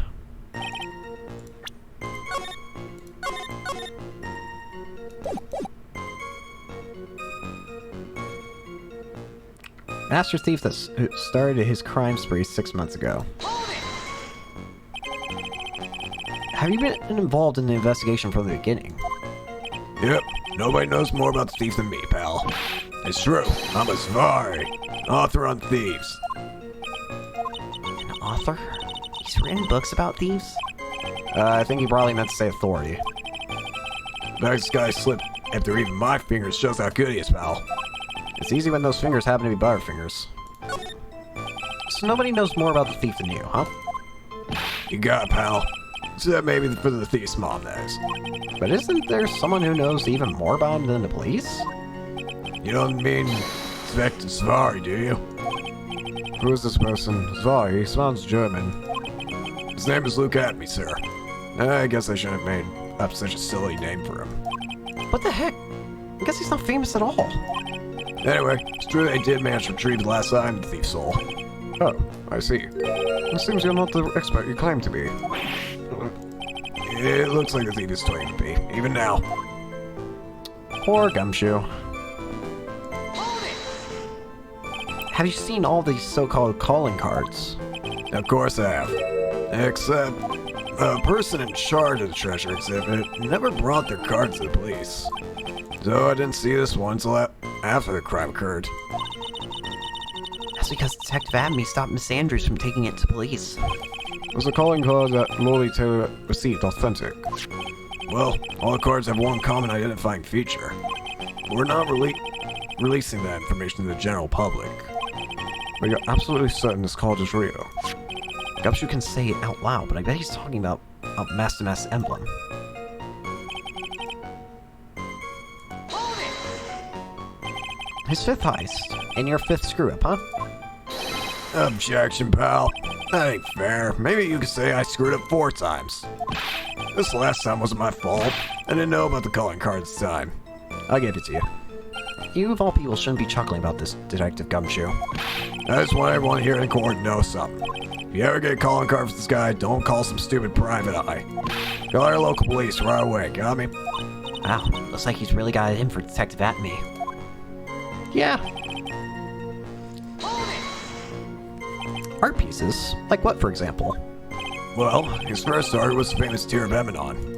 [SPEAKER 1] Master Thief that started his crime spree 6 months ago. Have you been involved in the investigation from the beginning?
[SPEAKER 3] Yep, nobody knows more about the thief than me, pal. It's true, I'm a Svari, author on thieves.
[SPEAKER 4] An author? He's written books about thieves?
[SPEAKER 1] I think he probably meant to say authority.
[SPEAKER 3] This guy slipped after even my fingers shows how good he is, pal.
[SPEAKER 1] It's easy when those fingers happen to be butterfingers. So nobody knows more about the thief than you, huh?
[SPEAKER 3] You got it, pal. Except maybe for the thief's mom, that is.
[SPEAKER 1] But isn't there someone who knows even more about him than the police?
[SPEAKER 3] You don't mean Inspector Svari, do you? Who is this person? Svari, he sounds German. His name is Luke Atme, sir. I guess I shouldn't have made up such a silly name for him.
[SPEAKER 1] What the heck? I guess he's not famous at all.
[SPEAKER 3] Anyway, it's true they did manage to retrieve the last sign of the thief's soul. Oh, I see. It seems you're not the expert you claim to be. It looks like the thief is claiming to be, even now.
[SPEAKER 1] Poor Gumshoe. Have you seen all these so-called calling cards?
[SPEAKER 3] Of course I have. Except, the person in charge of the treasure exhibit never brought their cards to the police. So I didn't see this one until after the crime occurred.
[SPEAKER 4] That's because Detective Adme stopped Miss Andrews from taking it to police.
[SPEAKER 3] Was the calling card that Lolly Taylor received authentic? Well, all the cards have one common identifying feature. We're not releasing that information to the general public. But you're absolutely certain this card is real.
[SPEAKER 1] Gumshoe can say it out loud, but I bet he's talking about a Master emblem. His fifth heist, and your fifth screw-up, huh?
[SPEAKER 3] Objection, pal. That ain't fair. Maybe you could say I screwed up 4 times. This last time wasn't my fault. I didn't know about the calling card this time.
[SPEAKER 1] I'll give it to you. You of all people shouldn't be chuckling about this, Detective Gumshoe.
[SPEAKER 3] I just want everyone here in court to know something. If you ever get a calling card for this guy, don't call some stupid private eye. Call our local police right away, got me?
[SPEAKER 4] Wow, looks like he's really got it in for Detective Atme.
[SPEAKER 1] Yeah. Art pieces? Like what, for example?
[SPEAKER 3] Well, his first started was the famous Tear of Eminon.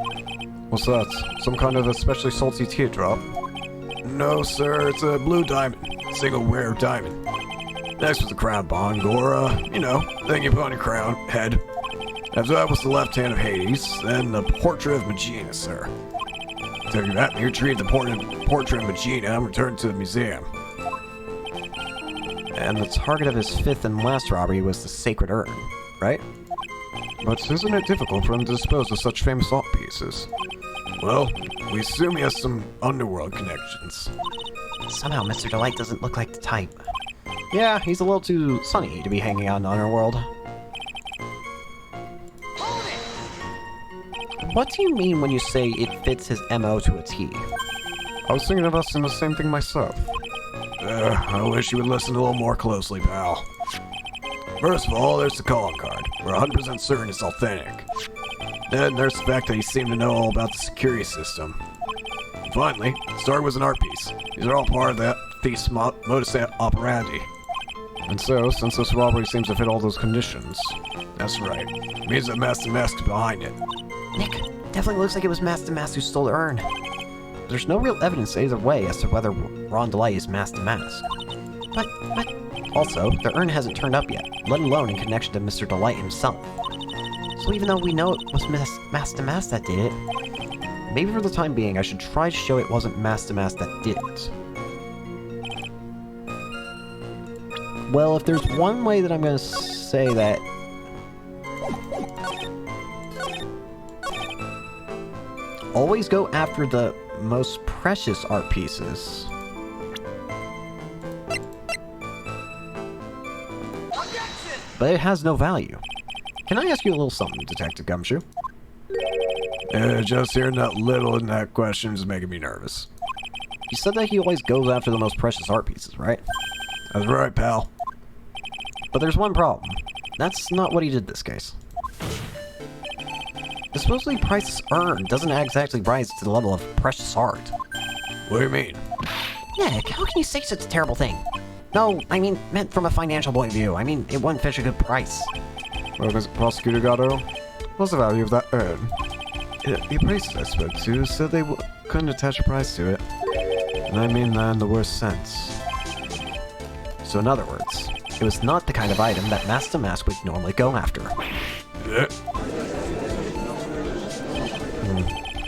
[SPEAKER 3] What's that? Some kind of especially salty teardrop? No, sir, it's a blue diamond. Single rare diamond. Next was the crown bond, Gora, you know, thing you put on your crown, head. After that was the left hand of Hades, then the portrait of Megina, sir. Taking that, you retrieved the portrait of Megina and returned to the museum.
[SPEAKER 1] And the target of his fifth and last robbery was the Sacred Urn, right?
[SPEAKER 3] But isn't it difficult for him to dispose of such famous art pieces? Well, we assume he has some underworld connections.
[SPEAKER 4] Somehow Mr. Delight doesn't look like the type.
[SPEAKER 1] Yeah, he's a little too sunny to be hanging out in the underworld. What do you mean when you say it fits his MO to a T?
[SPEAKER 3] I was thinking of us in the same thing myself. I wish you would listen a little more closely, pal. First of all, there's the calling card. We're 100% certain it's authentic. Then there's the fact that he seemed to know all about the security system. And finally, the start was an art piece. These are all part of that thief's modus operandi. And so, since this robbery seems to fit all those conditions... That's right. It means that Master Mask's behind it.
[SPEAKER 4] Nick, definitely looks like it was Master Mask who stole the urn.
[SPEAKER 1] There's no real evidence either way as to whether Ron Delay is Mask to Mask.
[SPEAKER 4] But
[SPEAKER 5] Also, the urn hasn't turned up yet, let alone in connection to Mr. Delight himself.
[SPEAKER 4] So even though we know it was Master Mask that did it,
[SPEAKER 5] Maybe for the time being, I should try to show it wasn't Master Mask that did it. Well, if there's one way that I'm going to say that... Always go after the most precious art pieces. But it has no value. Can I ask you a little something, Detective Gumshoe?
[SPEAKER 3] Just hearing that little in that question is making me nervous.
[SPEAKER 5] You said that he always goes after the most precious art pieces, right?
[SPEAKER 3] That's right, pal.
[SPEAKER 5] But there's one problem. That's not what he did this case. The supposedly priceless urn doesn't exactly rise to the level of precious art.
[SPEAKER 3] What do you mean?
[SPEAKER 4] Nick, how can you say such a terrible thing?
[SPEAKER 5] No, I mean, meant from a financial point of view. I mean, it wouldn't fetch a good price.
[SPEAKER 3] Well, Mr. Prosecutor Gatto, what's the value of that urn? The appraisers I spoke to said they couldn't attach a price to it. And I mean that in the worst sense.
[SPEAKER 5] So in other words, it was not the kind of item that Master Mask would normally go after.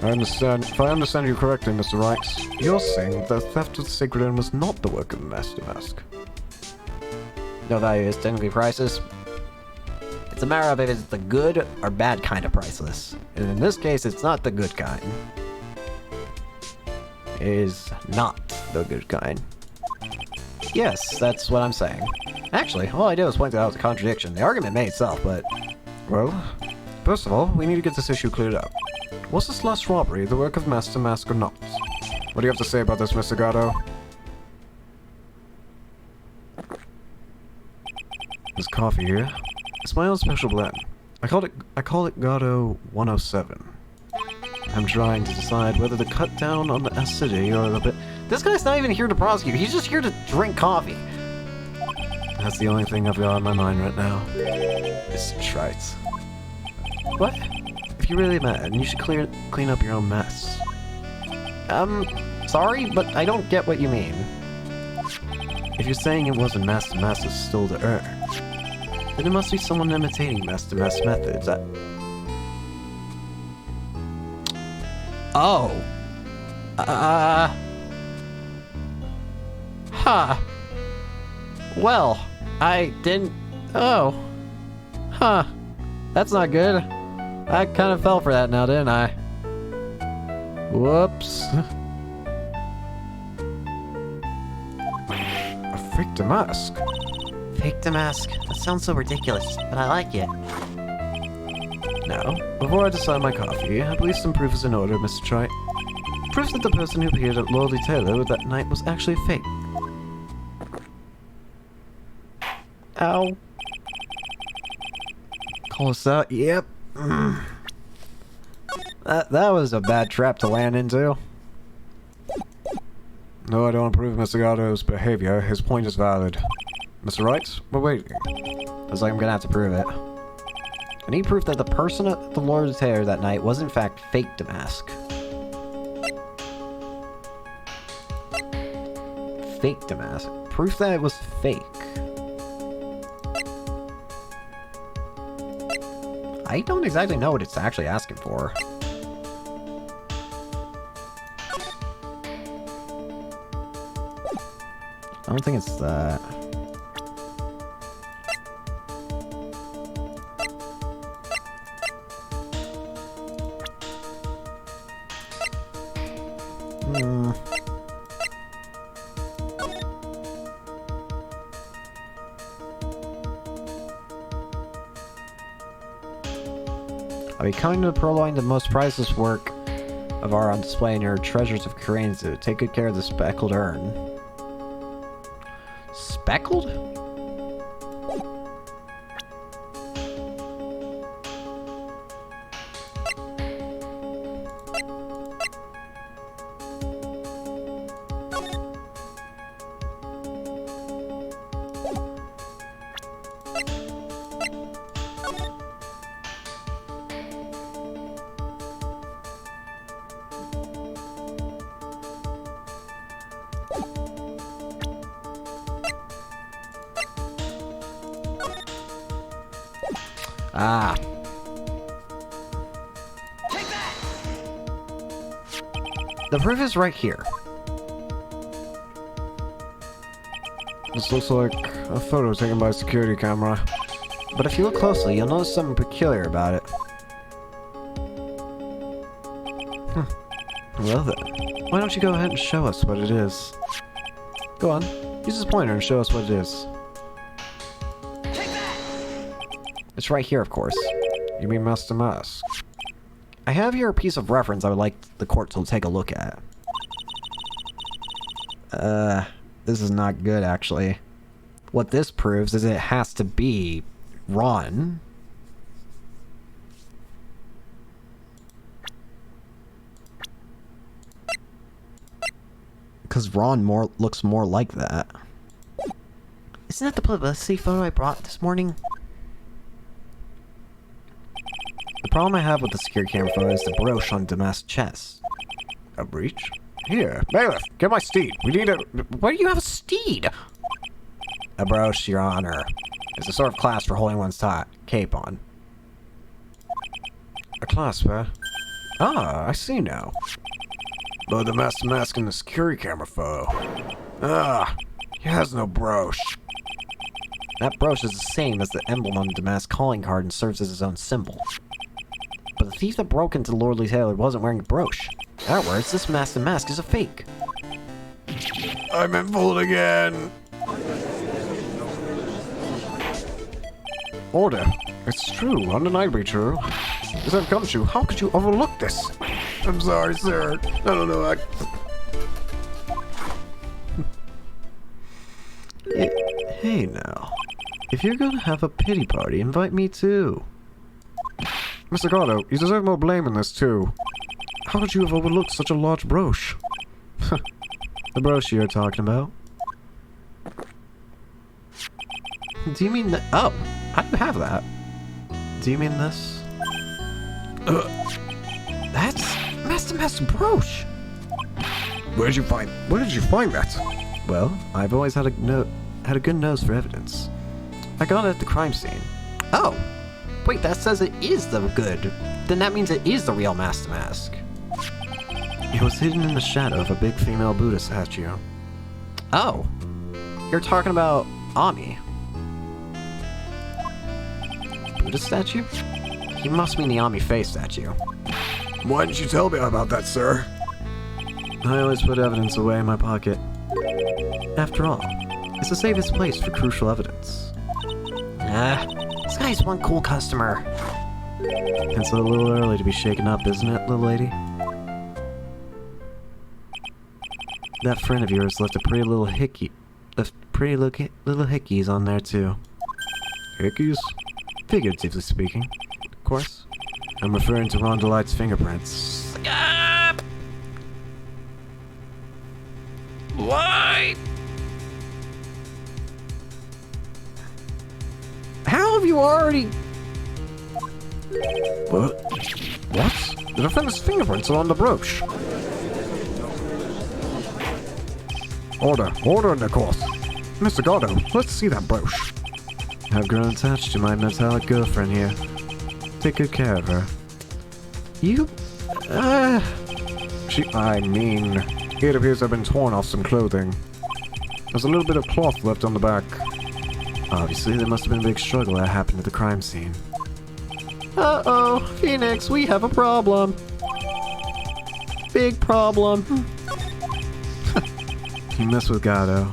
[SPEAKER 3] I understand. If I understand you correctly, Mr. Wright, you're saying that the theft of the sacred urn was not the work of the Master Mask.
[SPEAKER 5] No value is technically priceless. It's a matter of if it's the good or bad kind of priceless. And in this case, it's not the good kind. It is not the good kind. Yes, that's what I'm saying. Actually, all I did was point out the contradiction. The argument made itself, but...
[SPEAKER 3] Well, first of all, we need to get this issue cleared up. Was this last robbery the work of Master Mask or not? What do you have to say about this, Mr. Gatto? This coffee here. It's my own special blend. I call it Gatto 107. I'm trying to decide whether to cut down on the acidity or the bit.
[SPEAKER 5] This guy's not even here to prosecute. He's just here to drink coffee.
[SPEAKER 3] That's the only thing I've got on my mind right now. It's Wright.
[SPEAKER 5] What?
[SPEAKER 3] If you're really mad, you should clean up your own mess.
[SPEAKER 5] Sorry, but I don't get what you mean.
[SPEAKER 3] If you're saying it wasn't Master Mask that stole the urn, then it must be someone imitating Master Mask's methods.
[SPEAKER 5] Oh. Huh. Well, I didn't... Oh. Huh. That's not good. I kind of fell for that now, didn't I? Whoops.
[SPEAKER 3] A fake mask.
[SPEAKER 4] Fake the mask. That sounds so ridiculous, but I like it.
[SPEAKER 3] Now, before I decide my coffee, I believe some proof is in order, Mr. Trite. Proof that the person who appeared at Lordly Taylor that night was actually fake.
[SPEAKER 5] Ow.
[SPEAKER 3] Call us out? Yep.
[SPEAKER 5] That was a bad trap to land into.
[SPEAKER 3] No, I don't approve of Mr. Gatto's behavior. His point is valid. Mr. Wright, we're waiting.
[SPEAKER 5] Looks like I'm gonna have to prove it. I need proof that the person at the Lord of Terror that night was in fact fake Damask. Fake Damask. Proof that it was fake. I don't exactly know what it's actually asking for. I don't think it's that. I'll be coming to purloin the most priceless work of art on display in your treasures of Korean Zoo. Take good care of the speckled urn. Speckled?
[SPEAKER 1] Ah. The proof is right here.
[SPEAKER 3] This looks like a photo taken by a security camera.
[SPEAKER 1] But if you look closely, you'll notice something peculiar about it. Well then, why don't you go ahead and show us what it is? Go on, use this pointer and show us what it is. It's right here, of course.
[SPEAKER 3] You mean Master Mask?
[SPEAKER 1] I have here a piece of reference I would like the court to take a look at. This is not good, actually. What this proves is it has to be Ron. Because Ron looks more like that.
[SPEAKER 4] Isn't that the publicity photo I brought this morning?
[SPEAKER 1] The problem I have with the security camera photo is the brooch on Damask's chest.
[SPEAKER 3] A breach? Here, bailiff, get my steed. We need a...
[SPEAKER 1] Why do you have a steed? A brooch, Your Honor. It's a sort of clasp for holding one's cape on.
[SPEAKER 3] A clasp, eh?
[SPEAKER 1] Ah, I see now.
[SPEAKER 3] But the Master Mask in the security camera photo. Ah, he has no brooch.
[SPEAKER 1] That brooch is the same as the emblem on Damask's calling card and serves as his own symbol. But the thief that broke into Lordly Taylor wasn't wearing a brooch. In other words, this Master Mask is a fake.
[SPEAKER 3] I've been fooled again. Order. It's true, undeniably true. As I've come to, how could you overlook this? I'm sorry, sir. I don't know.
[SPEAKER 1] Hey now. If you're gonna have a pity party, invite me too.
[SPEAKER 3] Mr. Gardo, you deserve more blame in this too. How could you have overlooked such a large brooch?
[SPEAKER 1] The brooch you're talking about? Do you mean that? Oh, how do you have that? Do you mean this? That's Master Mask's brooch!
[SPEAKER 3] Where did you find that?
[SPEAKER 1] Well, I've always had a good nose for evidence. I got it at the crime scene. Oh! Wait, that says it is the good. Then that means it is the real Master Mask. It was hidden in the shadow of a big female Buddha statue. Oh! You're talking about Ami. Buddha statue? You must mean the Ami face statue.
[SPEAKER 3] Why didn't you tell me about that, sir?
[SPEAKER 1] I always put evidence away in my pocket. After all, it's the safest place for crucial evidence. This guy's one cool customer. It's a little early to be shaken up, isn't it, little lady? That friend of yours left little hickeys on there too.
[SPEAKER 3] Hickeys?
[SPEAKER 1] Figuratively speaking, of course. I'm referring to Ron Delight's fingerprints.
[SPEAKER 2] Why?
[SPEAKER 1] How have you already...
[SPEAKER 3] What? The defendant's fingerprints are on the brooch. Order in the court. Mr. Gardo, let's see that brooch.
[SPEAKER 1] I've grown attached to my metallic girlfriend here. Take good care of her. You...
[SPEAKER 3] It appears to have been torn off some clothing. There's a little bit of cloth left on the back.
[SPEAKER 1] Obviously, there must have been a big struggle that happened at the crime scene. Uh-oh, Phoenix, we have a problem. Big problem. You mess with Gato,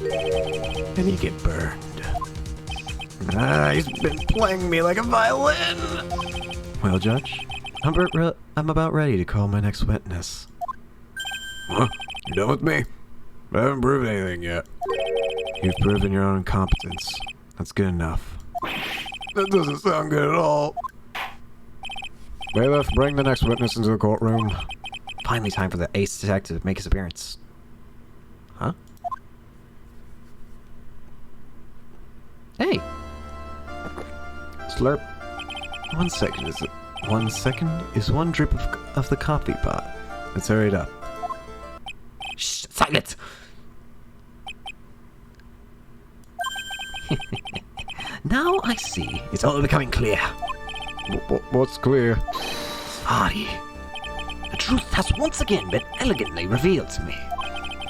[SPEAKER 1] and you get burned.
[SPEAKER 3] He's been playing me like a violin.
[SPEAKER 1] Well, Judge, I'm about ready to call my next witness.
[SPEAKER 3] Huh? You done with me? I haven't proved anything yet.
[SPEAKER 1] You've proven your own incompetence. That's good enough.
[SPEAKER 3] That doesn't sound good at all. Bailiff, bring the next witness into the courtroom.
[SPEAKER 1] Finally time for the ace detective to make his appearance. Huh? Hey!
[SPEAKER 3] Slurp.
[SPEAKER 1] 1 second is it? 1 second is one drip of the coffee pot. Let's hurry it up.
[SPEAKER 2] Shh, silence!
[SPEAKER 5] Now I see. It's all becoming clear.
[SPEAKER 3] What's clear?
[SPEAKER 5] Artie, the truth has once again been elegantly revealed to me.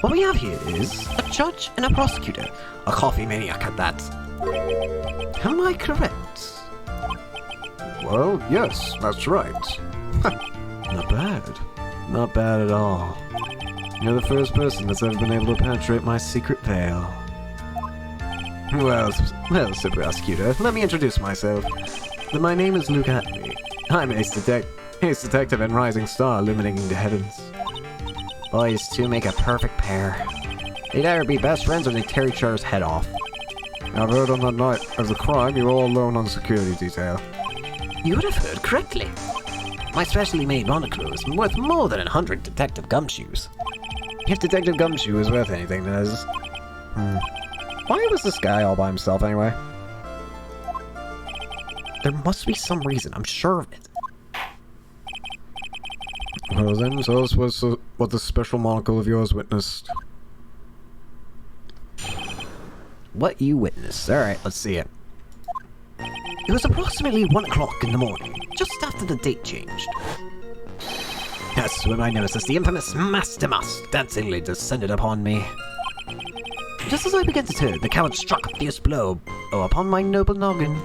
[SPEAKER 5] What we have here is a judge and a prosecutor, a coffee maniac at that. Am I correct?
[SPEAKER 3] Well, yes, that's right.
[SPEAKER 5] Not bad. Not bad at all. You're the first person that's ever been able to penetrate my secret veil. Well, Sir Prosecutor, let me introduce myself. My name is Luke Atney. I'm ace detective and rising star illuminating the heavens.
[SPEAKER 2] Boys two make a perfect pair. They'd either be best friends or they'd tear each other's head off.
[SPEAKER 3] I've heard on that night of the crime you were all alone on security detail.
[SPEAKER 5] You would have heard correctly. My specially made monocle is worth more than 100 Detective Gumshoes.
[SPEAKER 3] If Detective Gumshoe is worth anything, then is... Why was this guy all by himself anyway?
[SPEAKER 5] There must be some reason, I'm sure of it.
[SPEAKER 3] Well then, tell us what the special monocle of yours witnessed.
[SPEAKER 5] What you witnessed. Alright, let's see it. It was approximately 1 o'clock in the morning, just after the date changed. That's when my nemesis, the infamous Master Musk, dancingly descended upon me. Just as I began to turn, the coward struck a fierce blow upon my noble noggin.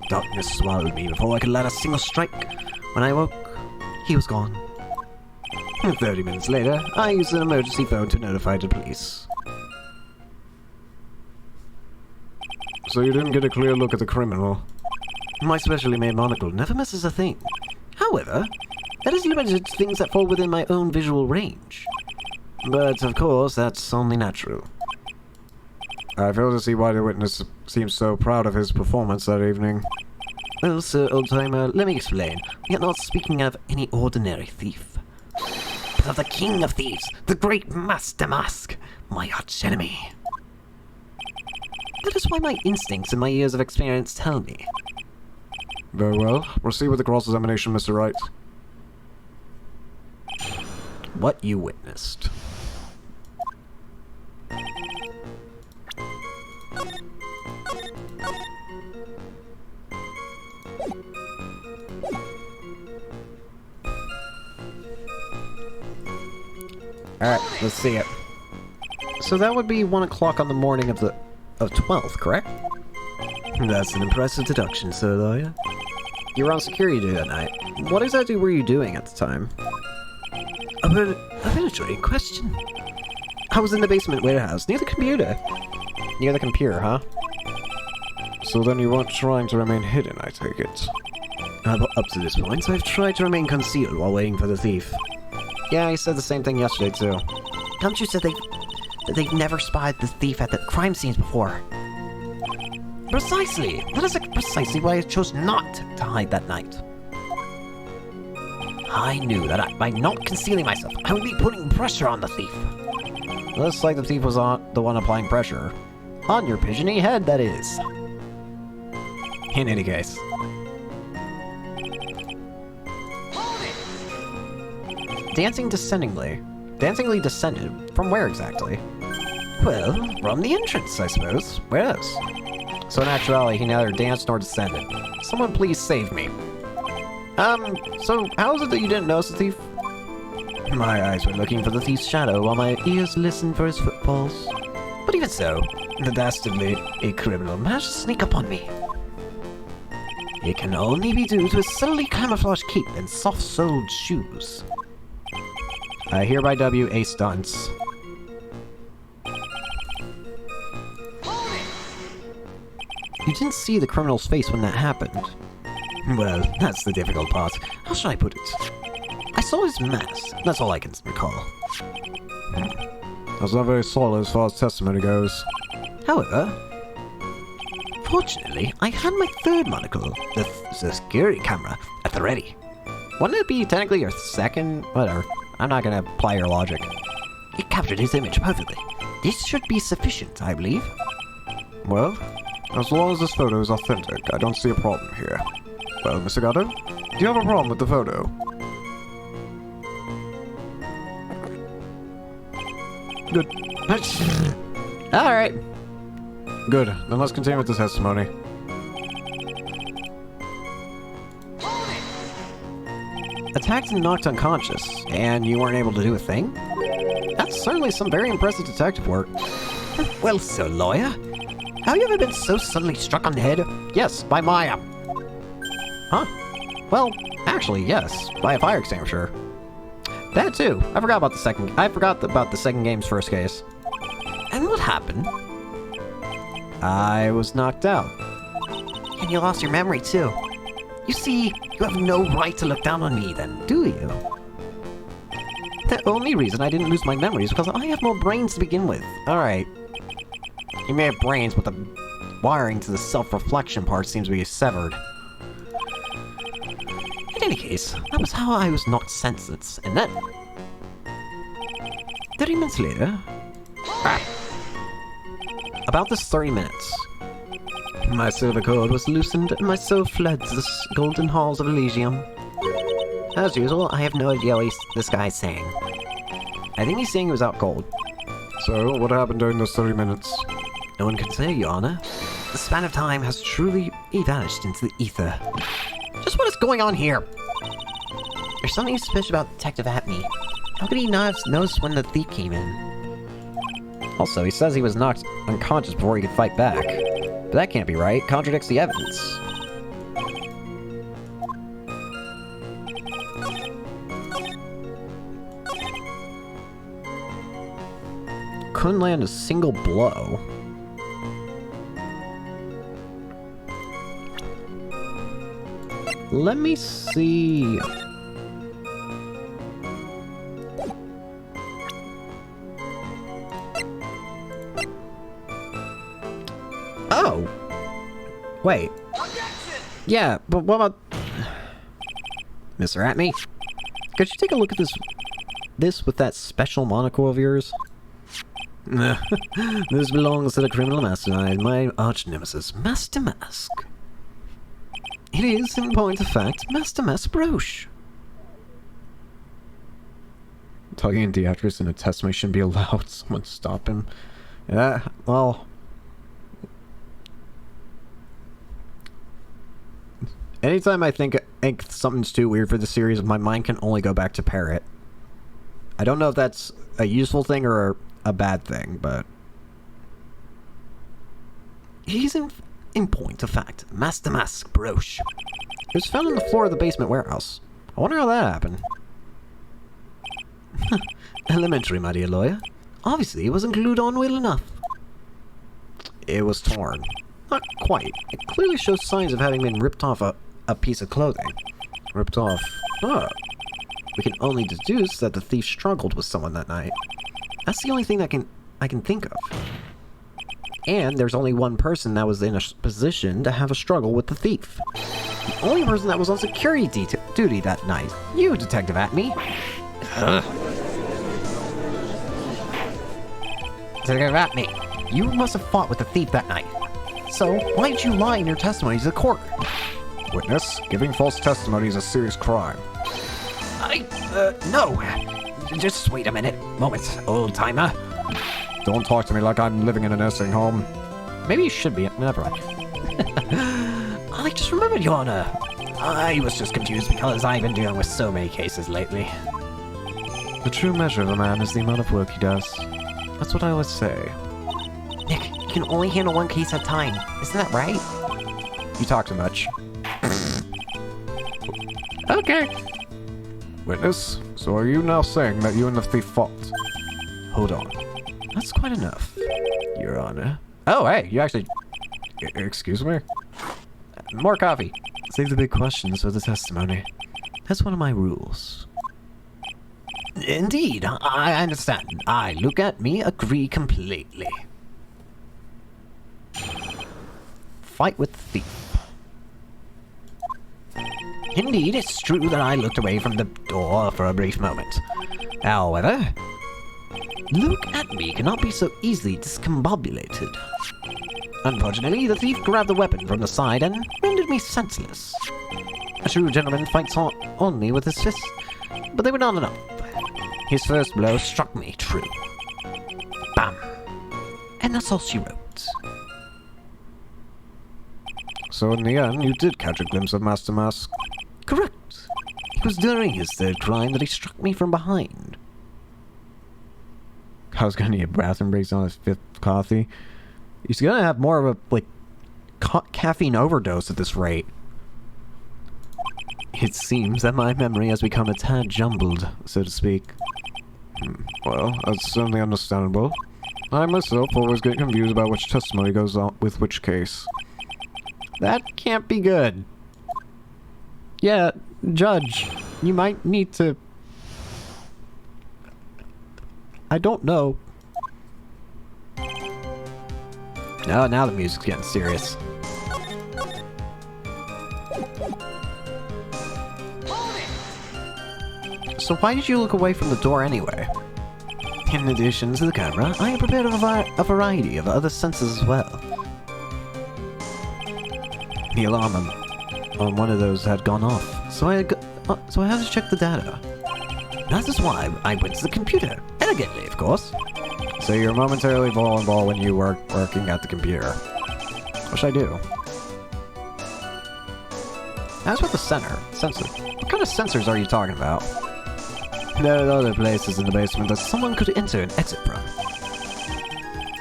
[SPEAKER 5] Darkness swallowed me before I could land a single strike. When I woke, he was gone. 30 minutes later, I used an emergency phone to notify the police.
[SPEAKER 3] So you didn't get a clear look at the criminal?
[SPEAKER 5] My specially made monocle never misses a thing. However, that is limited to things that fall within my own visual range. But, of course, that's only natural.
[SPEAKER 3] I fail to see why the witness seems so proud of his performance that evening.
[SPEAKER 5] Well, Sir Oldtimer, let me explain. We are not speaking of any ordinary thief, but of the king of thieves, the great Master Musk, my arch enemy. That is why my instincts and my years of experience tell me.
[SPEAKER 3] Very well. Proceed with the cross-examination, Mr. Wright.
[SPEAKER 5] What you witnessed.
[SPEAKER 2] Alright, let's see it. So that would be 1 o'clock on the morning of 12th, correct?
[SPEAKER 5] That's an impressive deduction, Sir Lawyer.
[SPEAKER 2] You were on security duty that night. What exactly were you doing at the time?
[SPEAKER 5] A penetrating question.
[SPEAKER 2] I was in the basement warehouse, near the computer. Near the computer, huh?
[SPEAKER 3] So then you weren't trying to remain hidden, I take it.
[SPEAKER 5] Up to this point, I've tried to remain concealed while waiting for the thief.
[SPEAKER 2] Yeah, I said the same thing yesterday, too.
[SPEAKER 4] Gumshoe said they've never spied the thief at the crime scenes before.
[SPEAKER 5] Precisely! That is precisely why I chose not to hide that night. I knew that by not concealing myself, I would be putting pressure on the thief.
[SPEAKER 2] Looks like the thief was the one applying pressure. On your pigeony head, that is.
[SPEAKER 5] In any case.
[SPEAKER 2] Dancingly descended? From where exactly?
[SPEAKER 5] Well, from the entrance, I suppose. Where else?
[SPEAKER 2] So in actuality, he neither danced nor descended. Someone please save me. So how is it that you didn't notice the thief?
[SPEAKER 5] My eyes were looking for the thief's shadow while my ears listened for his footfalls. But even so, the dastardly criminal managed to sneak up on me. It can only be due to his subtly camouflaged cape and soft-soled shoes.
[SPEAKER 2] I hereby W a stunts. You didn't see the criminal's face when that happened.
[SPEAKER 5] Well, that's the difficult part. How should I put it? I saw his mask. That's all I can recall.
[SPEAKER 3] That's not very solid as far as testimony goes.
[SPEAKER 5] However, fortunately, I had my third monocle, the security camera, at the ready.
[SPEAKER 2] Wouldn't it be technically your second? Whatever. I'm not gonna apply your logic.
[SPEAKER 5] It captured his image perfectly. This should be sufficient, I believe.
[SPEAKER 3] Well, as long as this photo is authentic, I don't see a problem here. Well, Mr. Gatto, do you have a problem with the photo? Good.
[SPEAKER 2] Alright.
[SPEAKER 3] Good. Then let's continue with the testimony.
[SPEAKER 1] attacked and knocked unconscious, and you weren't able to do a thing? That's certainly some very impressive detective work.
[SPEAKER 5] Well, so, lawyer, have you ever been so suddenly struck on the head?
[SPEAKER 1] Yes, by Maya. Huh? Well, actually, yes, by a fire extinguisher. That too. I forgot about the second game's first case.
[SPEAKER 5] And what happened?
[SPEAKER 1] I was knocked out.
[SPEAKER 4] And you lost your memory, too.
[SPEAKER 5] You see, you have no right to look down on me then, do you?
[SPEAKER 1] The only reason I didn't lose my memory is because I have no brains to begin with. Alright. You may have brains, but the wiring to the self-reflection part seems to be severed.
[SPEAKER 5] In any case, that was how I was knocked senseless, and then 30 minutes later...
[SPEAKER 1] About this 30 minutes.
[SPEAKER 5] My silver cord was loosened, and my soul fled to the golden halls of Elysium.
[SPEAKER 1] As usual, I have no idea what this guy's saying. I think he's saying he was out cold.
[SPEAKER 3] So, what happened during those 30 minutes?
[SPEAKER 5] No one can say, Your Honor. The span of time has truly vanished into the ether.
[SPEAKER 1] Just what is going on here?
[SPEAKER 4] There's something suspicious about Detective Atme. How could he not have noticed when the thief came in?
[SPEAKER 1] Also, he says he was knocked unconscious before he could fight back. But that can't be right. Contradicts the evidence. Couldn't land a single blow. Let me see. Oh! Wait. Yeah, but what about... Mr. Atme? Could you take a look at this with that special monocle of yours?
[SPEAKER 5] This belongs to the criminal mastermind, my arch nemesis, Master Mask. It is, in point of fact, Master Mask brooch.
[SPEAKER 3] Talking in theatrics in a testimony shouldn't be allowed. Someone stop him.
[SPEAKER 1] Yeah, well... Anytime I think something's too weird for the series, my mind can only go back to Parrot. I don't know if that's a useful thing or a bad thing, but...
[SPEAKER 5] He's in point of fact, Master Mask brooch.
[SPEAKER 1] It was found on the floor of the basement warehouse. I wonder how that happened.
[SPEAKER 5] Elementary, my dear lawyer. Obviously, it wasn't glued on well enough.
[SPEAKER 1] It was torn. Not quite. It clearly shows signs of having been ripped off a piece of clothing.
[SPEAKER 3] Ripped off.
[SPEAKER 1] Huh. We can only deduce that the thief struggled with someone that night. That's the only thing that I can think of. And there's only one person that was in a position to have a struggle with the thief. The only person that was on security duty that night. You, Detective Atme. Detective Atme, you must have fought with the thief that night. So, why did you lie in your testimony to the court?
[SPEAKER 3] Witness, giving false testimony is a serious crime.
[SPEAKER 5] No. Just wait a minute. Moment, old-timer.
[SPEAKER 3] Don't talk to me like I'm living in a nursing home.
[SPEAKER 1] Maybe you should be. Never mind.
[SPEAKER 5] I just remembered, Your Honor. I was just confused because I've been dealing with so many cases lately.
[SPEAKER 3] The true measure of a man is the amount of work he does. That's what I always say.
[SPEAKER 4] Nick, you can only handle one case at a time. Isn't that right?
[SPEAKER 1] You talk too much.
[SPEAKER 5] Okay.
[SPEAKER 3] Witness, so are you now saying that you and the thief fought?
[SPEAKER 1] Hold on. That's quite enough, Your Honor. Oh, hey, you actually...
[SPEAKER 3] Excuse me?
[SPEAKER 1] More coffee.
[SPEAKER 3] Save the big questions for the testimony.
[SPEAKER 1] That's one of my rules.
[SPEAKER 5] Indeed, I understand. I look at me, agree completely.
[SPEAKER 1] Fight with the thief.
[SPEAKER 5] Indeed, it's true that I looked away from the door for a brief moment. However, look at me cannot be so easily discombobulated. Unfortunately, the thief grabbed the weapon from the side and rendered me senseless. A true gentleman fights only with his fists, but they were not enough. His first blow struck me true. Bam! And that's all she wrote.
[SPEAKER 3] So in the end, you did catch a glimpse of Master Mask.
[SPEAKER 5] Correct.
[SPEAKER 1] It was during his third crime that he struck me from behind.
[SPEAKER 3] I was gonna need bathroom breaks on his fifth coffee. He's gonna have more of a, like, caffeine overdose at this rate.
[SPEAKER 1] It seems that my memory has become a tad jumbled, so to speak.
[SPEAKER 3] Well, that's certainly understandable. I myself always get confused about which testimony goes on with which case.
[SPEAKER 1] That can't be good. Yeah, Judge, you might need to... I don't know. Oh, now the music's getting serious. So why did you look away from the door anyway? In addition to the camera, I prepared a variety of other sensors as well. The alarm on one of those had gone off, so I had to check the data. That is why I went to the computer, elegantly, of course.
[SPEAKER 3] So you're momentarily vulnerable when you were working at the computer.
[SPEAKER 1] What should I do? As for the sensor, what kind of sensors are you talking about?
[SPEAKER 3] There are other places in the basement that
[SPEAKER 1] Someone could enter and exit from.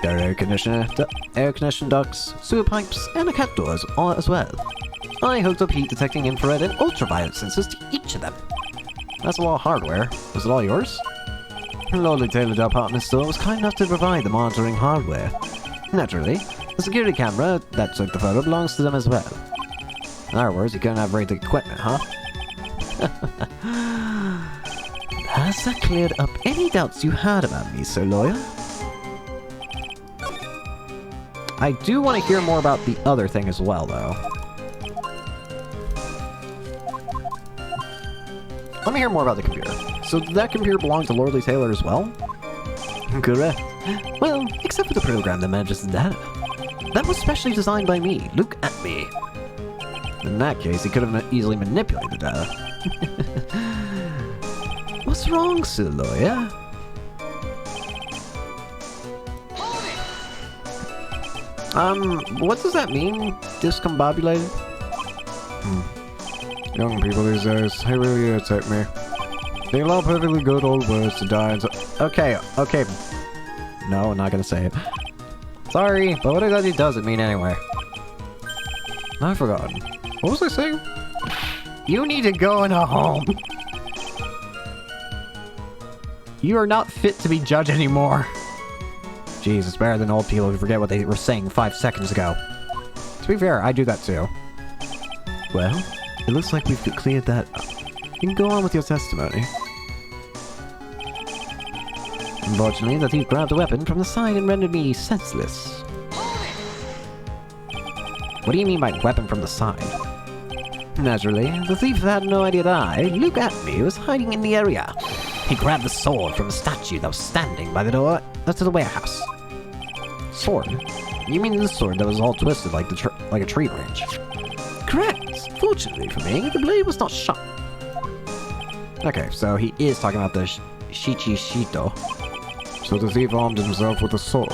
[SPEAKER 3] there are air conditioning ducts.
[SPEAKER 1] Sewer pipes, and a cat doors all as well. I hooked up heat detecting infrared and ultraviolet sensors to each of them. That's a lot of hardware. Was it all yours?
[SPEAKER 3] The lowly tailored department store was kind enough to provide the monitoring hardware.
[SPEAKER 1] Naturally, the security camera that took the photo belongs to them as well. In other words, you couldn't have rated equipment, huh? Has that cleared up any doubts you had about me, Sir Lawyer? I do want to hear more about the other thing as well, though. Let me hear more about the computer. So did that computer belong to Lordly Taylor as well?
[SPEAKER 3] Correct.
[SPEAKER 1] Well, except for the program that manages the data. That was specially designed by me. Look at me.
[SPEAKER 3] In that case, he could have easily manipulated the data.
[SPEAKER 1] What's wrong, Sir Lawyer? What does that mean? Discombobulated?
[SPEAKER 3] Young people these days, they really irritate me. They allow perfectly good old words to die into...
[SPEAKER 1] Okay. No, I'm not gonna say it. Sorry, but what exactly does it mean anyway?
[SPEAKER 3] I've forgotten. What was I saying?
[SPEAKER 1] You need to go in a home. You are not fit to be judge anymore. Jeez, it's better than old people who forget what they were saying 5 seconds ago. To be fair, I do that too.
[SPEAKER 3] Well, it looks like we've cleared that up. You can go on with your testimony.
[SPEAKER 1] Unfortunately, the thief grabbed a weapon from the side and rendered me senseless. What do you mean by weapon from the side? Naturally, the thief had no idea that I, look at me, was hiding in the area. He grabbed the sword from a statue that was standing by the door to the warehouse. Sword? You mean the sword that was all twisted like a tree branch? Correct! Fortunately for me, the blade was not sharp. Okay, so he is talking about the Shichi Shito.
[SPEAKER 3] So the thief armed himself with a sword.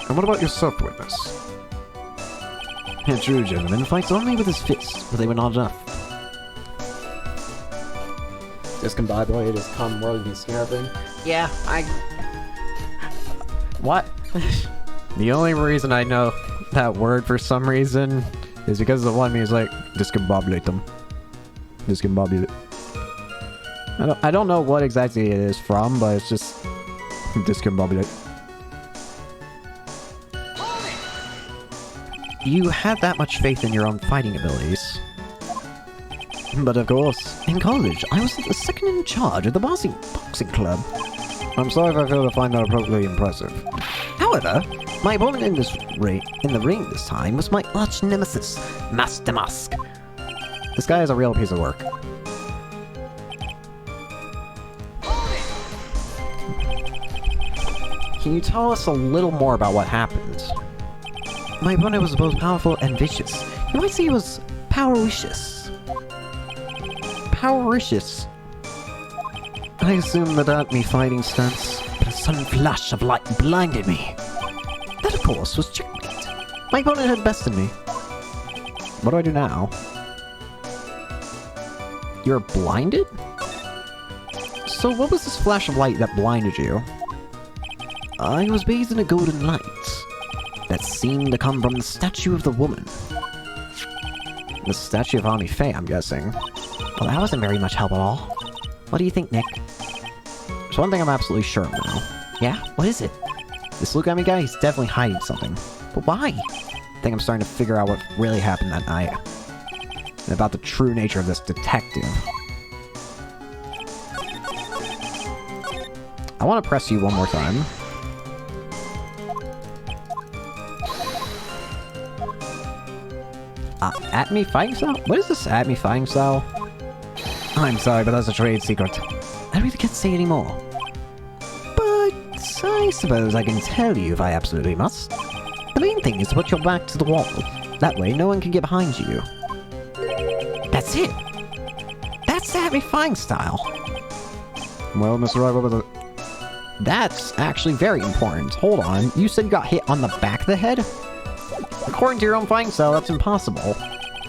[SPEAKER 3] And what about yourself, witness?
[SPEAKER 1] A true gentleman fights only with his fists, but they were not enough.
[SPEAKER 6] Discombobulated is common word in thing.
[SPEAKER 1] Yeah, What? The only reason I know that word for some reason is because the one means like discombobulate them. Discombobulate. I don't know what exactly it is from, but it's just discombobulate. You had that much faith in your own fighting abilities. But of course, in college, I was the second in charge of the boxing club.
[SPEAKER 3] I'm sorry if I fail to find that appropriately impressive.
[SPEAKER 1] However, my opponent in the ring this time was my arch nemesis, Master Musk. This guy is a real piece of work. Can you tell us a little more about what happened? My opponent was both powerful and vicious. You might say he was powericious. Powericious. I assumed that me fighting stance, but a sudden flash of light blinded me. That, of course, was checkmate. My opponent had bested me. What do I do now? You're blinded? So what was this flash of light that blinded you?
[SPEAKER 5] I was bathed in a golden light that seemed to come from the statue of the woman.
[SPEAKER 1] The statue of Ami Faye, I'm guessing.
[SPEAKER 4] Well, that wasn't very much help at all. What do you think, Nick?
[SPEAKER 1] There's one thing I'm absolutely sure of now.
[SPEAKER 4] Yeah? What is it?
[SPEAKER 1] This look at me guy, he's definitely hiding something.
[SPEAKER 4] But why?
[SPEAKER 1] I think I'm starting to figure out what really happened that night. And about the true nature of this detective. I want to press you one more time. At me fighting style? What is this at me fighting style? I'm sorry, but that's a trade secret. I really can't say anymore. But I suppose I can tell you if I absolutely must. The main thing is to put your back to the wall. That way, no one can get behind you. That's it. That's the at me fighting style.
[SPEAKER 3] Well, Mr. Wright, what was it?
[SPEAKER 1] That's actually very important. Hold on, you said you got hit on the back of the head? According to your own fighting style, that's impossible.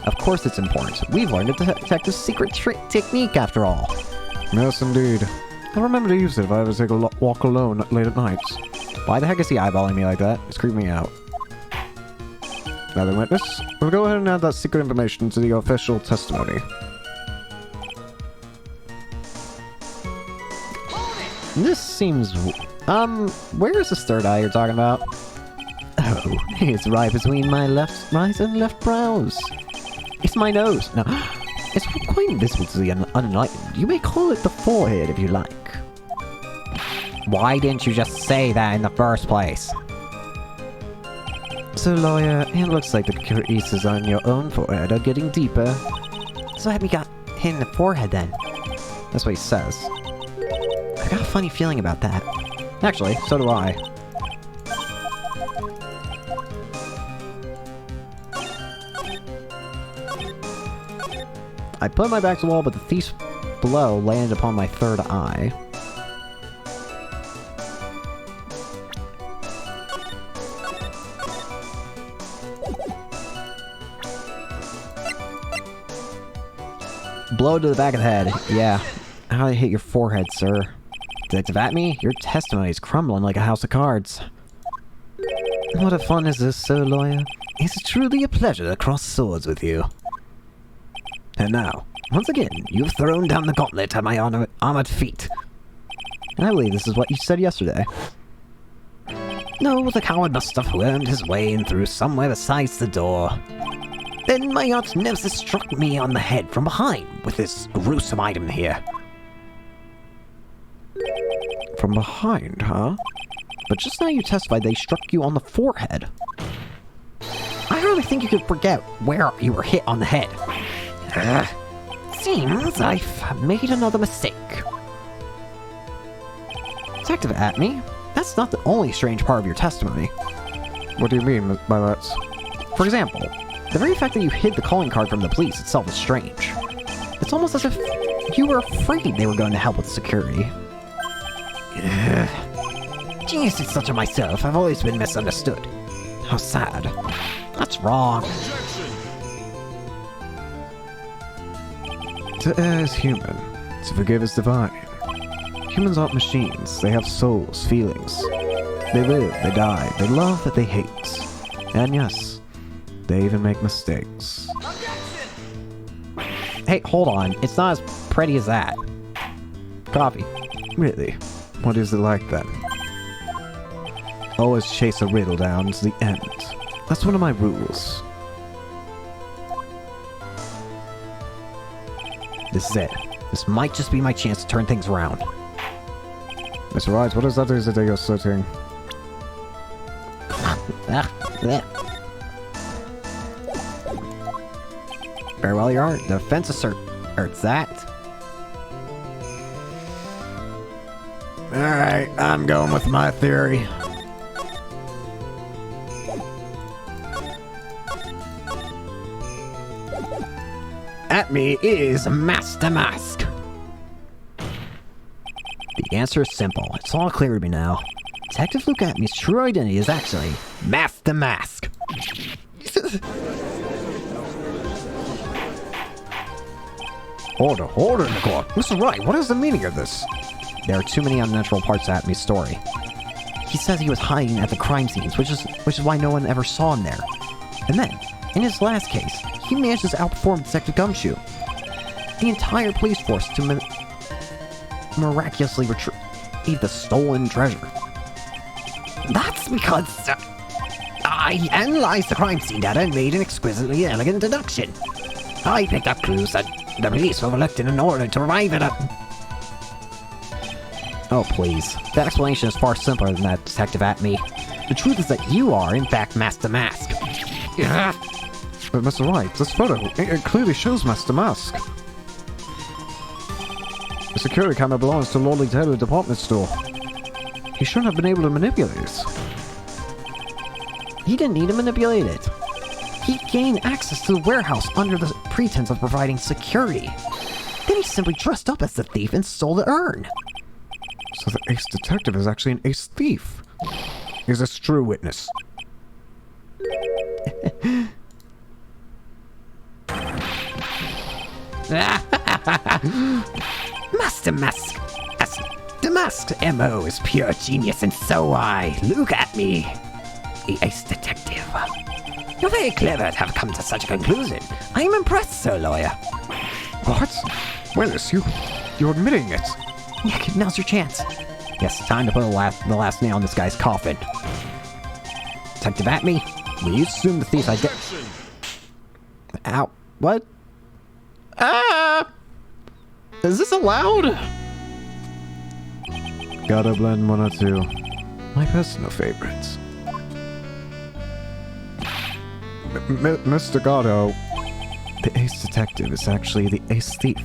[SPEAKER 1] Of course it's important. We've learned a detective's secret technique after all.
[SPEAKER 3] Yes, indeed. I'll remember to use it if I ever take a walk alone late at night.
[SPEAKER 1] Why the heck is he eyeballing me like that? It's creeping me out.
[SPEAKER 3] Now then, witness, we'll go ahead and add that secret information to the official testimony.
[SPEAKER 1] This seems... where is this third eye you're talking about? Oh, it's right between my right and left brows. It's my nose. No, it's quite visible to the unenlightened. You may call it the forehead if you like. Why didn't you just say that in the first place? So, lawyer, it looks like the creases on your own forehead are getting deeper.
[SPEAKER 4] So had me got hit in the forehead then.
[SPEAKER 1] That's what he says.
[SPEAKER 4] I got a funny feeling about that.
[SPEAKER 1] Actually, so do I. I put my back to the wall, but the thief's blow landed upon my third eye. Blow to the back of the head. Yeah. How did I hit your forehead, sir? Detective Atme, your testimony is crumbling like a house of cards. What a fun is this, sir lawyer? It's truly a pleasure to cross swords with you. And now, once again, you've thrown down the gauntlet at my armored feet. And I believe this is what you said yesterday. No, the coward must have wormed his way in through somewhere besides the door. Then my arch nemesis struck me on the head from behind with this gruesome item here. From behind, huh? But just now you testified they struck you on the forehead. I hardly think you could forget where you were hit on the head. Seems I've made another mistake. Detective Atme, that's not the only strange part of your testimony.
[SPEAKER 3] What do you mean by that?
[SPEAKER 1] For example, the very fact that you hid the calling card from the police itself is strange. It's almost as if you were afraid they were going to help with security. Genius is such a myself, I've always been misunderstood. How sad. That's wrong.
[SPEAKER 3] To err is human, to forgive is divine. Humans aren't machines, they have souls, feelings. They live, they die, they love, they hate. And yes, they even make mistakes.
[SPEAKER 1] Hey, hold on. It's not as pretty as that. Coffee.
[SPEAKER 3] Really? What is it like then? Always chase a riddle down to the end. That's one of my rules.
[SPEAKER 1] This is it. This might just be my chance to turn things around.
[SPEAKER 3] Mr. Wright, what is that that you're sitting?
[SPEAKER 1] Very well, Your Honor. The offense asserts that.
[SPEAKER 3] Alright, I'm going with my theory.
[SPEAKER 1] Atme is Master Mask. The answer is simple. It's all clear to me now. Detective Luke Atme's true identity is actually Master Mask.
[SPEAKER 3] Order, Nicole. Mr. Wright, what is the meaning of this?
[SPEAKER 1] There are too many unnatural parts to Atmy's story. He says he was hiding at the crime scenes, which is why no one ever saw him there. And then, in his last case, he managed to outperform Detective Gumshoe. The entire police force to miraculously retrieve the stolen treasure.
[SPEAKER 5] That's because I analyzed the crime scene data and made an exquisitely elegant deduction. I picked up clues that the police overlooked in order to arrive at a...
[SPEAKER 1] Oh, please. That explanation is far simpler than that, Detective Atmy. The truth is that you are, in fact, Master Mask.
[SPEAKER 3] But Mr. Wright, this photo, it clearly shows Master Mask. The security camera belongs to Lordly Taylor department store. He shouldn't have been able to manipulate it.
[SPEAKER 1] He didn't need to manipulate it. He gained access to the warehouse under the pretense of providing security. Then he simply dressed up as the thief and stole the urn.
[SPEAKER 3] So the ace detective is actually an ace thief. Is this true, witness?
[SPEAKER 5] Master Mask. The Mask's MO is pure genius, and so I. Look at me. The ace detective. You're very clever to have come to such a conclusion. I am impressed, Sir Lawyer.
[SPEAKER 3] What? Witness, you're admitting it.
[SPEAKER 1] Nick, now's your chance. Yes, time to put the last nail in this guy's coffin. Detective Atmy, will you assume the thief Ow. What? Ah! Is this allowed?
[SPEAKER 3] Gotta blend one or two. My personal favorites. Mr. Gatto. The ace detective is actually the ace thief.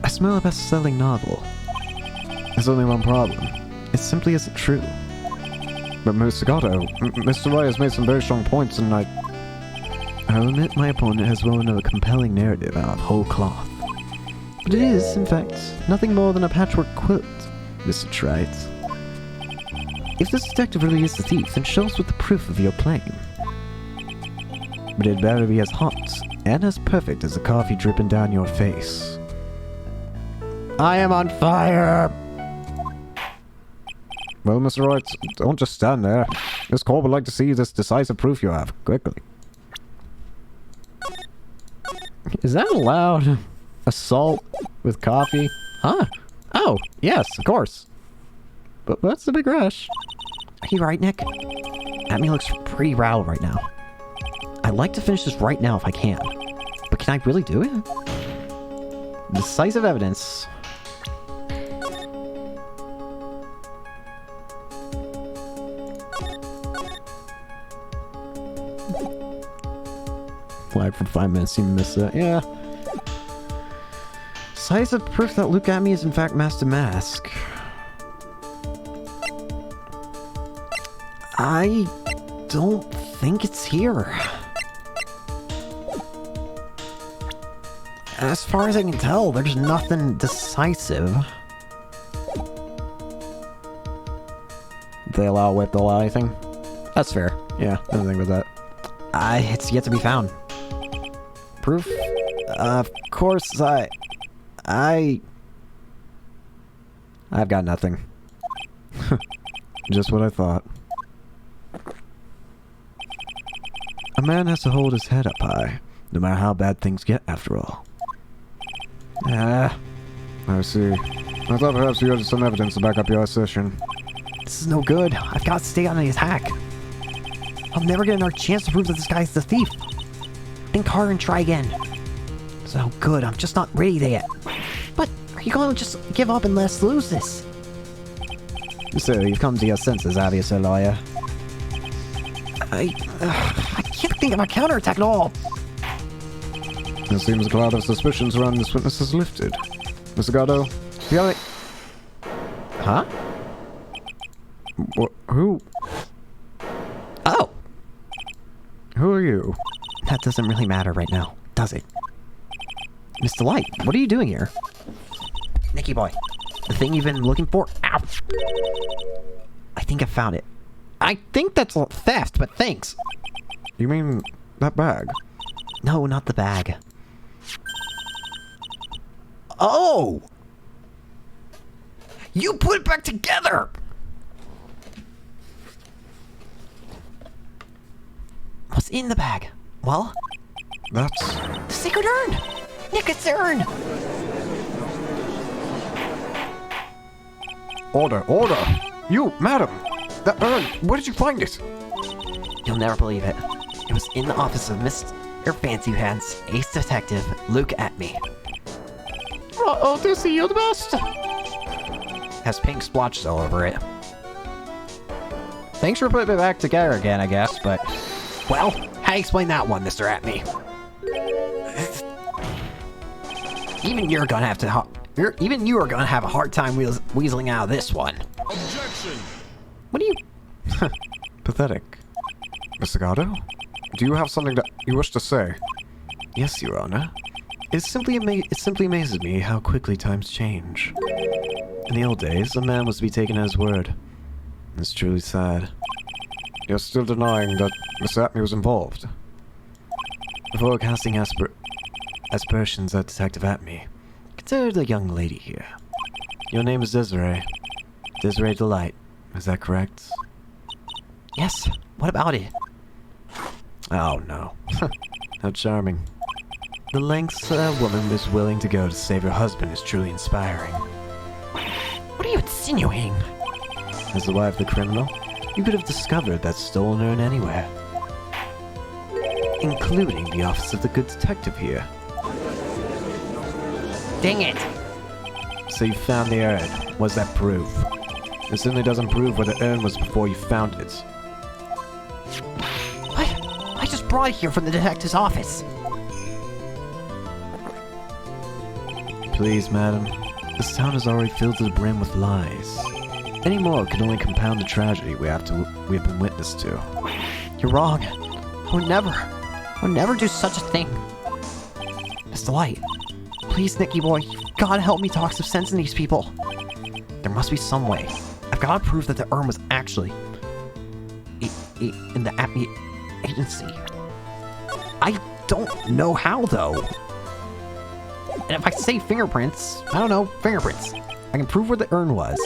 [SPEAKER 3] I smell a best-selling novel. There's only one problem. It simply isn't true. But Mr. Gatto, Mr. Wright has made some very strong points, and I'll admit my opponent has woven a compelling narrative out of whole cloth. But it is, in fact, nothing more than a patchwork quilt, Mr. Wright. If this detective really is the thief, then show us with the proof of your claim. But it better be as hot and as perfect as the coffee dripping down your face.
[SPEAKER 1] I am on fire!
[SPEAKER 3] Well, Mr. Wright, don't just stand there. This court would like to see this decisive proof you have, quickly.
[SPEAKER 1] Is that allowed? Assault with coffee? Huh? Oh, yes, of course. But what's the big rush? Are you right, Nick? Atmy looks pretty rattled right now. I'd like to finish this right now if I can. But can I really do it? Decisive evidence. Live for 5 minutes, you missed that. Yeah. Decisive proof that Luke Atmy is in fact Master Mask. I don't think it's here. As far as I can tell, there's nothing decisive. They allow whip, they'll allow anything? That's fair. Yeah, I don't think about that. It's yet to be found. Proof? Of course, I've got nothing.
[SPEAKER 3] Just what I thought. A man has to hold his head up high, no matter how bad things get, after all. I see. I thought perhaps you had some evidence to back up your assertion.
[SPEAKER 1] This is no good. I've got to stay on the attack. I'll never get another chance to prove that this guy's the thief. Think harder and try again. It's no good. I'm just not ready there yet. But are you going to just give up and let us lose this? So you've come to your senses, have you, Sir Lawyer? I can't think of a counterattack at all.
[SPEAKER 3] It seems a cloud of suspicion surrounding this witness is lifted. Mr. Gatto, you got it?
[SPEAKER 1] Huh?
[SPEAKER 3] Who?
[SPEAKER 1] Oh!
[SPEAKER 3] Who are you?
[SPEAKER 1] That doesn't really matter right now, does it? Mr. Light, what are you doing here? Nicky boy, the thing you've been looking for? Ow! I think I found it. I think that's theft, but thanks.
[SPEAKER 3] You mean that bag?
[SPEAKER 1] No, not the bag.
[SPEAKER 5] Oh! You put it back together! What's in the bag? Well,
[SPEAKER 3] That's...
[SPEAKER 5] the secret urn! Nicket's urn!
[SPEAKER 3] Order, order! You, madam! That urn, where did you find it?
[SPEAKER 5] You'll never believe it. It was in the office of Mr. Fancy Pants, ace detective, Luke at me.
[SPEAKER 1] Oh, this is the best.
[SPEAKER 5] Has pink splotches all over it.
[SPEAKER 1] Thanks for putting it back together again, I guess, but...
[SPEAKER 5] Well, how do you explain that one, Mr. Atme? Even you're gonna have to... Even you are gonna have a hard time weaseling out of this one.
[SPEAKER 7] Objection!
[SPEAKER 5] What do you...
[SPEAKER 3] Pathetic. Mr. Gatto? Do you have something that you wish to say?
[SPEAKER 1] Yes, Your Honor. It simply amazes me how quickly times change. In the old days, a man was to be taken at his word. It's truly sad.
[SPEAKER 3] You're still denying that Mr. Atme was involved.
[SPEAKER 1] Before casting aspersions at Detective Atme, consider the young lady here. Your name is Desiree. Desiree Delight. Is that correct?
[SPEAKER 5] Yes, what about it?
[SPEAKER 1] Oh no. How charming. The lengths a woman is willing to go to save her husband is truly inspiring.
[SPEAKER 5] What are you insinuating?
[SPEAKER 1] As the wife of the criminal, you could have discovered that stolen urn anywhere. Including the office of the good detective here.
[SPEAKER 5] Dang it!
[SPEAKER 1] So you found the urn. Was that proof? It certainly doesn't prove where the urn was before you found it.
[SPEAKER 5] I just brought it here from the detective's office.
[SPEAKER 1] Please, madam. This town is already filled to the brim with lies. Any more could only compound the tragedy we have been witness to.
[SPEAKER 5] You're wrong. I would never do such a thing. Miss Delight, please, Nicky boy, you've gotta help me talk some sense in these people. There must be some way. I've gotta prove that the urn was actually in the Atme agency. I don't know how, though. And if I say fingerprints, I don't know, fingerprints. I can prove where the urn was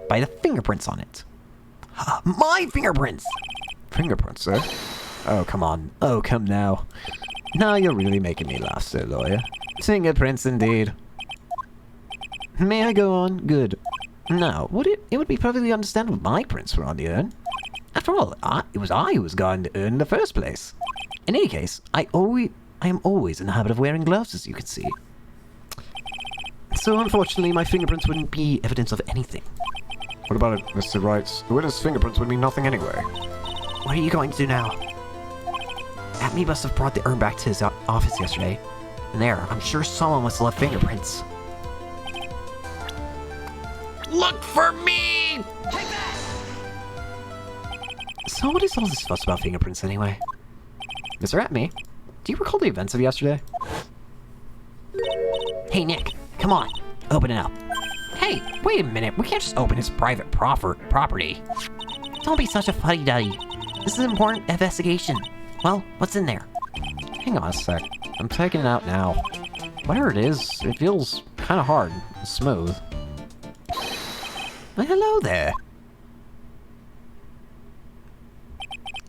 [SPEAKER 5] by the fingerprints on it. My fingerprints!
[SPEAKER 1] Fingerprints, sir? Oh, come on. Oh, come now. Now you're really making me laugh, sir lawyer. Fingerprints, indeed. May I go on? Good. Now, it would be perfectly understandable if my prints were on the urn. After all, it was I who was guarding the urn in the first place. In any case, I am always in the habit of wearing gloves, as you can see. So, unfortunately, my fingerprints wouldn't be evidence of anything.
[SPEAKER 3] What about it, Mr. Wright? The witness' fingerprints would mean nothing anyway.
[SPEAKER 5] What are you going to do now? Atme must have brought the urn back to his office yesterday. And there, I'm sure someone must have left fingerprints.
[SPEAKER 2] Look for me!
[SPEAKER 5] So what is all this fuss about fingerprints anyway? Mr. Atme, do you recall the events of yesterday? Hey Nick, come on, open it up. Hey, wait a minute, we can't just open his private property. Don't be such a fuddy-duddy. This is an important investigation. Well, what's in there?
[SPEAKER 1] Hang on a sec. I'm taking it out now. Whatever it is, it feels kind of hard and smooth.
[SPEAKER 5] Well, hello there.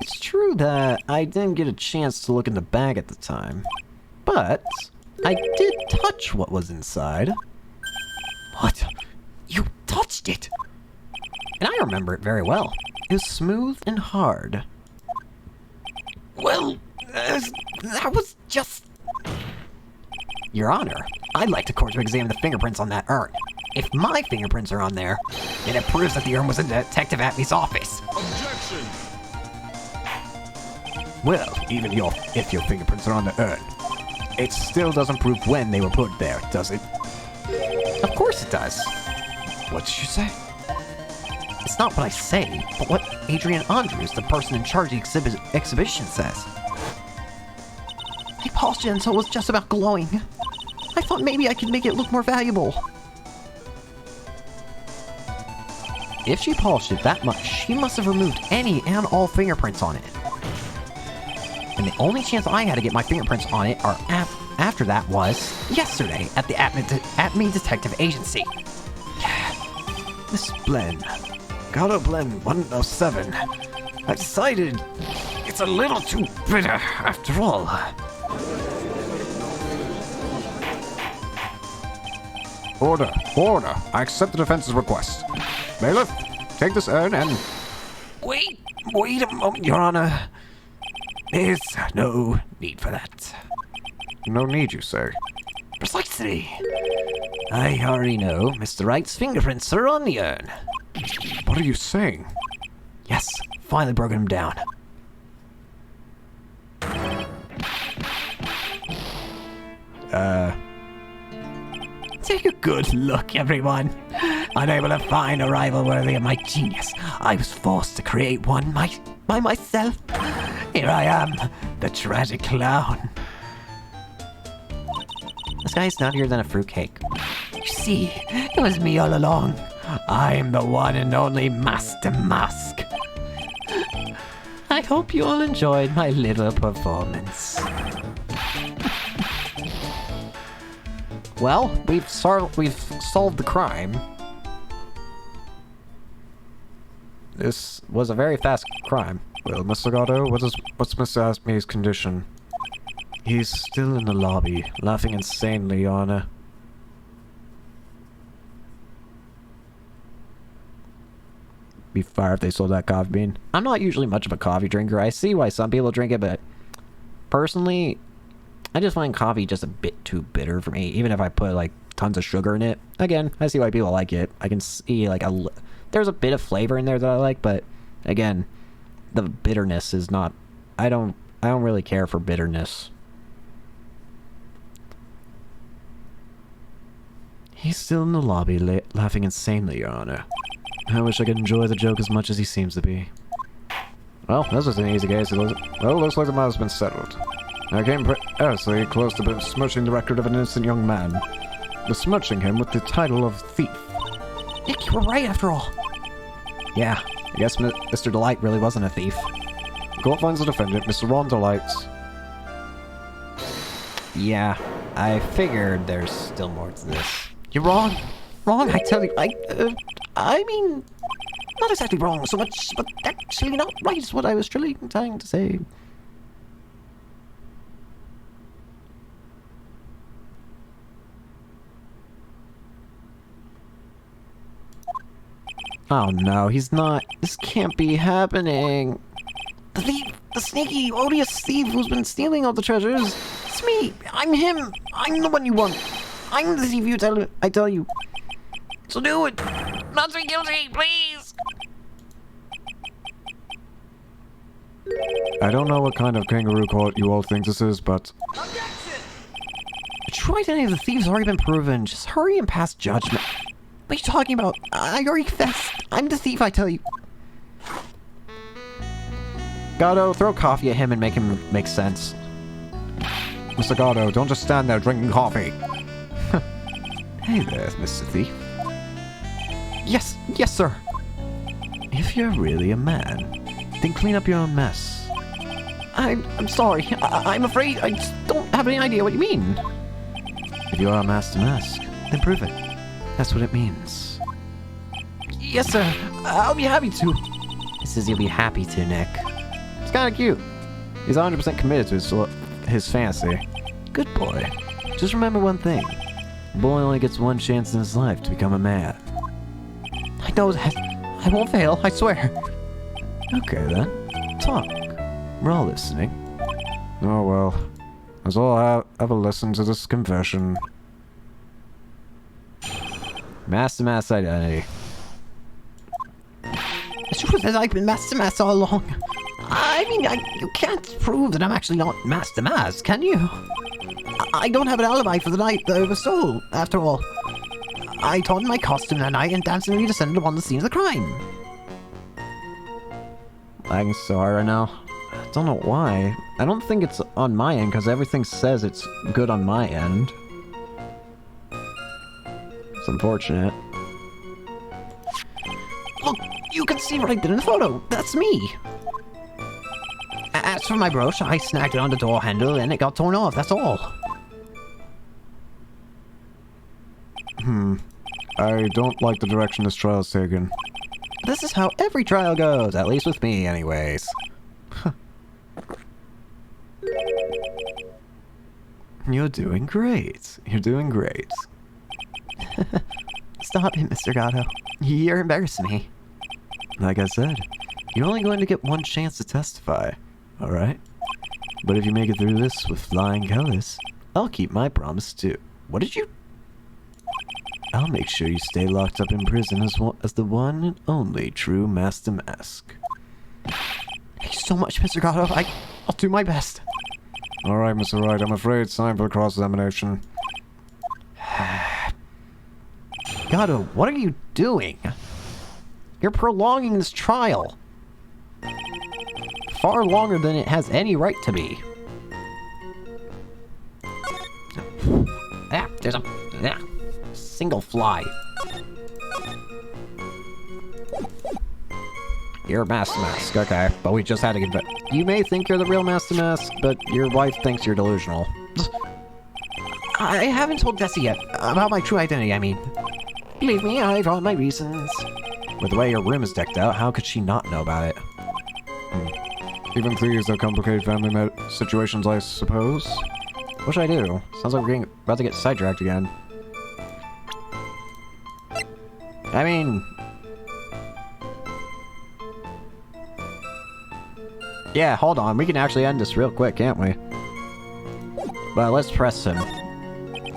[SPEAKER 1] It's true that I didn't get a chance to look in the bag at the time, but I did touch what was inside.
[SPEAKER 5] What? You touched it?
[SPEAKER 1] And I remember it very well. It was smooth and hard.
[SPEAKER 5] Well, that was just...
[SPEAKER 1] Your Honor, I'd like the court to examine the fingerprints on that urn. If my fingerprints are on there,
[SPEAKER 5] then it proves that the urn was in Detective Atme's office.
[SPEAKER 7] Objection!
[SPEAKER 1] well, even if your fingerprints are on the urn, it still doesn't prove when they were put there, does it?
[SPEAKER 5] Of course it does.
[SPEAKER 1] What did you say?
[SPEAKER 5] It's not what I say, but what Adrian Andrews, the person in charge of the exhibition, says. I polished it until it was just about glowing. I thought maybe I could make it look more valuable. If she polished it that much, she must have removed any and all fingerprints on it. And the only chance I had to get my fingerprints on it or after that was yesterday at the Acme Detective Agency.
[SPEAKER 1] Miss Blen. Gato Blen 107. I've decided it's a little too bitter after all.
[SPEAKER 3] Order! Order! I accept the defense's request. Bailiff, take this urn and...
[SPEAKER 1] Wait a moment, Your Honor. There's no need for that.
[SPEAKER 3] No need, you say?
[SPEAKER 1] Precisely. I already know Mr. Wright's fingerprints are on the urn.
[SPEAKER 3] What are you saying?
[SPEAKER 1] Yes, finally broken him down. Take a good look, everyone. Unable to find a rival worthy of my genius, I was forced to create one by myself. Here I am, the tragic clown.
[SPEAKER 5] This guy's nuttier than a fruitcake.
[SPEAKER 1] You see, it was me all along. I'm the one and only Master Mask.
[SPEAKER 5] I hope you all enjoyed my little performance. Well, we've solved the crime.
[SPEAKER 3] This was a very fast crime. Well, Mr. Gatto, what's Mr. Asme's condition? He's still in the lobby, laughing insanely, Your Honor. Be fire if they sold that coffee bean.
[SPEAKER 5] I'm not usually much of a coffee drinker. I see why some people drink it, but personally, I just find coffee just a bit too bitter for me, even if I put, like, tons of sugar in it. Again, I see why people like it. I can see, like, there's a bit of flavor in there that I like, but, again, the bitterness is not... I don't really care for bitterness.
[SPEAKER 3] He's still in the lobby, laughing insanely, Your Honor. I wish I could enjoy the joke as much as he seems to be. Well, this was an easy case. Looks like the matter's been settled. I came precisely close to besmirching the record of an innocent young man, besmirching him with the title of thief.
[SPEAKER 5] Nick, you were right after all.
[SPEAKER 3] Yeah, I guess Mr. Delight really wasn't a thief. The court finds the defendant, Mr. Ron Delight.
[SPEAKER 5] Yeah, I figured there's still more to this.
[SPEAKER 1] You're wrong. Wrong, I tell you. I mean, not exactly wrong so much, but actually not right is what I was truly trying to say.
[SPEAKER 5] Oh no, he's not. This can't be happening.
[SPEAKER 1] The thief, the sneaky, odious thief who's been stealing all the treasures. It's me. I'm him. I'm the one you want. I'm the thief I tell you. So do it. Not to be guilty, please.
[SPEAKER 3] I don't know what kind of kangaroo court you all think this is, but...
[SPEAKER 5] Try any of the thieves already been proven. Just hurry and pass judgment.
[SPEAKER 1] What are you talking about? I already confessed. I'm the thief, I tell you.
[SPEAKER 5] Gatto, throw coffee at him and make him make sense.
[SPEAKER 3] Mr. Gatto, don't just stand there drinking coffee.
[SPEAKER 1] Hey there, Mr. Thief.
[SPEAKER 5] Yes, sir.
[SPEAKER 3] If you're really a man, then clean up your own mess.
[SPEAKER 1] I'm sorry. I'm afraid I just don't have any idea what you mean.
[SPEAKER 3] If you are a Master Mask, then prove it. That's what it means.
[SPEAKER 1] Yes, sir. I'll be happy to.
[SPEAKER 5] He says you'll be happy to, Nick. It's kind of cute. He's 100% committed to his fantasy.
[SPEAKER 3] Good boy. Just remember one thing. A boy only gets one chance in his life to become a man.
[SPEAKER 1] I know that. I won't fail, I swear.
[SPEAKER 3] Okay then. Talk. We're all listening. Oh well. Let's all have a listen to this confession.
[SPEAKER 5] Master Mask identity.
[SPEAKER 1] It's true that I've been Master Mask all along. I mean, you can't prove that I'm actually not Master Mask, can you? I don't have an alibi for the night that I was stole, after all. I donned my costume that night and dancingly descended upon the scene of the crime.
[SPEAKER 5] Lagging so hard right now. I don't know why. I don't think it's on my end, because everything says it's good on my end. It's unfortunate.
[SPEAKER 1] Look, you can see right there in the photo. That's me.
[SPEAKER 5] As for my brooch, I snagged it on the door handle and it got torn off, that's all.
[SPEAKER 3] I don't like the direction this trial's taken.
[SPEAKER 1] This is how every trial goes, at least with me, anyways. You're doing great. You're doing great.
[SPEAKER 4] Stop it, Mr. Gatto. You're embarrassing me.
[SPEAKER 1] Like I said, you're only going to get one chance to testify, alright? But if you make it through this with flying colors, I'll keep my promise too. What did you... I'll make sure you stay locked up in prison as the one and only true Master Mask.
[SPEAKER 4] Thank you so much, Mr. Gatto. I'll do my best.
[SPEAKER 3] Alright, Mr. Wright, I'm afraid it's time for the cross-examination.
[SPEAKER 1] Gatto, what are you doing? You're prolonging this trial. Far longer than it has any right to be.
[SPEAKER 2] There's a...
[SPEAKER 1] Single fly. You're Master Mask, okay, but we just had to get... You may think you're the real Master Mask, but your wife thinks you're delusional.
[SPEAKER 4] I haven't told Desi yet. About my true identity, I mean. Believe me, I've all my reasons.
[SPEAKER 1] With the way your room is decked out, how could she not know about it?
[SPEAKER 3] Even these are complicated family situations, I suppose.
[SPEAKER 1] What should I do? Sounds like we're about to get sidetracked again. I mean... Yeah, hold on. We can actually end this real quick, can't we? But let's press him.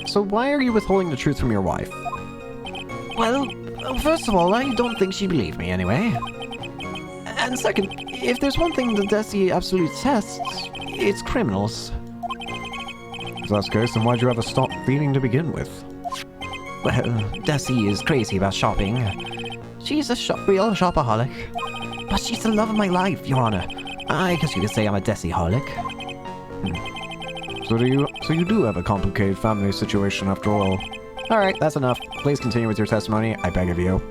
[SPEAKER 1] So why are you withholding the truth from your wife?
[SPEAKER 4] Well, first of all, I don't think she believed me anyway. And second, if there's one thing the Desi absolutely tests, it's criminals.
[SPEAKER 3] If that's the case, then why'd you ever stop feeding to begin with?
[SPEAKER 4] Well, Desi is crazy about shopping. She's a real shopaholic. But she's the love of my life, Your Honor. I guess you could say I'm a Desi-holic.
[SPEAKER 3] So you do have a complicated family situation after all.
[SPEAKER 1] Alright, that's enough. Please continue with your testimony, I beg of you.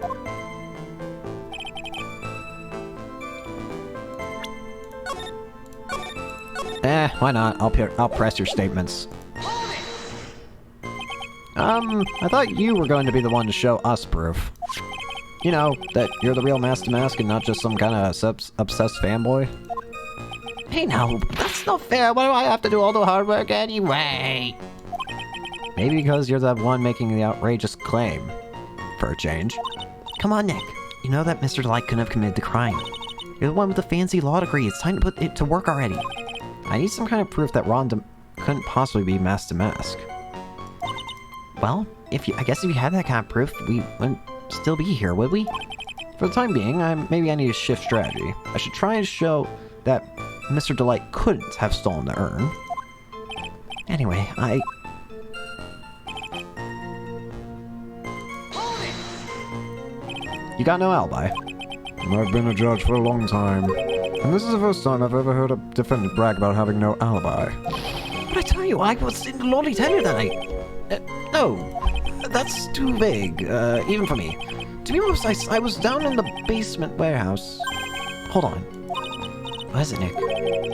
[SPEAKER 1] Why not? I'll press your statements. I thought you were going to be the one to show us proof. You know, that you're the real Master Mask and not just some kind of obsessed fanboy.
[SPEAKER 2] Hey now, that's not fair. Why do I have to do all the hard work anyway?
[SPEAKER 1] Maybe because you're the one making the outrageous claim. For a change.
[SPEAKER 4] Come on, Nick. You know that Mr. Delight couldn't have committed the crime. You're the one with the fancy law degree. It's time to put it to work already.
[SPEAKER 1] I need some kind of proof that Ron couldn't possibly be Master Mask.
[SPEAKER 4] Well, I guess if you had that kind of proof, we wouldn't still be here, would we?
[SPEAKER 1] For the time being, maybe I need to shift strategy. I should try and show that Mr. Delight couldn't have stolen the urn.
[SPEAKER 4] Anyway,
[SPEAKER 1] You got no alibi.
[SPEAKER 3] I've been a judge for a long time, and this is the first time I've ever heard a defendant brag about having no alibi.
[SPEAKER 4] But I tell you, I was in the Lolly Tenure that night.
[SPEAKER 1] No, that's too vague, even for me. To be more precise, I was down in the basement warehouse. Hold on.
[SPEAKER 4] What is it, Nick?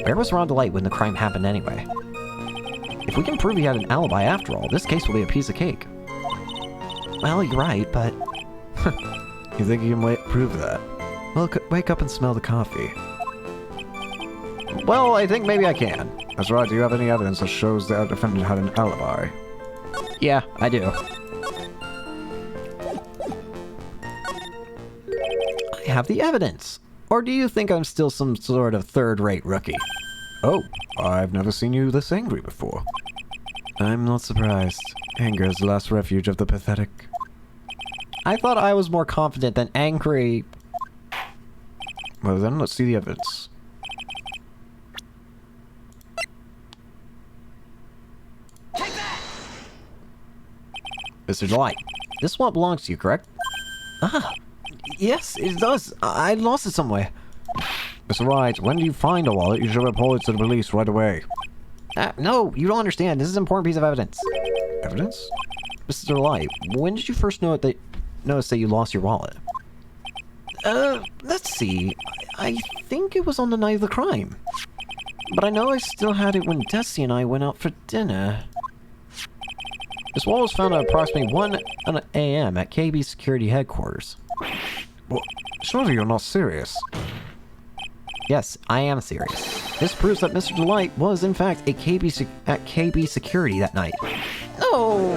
[SPEAKER 1] Where was Ron Delight when the crime happened anyway? If we can prove he had an alibi after all, this case will be a piece of cake.
[SPEAKER 4] Well, you're right, but...
[SPEAKER 1] You think you can prove that? Well, wake up and smell the coffee. Well, I think maybe I can.
[SPEAKER 3] That's right, do you have any evidence that shows that our defendant had an alibi?
[SPEAKER 1] Yeah, I do. I have the evidence. Or do you think I'm still some sort of third-rate rookie?
[SPEAKER 3] Oh, I've never seen you this angry before.
[SPEAKER 1] I'm not surprised. Anger is the last refuge of the pathetic. I thought I was more confident than angry.
[SPEAKER 3] Well then, let's see the evidence.
[SPEAKER 1] Mr. Delight, this one belongs to you, correct?
[SPEAKER 4] Ah, yes, it does. I lost it somewhere.
[SPEAKER 3] Mr. Wright, when you find a wallet, you should report it to the police right away.
[SPEAKER 1] No, you don't understand. This is an important piece of evidence.
[SPEAKER 3] Evidence?
[SPEAKER 1] Mr. Delight, when did you first notice that you lost your wallet?
[SPEAKER 4] Let's see. I think it was on the night of the crime.
[SPEAKER 1] but I know I still had it when Desi and I went out for dinner. This wallet was found at approximately 1 a.m. at KB Security Headquarters.
[SPEAKER 3] Well, surely you're not serious.
[SPEAKER 1] Yes, I am serious. This proves that Mr. Delight was, in fact, at KB Security that night.
[SPEAKER 4] Oh!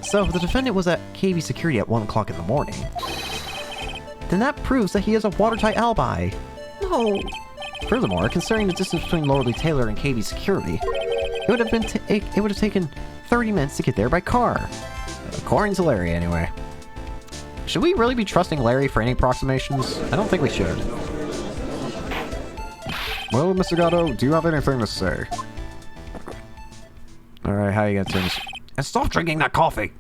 [SPEAKER 1] So, if the defendant was at KB Security at 1 o'clock in the morning, then that proves that he has a watertight alibi.
[SPEAKER 4] No!
[SPEAKER 1] Furthermore, considering the distance between Lordly Taylor and KB Security, it would have taken 30 minutes to get there by car. According to Larry, anyway. Should we really be trusting Larry for any approximations? I don't think we should.
[SPEAKER 3] Well, Mr. Gatto, do you have anything to say? Alright, how you gonna turn?
[SPEAKER 5] And stop drinking that coffee!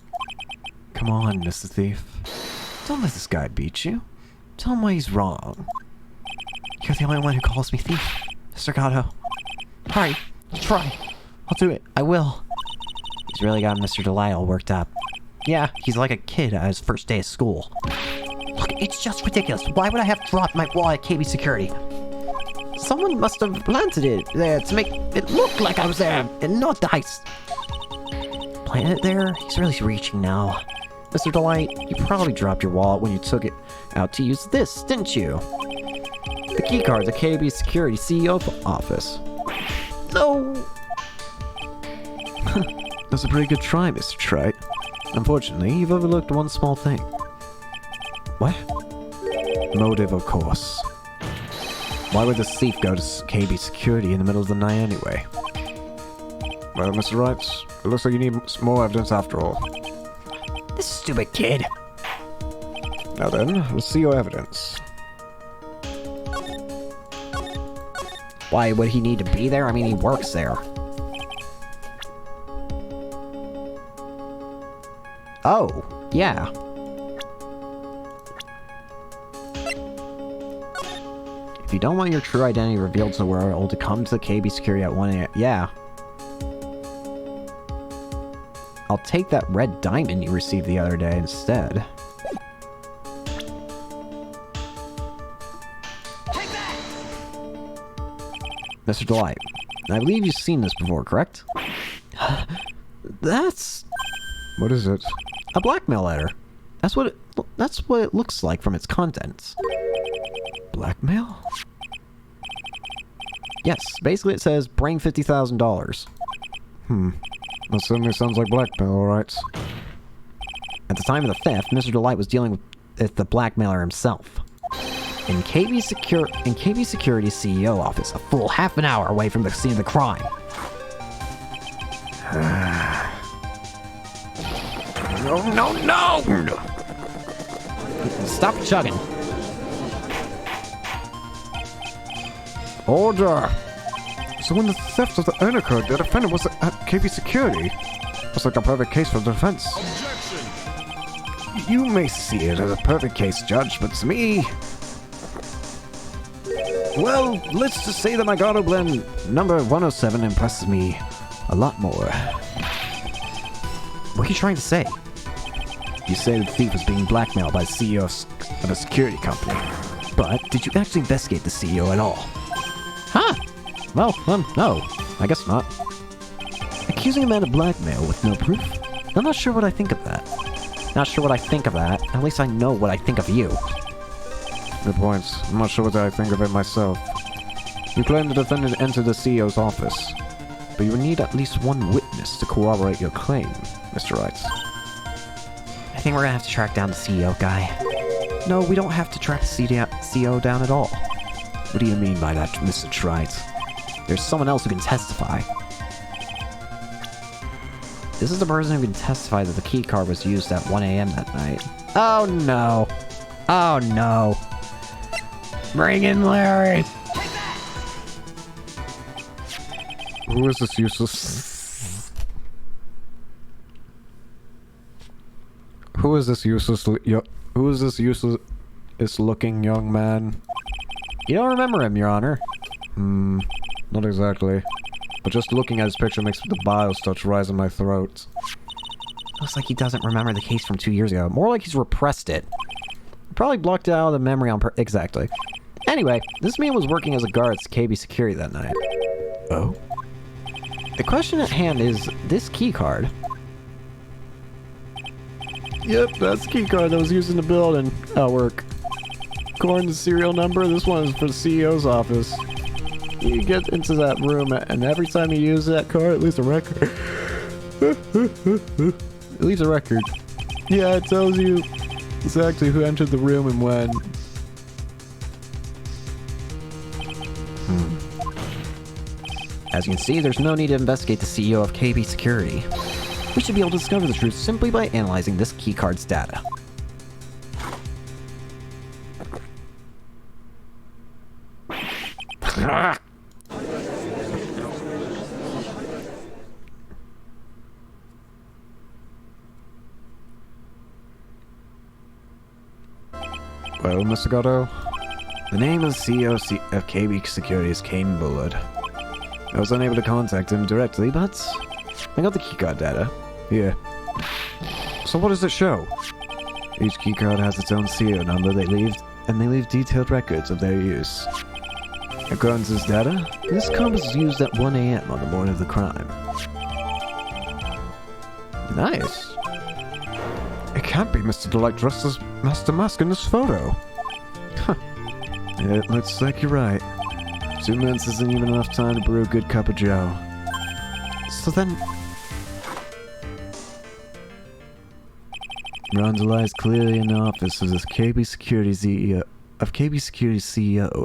[SPEAKER 1] Come on, Mr. Thief. Don't let this guy beat you. Tell him why he's wrong. You're the only one who calls me thief, Mr. Gatto. Alright, I'll try. I'll do it. I will. He's really got Mr. Delight all worked up. Yeah, he's like a kid at his first day of school.
[SPEAKER 4] Look, it's just ridiculous. Why would I have dropped my wallet at KB Security? Someone must have planted it there to make it look like I was there and not the heist.
[SPEAKER 1] Planted it there? He's really reaching now. Mr. Delight, you probably dropped your wallet when you took it out to use this, didn't you? The keycard's at KB Security CEO office.
[SPEAKER 4] No!
[SPEAKER 1] That's a pretty good try, Mr. Trite. Unfortunately, you've overlooked one small thing. What? Motive, of course. Why would this thief go to KB Security in the middle of the night anyway?
[SPEAKER 3] Well, Mr. Wright, it looks like you need more evidence after all.
[SPEAKER 5] This stupid kid!
[SPEAKER 3] Now then, let's see your evidence.
[SPEAKER 1] Why would he need to be there? I mean, he works there. Oh, yeah. If you don't want your true identity revealed to the world, to come to KB Security at 1 a.m. Yeah. I'll take that red diamond you received the other day instead. Mr. Delight, I believe you've seen this before, correct? That's
[SPEAKER 3] What is it?
[SPEAKER 1] a blackmail letter. That's what it looks like from its contents. Blackmail? Yes, basically it says bring $50,000.
[SPEAKER 3] That certainly sounds like blackmail, alright.
[SPEAKER 1] At the time of the theft, Mr. Delight was dealing with the blackmailer himself. In KB Security's CEO office, a full half an hour away from the scene of the crime.
[SPEAKER 5] No!
[SPEAKER 1] Stop chugging.
[SPEAKER 3] Order! So when the theft of the urn occurred, the defendant was at KB Security. Looks like a perfect case for the defense. You may see it as a perfect case, Judge, but to me... Well, let's just say that my Gato blend number 107 impresses me a lot more.
[SPEAKER 1] What are you trying to say?
[SPEAKER 3] You say the thief was being blackmailed by the CEO of a security company.
[SPEAKER 1] But did you actually investigate the CEO at all? Huh? Well, no. I guess not. Accusing a man of blackmail with no proof? I'm not sure what I think of that. Not sure what I think of that. At least I know what I think of you.
[SPEAKER 3] Good points. I'm not sure what I think of it myself. You claim the defendant entered the CEO's office,
[SPEAKER 1] But you would need at least one witness to corroborate your claim, Mr. Wright. I think we're gonna have to track down the CEO guy. No, we don't have to track the CEO down at all. What do you mean by that, Mr. Trite? There's someone else who can testify. This is the person who can testify that the key card was used at 1 a.m. that night. Oh no. Oh no. Bring in Larry.
[SPEAKER 3] who is this useless... Who is this useless looking young man?
[SPEAKER 1] You don't remember him, Your Honor.
[SPEAKER 3] Not exactly. But just looking at his picture makes the bile start to rise in my throat.
[SPEAKER 1] Looks like he doesn't remember the case from 2 years ago. More like he's repressed it. Probably blocked it out of the memory on exactly.
[SPEAKER 3] Anyway, this man was working as a guard at KB Security that night. Oh? The question at hand is this key card. Yep, that's the key card that was used in the building at work. According to the serial number, this one is for the CEO's office. You get into that room, and every time you use that card, it leaves a record. It leaves a record. Yeah, it tells you exactly who entered the room and when. As you can see, there's no need to investigate the CEO of KB Security. We should be able to discover the truth simply by analyzing this keycard's data. Well, Mr. Gatto, the name of the CEO of KB Security is Kane Bullard. I was unable to contact him directly, but I got the keycard data. Here. So what does it show? Each keycard has its own serial number they leave detailed records of their use. According to this data, this card was used at 1 a.m. on the morning of the crime. Nice. It can't be Mr. Delight dressed as Master Mask in this photo. Huh. It looks like you're right. 2 minutes isn't even enough time to brew a good cup of joe. So then... Ron Delay is clearly in the office of this KB Security CEO,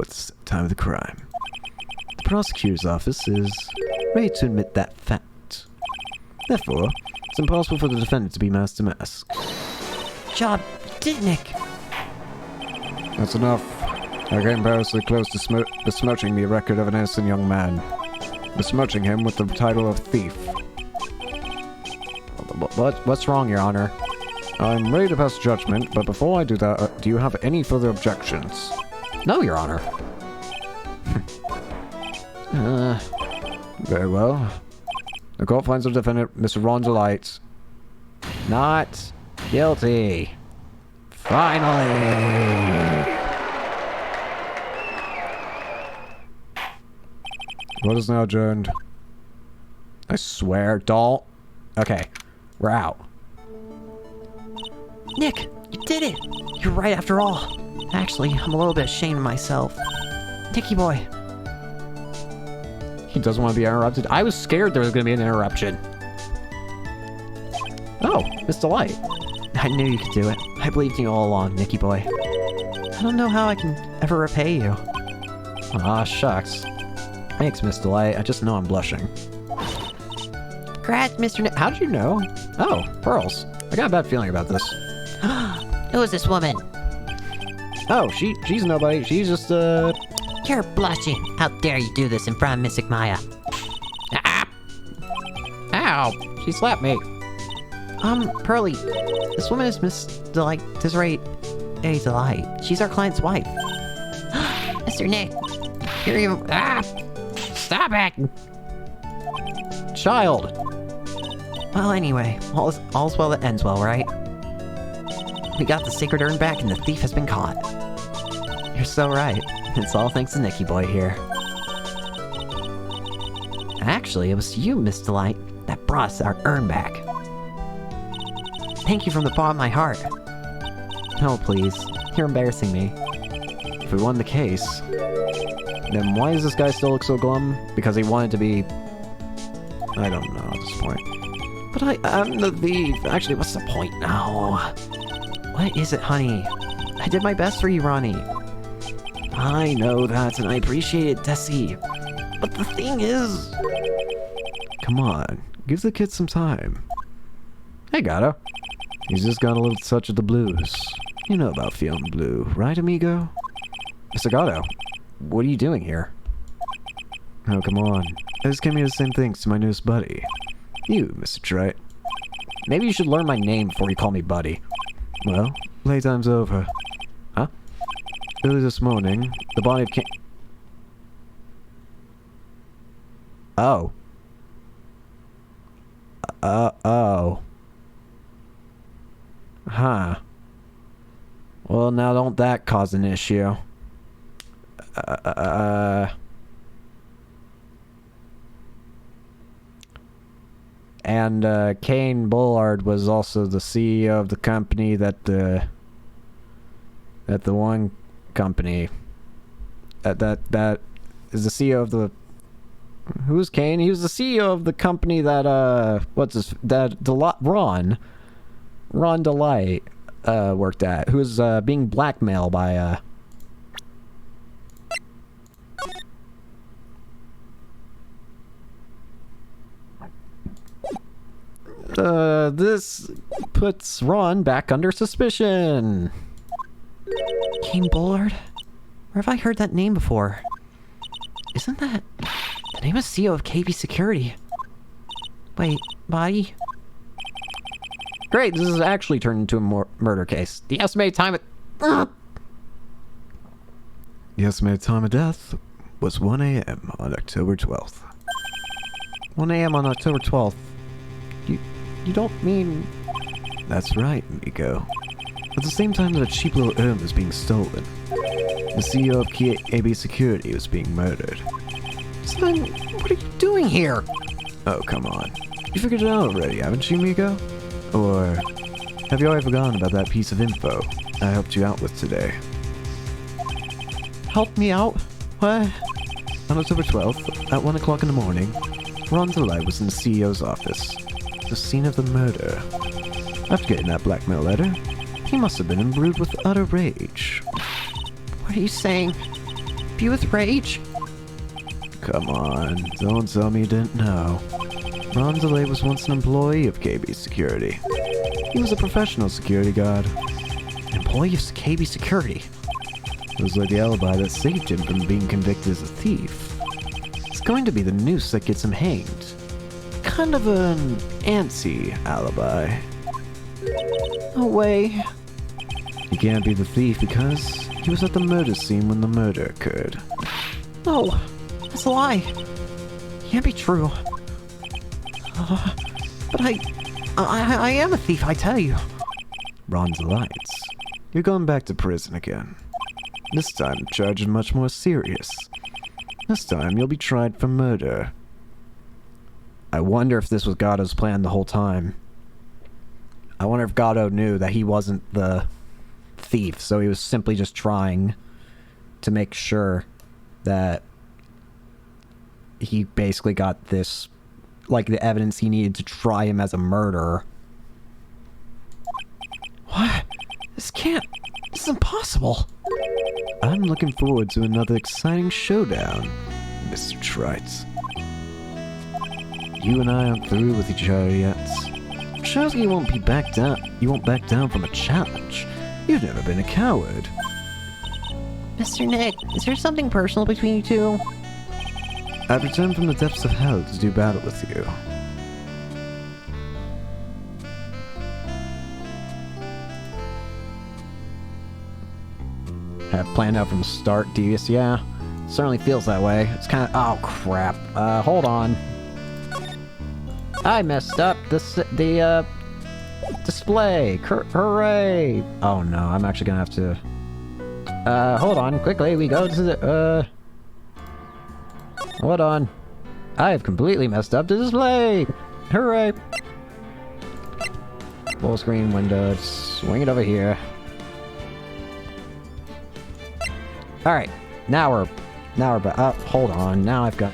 [SPEAKER 3] at the time of the crime. The prosecutor's office is ready to admit that fact. Therefore, it's impossible for the defendant to be Master Mask.
[SPEAKER 4] Job did Nick.
[SPEAKER 3] That's enough. I came perilously close to besmirching the record of an innocent young man. Besmirching him with the title of thief. What's wrong, Your Honor? I'm ready to pass judgment, but before I do that, do you have any further objections? No, Your Honor. Very well. The court finds the defendant, Mr. Ron Delight, not guilty. Finally! Court is now adjourned. I swear, doll. Okay, we're out.
[SPEAKER 4] Nick, you did it! You're right after all. Actually, I'm a little bit ashamed of myself. Nicky boy.
[SPEAKER 3] He doesn't want to be interrupted. I was scared there was going to be an interruption. Oh, Miss Delight.
[SPEAKER 4] I knew you could do it. I believed in you all along, Nicky boy. I don't know how I can ever repay you.
[SPEAKER 3] Ah, shucks. Thanks, Miss Delight. I just know I'm blushing.
[SPEAKER 4] Congrats, Mr. Nick.
[SPEAKER 3] How'd you know? Oh, pearls. I got a bad feeling about this.
[SPEAKER 4] Who is this woman?
[SPEAKER 3] Oh, she's nobody. She's just,
[SPEAKER 4] You're blushing. How dare you do this in front of Miss Maya?
[SPEAKER 2] Ah!
[SPEAKER 3] ow! She slapped me.
[SPEAKER 4] Pearly, this woman is Miss Desiree A. Delight. She's our client's wife. Mr. Nick,
[SPEAKER 2] Here you... Ah! Stop it!
[SPEAKER 3] Child!
[SPEAKER 4] well, anyway, all's well that ends well, right? We got the sacred urn back and the thief has been caught. You're so right. It's all thanks to Nicky boy here. Actually, it was you, Miss Delight, that brought us our urn back. Thank you from the bottom of my heart. Oh, please. You're embarrassing me.
[SPEAKER 3] If we won the case, then why does this guy still look so glum? Because he wanted to be... I don't know at this point.
[SPEAKER 4] But I'm the thief. Actually, what's the point now? What is it, honey? I did my best for you, Ronnie. I know that, and I appreciate it, Desi. But the thing is...
[SPEAKER 3] Come on, give the kid some time. Hey, Gato. He's just got a little touch of the blues. You know about feeling blue, right, amigo? Mr. Gato, what are you doing here? Oh, come on. I just came here to say things to my newest buddy. You, Mr. Wright. Maybe you should learn my name before you call me buddy. Well, playtime's over. Huh? Early this morning, the body of King... Oh. Oh. Huh. Well, now don't that cause an issue. And Kane Bullard was also the CEO of the company that the one company that is the CEO of the. Who's Kane? He was the CEO of the company that Ron Delight worked at, who was being blackmailed by this puts Ron back under suspicion.
[SPEAKER 4] Kane Bullard? Where have I heard that name before? Isn't that the name of CEO of KB Security? Wait, Body?
[SPEAKER 3] Great, this has actually turned into a murder case. The estimated time at...
[SPEAKER 1] The estimated time of death was 1 a.m. on October 12th.
[SPEAKER 3] 1 a.m. on October 12th. You don't mean...
[SPEAKER 1] That's right, Miko. At the same time that a cheap little urn was being stolen, the CEO of KB Security was being murdered.
[SPEAKER 3] So then, what are you doing here?
[SPEAKER 1] Oh, come on. You figured it out already, haven't you, Miko? Or have you already forgotten about that piece of info I helped you out with today?
[SPEAKER 4] Help me out? What?
[SPEAKER 1] On October 12th, at 1 o'clock in the morning, Ron DeLay was in the CEO's office, the scene of the murder. After getting that blackmail letter, he must have been imbued with utter rage.
[SPEAKER 4] What are you saying? Be with rage?
[SPEAKER 1] Come on, don't tell me you didn't know. Ron DeLay was once an employee of KB Security. He was a professional security guard.
[SPEAKER 4] Employee of KB Security?
[SPEAKER 1] It was like the alibi that saved him from being convicted as a thief. It's going to be the noose that gets him hanged. Kind of an anti-alibi.
[SPEAKER 4] No way.
[SPEAKER 1] He can't be the thief because he was at the murder scene when the murder occurred.
[SPEAKER 4] No, that's a lie. Can't be true. But I am a thief, I tell you.
[SPEAKER 1] Ron Delights, you're going back to prison again. This time the charge is much more serious. This time you'll be tried for murder.
[SPEAKER 3] I wonder if this was Gatto's plan the whole time. I wonder if Gatto knew that he wasn't the thief, so he was simply just trying to make sure that he basically got this, like, the evidence he needed to try him as a murderer.
[SPEAKER 4] What? This is impossible.
[SPEAKER 1] I'm looking forward to another exciting showdown, Mr. Trite. You and I aren't through with each other yet. Shows you won't back down from a challenge. You've never been a coward.
[SPEAKER 4] Mr. Nick, is there something personal between you two?
[SPEAKER 1] I've returned from the depths of hell to do battle with you.
[SPEAKER 3] Have planned out from the start, Devious, yeah. Certainly feels that way. It's kind of... Oh, crap. Hold on. I messed up the display. Hooray! Oh, no. I'm actually gonna have to... hold on. Quickly, we go to the... Hold on. I have completely messed up the display! Hooray! Full screen window. Swing it over here. Alright. Now we're back. Hold on. Now I've got...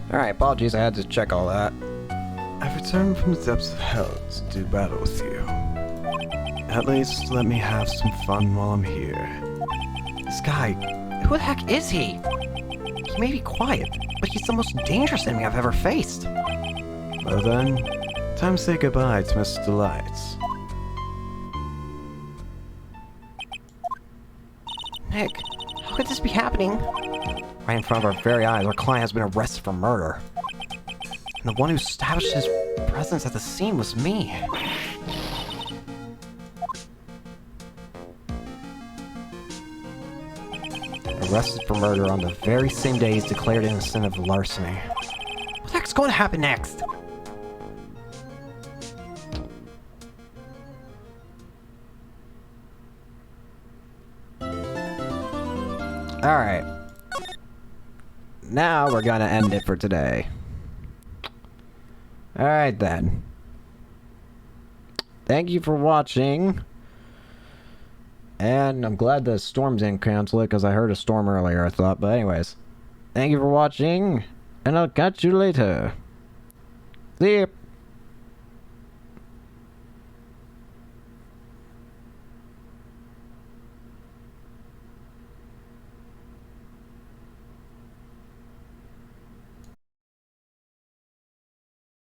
[SPEAKER 1] Alright, apologies, I had to check all that.
[SPEAKER 3] I've returned from the depths of hell to do battle with you. At least let me have some fun while I'm here.
[SPEAKER 5] This guy, who the heck is he? He may be quiet, but he's the most dangerous enemy I've ever faced.
[SPEAKER 3] Well then, time to say goodbye to Mr. Lights.
[SPEAKER 5] Nick, how could this be happening? Right in front of our very eyes, our client has been arrested for murder. And the one who established his presence at the scene was me. Arrested for murder on the very same day he's declared innocent of larceny. What the heck's going to happen next?
[SPEAKER 1] Alright. Now we're gonna end it for today. Alright then. Thank you for watching. And I'm glad the storm didn't cancel it, because I heard a storm earlier, I thought. But anyways. Thank you for watching. And I'll catch you later. See ya.